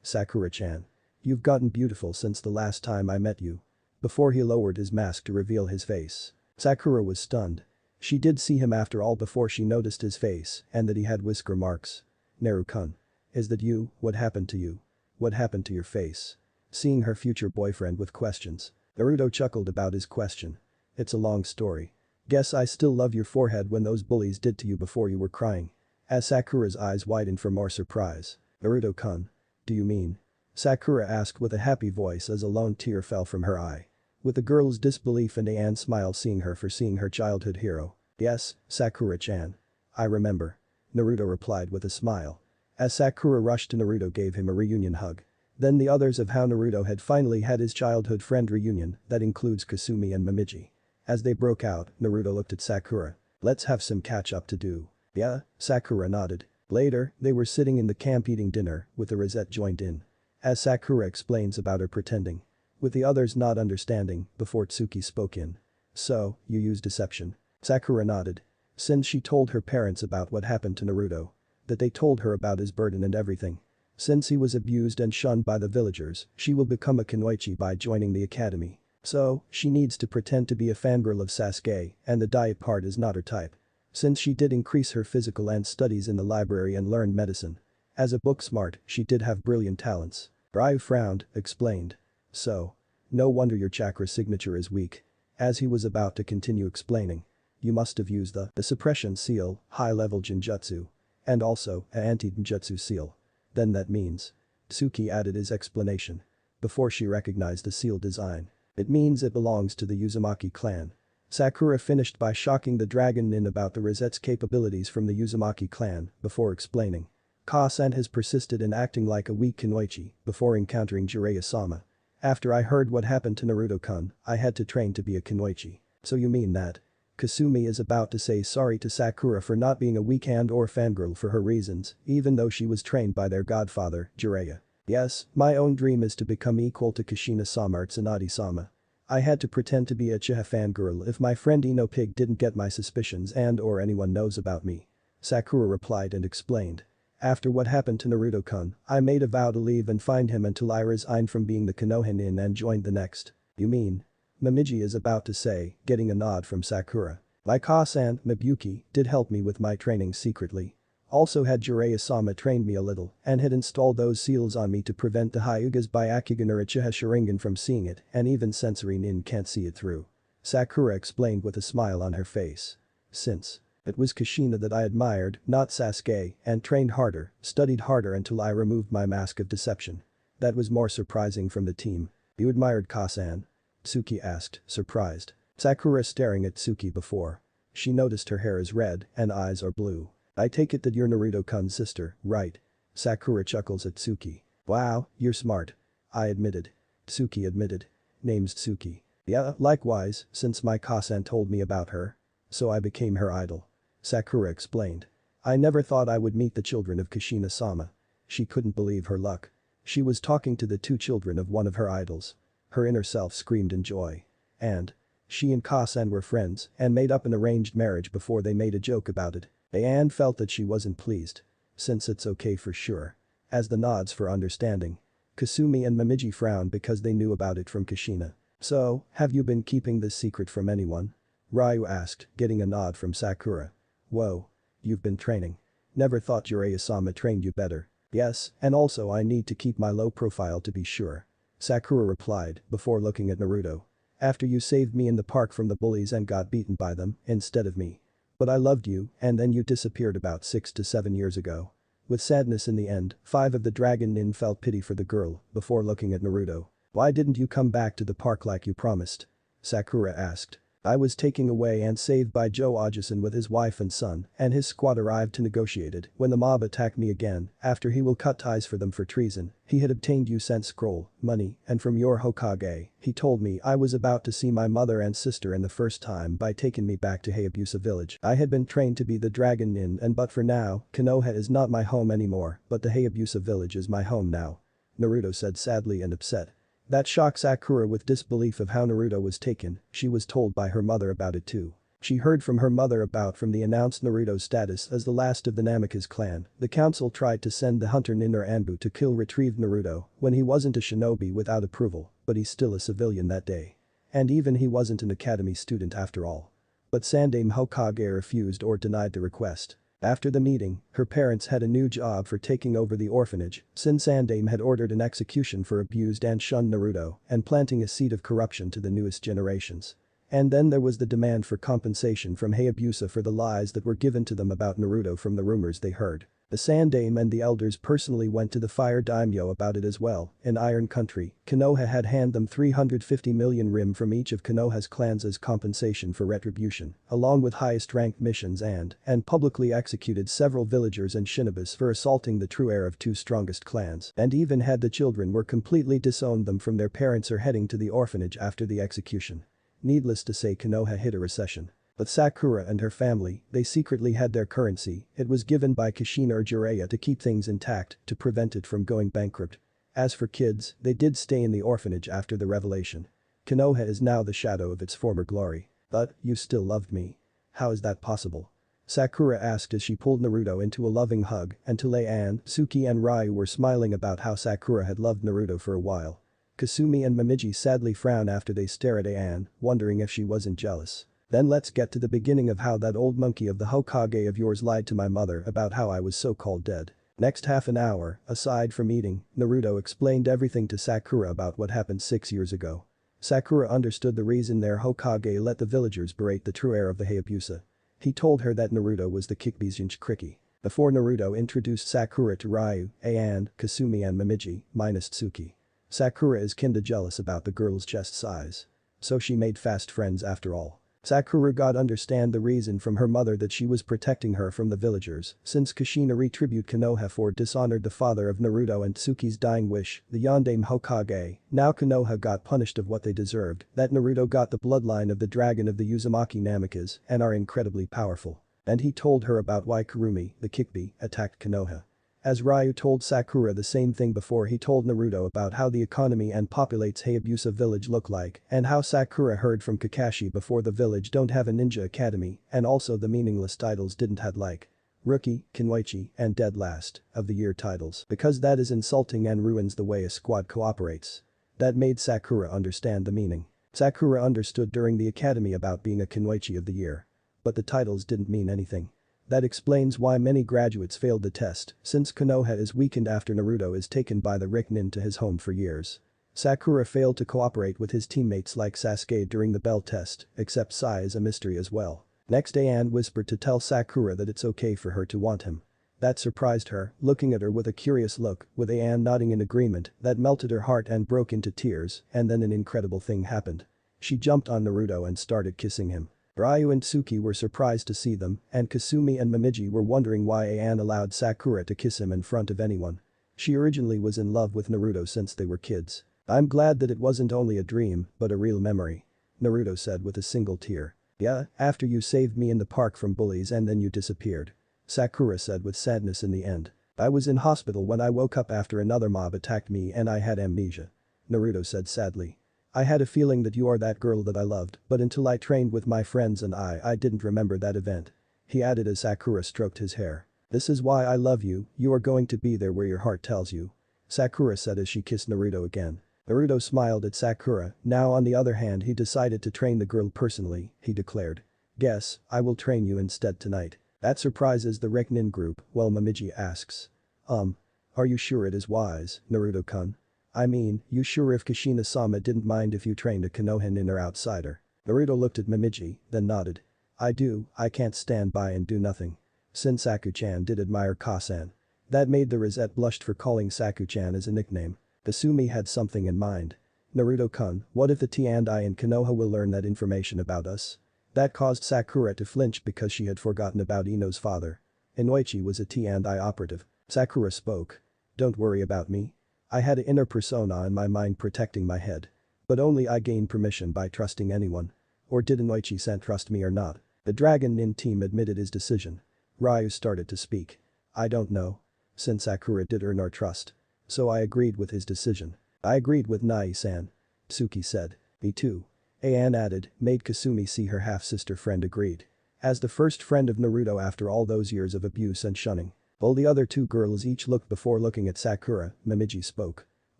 Sakura-chan. You've gotten beautiful since the last time I met you." Before he lowered his mask to reveal his face. Sakura was stunned. She did see him after all before she noticed his face and that he had whisker marks. "Naru-kun. Is that you? What happened to you? What happened to your face?" Seeing her future boyfriend with questions. Naruto chuckled about his question. "It's a long story. Guess I still love your forehead when those bullies did to you before you were crying." As Sakura's eyes widened for more surprise. "Naruto-kun. Do you mean?" Sakura asked with a happy voice as a lone tear fell from her eye. With the girl's disbelief and Anne's smile seeing her childhood hero. "Yes, Sakura-chan. I remember." Naruto replied with a smile. As Sakura rushed to Naruto gave him a reunion hug. Then the others of how Naruto had finally had his childhood friend reunion, that includes Kasumi and Momiji. As they broke out, Naruto looked at Sakura. "Let's have some catch up to do." "Yeah," Sakura nodded. Later, they were sitting in the camp eating dinner, with the rosette joined in. As Sakura explains about her pretending. With the others not understanding, before Tsuki spoke in. "So, you used deception?" Sakura nodded. Since she told her parents about what happened to Naruto. That they told her about his burden and everything. Since he was abused and shunned by the villagers, she will become a kunoichi by joining the academy. So, she needs to pretend to be a fangirl of Sasuke, and the diet part is not her type. Since she did increase her physical and studies in the library and learned medicine. As a book smart, she did have brilliant talents. Ryu frowned, explained. "So. No wonder your chakra signature is weak." As he was about to continue explaining. "You must have used the suppression seal, high-level genjutsu. And also, a anti-ninjutsu seal. Then that means." Tsuki added his explanation. Before she recognized the seal design. "It means it belongs to the Uzumaki clan." Sakura finished by shocking the Dragon Nin about the rosette's capabilities from the Uzumaki clan, before explaining. Ka-san has persisted in acting like a weak kunoichi before encountering Jiraiya-sama. "After I heard what happened to Naruto-kun, I had to train to be a kunoichi." "So you mean that?" Kasumi is about to say sorry to Sakura for not being a weak hand or fangirl for her reasons, even though she was trained by their godfather, Jiraiya. "Yes, my own dream is to become equal to Kushina-sama or Tsunade-sama. I had to pretend to be a Chiha fangirl if my friend Ino Pig didn't get my suspicions and or anyone knows about me." Sakura replied and explained. "After what happened to Naruto-kun, I made a vow to leave and find him until I resigned from being the Konoha Nin and joined the next." "You mean?" Momiji is about to say, getting a nod from Sakura. "My Ka-san, Mabuki, did help me with my training secretly. Also had Jiraiya-sama trained me a little and had installed those seals on me to prevent the Hyuga's Byakugan or Uchiha Sharingan from seeing it, and even Sensory Nin can't see it through." Sakura explained with a smile on her face. "Since it was Kushina that I admired, not Sasuke, and trained harder, studied harder until I removed my mask of deception." That was more surprising from the team. "You admired Ka-san?" Tsuki asked, surprised. Sakura staring at Tsuki before. She noticed her hair is red and eyes are blue. "I take it that you're Naruto-kun's sister, right?" Sakura chuckles at Tsuki. "Wow, you're smart." "I admitted." Tsuki admitted. "Name's Tsuki." Yeah, likewise, since my Kasan told me about her. So I became her idol. Sakura explained. I never thought I would meet the children of Kushina-sama. She couldn't believe her luck. She was talking to the two children of one of her idols. Her inner self screamed in joy. And she and Kasan were friends and made up an arranged marriage before they made a joke about it. Anne felt that she wasn't pleased. Since it's okay for sure. As the nods for understanding. Kasumi and Momiji frowned because they knew about it from Kushina. So, have you been keeping this secret from anyone? Ryu asked, getting a nod from Sakura. Whoa. You've been training. Never thought Jiraiya-sama trained you better. Yes, and also I need to keep my low profile to be sure. Sakura replied, before looking at Naruto. After you saved me in the park from the bullies and got beaten by them, instead of me. But I loved you, and then you disappeared about 6 to 7 years ago. With sadness in the end, 5 of the Dragon Nin felt pity for the girl, before looking at Naruto. Why didn't you come back to the park like you promised? Sakura asked. I was taken away and saved by Joe Ajusan with his wife and son, and his squad arrived to negotiate it when the mob attacked me again. After he will cut ties for them for treason, he had obtained U-Cent scroll, money, and from your Hokage, he told me I was about to see my mother and sister in the first time by taking me back to Hayabusa village. I had been trained to be the Dragon Nin but for now, Konoha is not my home anymore, but the Hayabusa village is my home now. Naruto said sadly and upset. That shocked Sakura with disbelief of how Naruto was taken. She was told by her mother about it too. She heard from her mother about from the announced Naruto's status as the last of the Namikaze clan. The council tried to send the hunter Nin or Anbu to kill retrieved Naruto when he wasn't a shinobi without approval, but he's still a civilian that day. And even he wasn't an academy student after all. But Sandaime Hokage refused or denied the request. After the meeting, her parents had a new job for taking over the orphanage, since Sandaime had ordered an execution for abused and shunned Naruto and planting a seed of corruption to the newest generations. And then there was the demand for compensation from Hayabusa for the lies that were given to them about Naruto from the rumors they heard. The Sandaime and the elders personally went to the Fire Daimyo about it as well. In Iron Country, Konoha had handed them 350 million rim from each of Konoha's clans as compensation for Retribution, along with highest-ranked missions and publicly executed several villagers and shinobis for assaulting the true heir of 2 strongest clans, and even had the children were completely disowned them from their parents or heading to the orphanage after the execution. Needless to say, Konoha hit a recession. But Sakura and her family, they secretly had their currency. It was given by Kushina or Jiraiya to keep things intact, to prevent it from going bankrupt. As for kids, they did stay in the orphanage after the revelation. Konoha is now the shadow of its former glory. But, you still loved me. How is that possible? Sakura asked as she pulled Naruto into a loving hug, and Anne, Suki and Ryu were smiling about how Sakura had loved Naruto for a while. Kasumi and Momiji sadly frown after they stare at Anne, wondering if she wasn't jealous. Then let's get to the beginning of how that old monkey of the Hokage of yours lied to my mother about how I was so-called dead. Next half an hour, aside from eating, Naruto explained everything to Sakura about what happened 6 years ago. Sakura understood the reason their Hokage let the villagers berate the true heir of the Hayabusa. He told her that Naruto was the Kikbizunchi Kriki. Before Naruto introduced Sakura to Ryu, Anne, Kasumi and Momiji, minus Tsuki. Sakura is kinda jealous about the girl's chest size. So she made fast friends after all. Sakura got understand the reason from her mother that she was protecting her from the villagers, since Kushina retribute Konoha for dishonored the father of Naruto and Tsuki's dying wish, the Yondaime Hokage. Now Konoha got punished of what they deserved, that Naruto got the bloodline of the dragon of the Uzumaki Namikaze and are incredibly powerful. And he told her about why Kurumi, the Kikbi, attacked Konoha. As Ryu told Sakura the same thing before he told Naruto about how the economy and populates Hayabusa village look like and how Sakura heard from Kakashi before the village don't have a ninja academy and also the meaningless titles didn't had like Rookie, Kinwaichi, and Dead Last of the Year titles because that is insulting and ruins the way a squad cooperates. That made Sakura understand the meaning. Sakura understood during the academy about being a Kinwaichi of the Year. But the titles didn't mean anything. That explains why many graduates failed the test, since Konoha is weakened after Naruto is taken by the Riknin to his home for years. Sakura failed to cooperate with his teammates like Sasuke during the Bell test, except Sai is a mystery as well. Next Anne whispered to tell Sakura that it's okay for her to want him. That surprised her, looking at her with a curious look, with Anne nodding in agreement, that melted her heart and broke into tears, and then an incredible thing happened. She jumped on Naruto and started kissing him. Ryu and Tsuki were surprised to see them, and Kasumi and Momiji were wondering why Anne allowed Sakura to kiss him in front of anyone. She originally was in love with Naruto since they were kids. I'm glad that it wasn't only a dream, but a real memory. Naruto said with a single tear. Yeah, after you saved me in the park from bullies and then you disappeared. Sakura said with sadness in the end. I was in hospital when I woke up after another mob attacked me and I had amnesia. Naruto said sadly. I had a feeling that you are that girl that I loved, but until I trained with my friends and I didn't remember that event. He added as Sakura stroked his hair. This is why I love you, you are going to be there where your heart tells you. Sakura said as she kissed Naruto again. Naruto smiled at Sakura, now on the other hand he decided to train the girl personally, he declared. Guess, I will train you instead tonight. That surprises the Reknin group, well Momiji asks. Are you sure it is wise, Naruto-kun? I mean, you sure if Kushina-sama didn't mind if you trained a Konoha nin or outsider? Naruto looked at Momiji, then nodded. I do, I can't stand by and do nothing. Saku-chan did admire Kasan. That made the Rosette blushed for calling Saku-chan as a nickname. Kasumi had something in mind. Naruto-kun, what if the T&I and Konoha will learn that information about us? That caused Sakura to flinch because she had forgotten about Ino's father. Inoichi was a T&I operative. Sakura spoke. Don't worry about me. I had an inner persona in my mind protecting my head. But only I gained permission by trusting anyone. Or did Inoichi-san trust me or not? The Dragon Nin team admitted his decision. Ryu started to speak. I don't know. Since Sakura did earn our trust. So I agreed with his decision. I agreed with Nai-san. Tsuki said. Me too. Ayan added, made Kasumi see her half-sister friend agreed. As the first friend of Naruto after all those years of abuse and shunning. While the other two girls each looked before looking at Sakura, Momiji spoke.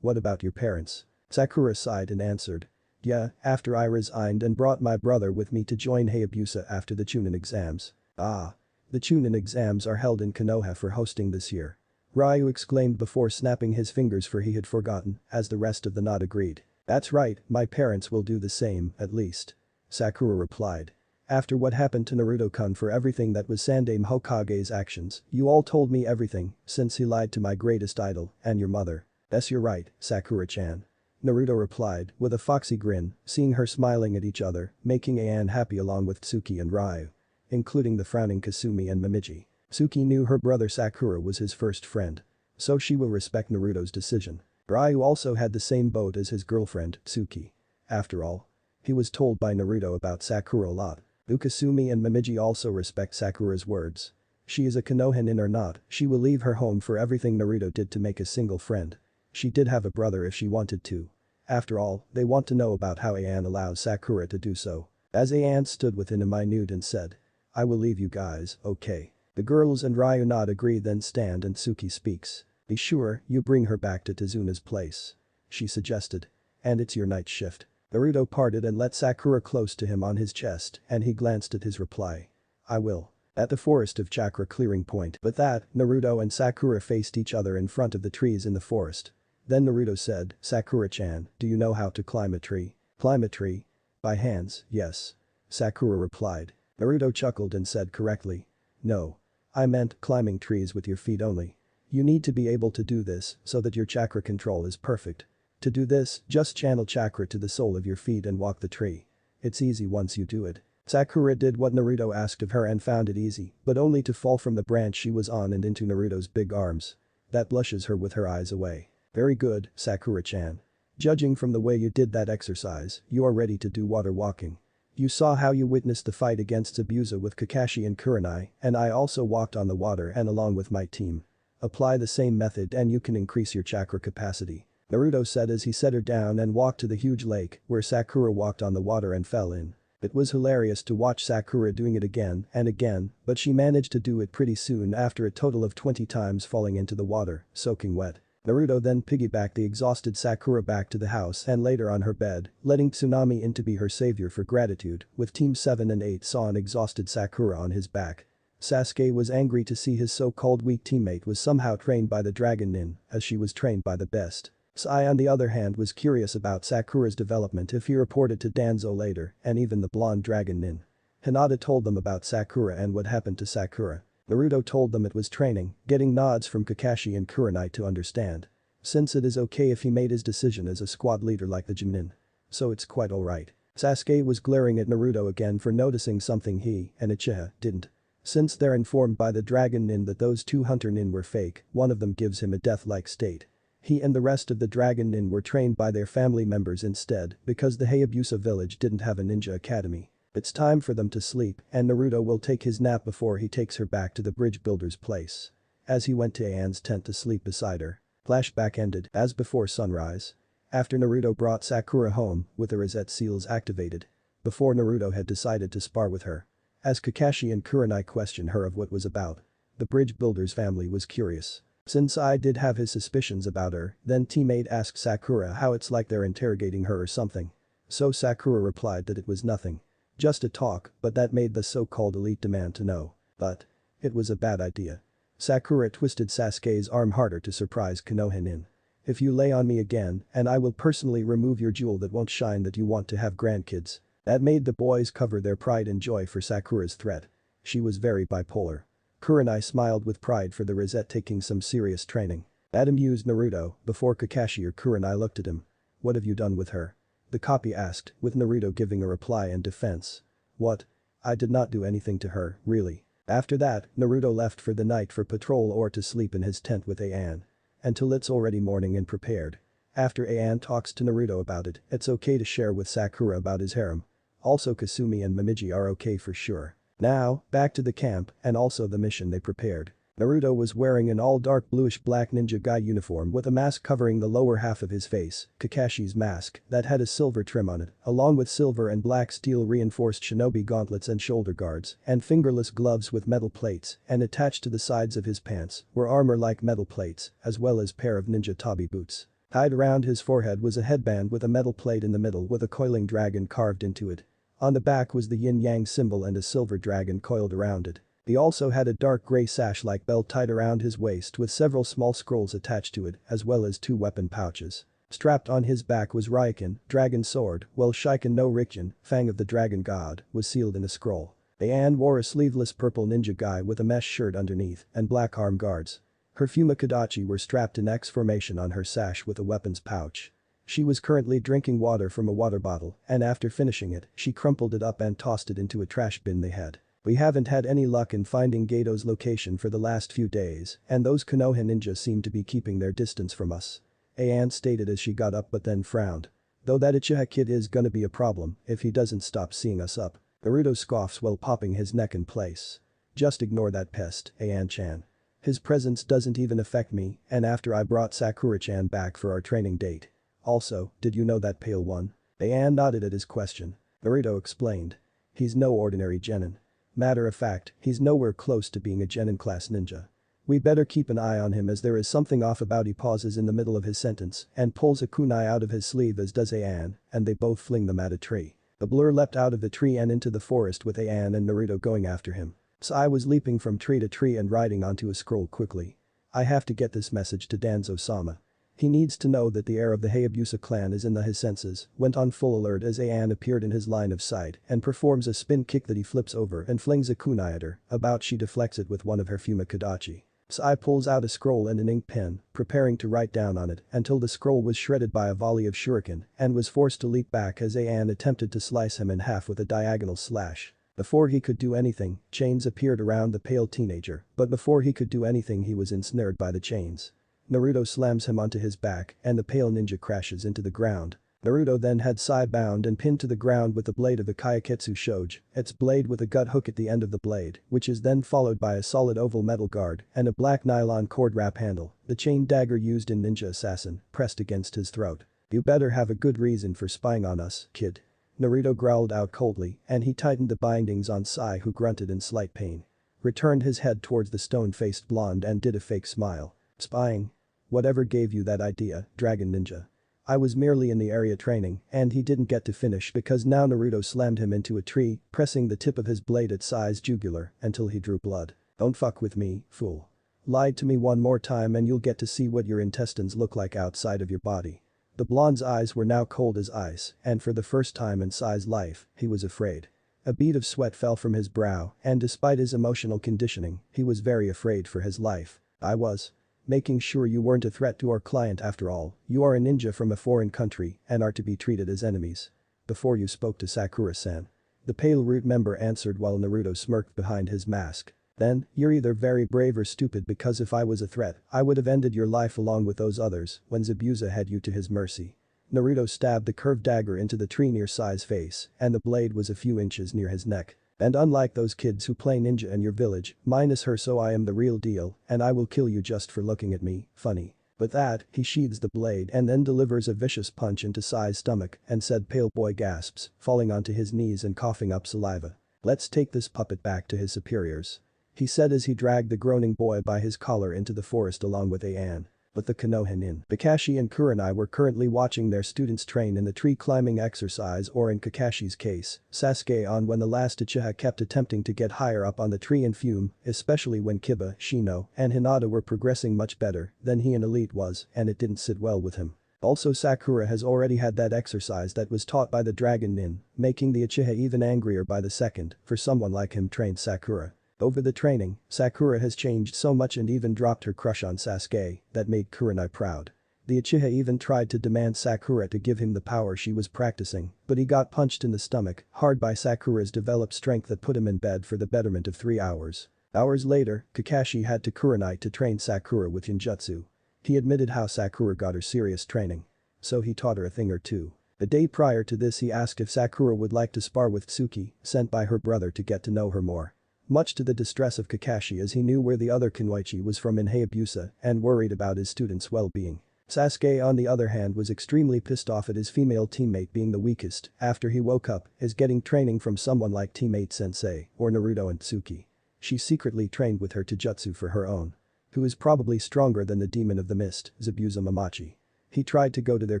What about your parents? Sakura sighed and answered. Yeah, after I resigned and brought my brother with me to join Hayabusa after the Chunin exams. Ah. The Chunin exams are held in Konoha for hosting this year. Ryu exclaimed before snapping his fingers for he had forgotten, as the rest of the knot agreed. That's right, my parents will do the same, at least. Sakura replied. After what happened to Naruto-kun for everything that was Sandaime Hokage's actions, you all told me everything, since he lied to my greatest idol, and your mother. Yes you're right, Sakura-chan. Naruto replied, with a foxy grin, seeing her smiling at each other, making Ayan happy along with Tsuki and Ryu. Including the frowning Kasumi and Momiji. Tsuki knew her brother Sakura was his first friend. So she will respect Naruto's decision. Ryu also had the same boat as his girlfriend, Tsuki. After all. He was told by Naruto about Sakura a lot. Kasumi and Momiji also respect Sakura's words. She is a Konoha nin or not, she will leave her home for everything Naruto did to make a single friend. She did have a brother if she wanted to. After all, they want to know about how Ayan allows Sakura to do so. As Ayan stood within a minute and said. I will leave you guys, okay. The girls and Ryu nod agree then stand and Tsuki speaks. Be sure you bring her back to Tezuna's place. She suggested. And it's your night shift. Naruto parted and let Sakura close to him on his chest and he glanced at his reply. I will. At the forest of Chakra clearing point. With that, Naruto and Sakura faced each other in front of the trees in the forest. Then Naruto said, Sakura-chan, do you know how to climb a tree? Climb a tree? By hands, yes. Sakura replied. Naruto chuckled and said correctly. No. I meant climbing trees with your feet only. You need to be able to do this so that your chakra control is perfect. To do this, just channel chakra to the sole of your feet and walk the tree. It's easy once you do it. Sakura did what Naruto asked of her and found it easy, but only to fall from the branch she was on and into Naruto's big arms. That blushes her with her eyes away. Very good, Sakura-chan. Judging from the way you did that exercise, you are ready to do water walking. You saw how you witnessed the fight against Zabuza with Kakashi and Kurenai, and I also walked on the water and along with my team. Apply the same method and you can increase your chakra capacity. Naruto said as he set her down and walked to the huge lake where Sakura walked on the water and fell in. It was hilarious to watch Sakura doing it again and again, but she managed to do it pretty soon after a total of 20 times falling into the water, soaking wet. Naruto then piggybacked the exhausted Sakura back to the house and laid her on her bed, letting Tsunami in to be her savior for gratitude, with Team 7 and 8 saw an exhausted Sakura on his back. Sasuke was angry to see his so-called weak teammate was somehow trained by the Dragon Nin, as she was trained by the best. Sai on the other hand was curious about Sakura's development if he reported to Danzo later, and even the blonde Dragon Nin. Hinata told them about Sakura and what happened to Sakura. Naruto told them it was training, getting nods from Kakashi and Kurenai to understand. Since it is okay if he made his decision as a squad leader like the Jinnin. So it's quite alright. Sasuke was glaring at Naruto again for noticing something he and Uchiha didn't. Since they're informed by the Dragon Nin that those two Hunter Nin were fake, one of them gives him a death-like state. He and the rest of the Dragon Nin were trained by their family members instead because the Hayabusa village didn't have a ninja academy. It's time for them to sleep and Naruto will take his nap before he takes her back to the bridge builder's place. As he went to Aine's tent to sleep beside her. Flashback ended as before sunrise. After Naruto brought Sakura home with the reset seals activated. Before Naruto had decided to spar with her. As Kakashi and Kurenai questioned her of what was about. The bridge builder's family was curious. Since I did have his suspicions about her, then teammate asked Sakura how it's like they're interrogating her or something. So Sakura replied that it was nothing. Just a talk, but that made the so-called elite demand to know. But it was a bad idea. Sakura twisted Sasuke's arm harder to surprise Konoha Nin. If you lay on me again, and I will personally remove your jewel that won't shine that you want to have grandkids. That made the boys cover their pride and joy for Sakura's threat. She was very bipolar. Kurenai smiled with pride for the Rosette taking some serious training. That amused Naruto before Kakashi or Kurenai looked at him. What have you done with her? The copy asked, with Naruto giving a reply in defense. What? I did not do anything to her, really. After that, Naruto left for the night for patrol or to sleep in his tent with Ayan. Until it's already morning and prepared. After Ayan talks to Naruto about it, it's okay to share with Sakura about his harem. Also Kasumi and Momiji are okay for sure. Now, back to the camp and also the mission they prepared. Naruto was wearing an all-dark bluish-black ninja guy uniform with a mask covering the lower half of his face, Kakashi's mask, that had a silver trim on it, along with silver and black steel reinforced shinobi gauntlets and shoulder guards, and fingerless gloves with metal plates, and attached to the sides of his pants were armor-like metal plates, as well as pair of ninja tabi boots. Tied around his forehead was a headband with a metal plate in the middle with a coiling dragon carved into it. On the back was the yin-yang symbol and a silver dragon coiled around it. He also had a dark gray sash-like belt tied around his waist with several small scrolls attached to it, as well as 2 weapon pouches. Strapped on his back was Raiken, dragon sword, while Shiken no Rikjin, Fang of the Dragon God, was sealed in a scroll. Ayan wore a sleeveless purple ninja guy with a mesh shirt underneath and black arm guards. Her Fumakadachi were strapped in X formation on her sash with a weapons pouch. She was currently drinking water from a water bottle, and after finishing it, she crumpled it up and tossed it into a trash bin they had. We haven't had any luck in finding Gato's location for the last few days, and those Konoha ninja seem to be keeping their distance from us. Ayan stated as she got up but then frowned. Though that Uchiha kid is gonna be a problem if he doesn't stop seeing us up. Naruto scoffs while popping his neck in place. Just ignore that pest, Ayan-chan. His presence doesn't even affect me, and after I brought Sakura-chan back for our training date. Also, did you know that pale one? Ayan nodded at his question. Naruto explained. He's no ordinary genin. Matter of fact, he's nowhere close to being a genin-class ninja. We better keep an eye on him as there is something off about. He pauses in the middle of his sentence and pulls a kunai out of his sleeve as does Ayan, and they both fling them at a tree. The blur leapt out of the tree and into the forest with Ayan and Naruto going after him. Sai was leaping from tree to tree and riding onto a scroll quickly. I have to get this message to Danzo-sama. He needs to know that the heir of the Hayabusa clan is in his senses, went on full alert as Ayan appeared in his line of sight and performs a spin kick that he flips over and flings a kunai at her, about she deflects it with one of her Fumakadachi. Sai pulls out a scroll and an ink pen, preparing to write down on it until the scroll was shredded by a volley of shuriken and was forced to leap back as Ayan attempted to slice him in half with a diagonal slash. Before he could do anything, chains appeared around the pale teenager, but before he could do anything he was ensnared by the chains. Naruto slams him onto his back and the pale ninja crashes into the ground. Naruto then had Sai bound and pinned to the ground with the blade of the Kayaketsu Shoji, its blade with a gut hook at the end of the blade, which is then followed by a solid oval metal guard and a black nylon cord wrap handle, the chain dagger used in Ninja Assassin, pressed against his throat. You better have a good reason for spying on us, kid. Naruto growled out coldly and he tightened the bindings on Sai who grunted in slight pain. Returned his head towards the stone-faced blonde and did a fake smile. Spying? Whatever gave you that idea, Dragon Ninja? I was merely in the area training and he didn't get to finish because now Naruto slammed him into a tree, pressing the tip of his blade at Sai's jugular until he drew blood. Don't fuck with me, fool. Lied to me one more time and you'll get to see what your intestines look like outside of your body. The blonde's eyes were now cold as ice and for the first time in Sai's life, he was afraid. A bead of sweat fell from his brow and despite his emotional conditioning, he was very afraid for his life. I was making sure you weren't a threat to our client after all, you are a ninja from a foreign country and are to be treated as enemies. Before you spoke to Sakura-san. The pale root member answered while Naruto smirked behind his mask. Then, you're either very brave or stupid because if I was a threat, I would have ended your life along with those others when Zabuza had you to his mercy. Naruto stabbed the curved dagger into the tree near Sai's face, and the blade was a few inches near his neck. And unlike those kids who play ninja in your village, minus her, so I am the real deal, and I will kill you just for looking at me, funny. With that, he sheathes the blade and then delivers a vicious punch into Sai's stomach, and said pale boy gasps, falling onto his knees and coughing up saliva. Let's take this puppet back to his superiors. He said as he dragged the groaning boy by his collar into the forest along with Ayan. But the Konoha nin. Kakashi and Kurenai were currently watching their students train in the tree climbing exercise, or in Kakashi's case, Sasuke on, when the last Uchiha kept attempting to get higher up on the tree and fume, especially when Kiba, Shino, and Hinata were progressing much better than he in Elite was, and it didn't sit well with him. Also, Sakura has already had that exercise that was taught by the Dragon Nin, making the Uchiha even angrier by the second for someone like him trained Sakura. Over the training, Sakura has changed so much and even dropped her crush on Sasuke that made Kurenai proud. The Uchiha even tried to demand Sakura to give him the power she was practicing, but he got punched in the stomach hard by Sakura's developed strength that put him in bed for the betterment of 3 hours. Hours later, Kakashi had to Kurenai to train Sakura with Genjutsu. He admitted how Sakura got her serious training. So he taught her a thing or two. The day prior to this, he asked if Sakura would like to spar with Tsuki, sent by her brother to get to know her more. Much to the distress of Kakashi, as he knew where the other Kunoichi was from in Hayabusa and worried about his students' well-being. Sasuke, on the other hand, was extremely pissed off at his female teammate being the weakest after he woke up as getting training from someone like teammate Sensei or Naruto and Tsuki. She secretly trained with her to jutsu for her own. Who is probably stronger than the demon of the mist, Zabuza Mamachi. He tried to go to their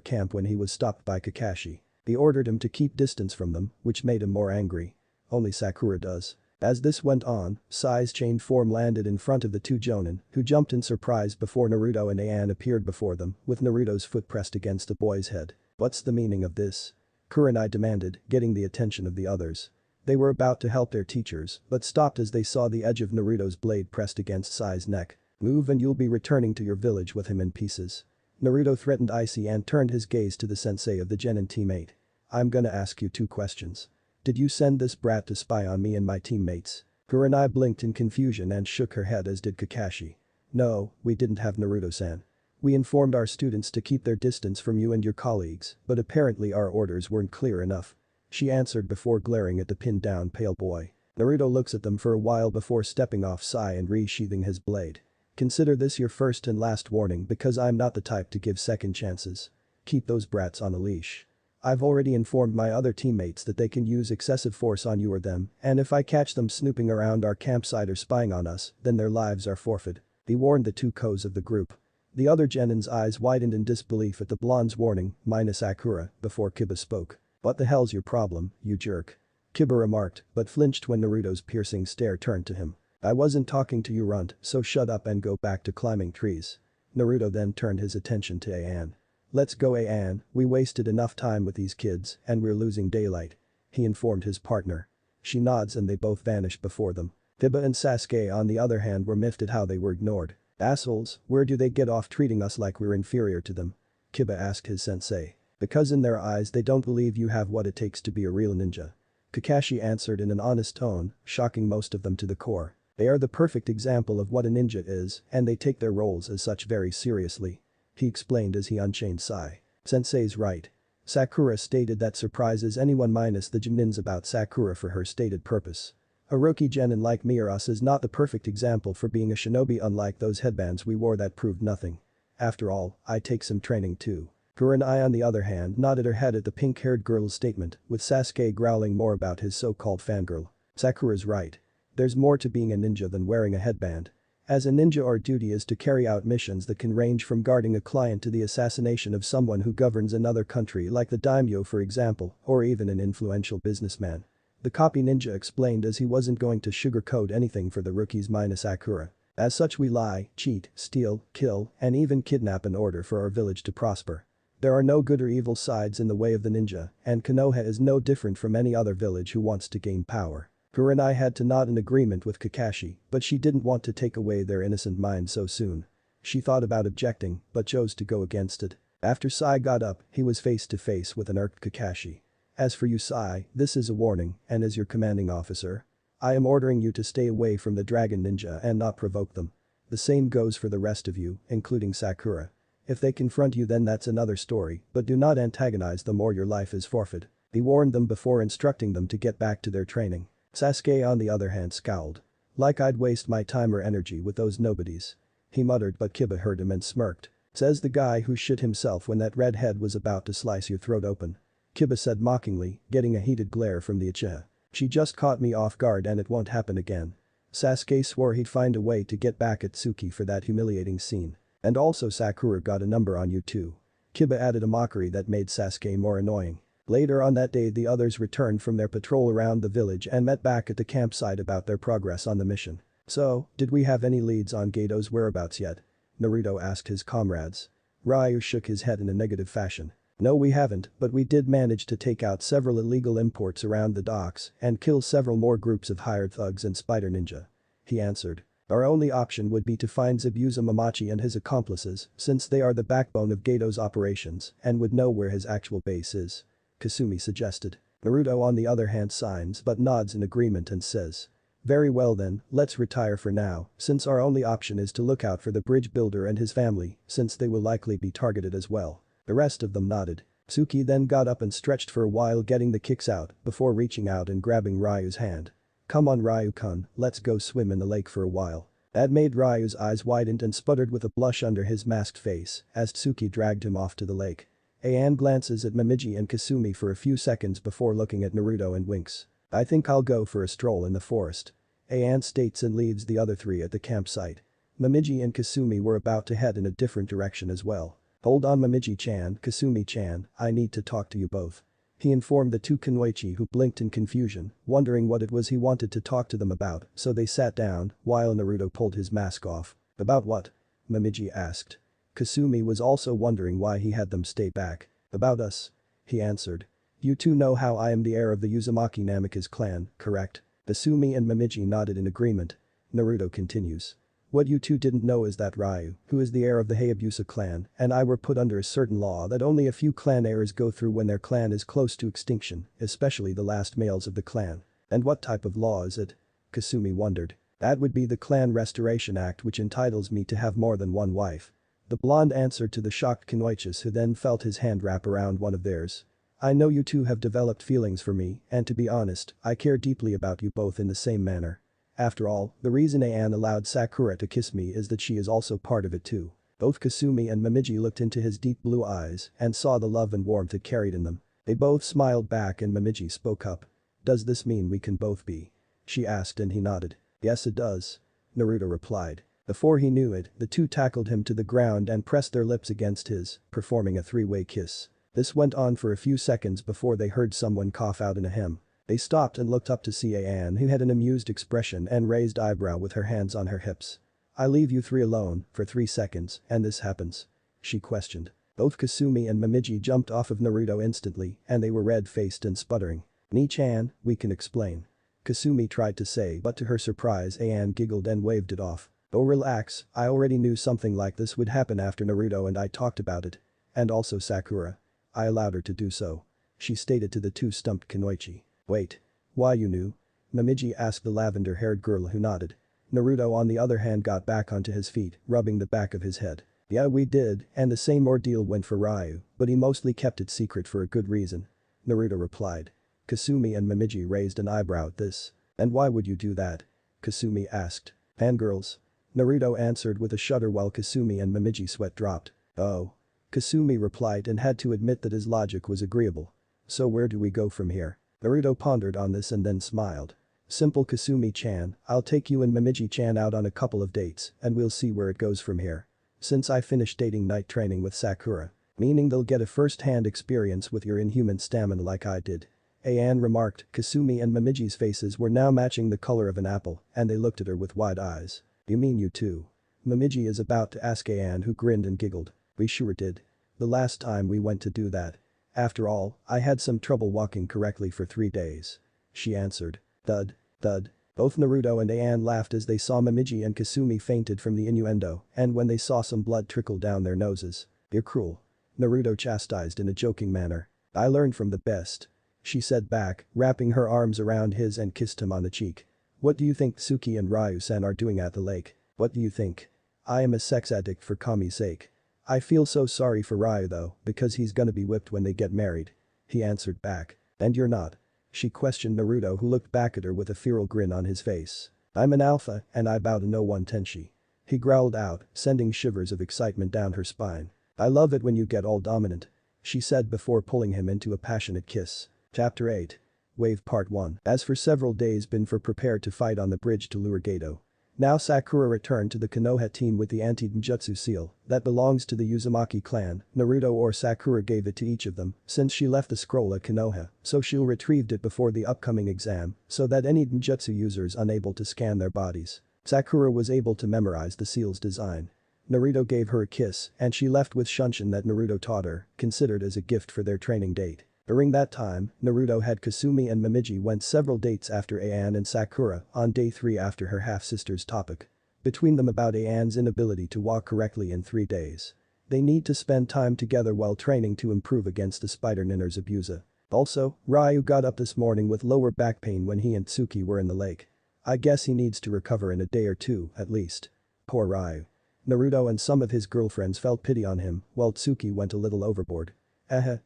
camp when he was stopped by Kakashi. He ordered him to keep distance from them, which made him more angry. Only Sakura does. As this went on, Sai's chained form landed in front of the two Jonin, who jumped in surprise before Naruto and Ayan appeared before them, with Naruto's foot pressed against the boy's head. What's the meaning of this? Kurenai demanded, getting the attention of the others. They were about to help their teachers, but stopped as they saw the edge of Naruto's blade pressed against Sai's neck. Move and you'll be returning to your village with him in pieces. Naruto threatened icy and turned his gaze to the sensei of the genin teammate. I'm gonna ask you 2 questions. Did you send this brat to spy on me and my teammates? Kurenai blinked in confusion and shook her head, as did Kakashi. No, we didn't have Naruto-san. We informed our students to keep their distance from you and your colleagues, but apparently our orders weren't clear enough. She answered before glaring at the pinned down pale boy. Naruto looks at them for a while before stepping off Sai and re-sheathing his blade. Consider this your first and last warning, because I'm not the type to give second chances. Keep those brats on a leash. I've already informed my other teammates that they can use excessive force on you or them, and if I catch them snooping around our campsite or spying on us, then their lives are forfeit. He warned the 2 Kos of the group. The other genin's eyes widened in disbelief at the blonde's warning, minus Sakura, before Kiba spoke. What the hell's your problem, you jerk? Kiba remarked, but flinched when Naruto's piercing stare turned to him. I wasn't talking to you, runt, so shut up and go back to climbing trees. Naruto then turned his attention to Ayan. Let's go, Ayan, we wasted enough time with these kids and we're losing daylight. He informed his partner. She nods and they both vanish before them. Kiba and Sasuke, on the other hand, were miffed at how they were ignored. Assholes, where do they get off treating us like we're inferior to them? Kiba asked his sensei. Because in their eyes they don't believe you have what it takes to be a real ninja. Kakashi answered in an honest tone, shocking most of them to the core. They are the perfect example of what a ninja is, and they take their roles as such very seriously. He explained as he unchained Sai. Sensei's right. Sakura stated that surprises anyone minus the Genins about Sakura for her stated purpose. A rookie genin like me or us is not the perfect example for being a shinobi, unlike those headbands we wore that proved nothing. After all, I take some training too. Kurenai, on the other hand, nodded her head at the pink-haired girl's statement, with Sasuke growling more about his so-called fangirl. Sakura's right. There's more to being a ninja than wearing a headband. As a ninja, our duty is to carry out missions that can range from guarding a client to the assassination of someone who governs another country, like the daimyo for example, or even an influential businessman. The copy ninja explained as he wasn't going to sugarcoat anything for the rookies minus Sakura. As such, we lie, cheat, steal, kill, and even kidnap in order for our village to prosper. There are no good or evil sides in the way of the ninja, and Konoha is no different from any other village who wants to gain power. Kurenai had to nod in agreement with Kakashi, but she didn't want to take away their innocent minds so soon. She thought about objecting, but chose to go against it. After Sai got up, he was face to face with an irked Kakashi. As for you, Sai, this is a warning, and as your commanding officer, I am ordering you to stay away from the dragon ninja and not provoke them. The same goes for the rest of you, including Sakura. If they confront you then that's another story, but do not antagonize them or your life is forfeit. He warned them before instructing them to get back to their training. Sasuke on the other hand scowled. Like I'd waste my time or energy with those nobodies. He muttered but Kiba heard him and smirked. Says the guy who shit himself when that redhead was about to slice your throat open. Kiba said mockingly, getting a heated glare from the Uchiha. She just caught me off guard and it won't happen again. Sasuke swore he'd find a way to get back at Tsuki for that humiliating scene. And also Sakura got a number on you too. Kiba added a mockery that made Sasuke more annoying. Later on that day the others returned from their patrol around the village and met back at the campsite about their progress on the mission. So, did we have any leads on Gato's whereabouts yet? Naruto asked his comrades. Ryu shook his head in a negative fashion. No we haven't, but we did manage to take out several illegal imports around the docks and kill several more groups of hired thugs and spider ninja. He answered. Our only option would be to find Zabuza Mamachi and his accomplices since they are the backbone of Gato's operations and would know where his actual base is. Kasumi suggested. Naruto on the other hand signs but nods in agreement and says. Very well then, let's retire for now, since our only option is to look out for the bridge builder and his family, since they will likely be targeted as well. The rest of them nodded. Tsuki then got up and stretched for a while getting the kicks out before reaching out and grabbing Ryu's hand. Come on Ryu-kun, let's go swim in the lake for a while. That made Ryu's eyes widened and sputtered with a blush under his masked face as Tsuki dragged him off to the lake. Ayan glances at Momiji and Kasumi for a few seconds before looking at Naruto and winks. I think I'll go for a stroll in the forest. Ayan states and leaves the other three at the campsite. Momiji and Kasumi were about to head in a different direction as well. Hold on Momiji-chan, Kasumi-chan, I need to talk to you both. He informed the two Kunoichi who blinked in confusion, wondering what it was he wanted to talk to them about, so they sat down while Naruto pulled his mask off. About what? Momiji asked. Kasumi was also wondering why he had them stay back. About us. He answered. You two know how I am the heir of the Uzumaki Namikaze clan, correct? Kasumi and Momiji nodded in agreement. Naruto continues. What you two didn't know is that Ryu, who is the heir of the Hayabusa clan, and I were put under a certain law that only a few clan heirs go through when their clan is close to extinction, especially the last males of the clan. And what type of law is it? Kasumi wondered. That would be the Clan Restoration Act which entitles me to have more than one wife. The blonde answered to the shocked Kunoichis who then felt his hand wrap around one of theirs. I know you two have developed feelings for me, and to be honest, I care deeply about you both in the same manner. After all, the reason Ayan allowed Sakura to kiss me is that she is also part of it too. Both Kasumi and Momiji looked into his deep blue eyes and saw the love and warmth it carried in them. They both smiled back and Momiji spoke up. Does this mean we can both be? She asked and he nodded. Yes it does. Naruto replied. Before he knew it, the two tackled him to the ground and pressed their lips against his, performing a three-way kiss. This went on for a few seconds before they heard someone cough out in a hem. They stopped and looked up to see Ayan who had an amused expression and raised eyebrow with her hands on her hips. I leave you three alone for 3 seconds and this happens? She questioned. Both Kasumi and Momiji jumped off of Naruto instantly and they were red-faced and sputtering. Ni-chan, we can explain. Kasumi tried to say but to her surprise Ayan giggled and waved it off. Oh relax, I already knew something like this would happen after Naruto and I talked about it. And also Sakura. I allowed her to do so. She stated to the two stumped Kunoichi. Wait. Why you knew? Momiji asked the lavender-haired girl who nodded. Naruto on the other hand got back onto his feet, rubbing the back of his head. Yeah we did, and the same ordeal went for Ryu, but he mostly kept it secret for a good reason. Naruto replied. Kasumi and Momiji raised an eyebrow at this. And why would you do that? Kasumi asked. Fangirls. Naruto answered with a shudder while Kasumi and Momiji sweat dropped. Oh. Kasumi replied and had to admit that his logic was agreeable. So where do we go from here? Naruto pondered on this and then smiled. Simple Kasumi-chan, I'll take you and Momiji-chan out on a couple of dates and we'll see where it goes from here. Since I finished dating night training with Sakura. Meaning they'll get a first-hand experience with your inhuman stamina like I did. Ayan remarked. Kasumi and Momiji's faces were now matching the color of an apple and they looked at her with wide eyes. You mean you too? Momiji is about to ask Ayan who grinned and giggled. We sure did. The last time we went to do that. After all, I had some trouble walking correctly for 3 days. She answered. Thud. Thud. Both Naruto and Ayan laughed as they saw Momiji and Kasumi fainted from the innuendo and when they saw some blood trickle down their noses. You're cruel. Naruto chastised in a joking manner. I learned from the best. She said back, wrapping her arms around his and kissed him on the cheek. What do you think Tsuki and Ryu-san are doing at the lake? What do you think? I am a sex addict for Kami's sake. I feel so sorry for Ryu though, because he's gonna be whipped when they get married. He answered back. And you're not? She questioned Naruto, who looked back at her with a feral grin on his face. I'm an alpha and I bow to no one, Tenshi. He growled out, sending shivers of excitement down her spine. I love it when you get all dominant. She said before pulling him into a passionate kiss. Chapter 8. Wave Part 1. As for several days Binfer prepared to fight on the bridge to lure Geto. Now Sakura returned to the Konoha team with the anti-ninjutsu seal that belongs to the Uzumaki clan. Naruto or Sakura gave it to each of them since she left the scroll at Konoha, so she'll retrieved it before the upcoming exam so that any ninjutsu users unable to scan their bodies. Sakura was able to memorize the seal's design. Naruto gave her a kiss and she left with Shunshin that Naruto taught her, considered as a gift for their training date. During that time, Naruto had Kasumi and Momiji went several dates after Ayan and Sakura on day 3 after her half-sister's topic. Between them about Ayan's inability to walk correctly in 3 days. They need to spend time together while training to improve against the spider ninner's abuser. Also, Ryu got up this morning with lower back pain when he and Tsuki were in the lake. I guess he needs to recover in a day or 2 at least. Poor Ryu. Naruto and some of his girlfriends felt pity on him while Tsuki went a little overboard.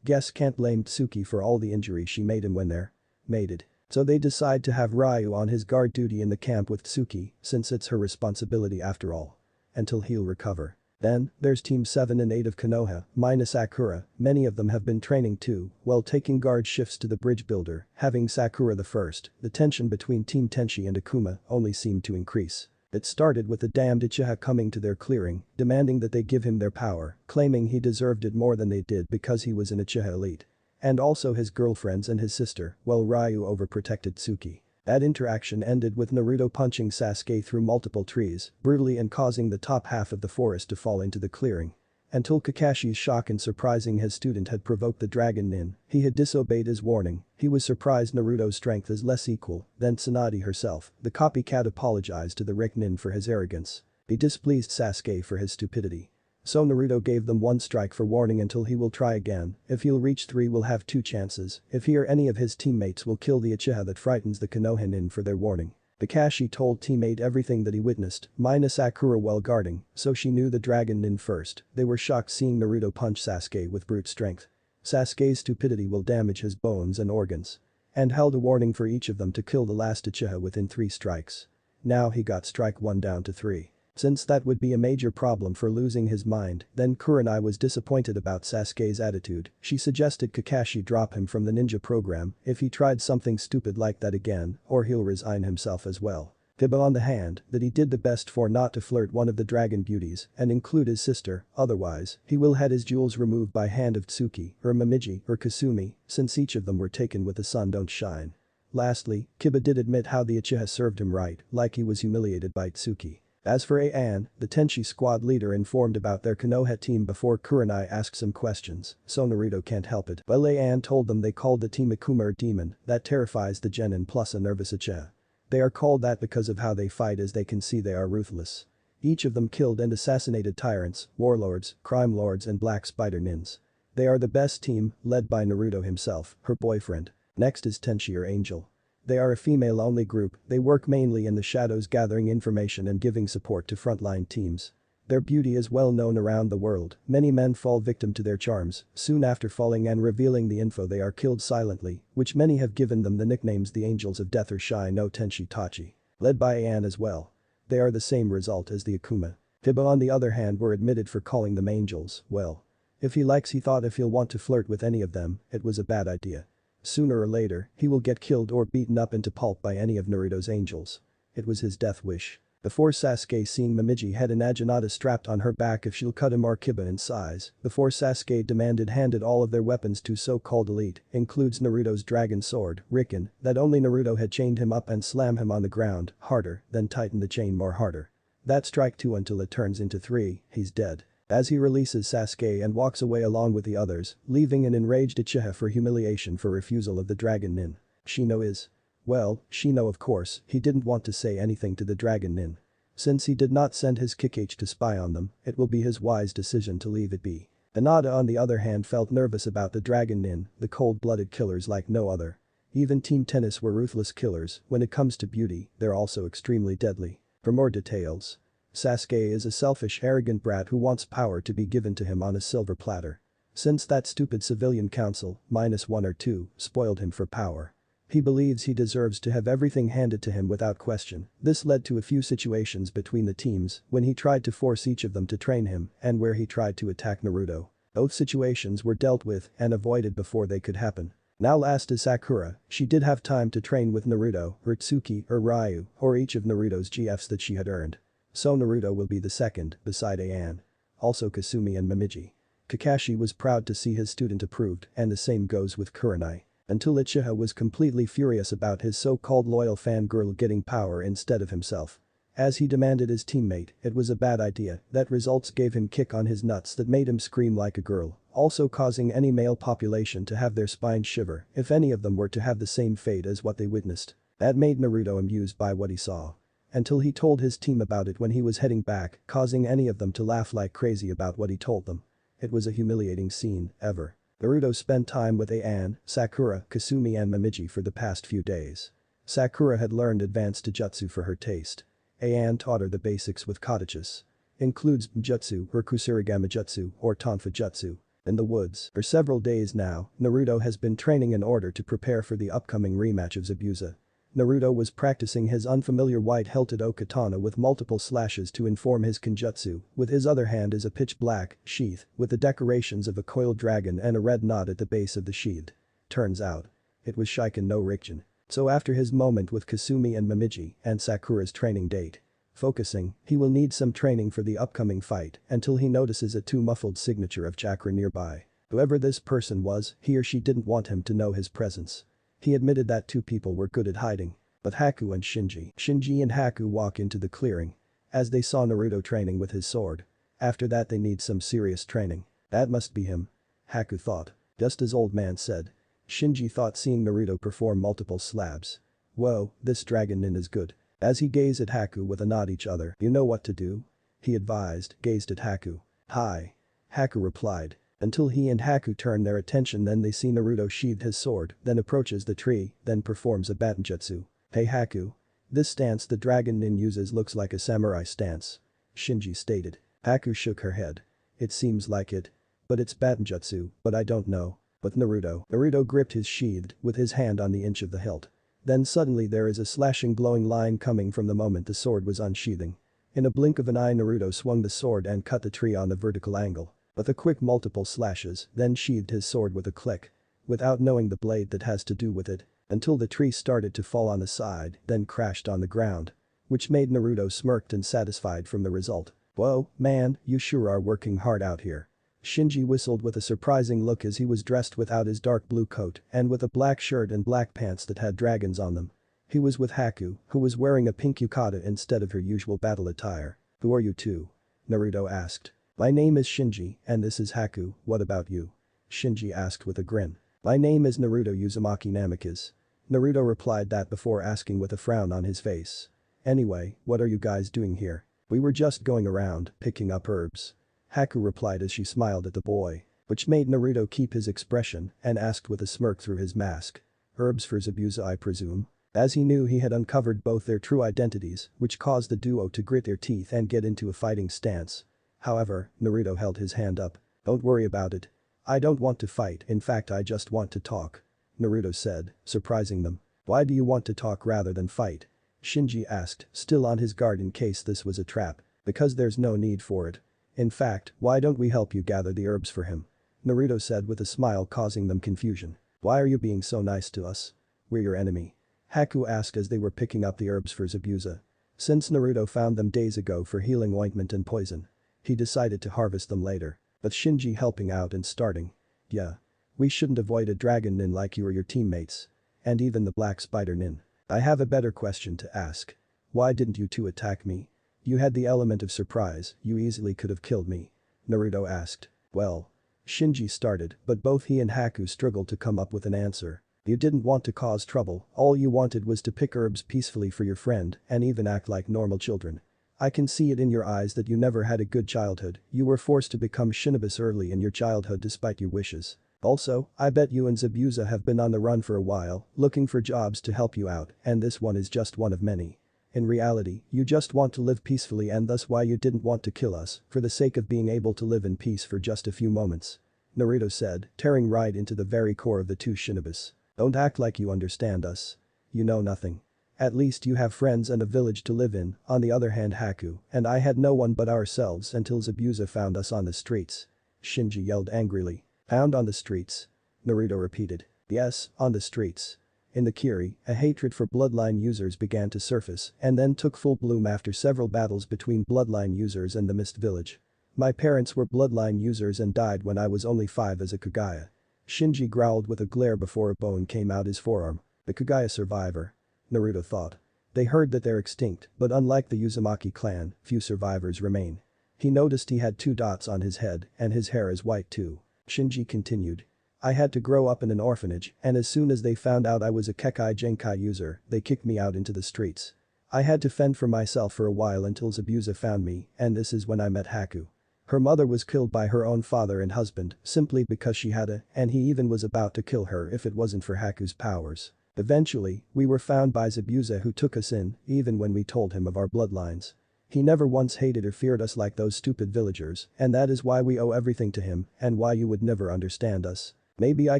Guess can't blame Tsuki for all the injury she made him when they're mated. So they decide to have Ryu on his guard duty in the camp with Tsuki since it's her responsibility after all. Until he'll recover. Then, there's Team 7 and 8 of Konoha, minus Sakura, many of them have been training too, while taking guard shifts to the bridge builder, having Sakura the first, the tension between Team Tenshi and Akuma only seemed to increase. It started with the damned Uchiha coming to their clearing, demanding that they give him their power, claiming he deserved it more than they did because he was an Uchiha elite. And also his girlfriends and his sister, while Ryu overprotected Tsuki. That interaction ended with Naruto punching Sasuke through multiple trees, brutally and causing the top half of the forest to fall into the clearing. Until Kakashi's shock in surprising his student had provoked the Dragon Nin, he had disobeyed his warning, he was surprised Naruto's strength is less equal than Tsunade herself. The copycat apologized to the Rick Nin for his arrogance. He displeased Sasuke for his stupidity. So Naruto gave them 1 strike for warning until he will try again, if he'll reach 3 will have 2 chances, if he or any of his teammates will kill the Uchiha that frightens the Konoha Nin for their warning. Kakashi told teammate everything that he witnessed, minus Sakura while guarding, so she knew the Dragon Nin first. They were shocked seeing Naruto punch Sasuke with brute strength. Sasuke's stupidity will damage his bones and organs. And held a warning for each of them to kill the last Uchiha within 3 strikes. Now he got strike 1 down to 3. Since that would be a major problem for losing his mind, then Kurenai was disappointed about Sasuke's attitude. She suggested Kakashi drop him from the ninja program if he tried something stupid like that again, or he'll resign himself as well. Tiba on the hand that he did the best for not to flirt one of the dragon beauties and include his sister, otherwise, he will had his jewels removed by hand of Tsuki, or Momiji, or Kasumi, since each of them were taken with the sun don't shine. Lastly, Kiba did admit how the Uchiha served him right, like he was humiliated by Tsuki. As for Ayan, the Tenshi squad leader informed about their Konoha team before Kurenai asked some questions, so Naruto can't help it. Well, Ayan told them they called the team Akuma or demon that terrifies the genin plus a nervous Uchiha. They are called that because of how they fight, as they can see they are ruthless. Each of them killed and assassinated tyrants, warlords, crime lords and black spider nins. They are the best team, led by Naruto himself, her boyfriend. Next is Tenshi or Angel. They are a female-only group, they work mainly in the shadows gathering information and giving support to frontline teams. Their beauty is well known around the world, many men fall victim to their charms, soon after falling and revealing the info they are killed silently, which many have given them the nicknames the Angels of Death or Shai no Tenshi Tachi. Led by Ayan as well. They are the same result as the Akuma. Tiba on the other hand were admitted for calling them angels, well. If he likes, he thought if he'll want to flirt with any of them, it was a bad idea. Sooner or later, he will get killed or beaten up into pulp by any of Naruto's angels. It was his death wish. Before Sasuke seeing Momiji had an Ajinata strapped on her back if she'll cut him or Kiba in size, before Sasuke handed all of their weapons to so-called elite, includes Naruto's dragon sword, Riken, that only Naruto had chained him up and slam him on the ground, harder, then tighten the chain more harder. That strike 2 until it turns into 3, he's dead. As he releases Sasuke and walks away along with the others, leaving an enraged Uchiha for humiliation for refusal of the Dragon Nin. Shino is. Well, Shino of course, he didn't want to say anything to the Dragon Nin. Since he did not send his Kikage to spy on them, it will be his wise decision to leave it be. Inada on the other hand felt nervous about the Dragon Nin, the cold-blooded killers like no other. Even Team Tennis were ruthless killers. When it comes to beauty, they're also extremely deadly. For more details. Sasuke is a selfish, arrogant brat who wants power to be given to him on a silver platter. Since that stupid civilian council, -1 or 2, spoiled him for power. He believes he deserves to have everything handed to him without question. This led to a few situations between the teams when he tried to force each of them to train him and where he tried to attack Naruto. Both situations were dealt with and avoided before they could happen. Now last is Sakura. She did have time to train with Naruto, Ritsuki, or Ryu, or each of Naruto's GFs that she had earned. So Naruto will be the second, beside Ayan. Also Kasumi and Momiji. Kakashi was proud to see his student approved, and the same goes with Kurenai. Until Uchiha was completely furious about his so-called loyal fangirl getting power instead of himself. As he demanded his teammate, it was a bad idea. That results gave him kick on his nuts that made him scream like a girl, also causing any male population to have their spines shiver if any of them were to have the same fate as what they witnessed. That made Naruto amused by what he saw. Until he told his team about it when he was heading back, causing any of them to laugh like crazy about what he told them. It was a humiliating scene, ever. Naruto spent time with Ayan, Sakura, Kasumi and Momiji for the past few days. Sakura had learned advanced jutsu for her taste. Ayan taught her the basics with Kodachi's. Includes jutsu or Kusarigama jutsu or Tonfa jutsu. In the woods, for several days now, Naruto has been training in order to prepare for the upcoming rematch of Zabuza. Naruto was practicing his unfamiliar white-hilted okatana with multiple slashes to inform his kenjutsu, with his other hand is a pitch-black sheath with the decorations of a coiled dragon and a red knot at the base of the sheath. Turns out, it was Shiken no Rikjin. So after his moment with Kasumi and Momiji and Sakura's training date. Focusing, he will need some training for the upcoming fight until he notices a too-muffled signature of chakra nearby. Whoever this person was, he or she didn't want him to know his presence. He admitted that two people were good at hiding. But Haku and Shinji. Shinji and Haku walk into the clearing. As they saw Naruto training with his sword. After that they need some serious training. That must be him. Haku thought. Just as old man said. Shinji thought seeing Naruto perform multiple slabs. Whoa, this dragon nin is good. As he gazed at Haku with a nod each other. You know what to do? He advised, gazed at Haku. Hi. Haku replied. Until he and Haku turn their attention then they see Naruto sheathed his sword, then approaches the tree, then performs a Batenjutsu. Hey Haku. This stance the dragon nin uses looks like a samurai stance. Shinji stated. Haku shook her head. It seems like it. But it's Batenjutsu, but I don't know. But Naruto gripped his sheathed with his hand on the inch of the hilt. Then suddenly there is a slashing glowing line coming from the moment the sword was unsheathing. In a blink of an eye Naruto swung the sword and cut the tree on a vertical angle. With a quick multiple slashes, then sheathed his sword with a click. Without knowing the blade that has to do with it. Until the tree started to fall on the side, then crashed on the ground. Which made Naruto smirked and satisfied from the result. Whoa, man, you sure are working hard out here. Shinji whistled with a surprising look as he was dressed without his dark blue coat and with a black shirt and black pants that had dragons on them. He was with Haku, who was wearing a pink yukata instead of her usual battle attire. Who are you two? Naruto asked. My name is Shinji, and this is Haku, what about you? Shinji asked with a grin. My name is Naruto Uzumaki Namikaze. Naruto replied that before asking with a frown on his face. Anyway, what are you guys doing here? We were just going around, picking up herbs. Haku replied as she smiled at the boy. Which made Naruto keep his expression and asked with a smirk through his mask. Herbs for Zabuza I presume? As he knew he had uncovered both their true identities, which caused the duo to grit their teeth and get into a fighting stance. However, Naruto held his hand up. Don't worry about it. I don't want to fight, in fact I just want to talk. Naruto said, surprising them. Why do you want to talk rather than fight? Shinji asked, still on his guard in case this was a trap. Because there's no need for it. In fact, why don't we help you gather the herbs for him? Naruto said with a smile causing them confusion. Why are you being so nice to us? We're your enemy. Haku asked as they were picking up the herbs for Zabuza. Since Naruto found them days ago for healing ointment and poison. He decided to harvest them later. But Shinji helping out and starting. Yeah. We shouldn't avoid a dragon nin like you or your teammates. And even the black spider nin. I have a better question to ask. Why didn't you two attack me? You had the element of surprise, you easily could have killed me. Naruto asked. Well. Shinji started, but both he and Haku struggled to come up with an answer. You didn't want to cause trouble, all you wanted was to pick herbs peacefully for your friend and even act like normal children. I can see it in your eyes that you never had a good childhood, you were forced to become Shinobis early in your childhood despite your wishes. Also, I bet you and Zabuza have been on the run for a while, looking for jobs to help you out, and this one is just one of many. In reality, you just want to live peacefully and thus why you didn't want to kill us, for the sake of being able to live in peace for just a few moments. Naruto said, tearing right into the very core of the two shinobis. Don't act like you understand us. You know nothing. At least you have friends and a village to live in, on the other hand Haku and I had no one but ourselves until Zabuza found us on the streets. Shinji yelled angrily. Found on the streets? Naruto repeated. Yes, on the streets. In the Kiri, a hatred for Bloodline users began to surface and then took full bloom after several battles between Bloodline users and the Mist Village. My parents were Bloodline users and died when I was only 5 as a Kagaya. Shinji growled with a glare before a bone came out his forearm. The Kagaya survivor. Naruto thought. They heard that they're extinct, but unlike the Uzumaki clan, few survivors remain. He noticed he had 2 dots on his head and his hair is white too. Shinji continued. I had to grow up in an orphanage and as soon as they found out I was a Kekkei Genkai user, they kicked me out into the streets. I had to fend for myself for a while until Zabuza found me and this is when I met Haku. Her mother was killed by her own father and husband simply because she had and he even was about to kill her if it wasn't for Haku's powers. Eventually, we were found by Zabuza who took us in even when we told him of our bloodlines. He never once hated or feared us like those stupid villagers and that is why we owe everything to him and why you would never understand us. Maybe I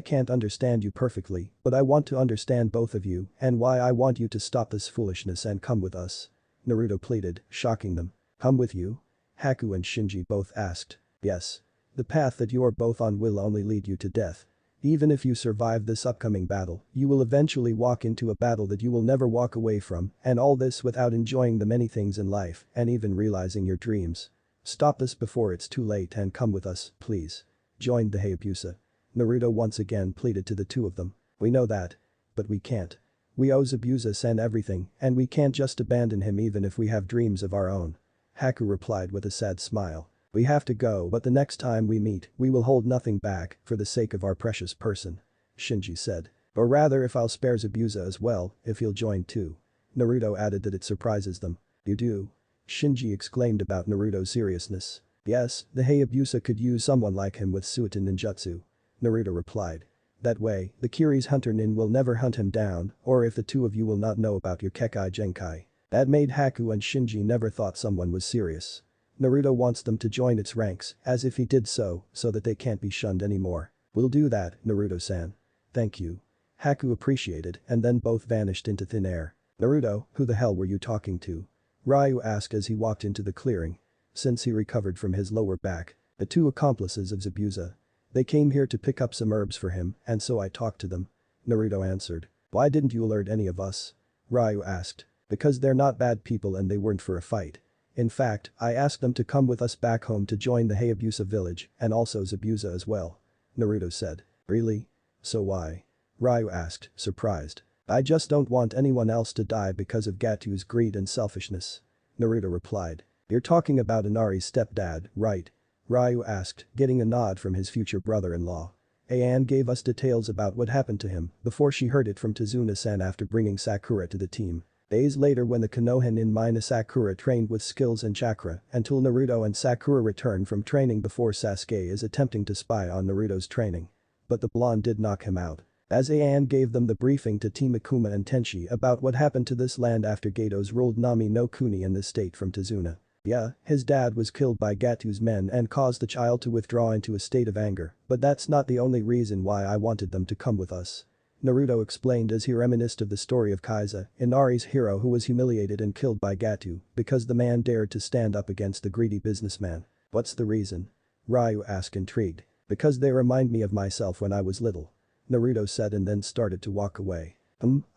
can't understand you perfectly, but I want to understand both of you and why I want you to stop this foolishness and come with us. Naruto pleaded, shocking them. Come with you? Haku and Shinji both asked. Yes. The path that you are both on will only lead you to death. Even if you survive this upcoming battle, you will eventually walk into a battle that you will never walk away from and all this without enjoying the many things in life and even realizing your dreams. Stop this before it's too late and come with us, please. Joined the Hayabusa. Naruto once again pleaded to the two of them. We know that. But we can't. We owe Zabuza-san everything and we can't just abandon him even if we have dreams of our own. Haku replied with a sad smile. We have to go but the next time we meet, we will hold nothing back for the sake of our precious person. Shinji said. Or rather if I'll spare Zabuza as well, if he'll join too. Naruto added that it surprises them. You do? Shinji exclaimed about Naruto's seriousness. Yes, the Hayabusa could use someone like him with Suiton ninjutsu. Naruto replied. That way, the Kiri's hunter nin will never hunt him down, or if the two of you will not know about your Kekkei Genkai. That made Haku and Shinji never thought someone was serious. Naruto wants them to join its ranks, as if he did so that they can't be shunned anymore. We'll do that, Naruto-san. Thank you. Haku appreciated and then both vanished into thin air. Naruto, who the hell were you talking to? Ryu asked as he walked into the clearing. Since he recovered from his lower back, the 2 accomplices of Zabuza. They came here to pick up some herbs for him and so I talked to them. Naruto answered. Why didn't you alert any of us? Ryu asked. Because they're not bad people and they weren't for a fight. In fact, I asked them to come with us back home to join the Hayabusa village and also Zabuza as well. Naruto said. Really? So why? Ryu asked, surprised. I just don't want anyone else to die because of Gatu's greed and selfishness. Naruto replied. You're talking about Inari's stepdad, right? Ryu asked, getting a nod from his future brother-in-law. Ayan gave us details about what happened to him before she heard it from Tazuna-san after bringing Sakura to the team. Days later when the Konoha nin Sakura trained with skills and chakra until Naruto and Sakura returned from training before Sasuke is attempting to spy on Naruto's training. But the blonde did knock him out. As Ayan gave them the briefing to Team Akuma and Tenchi about what happened to this land after Gato's ruled Nami no Kuni in this state from Tazuna. Yeah, his dad was killed by Gatu's men and caused the child to withdraw into a state of anger, but that's not the only reason why I wanted them to come with us. Naruto explained as he reminisced of the story of Kaiza, Inari's hero who was humiliated and killed by Gatu because the man dared to stand up against the greedy businessman. What's the reason? Ryu asked intrigued. Because they remind me of myself when I was little. Naruto said and then started to walk away.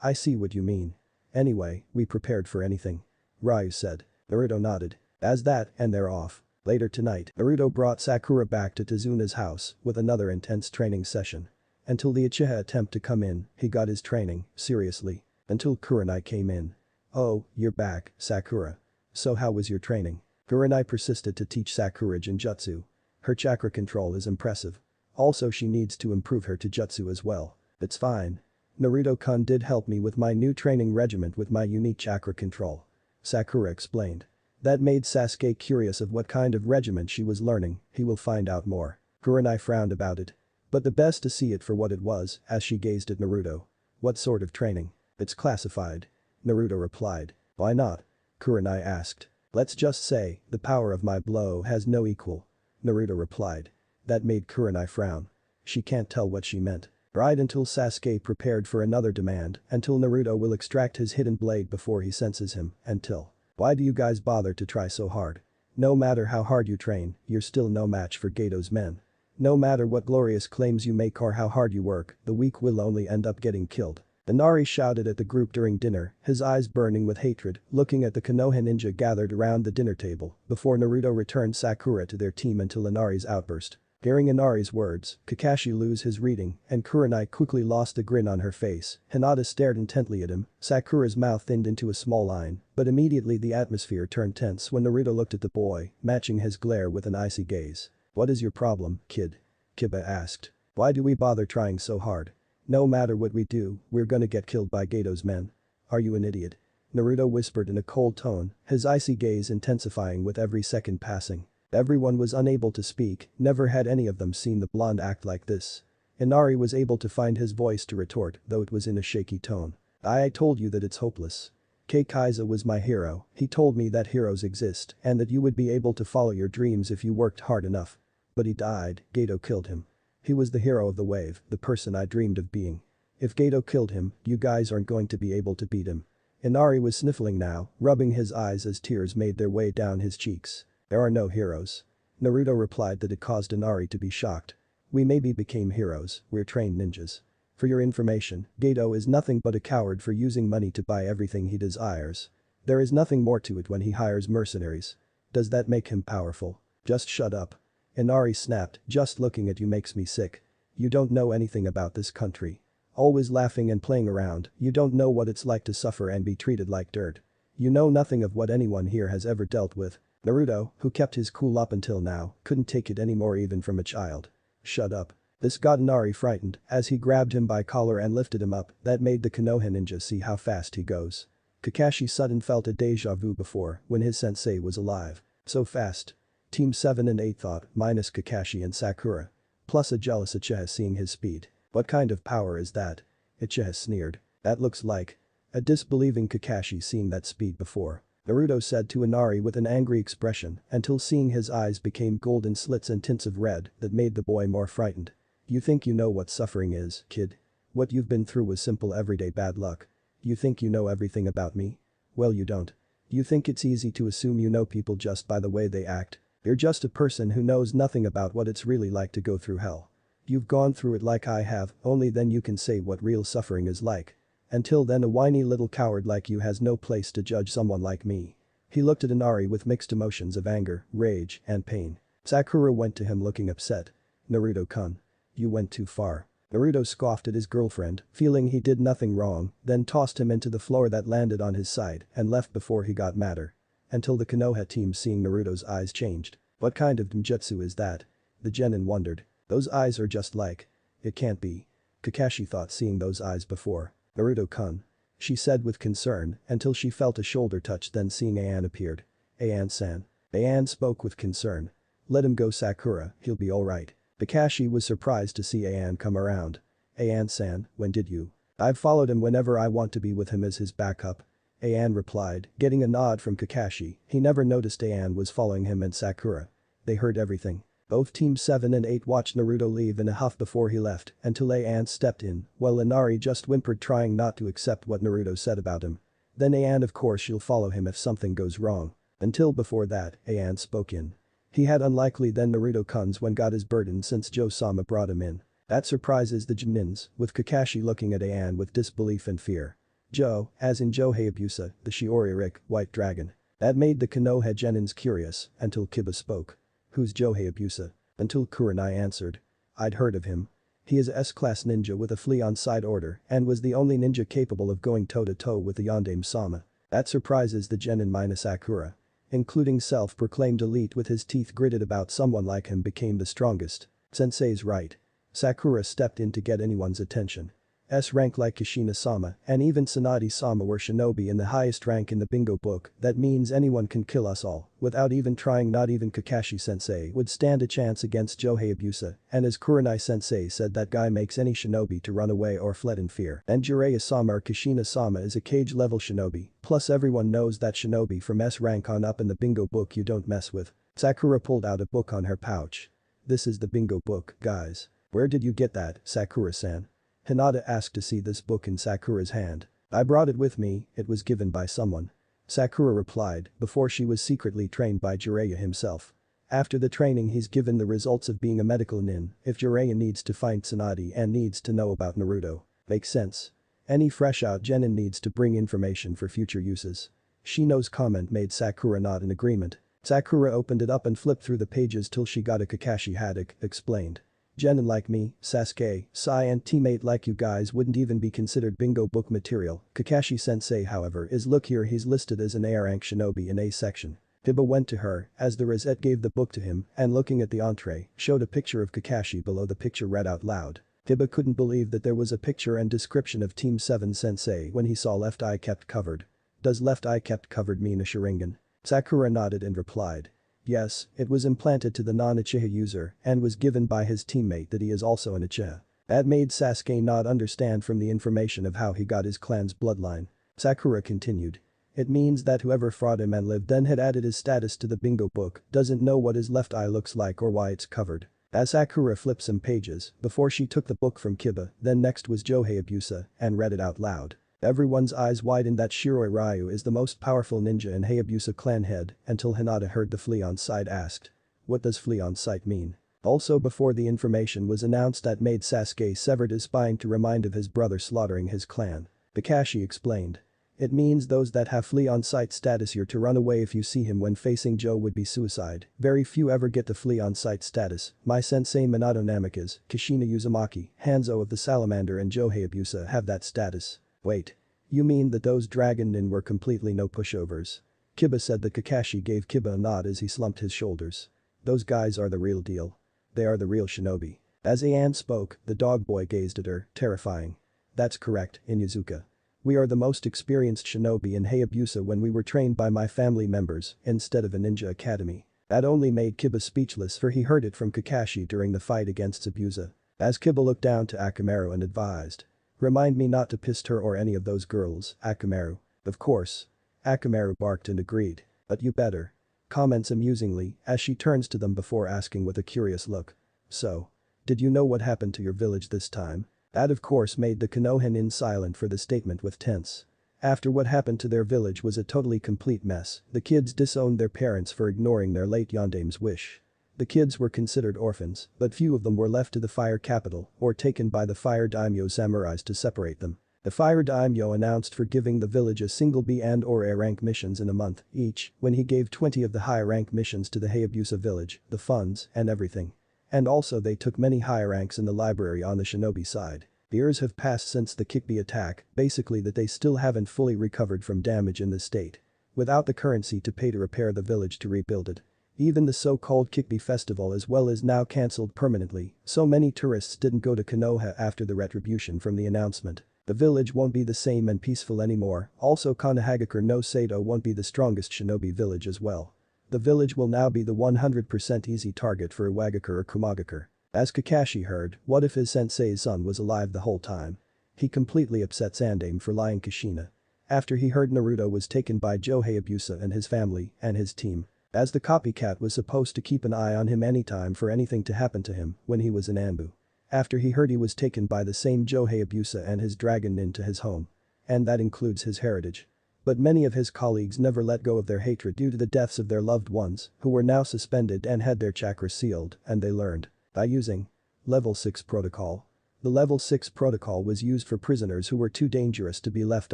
I see what you mean. Anyway, we prepared for anything. Ryu said. Naruto nodded. As that, and they're off. Later tonight, Naruto brought Sakura back to Tazuna's house with another intense training session. Until the Uchiha attempt to come in, he got his training, seriously. Until Kurenai came in. Oh, you're back, Sakura. So how was your training? Kurenai persisted to teach Sakura Genjutsu. Her chakra control is impressive. Also she needs to improve her Taijutsu as well. It's fine. Naruto-kun did help me with my new training regiment with my unique chakra control. Sakura explained. That made Sasuke curious of what kind of regiment she was learning, he will find out more. Kurenai frowned about it. But the best to see it for what it was as she gazed at Naruto. What sort of training? It's classified. Naruto replied. Why not? Kurenai asked. Let's just say, the power of my blow has no equal. Naruto replied. That made Kurenai frown. She can't tell what she meant. Right until Sasuke prepared for another demand, until Naruto will extract his hidden blade before he senses him, until. Why do you guys bother to try so hard? No matter how hard you train, you're still no match for Gato's men. No matter what glorious claims you make or how hard you work, the weak will only end up getting killed. Inari shouted at the group during dinner, his eyes burning with hatred, looking at the Konoha ninja gathered around the dinner table, before Naruto returned Sakura to their team until Inari's outburst. Hearing Inari's words, Kakashi lose his reading, and Kurenai quickly lost a grin on her face. Hinata stared intently at him, Sakura's mouth thinned into a small line, but immediately the atmosphere turned tense when Naruto looked at the boy, matching his glare with an icy gaze. What is your problem, kid? Kiba asked. Why do we bother trying so hard? No matter what we do, we're gonna get killed by Gato's men. Are you an idiot? Naruto whispered in a cold tone, his icy gaze intensifying with every second passing. Everyone was unable to speak, never had any of them seen the blonde act like this. Inari was able to find his voice to retort, though it was in a shaky tone. I told you that it's hopeless. Kaiza was my hero, he told me that heroes exist and that you would be able to follow your dreams if you worked hard enough. But he died, Gato killed him. He was the hero of the wave, the person I dreamed of being. If Gato killed him, you guys aren't going to be able to beat him. Inari was sniffling now, rubbing his eyes as tears made their way down his cheeks. There are no heroes. Naruto replied that it caused Inari to be shocked. We maybe became heroes, we're trained ninjas. For your information, Gato is nothing but a coward for using money to buy everything he desires. There is nothing more to it when he hires mercenaries. Does that make him powerful? Just shut up. Inari snapped, just looking at you makes me sick. You don't know anything about this country. Always laughing and playing around, you don't know what it's like to suffer and be treated like dirt. You know nothing of what anyone here has ever dealt with. Naruto, who kept his cool up until now, couldn't take it anymore even from a child. Shut up. This got Inari frightened as he grabbed him by collar and lifted him up, that made the Konoha ninja see how fast he goes. Kakashi sudden felt a deja vu before when his sensei was alive. So fast. Team 7 and 8 thought, minus Kakashi and Sakura. Plus a jealous Uchiha seeing his speed. What kind of power is that? Uchiha sneered. That looks like. A disbelieving Kakashi seeing that speed before. Naruto said to Inari with an angry expression until seeing his eyes became golden slits and tints of red that made the boy more frightened. You think you know what suffering is, kid? What you've been through was simple everyday bad luck. You think you know everything about me? Well, you don't. You think it's easy to assume you know people just by the way they act? You're just a person who knows nothing about what it's really like to go through hell. You've gone through it like I have, only then you can say what real suffering is like. Until then a whiny little coward like you has no place to judge someone like me. He looked at Inari with mixed emotions of anger, rage, and pain. Sakura went to him looking upset. Naruto-kun. You went too far. Naruto scoffed at his girlfriend, feeling he did nothing wrong, then tossed him into the floor that landed on his side and left before he got madder. Until the Konoha team seeing Naruto's eyes changed. What kind of ninjutsu is that? The genin wondered. Those eyes are just like. It can't be. Kakashi thought seeing those eyes before. Naruto-kun. She said with concern until she felt a shoulder touch then seeing Ayan appeared. Ayan-san. Ayan spoke with concern. Let him go Sakura, he'll be alright. Kakashi was surprised to see Ayan come around. Ayan-san, when did you? I've followed him whenever I want to be with him as his backup. Ayan replied, getting a nod from Kakashi. He never noticed Ayan was following him and Sakura. They heard everything. Both Team 7 and 8 watched Naruto leave in a huff before he left until Ayan stepped in, while Inari just whimpered trying not to accept what Naruto said about him. Then Ayan of course she'll follow him if something goes wrong. Until before that, Ayan spoke in. He had unlikely then Naruto-kun's when got his burden since Joe-sama brought him in. That surprises the Jinins, with Kakashi looking at Ayan with disbelief and fear. Joe, as in Joe Hayabusa, the Shiori-Rick, White Dragon. That made the Konoha Genins curious until Kiba spoke. Who's Joe Hayabusa? Until Kurenai answered. I'd heard of him. He is a S-class ninja with a flea on side order and was the only ninja capable of going toe-to-toe with the Yondaime-sama. That surprises the Genin minus Sakura. Including self-proclaimed elite with his teeth gritted about someone like him became the strongest. Sensei's right. Sakura stepped in to get anyone's attention. S rank like Kushina-sama and even Tsunade-sama were shinobi in the highest rank in the bingo book. That means anyone can kill us all without even trying. Not even Kakashi-sensei would stand a chance against Joe Hayabusa, and as Kurenai-sensei said, that guy makes any shinobi to run away or fled in fear. And Jiraiya-sama or Kushina-sama is a cage level shinobi, plus everyone knows that shinobi from S rank on up in the bingo book you don't mess with. Sakura pulled out a book on her pouch. This is the bingo book, guys. Where did you get that, Sakura-san? Hinata asked to see this book in Sakura's hand. I brought it with me, it was given by someone. Sakura replied, before she was secretly trained by Jiraiya himself. After the training he's given the results of being a medical nin if Jiraiya needs to find Tsunade and needs to know about Naruto. Makes sense. Any fresh out genin needs to bring information for future uses. Shino's comment made Sakura nod in agreement. Sakura opened it up and flipped through the pages till she got a Kakashi Haddock, explained. Genin like me, Sasuke, Sai and teammate like you guys wouldn't even be considered bingo book material. Kakashi-sensei however is look here, he's listed as an A rank shinobi in A section. Hiba went to her as the Rosette gave the book to him and looking at the entree showed a picture of Kakashi below the picture read out loud. Hiba couldn't believe that there was a picture and description of Team 7 sensei when he saw left eye kept covered. Does left eye kept covered mean a Sharingan? Sakura nodded and replied. Yes, it was implanted to the non-Uchiha user and was given by his teammate that he is also an Uchiha. That made Sasuke not understand from the information of how he got his clan's bloodline. Sakura continued. It means that whoever fought him and lived then had added his status to the bingo book doesn't know what his left eye looks like or why it's covered. As Sakura flipped some pages before she took the book from Kiba, then next was Joe Hayabusa and read it out loud. Everyone's eyes widened that Shiroi Ryu is the most powerful ninja in Hayabusa clan head until Hinata heard the flea on sight asked. What does flea on sight mean? Also before the information was announced that made Sasuke severed his spine to remind of his brother slaughtering his clan. Kakashi explained. It means those that have flea on sight status you're to run away if you see him when facing Joe would be suicide. Very few ever get the flea on sight status. My sensei Minato Namikaze, Kushina Uzumaki, Hanzo of the Salamander and Joe Hayabusa have that status. Wait. You mean that those dragon nin were completely no pushovers? Kiba said that. Kakashi gave Kiba a nod as he slumped his shoulders. Those guys are the real deal. They are the real shinobi. As Ayan spoke, the dog boy gazed at her, terrifying. That's correct, Inuzuka. We are the most experienced shinobi in Hayabusa when we were trained by my family members instead of a ninja academy. That only made Kiba speechless for he heard it from Kakashi during the fight against Zabuza. As Kiba looked down to Akamaru and advised. Remind me not to piss her or any of those girls, Akamaru. Of course. Akamaru barked and agreed. But you better. Comments amusingly as she turns to them before asking with a curious look. So. Did you know what happened to your village this time? That of course made the Konoha nin silent for the statement with tense. After what happened to their village was a totally complete mess, the kids disowned their parents for ignoring their late Yandame's wish. The kids were considered orphans, but few of them were left to the fire capital or taken by the fire daimyo samurais to separate them. The fire daimyo announced for giving the village a single B and or A rank missions in a month each when he gave 20 of the high rank missions to the Hayabusa village, the funds and everything. And also they took many high ranks in the library on the shinobi side. Years have passed since the Kikbi attack, basically that they still haven't fully recovered from damage in the state. Without the currency to pay to repair the village to rebuild it. Even the so-called Kikbi festival as well is now cancelled permanently, so many tourists didn't go to Konoha after the retribution from the announcement. The village won't be the same and peaceful anymore, also Konohagakure no Sato won't be the strongest shinobi village as well. The village will now be the 100% easy target for Iwagakure or Kumagakure. As Kakashi heard, what if his sensei's son was alive the whole time? He completely upset Sandame for lying Kushina. After he heard Naruto was taken by Joe Hayabusa and his family and his team. As the copycat was supposed to keep an eye on him anytime for anything to happen to him when he was in Anbu. After he heard he was taken by the same Joe Hayabusa and his dragon nin to his home. And that includes his heritage. But many of his colleagues never let go of their hatred due to the deaths of their loved ones who were now suspended and had their chakras sealed and they learned. By using Level 6 Protocol. The Level 6 Protocol was used for prisoners who were too dangerous to be left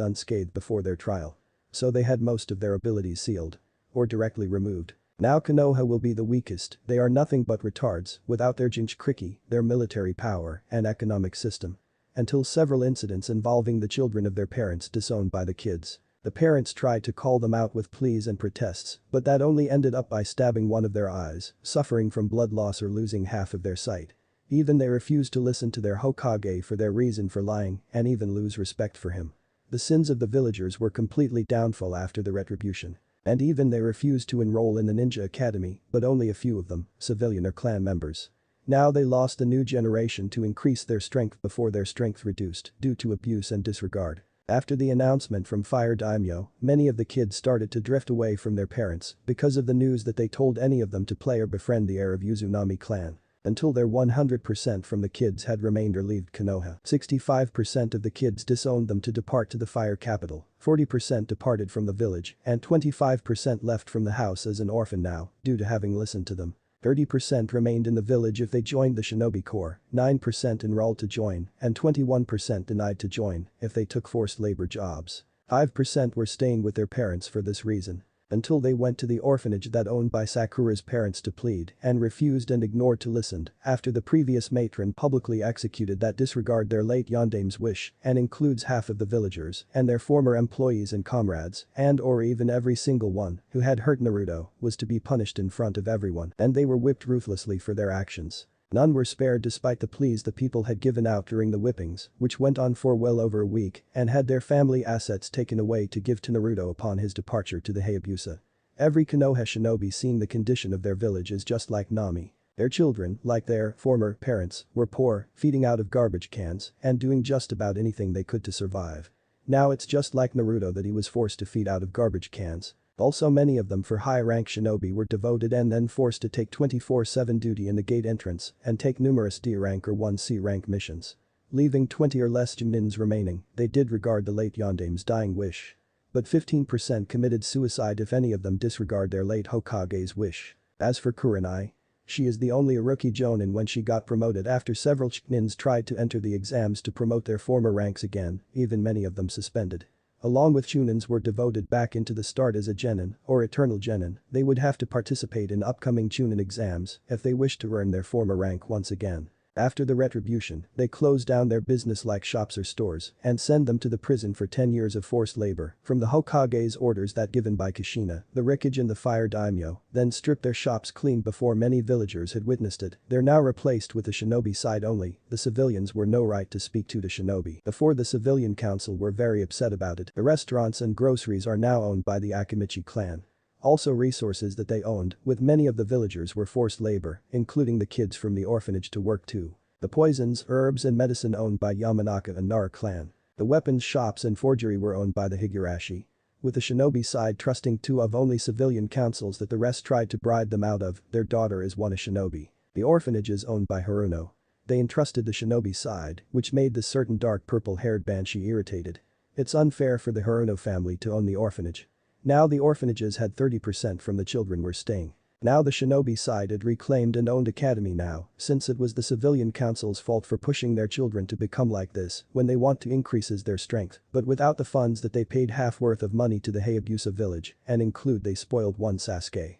unscathed before their trial. So they had most of their abilities sealed. Or directly removed. Now Konoha will be the weakest, they are nothing but retards without their Jinchuriki, their military power and economic system. Until several incidents involving the children of their parents disowned by the kids. The parents tried to call them out with pleas and protests, but that only ended up by stabbing one of their eyes, suffering from blood loss or losing half of their sight. Even they refused to listen to their Hokage for their reason for lying and even lose respect for him. The sins of the villagers were completely downfall after the Retribution. And even they refused to enroll in the ninja academy, but only a few of them, civilian or clan members. Now they lost a new generation to increase their strength before their strength reduced due to abuse and disregard. After the announcement from Fire Daimyo, many of the kids started to drift away from their parents because of the news that they told any of them to play or befriend the heir of Uzunami clan. Until their 100% from the kids had remained or left Konoha. 65% of the kids disowned them to depart to the fire capital, 40% departed from the village, and 25% left from the house as an orphan now, due to having listened to them. 30% remained in the village if they joined the shinobi corps, 9% enrolled to join, and 21% denied to join if they took forced labor jobs. 5% were staying with their parents for this reason. Until they went to the orphanage that owned by Sakura's parents to plead and refused and ignored to listen after the previous matron publicly executed that disregard their late yandame's wish and includes half of the villagers and their former employees and comrades and or even every single one who had hurt Naruto was to be punished in front of everyone and they were whipped ruthlessly for their actions. None were spared despite the pleas the people had given out during the whippings, which went on for well over a week, and had their family assets taken away to give to Naruto upon his departure to the Hayabusa. Every Konoha shinobi seeing the condition of their village is just like Nami. Their children, like their former parents, were poor, feeding out of garbage cans, and doing just about anything they could to survive. Now it's just like Naruto that he was forced to feed out of garbage cans. Also many of them for high-rank shinobi were devoted and then forced to take 24/7 duty in the gate entrance and take numerous D-rank or 1C rank missions. Leaving 20 or less Junins remaining, they did regard the late yandame's dying wish. But 15% committed suicide if any of them disregard their late Hokage's wish. As for Kurenai, she is the only rookie jonin when she got promoted after several Junins tried to enter the exams to promote their former ranks again, even many of them suspended. Along with Chunins were devoted back into the start as a genin or eternal genin, they would have to participate in upcoming Chunin exams if they wished to earn their former rank once again. After the Retribution, they closed down their business like shops or stores and send them to the prison for 10 years of forced labor from the Hokage's orders that given by Kushina, the Rikage and the Fire Daimyo, then stripped their shops clean before many villagers had witnessed it. They're now replaced with the shinobi side only, the civilians were no right to speak to the shinobi. Before the civilian council were very upset about it. The restaurants and groceries are now owned by the Akimichi clan. Also resources that they owned, with many of the villagers were forced labor, including the kids from the orphanage to work too. The poisons, herbs and medicine owned by Yamanaka and Nara clan. The weapons shops and forgery were owned by the Higurashi. With the shinobi side trusting two of only civilian councils that the rest tried to bribe them out of, their daughter is one a shinobi. The orphanage is owned by Haruno. They entrusted the shinobi side, which made the certain dark purple-haired banshee irritated. It's unfair for the Haruno family to own the orphanage. Now the orphanages had 30% from the children were staying. Now the shinobi side had reclaimed and owned academy now, since it was the civilian council's fault for pushing their children to become like this when they want to increases their strength, but without the funds that they paid half worth of money to the Hayabusa village and include they spoiled one Sasuke.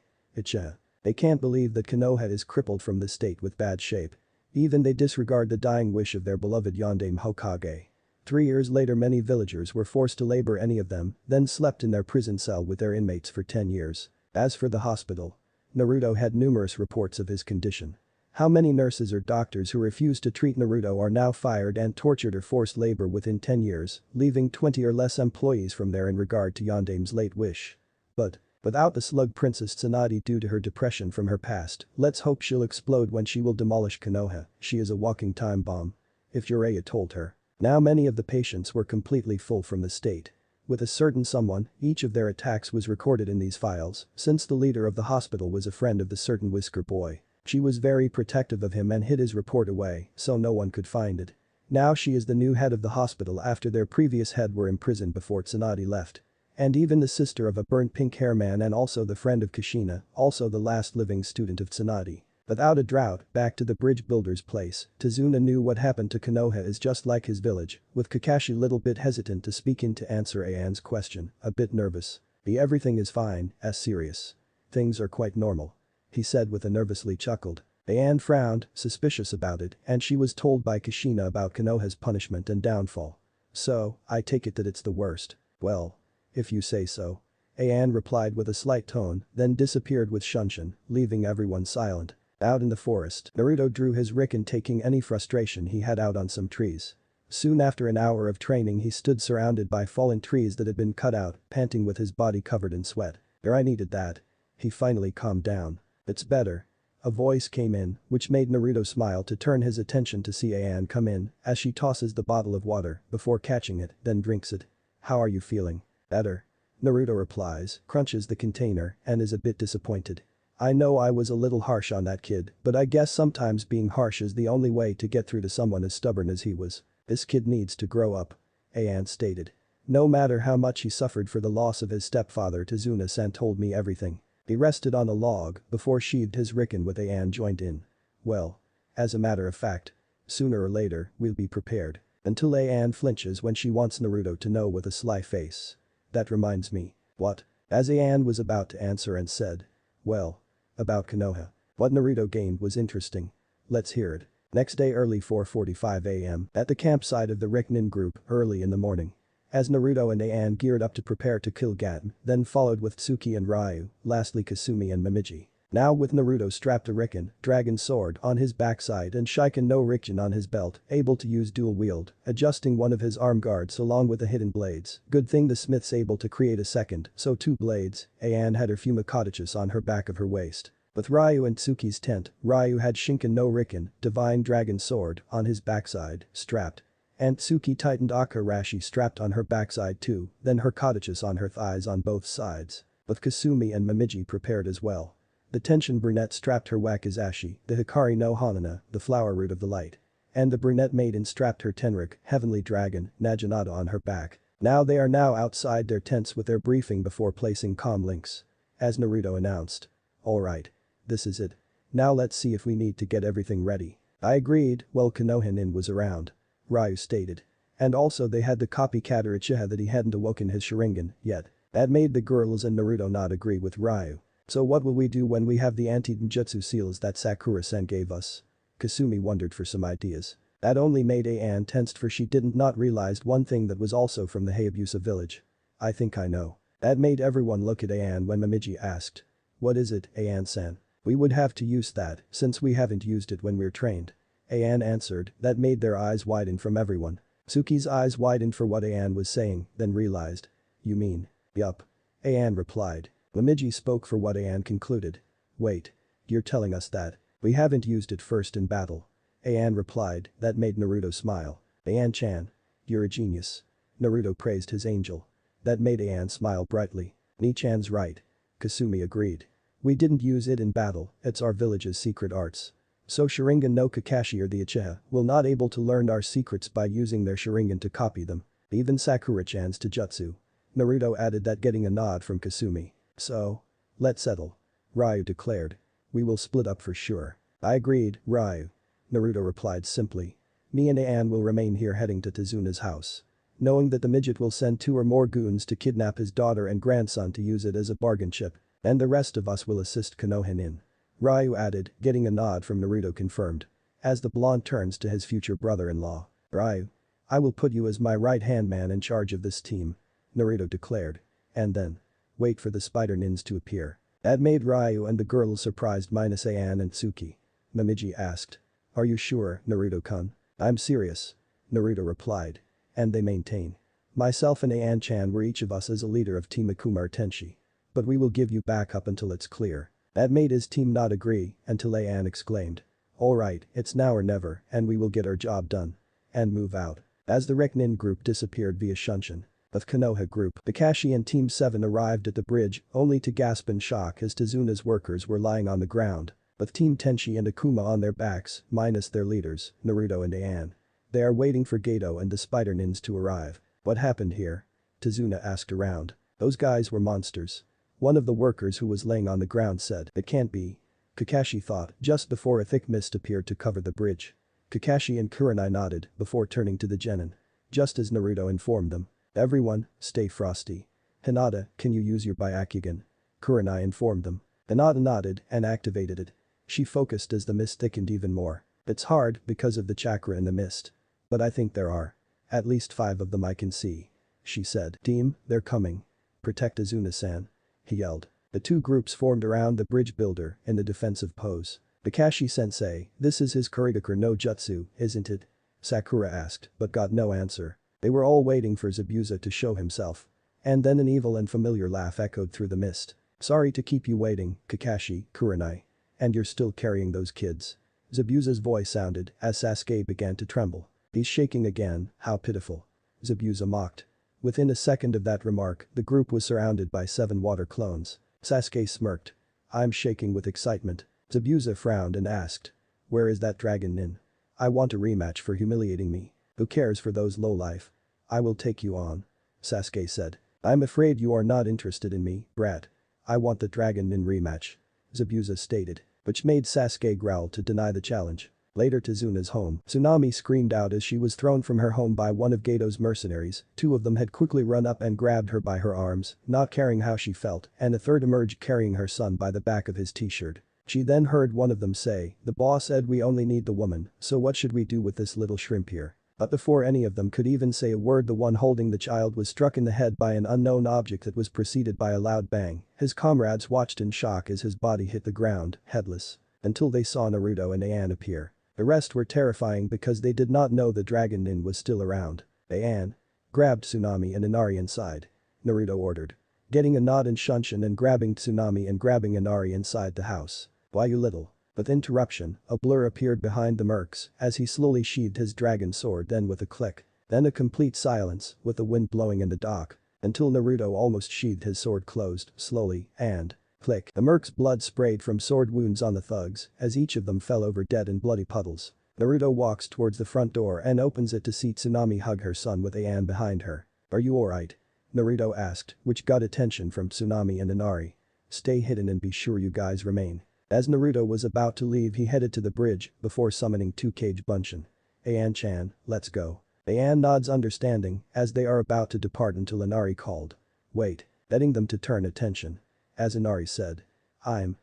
They can't believe that Konoha is crippled from this state with bad shape. Even they disregard the dying wish of their beloved Yandame Hokage. 3 years later many villagers were forced to labor any of them, then slept in their prison cell with their inmates for 10 years. As for the hospital, Naruto had numerous reports of his condition. How many nurses or doctors who refused to treat Naruto are now fired and tortured or forced labor within 10 years, leaving 20 or less employees from there in regard to Yandame's late wish. But without the slug princess Tsunade due to her depression from her past, let's hope she'll explode when she will demolish Konoha, she is a walking time bomb. If Jiraiya told her. Now many of the patients were completely full from the state. With a certain someone, each of their attacks was recorded in these files, since the leader of the hospital was a friend of the certain Whisker boy. She was very protective of him and hid his report away, so no one could find it. Now she is the new head of the hospital after their previous head were imprisoned before Tsunade left. And even the sister of a burnt pink hair man and also the friend of Kushina, also the last living student of Tsunade. Without a drought, back to the bridge builder's place, Tazuna knew what happened to Konoha is just like his village, with Kakashi little bit hesitant to speak in to answer Aian's question, a bit nervous. Everything is fine, as serious. Things are quite normal. He said with a nervously chuckled. Aian frowned, suspicious about it, and she was told by Kushina about Konoha's punishment and downfall. So, I take it that it's the worst. Well. If you say so. Aian replied with a slight tone, then disappeared with Shunshin, leaving everyone silent. Out in the forest, Naruto drew his Riken, taking any frustration he had out on some trees. Soon after an hour of training, he stood surrounded by fallen trees that had been cut out, panting with his body covered in sweat. I needed that. He finally calmed down. It's better. A voice came in, which made Naruto smile to turn his attention to see Anne come in as she tosses the bottle of water before catching it, then drinks it. How are you feeling? Better. Naruto replies, crunches the container, and is a bit disappointed. I know I was a little harsh on that kid, but I guess sometimes being harsh is the only way to get through to someone as stubborn as he was. This kid needs to grow up. Anne stated. No matter how much he suffered for the loss of his stepfather, Tazuna-san told me everything. He rested on a log before sheathed his Riken with Anne joined in. Well. As a matter of fact. Sooner or later, we'll be prepared. Until Anne flinches when she wants Naruto to know with a sly face. That reminds me. What? As Anne was about to answer and said. Well. About Konoha. What Naruto gained was interesting. Let's hear it. Next day early 4:45 am at the campsite of the Riknin group early in the morning. As Naruto and Anne geared up to prepare to kill Gaten, then followed with Tsuki and Ryu, lastly Kasumi and Momiji. Now with Naruto strapped to Riken, dragon sword on his backside and Shiken no Rikjin on his belt, able to use dual wield, adjusting one of his arm guards along with the hidden blades. Good thing the smith's able to create a second, so 2 blades. Anne had her Fumakadaches on her back of her waist. With Ryu and Tsuki's tent, Ryu had Shinken no Riken, divine dragon sword, on his backside, strapped. And Tsuki tightened Akarashi strapped on her backside too, then her Kadaches on her thighs on both sides. With Kasumi and Momiji prepared as well. The Tenshin brunette strapped her Wakizashi, the Hikari no Hanana, the flower root of the light. And the brunette maiden strapped her Tenrik, heavenly dragon, Naginata on her back. They are now outside their tents with their briefing before placing comm links. As Naruto announced. Alright. This is it. Now let's see if we need to get everything ready. I agreed, well Konoha was around. Ryu stated. And also they had the copycat Uchiha that he hadn't awoken his Sharingan yet. That made the girls and Naruto not agree with Ryu. So what will we do when we have the anti-ninjutsu seals that Sakura-sen gave us? Kasumi wondered for some ideas. That only made Anne tensed for she didn't not realized one thing that was also from the Hayabusa village. I think I know. That made everyone look at Anne when Momiji asked. What is it, Anne-san? We would have to use that since we haven't used it when we're trained. Anne answered, that made their eyes widen from everyone. Tsuki's eyes widened for what Anne was saying, then realized. You mean? Yup. Anne replied. Momiji spoke for what Anne concluded. Wait. You're telling us that we haven't used it first in battle. Anne replied, that made Naruto smile. Anne-chan. You're a genius. Naruto praised his angel. That made Anne smile brightly. Ni-chan's right. Kasumi agreed. We didn't use it in battle, it's our village's secret arts. So Sharingan no Kakashi or the Uchiha will not able to learn our secrets by using their Sharingan to copy them. Even Sakura-chan's Taijutsu. Naruto added that getting a nod from Kasumi. So? Let's settle. Ryu declared. We will split up for sure. I agreed, Ryu. Naruto replied simply. Me and Anne will remain here heading to Tazuna's house. Knowing that the midget will send 2 or more goons to kidnap his daughter and grandson to use it as a bargain chip. And the rest of us will assist Konoha in. Ryu added, getting a nod from Naruto confirmed. As the blonde turns to his future brother-in-law. Ryu. I will put you as my right-hand man in charge of this team. Naruto declared. And then. Wait for the spider nins to appear. That made Ryu and the girls surprised minus Anne and Tsuki. Momiji asked. Are you sure, Naruto-kun? I'm serious. Naruto replied. And they maintain. Myself and Anne-chan were each of us as a leader of Team Akumar Tenshi. But we will give you backup until it's clear. That made his team not agree until Anne exclaimed. Alright, it's now or never and we will get our job done. And move out. As the Riknin group disappeared via Shunshin. Of Konoha group, Kakashi and Team 7 arrived at the bridge only to gasp in shock as Tazuna's workers were lying on the ground. With Team Tenshi and Akuma on their backs, minus their leaders, Naruto and Anne. They are waiting for Gato and the spider nins to arrive. What happened here? Tazuna asked around. Those guys were monsters. One of the workers who was laying on the ground said, it can't be. Kakashi thought just before a thick mist appeared to cover the bridge. Kakashi and Kurenai nodded before turning to the genin. Just as Naruto informed them. Everyone, stay frosty. Hinata, can you use your Byakugan? Kurenai informed them. Hinata nodded and activated it. She focused as the mist thickened even more. It's hard because of the chakra in the mist. But I think there are. At least 5 of them I can see. She said. Team, they're coming. Protect Azuna-san. He yelled. The 2 groups formed around the bridge builder in the defensive pose. Kakashi-sensei, this is his Kurigakure no Jutsu, isn't it? Sakura asked, but got no answer. They were all waiting for Zabuza to show himself. And then an evil and familiar laugh echoed through the mist. Sorry to keep you waiting, Kakashi, Kurenai. And you're still carrying those kids. Zabuza's voice sounded as Sasuke began to tremble. He's shaking again, how pitiful. Zabuza mocked. Within a second of that remark, the group was surrounded by 7 water clones. Sasuke smirked. I'm shaking with excitement. Zabuza frowned and asked. Where is that dragon nin? I want a rematch for humiliating me. Who cares for those lowlife? I will take you on. Sasuke said. I'm afraid you are not interested in me, brat. I want the dragon nin rematch. Zabuza stated, which made Sasuke growl to deny the challenge. Later to Zuna's home, Tsunami screamed out as she was thrown from her home by one of Gato's mercenaries. 2 of them had quickly run up and grabbed her by her arms, not caring how she felt, and a third emerged carrying her son by the back of his t-shirt. She then heard one of them say, the boss said we only need the woman, so what should we do with this little shrimp here? But before any of them could even say a word, the one holding the child was struck in the head by an unknown object that was preceded by a loud bang. His comrades watched in shock as his body hit the ground, headless. Until they saw Naruto and Ayan appear. The rest were terrifying because they did not know the dragon nin was still around. Ayan grabbed Tsunami and Inari inside. Naruto ordered. Getting a nod in Shunshin and grabbing Tsunami and grabbing Inari inside the house. Why you little? With interruption, a blur appeared behind the mercs as he slowly sheathed his dragon sword, then with a click. Then a complete silence with the wind blowing in the dock. Until Naruto almost sheathed his sword closed, slowly, and click. The merc's blood sprayed from sword wounds on the thugs as each of them fell over dead in bloody puddles. Naruto walks towards the front door and opens it to see Tsunami hug her son with Ayan behind her. Are you alright? Naruto asked, which got attention from Tsunami and Inari. Stay hidden and be sure you guys remain. As Naruto was about to leave, he headed to the bridge before summoning 2 Kage Bunshin. Ayan-chan, let's go. Ayan nods understanding as they are about to depart until Inari called. Wait, getting them to turn attention. As Inari said. I'm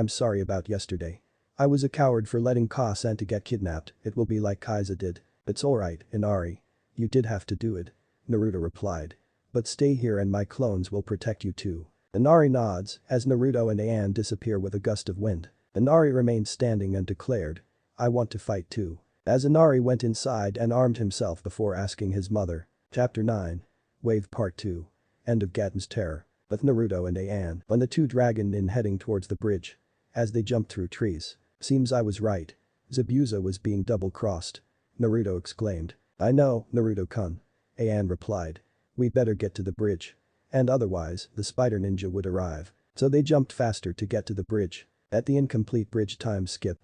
sorry about yesterday. I was a coward for letting Ka-san to get kidnapped. It will be like Kaiza did. It's alright, Inari. You did have to do it. Naruto replied. But stay here and my clones will protect you too. Inari nods as Naruto and Ayan disappear with a gust of wind. Inari remained standing and declared. I want to fight too. As Inari went inside and armed himself before asking his mother. Chapter 9. Wave Part 2. End of Gaten's Terror. With Naruto and Ayan when the 2 dragon nin heading towards the bridge. As they jumped through trees. Seems I was right. Zabuza was being double-crossed. Naruto exclaimed. I know, Naruto-kun. Ayan replied. We better get to the bridge. And otherwise, the spider ninja would arrive. So they jumped faster to get to the bridge. At the incomplete bridge time skip.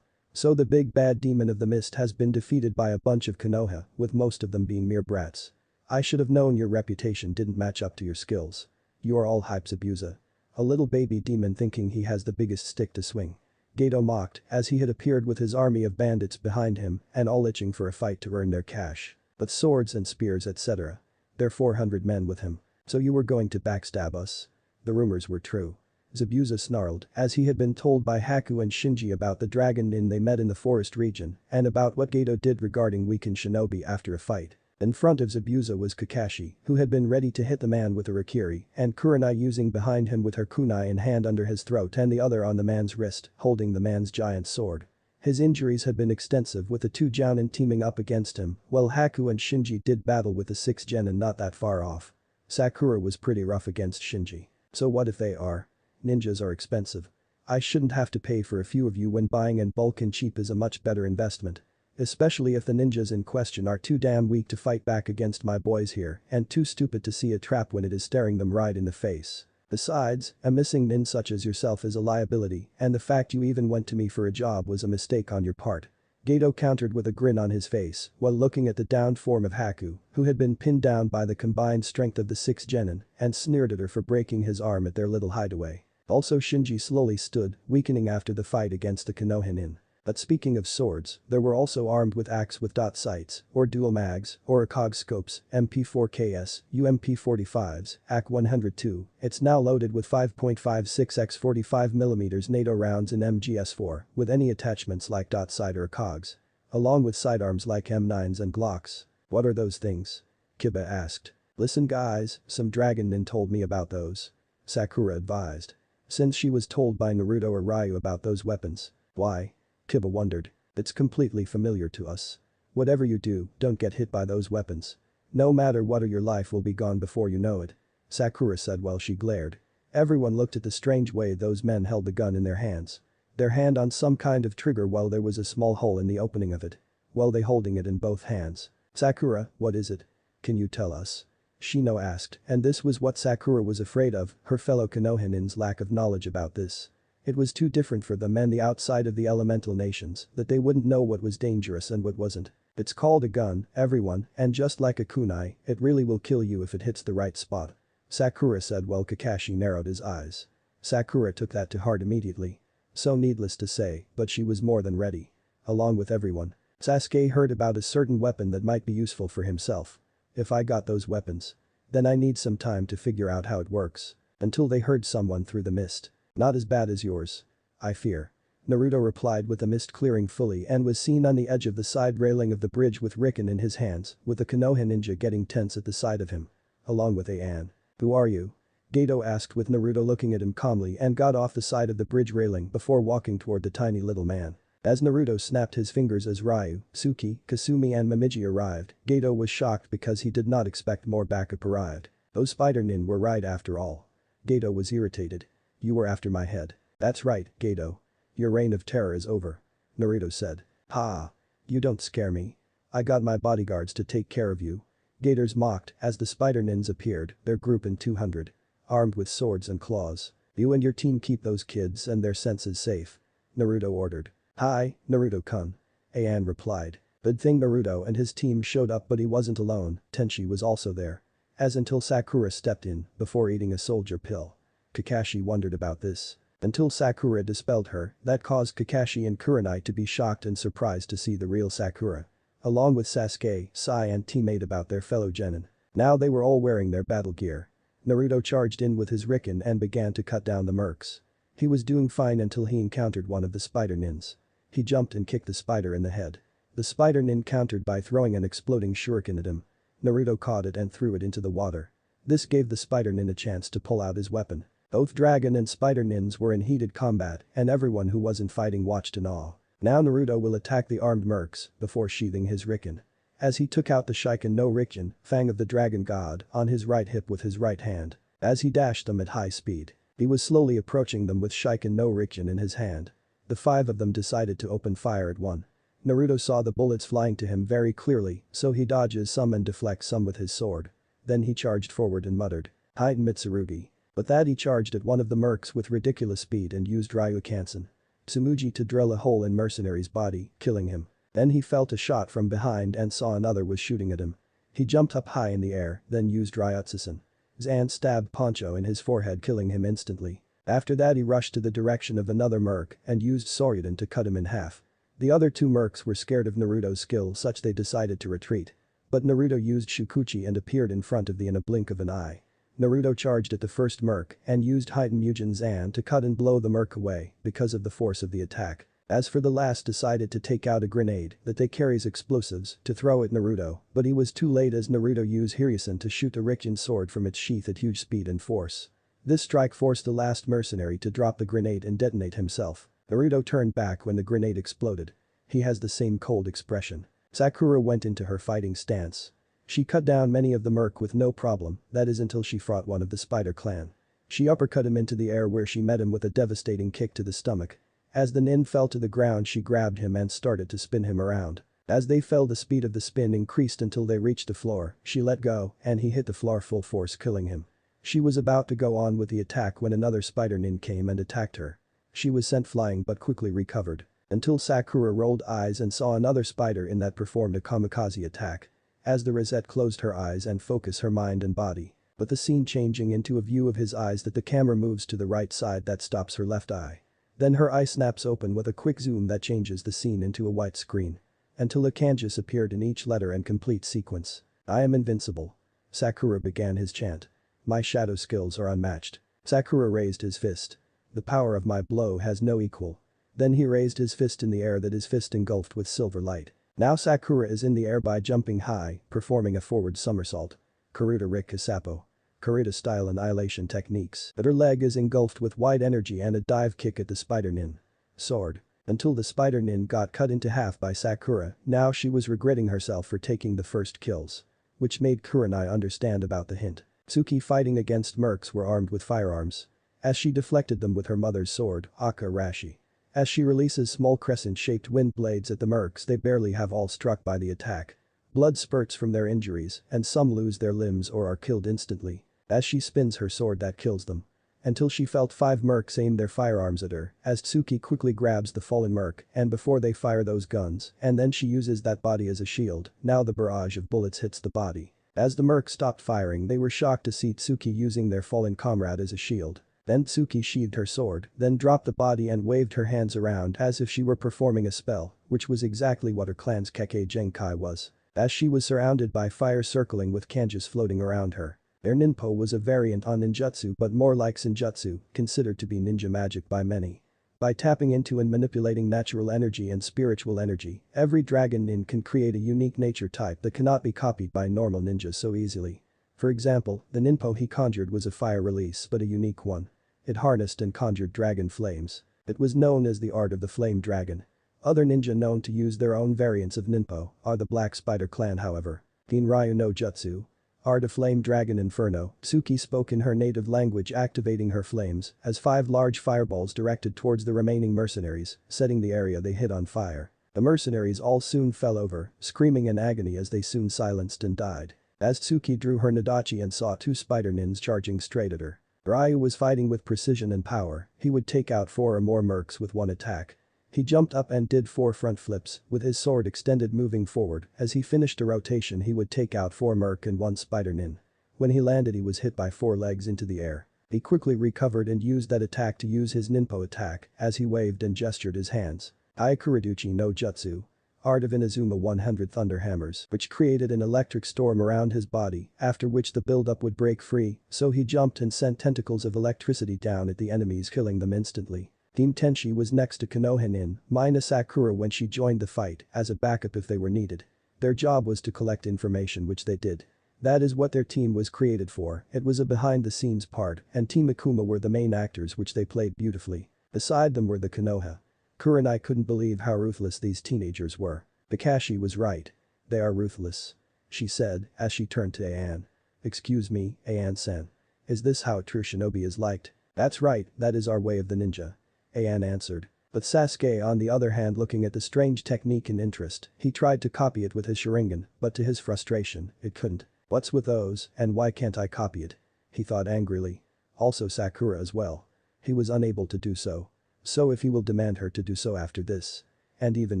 So the big bad demon of the mist has been defeated by a bunch of Konoha, with most of them being mere brats. I should have known your reputation didn't match up to your skills. You are all hype, Zabuza. A little baby demon thinking he has the biggest stick to swing. Gato mocked as he had appeared with his army of bandits behind him and all itching for a fight to earn their cash. With swords and spears etc. There 400 men with him. So you were going to backstab us? The rumors were true. Zabuza snarled as he had been told by Haku and Shinji about the dragon nin they met in the forest region and about what Gato did regarding weakened shinobi after a fight. In front of Zabuza was Kakashi, who had been ready to hit the man with a Rikiri, and Kurenai using behind him with her kunai in hand under his throat and the other on the man's wrist, holding the man's giant sword. His injuries had been extensive with the 2 Jounin teaming up against him, while Haku and Shinji did battle with the 6 genin not that far off. Sakura was pretty rough against Shinji. So what if they are? Ninjas are expensive. I shouldn't have to pay for a few of you when buying in bulk and cheap is a much better investment. Especially if the ninjas in question are too damn weak to fight back against my boys here and too stupid to see a trap when it is staring them right in the face. Besides, a missing nin such as yourself is a liability and the fact you even went to me for a job was a mistake on your part. Gato countered with a grin on his face while looking at the downed form of Haku, who had been pinned down by the combined strength of the 6 genin and sneered at her for breaking his arm at their little hideaway. Also Shinji slowly stood, weakening after the fight against the Konoha nin. But speaking of swords, there were also armed with axe with dot sights, or dual mags, or ACOG scopes, MP4KS, UMP45s, AK-102, it's now loaded with 5.56x 45mm NATO rounds in MGS4, with any attachments like dot sight or ACOGs. Along with sidearms like M9s and Glocks. What are those things? Kiba asked. Listen guys, some dragon nin told me about those. Sakura advised. Since she was told by Naruto or Ryu about those weapons. Why? Kiba wondered. It's completely familiar to us. Whatever you do, don't get hit by those weapons. No matter what, or your life will be gone before you know it. Sakura said while she glared. Everyone looked at the strange way those men held the gun in their hands. Their hand on some kind of trigger while there was a small hole in the opening of it. While they holding it in both hands. Sakura, what is it? Can you tell us? Shino asked, and this was what Sakura was afraid of, her fellow Konohanins' lack of knowledge about this. It was too different for them and the outside of the elemental nations that they wouldn't know what was dangerous and what wasn't. It's called a gun, everyone, and just like a kunai, it really will kill you if it hits the right spot. Sakura said while Kakashi narrowed his eyes. Sakura took that to heart immediately. So needless to say, but she was more than ready. Along with everyone. Sasuke heard about a certain weapon that might be useful for himself. If I got those weapons. Then I need some time to figure out how it works. Until they heard someone through the mist. Not as bad as yours. I fear. Naruto replied with the mist clearing fully and was seen on the edge of the side railing of the bridge with Riken in his hands, with the Konoha ninja getting tense at the side of him. Along with Ayan. Who are you? Gato asked with Naruto looking at him calmly and got off the side of the bridge railing before walking toward the tiny little man. As Naruto snapped his fingers as Ryu, Tsuki, Kasumi and Momiji arrived, Gato was shocked because he did not expect more backup arrived. Those spider nin were right after all. Gato was irritated. You were after my head. That's right, Gato. Your reign of terror is over. Naruto said. Ha. You don't scare me. I got my bodyguards to take care of you. Gators mocked as the spider nins appeared, their group in 200. Armed with swords and claws. You and your team keep those kids and their senses safe. Naruto ordered. Hi, Naruto-kun. Ayan replied. Good thing Naruto and his team showed up, but he wasn't alone, Tenchi was also there. As until Sakura stepped in, before eating a soldier pill. Kakashi wondered about this. Until Sakura dispelled her, that caused Kakashi and Kurenai to be shocked and surprised to see the real Sakura. Along with Sasuke, Sai and teammate about their fellow genin. Now they were all wearing their battle gear. Naruto charged in with his Riken and began to cut down the mercs. He was doing fine until he encountered one of the spider nins. He jumped and kicked the spider in the head. The spider nin countered by throwing an exploding shuriken at him. Naruto caught it and threw it into the water. This gave the spider nin a chance to pull out his weapon. Both dragon and spider nins were in heated combat and everyone who wasn't fighting watched in awe. Now Naruto will attack the armed mercs before sheathing his Riken. As he took out the Shiken no Riken, Fang of the Dragon God, on his right hip with his right hand. As he dashed them at high speed. He was slowly approaching them with Shiken no Riken in his hand. The 5 of them decided to open fire at one. Naruto saw the bullets flying to him very clearly, so he dodges some and deflects some with his sword. Then he charged forward and muttered. Hide Mitsurugi. But that he charged at one of the mercs with ridiculous speed and used Ryukansen. Tsumugi to drill a hole in Mercenary's body, killing him. Then he felt a shot from behind and saw another was shooting at him. He jumped up high in the air, then used Ryutsusen. Zan stabbed Poncho in his forehead, killing him instantly. After that he rushed to the direction of another merc and used Soryudan to cut him in half. The other 2 mercs were scared of Naruto's skill, such they decided to retreat. But Naruto used Shukuchi and appeared in front of the in a blink of an eye. Naruto charged at the first merc and used Haiten Mugen Zan to cut and blow the merc away because of the force of the attack. As for the last, decided to take out a grenade that they carries explosives to throw at Naruto, but he was too late as Naruto used Hiryusen to shoot a Riken sword from its sheath at huge speed and force. This strike forced the last mercenary to drop the grenade and detonate himself. Naruto turned back when the grenade exploded. He has the same cold expression. Sakura went into her fighting stance. She cut down many of the merc with no problem, that is until she fought one of the spider clan. She uppercut him into the air where she met him with a devastating kick to the stomach. As the nin fell to the ground, she grabbed him and started to spin him around. As they fell, the speed of the spin increased until they reached the floor. She let go and he hit the floor full force, killing him. She was about to go on with the attack when another spider nin came and attacked her. She was sent flying but quickly recovered. Until Sakura rolled eyes and saw another spider in that performed a kamikaze attack. As the rosette closed her eyes and focused her mind and body. But the scene changing into a view of his eyes that the camera moves to the right side that stops her left eye. Then her eye snaps open with a quick zoom that changes the scene into a white screen. Until a kanjis appeared in each letter and complete sequence. I am invincible. Sakura began his chant. My shadow skills are unmatched. Sakura raised his fist. The power of my blow has no equal. Then he raised his fist in the air that his fist engulfed with silver light. Now Sakura is in the air by jumping high, performing a forward somersault. Karuta Rikasapo. Karuta style annihilation techniques. But her leg is engulfed with white energy and a dive kick at the spider nin. Sword. Until the spider nin got cut into half by Sakura, now she was regretting herself for taking the first kills. Which made Kurenai understand about the hint. Tsuki fighting against mercs were armed with firearms. As she deflected them with her mother's sword, Aka Rashi. As she releases small crescent-shaped wind blades at the mercs, they barely have all struck by the attack. Blood spurts from their injuries, and some lose their limbs or are killed instantly. As she spins her sword that kills them. Until she felt 5 mercs aim their firearms at her, as Tsuki quickly grabs the fallen merc, and before they fire those guns, and then she uses that body as a shield, now the barrage of bullets hits the body. As the mercs stopped firing, they were shocked to see Tsuki using their fallen comrade as a shield. Then Tsuki sheathed her sword, then dropped the body and waved her hands around as if she were performing a spell, which was exactly what her clan's Kekkei Genkai was. As she was surrounded by fire circling with kanjis floating around her. Their ninpo was a variant on ninjutsu but more like senjutsu, considered to be ninja magic by many. By tapping into and manipulating natural energy and spiritual energy, every dragon nin can create a unique nature type that cannot be copied by normal ninjas so easily. For example, the ninpo he conjured was a fire release but a unique one. It harnessed and conjured dragon flames. It was known as the art of the flame dragon. Other ninja known to use their own variants of ninpo are the Black Spider clan however. Ginryu no Jutsu. Art of Flame Dragon Inferno, Tsuki spoke in her native language activating her flames as 5 large fireballs directed towards the remaining mercenaries, setting the area they hit on fire. The mercenaries all soon fell over, screaming in agony as they soon silenced and died. As Tsuki drew her Nadachi and saw 2 spider nins charging straight at her. Ryu was fighting with precision and power, he would take out 4 or more mercs with one attack. He jumped up and did 4 front flips, with his sword extended moving forward, as he finished a rotation he would take out 4 merc and 1 spider nin. When he landed he was hit by 4 legs into the air. He quickly recovered and used that attack to use his ninpo attack, as he waved and gestured his hands. Aikuriduchi no Jutsu. Art of Inazuma 100 Thunder Hammers, which created an electric storm around his body, after which the buildup would break free, so he jumped and sent tentacles of electricity down at the enemies killing them instantly. Team Tenshi was next to Konoha nin, minus Sakura when she joined the fight, as a backup if they were needed. Their job was to collect information which they did. That is what their team was created for, it was a behind-the-scenes part, and Team Akuma were the main actors which they played beautifully. Beside them were the Konoha. Kurenai couldn't believe how ruthless these teenagers were. Kakashi was right. They are ruthless. She said, as she turned to Ayan. Excuse me, Ayan-san. Is this how a true shinobi is liked? That's right, that is our way of the ninja. Ayan answered. But Sasuke on the other hand looking at the strange technique in interest, he tried to copy it with his Sharingan, but to his frustration, it couldn't. What's with those, and why can't I copy it? He thought angrily. Also Sakura as well. He was unable to do so. So if he will demand her to do so after this. And even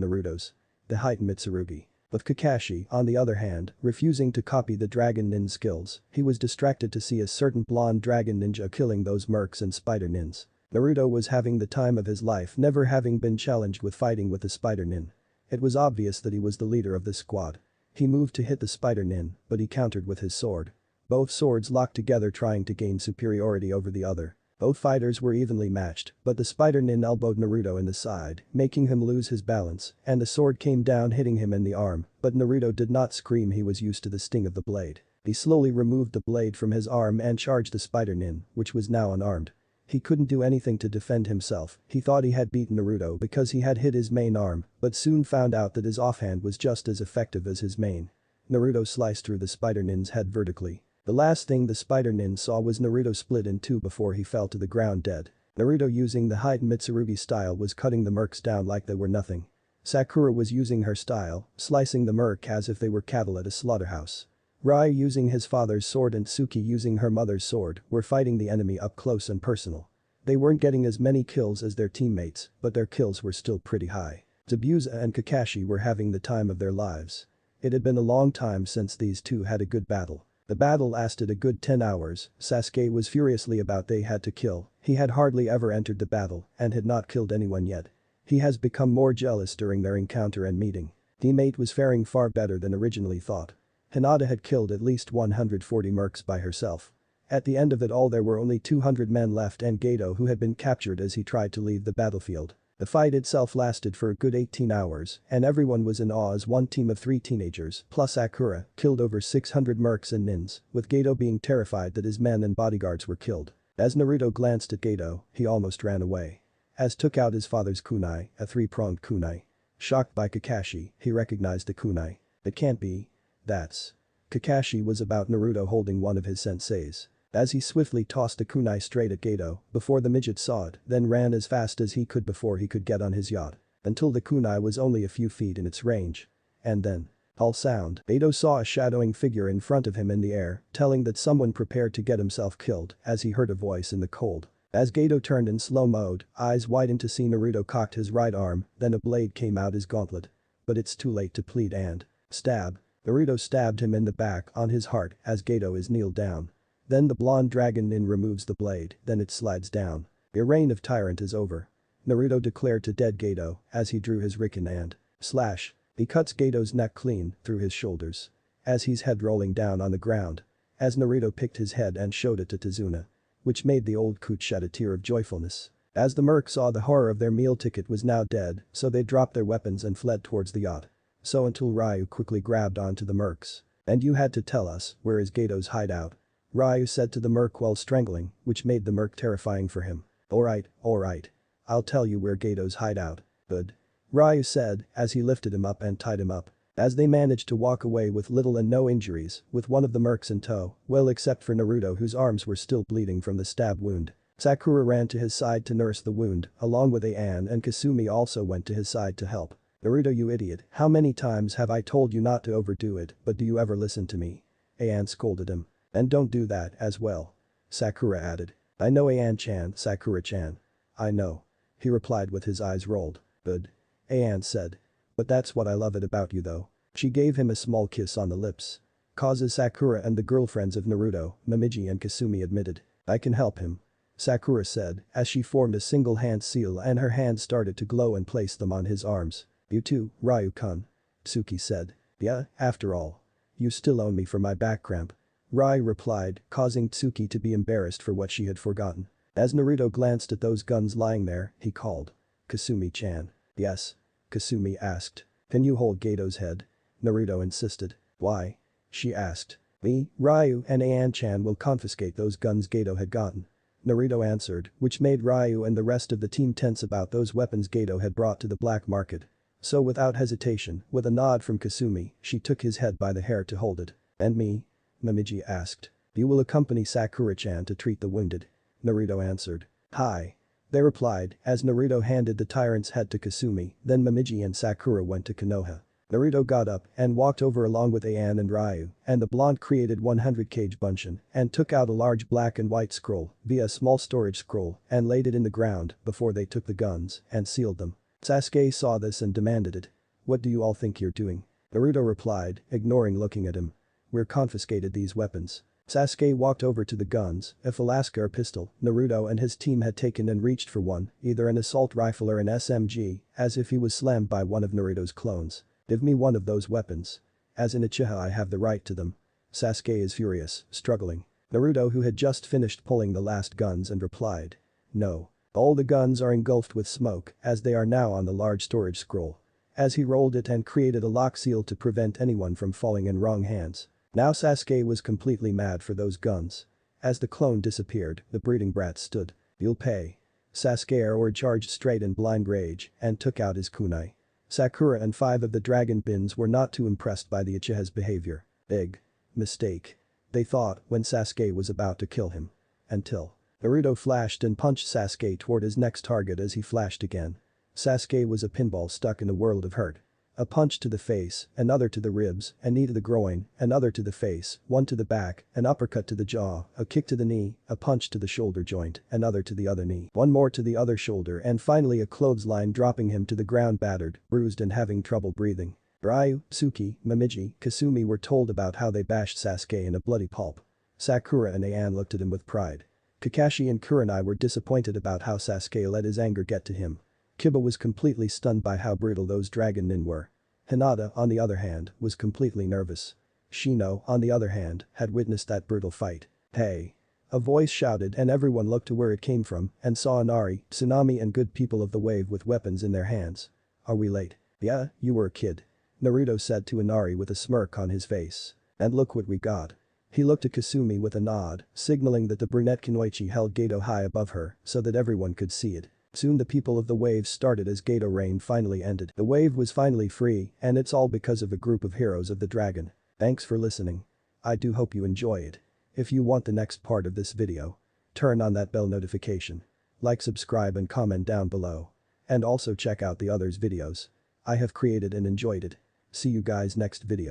Naruto's. The heightened Mitsurugi. With Kakashi, on the other hand, refusing to copy the dragon nin skills, he was distracted to see a certain blonde dragon ninja killing those mercs and spider nins. Naruto was having the time of his life never having been challenged with fighting with the spider nin. It was obvious that he was the leader of this squad. He moved to hit the spider nin, but he countered with his sword. Both swords locked together trying to gain superiority over the other. Both fighters were evenly matched, but the spider nin elbowed Naruto in the side, making him lose his balance, and the sword came down hitting him in the arm, but Naruto did not scream, he was used to the sting of the blade. He slowly removed the blade from his arm and charged the spider nin, which was now unarmed. He couldn't do anything to defend himself, he thought he had beaten Naruto because he had hit his main arm, but soon found out that his offhand was just as effective as his main. Naruto sliced through the spider nin's head vertically. The last thing the spider nin saw was Naruto split in 2 before he fell to the ground dead. Naruto using the heightened Mitsurugi style was cutting the mercs down like they were nothing. Sakura was using her style, slicing the merc as if they were cattle at a slaughterhouse. Ryu using his father's sword and Tsuki using her mother's sword were fighting the enemy up close and personal. They weren't getting as many kills as their teammates, but their kills were still pretty high. Zabuza and Kakashi were having the time of their lives. It had been a long time since these two had a good battle. The battle lasted a good 10 hours, Sasuke was furiously about they had to kill, he had hardly ever entered the battle and had not killed anyone yet. He has become more jealous during their encounter and meeting. Teammate was faring far better than originally thought. Hinata had killed at least 140 mercs by herself. At the end of it all there were only 200 men left and Geto who had been captured as he tried to leave the battlefield. The fight itself lasted for a good 18 hours and everyone was in awe as one team of 3 teenagers plus Sakura killed over 600 mercs and nins, with Geto being terrified that his men and bodyguards were killed. As Naruto glanced at Geto, he almost ran away. as took out his father's kunai, a three-pronged kunai. Shocked by Kakashi, he recognized the kunai. It can't be. That's. Kakashi was about Naruto holding one of his senseis. As he swiftly tossed a kunai straight at Geto, before the midget saw it, then ran as fast as he could before he could get on his yacht. Until the kunai was only a few feet in its range. And then. All sound, Geto saw a shadowing figure in front of him in the air, telling that someone prepared to get himself killed, as he heard a voice in the cold. As Geto turned in slow mode, eyes widened to see Naruto cocked his right arm, then a blade came out his gauntlet. But it's too late to plead and. Stab. Naruto stabbed him in the back on his heart as Geto is kneeled down. Then the blonde dragon nin removes the blade, then it slides down. Your reign of tyrant is over. Naruto declared to dead Geto as he drew his Riken and. Slash. He cuts Geto's neck clean through his shoulders. As his head rolling down on the ground. As Naruto picked his head and showed it to Tazuna. Which made the old coot shed a tear of joyfulness. As the merc saw the horror of their meal ticket was now dead, so they dropped their weapons and fled towards the yacht. So until Ryu quickly grabbed onto the mercs. And you had to tell us, where is Geto's hideout? Ryu said to the merc while strangling, which made the merc terrifying for him. Alright. I'll tell you where Geto's hideout. Good. Ryu said, as he lifted him up and tied him up. As they managed to walk away with little and no injuries, with one of the mercs in tow, well except for Naruto whose arms were still bleeding from the stab wound. Sakura ran to his side to nurse the wound, along with Ayan and Kasumi also went to his side to help. Naruto, you idiot, how many times have I told you not to overdo it, but do you ever listen to me? Ayan scolded him. And don't do that as well. Sakura added. I know Ayan-chan, Sakura-chan. I know. He replied with his eyes rolled. Good. Ayan said. But that's what I love it about you though. She gave him a small kiss on the lips. Causes Sakura and the girlfriends of Naruto, Momiji and Kasumi admitted. I can help him. Sakura said, as she formed a single hand seal and her hands started to glow and placed them on his arms. You too, Ryu-kun. Tsuki said. Yeah, after all. You still owe me for my back cramp. Ryu replied, causing Tsuki to be embarrassed for what she had forgotten. As Naruto glanced at those guns lying there, he called. Kasumi-chan. Yes. Kasumi asked. Can you hold Geto's head? Naruto insisted. Why? She asked. Me, Ryu and Ayan-chan will confiscate those guns Geto had gotten. Naruto answered, which made Ryu and the rest of the team tense about those weapons Geto had brought to the black market. So without hesitation, with a nod from Kasumi, she took his head by the hair to hold it. And me? Momiji asked. You will accompany Sakura-chan to treat the wounded. Naruto answered. Hi. They replied, as Naruto handed the tyrant's head to Kasumi, then Momiji and Sakura went to Konoha. Naruto got up and walked over along with Ayan and Ryu, and the blonde created 100 Kage Bunshin and took out a large black and white scroll via a small storage scroll and laid it in the ground before they took the guns and sealed them. Sasuke saw this and demanded it. What do you all think you're doing? Naruto replied, ignoring looking at him. We're confiscated these weapons. Sasuke walked over to the guns, a Falaska or pistol, Naruto and his team had taken and reached for one, either an assault rifle or an SMG, as if he was slammed by one of Naruto's clones. Give me one of those weapons. As an Uchiha I have the right to them. Sasuke is furious, struggling. Naruto who had just finished pulling the last guns and replied. No. All the guns are engulfed with smoke, as they are now on the large storage scroll. As he rolled it and created a lock seal to prevent anyone from falling in wrong hands. Now Sasuke was completely mad for those guns. As the clone disappeared, the breeding brat stood. You'll pay. Sasuke charged straight in blind rage and took out his kunai. Sakura and 5 of the dragon bins were not too impressed by the Uchiha's behavior. Big mistake. They thought when Sasuke was about to kill him. Until Naruto flashed and punched Sasuke toward his next target as he flashed again. Sasuke was a pinball stuck in a world of hurt. A punch to the face, another to the ribs, a knee to the groin, another to the face, one to the back, an uppercut to the jaw, a kick to the knee, a punch to the shoulder joint, another to the other knee, one more to the other shoulder and finally a clothesline dropping him to the ground battered, bruised and having trouble breathing. Ryu, Tsuki, Momiji, Kasumi were told about how they bashed Sasuke in a bloody pulp. Sakura and Ayan looked at him with pride. Kakashi and Kurenai were disappointed about how Sasuke let his anger get to him. Kiba was completely stunned by how brutal those dragon nin were. Hinata, on the other hand, was completely nervous. Shino, on the other hand, had witnessed that brutal fight. Hey! A voice shouted and everyone looked to where it came from and saw Inari, Tsunami and good people of the wave with weapons in their hands. Are we late? Yeah, you were a kid. Naruto said to Inari with a smirk on his face. And look what we got. He looked at Kasumi with a nod, signaling that the brunette Kunoichi held Geto high above her so that everyone could see it. Soon the people of the wave started as Gato Rain finally ended. The wave was finally free, and it's all because of a group of heroes of the dragon. Thanks for listening. I do hope you enjoy it. If you want the next part of this video, turn on that bell notification. Like, subscribe and comment down below. And also check out the others videos I have created and enjoyed it. See you guys next video.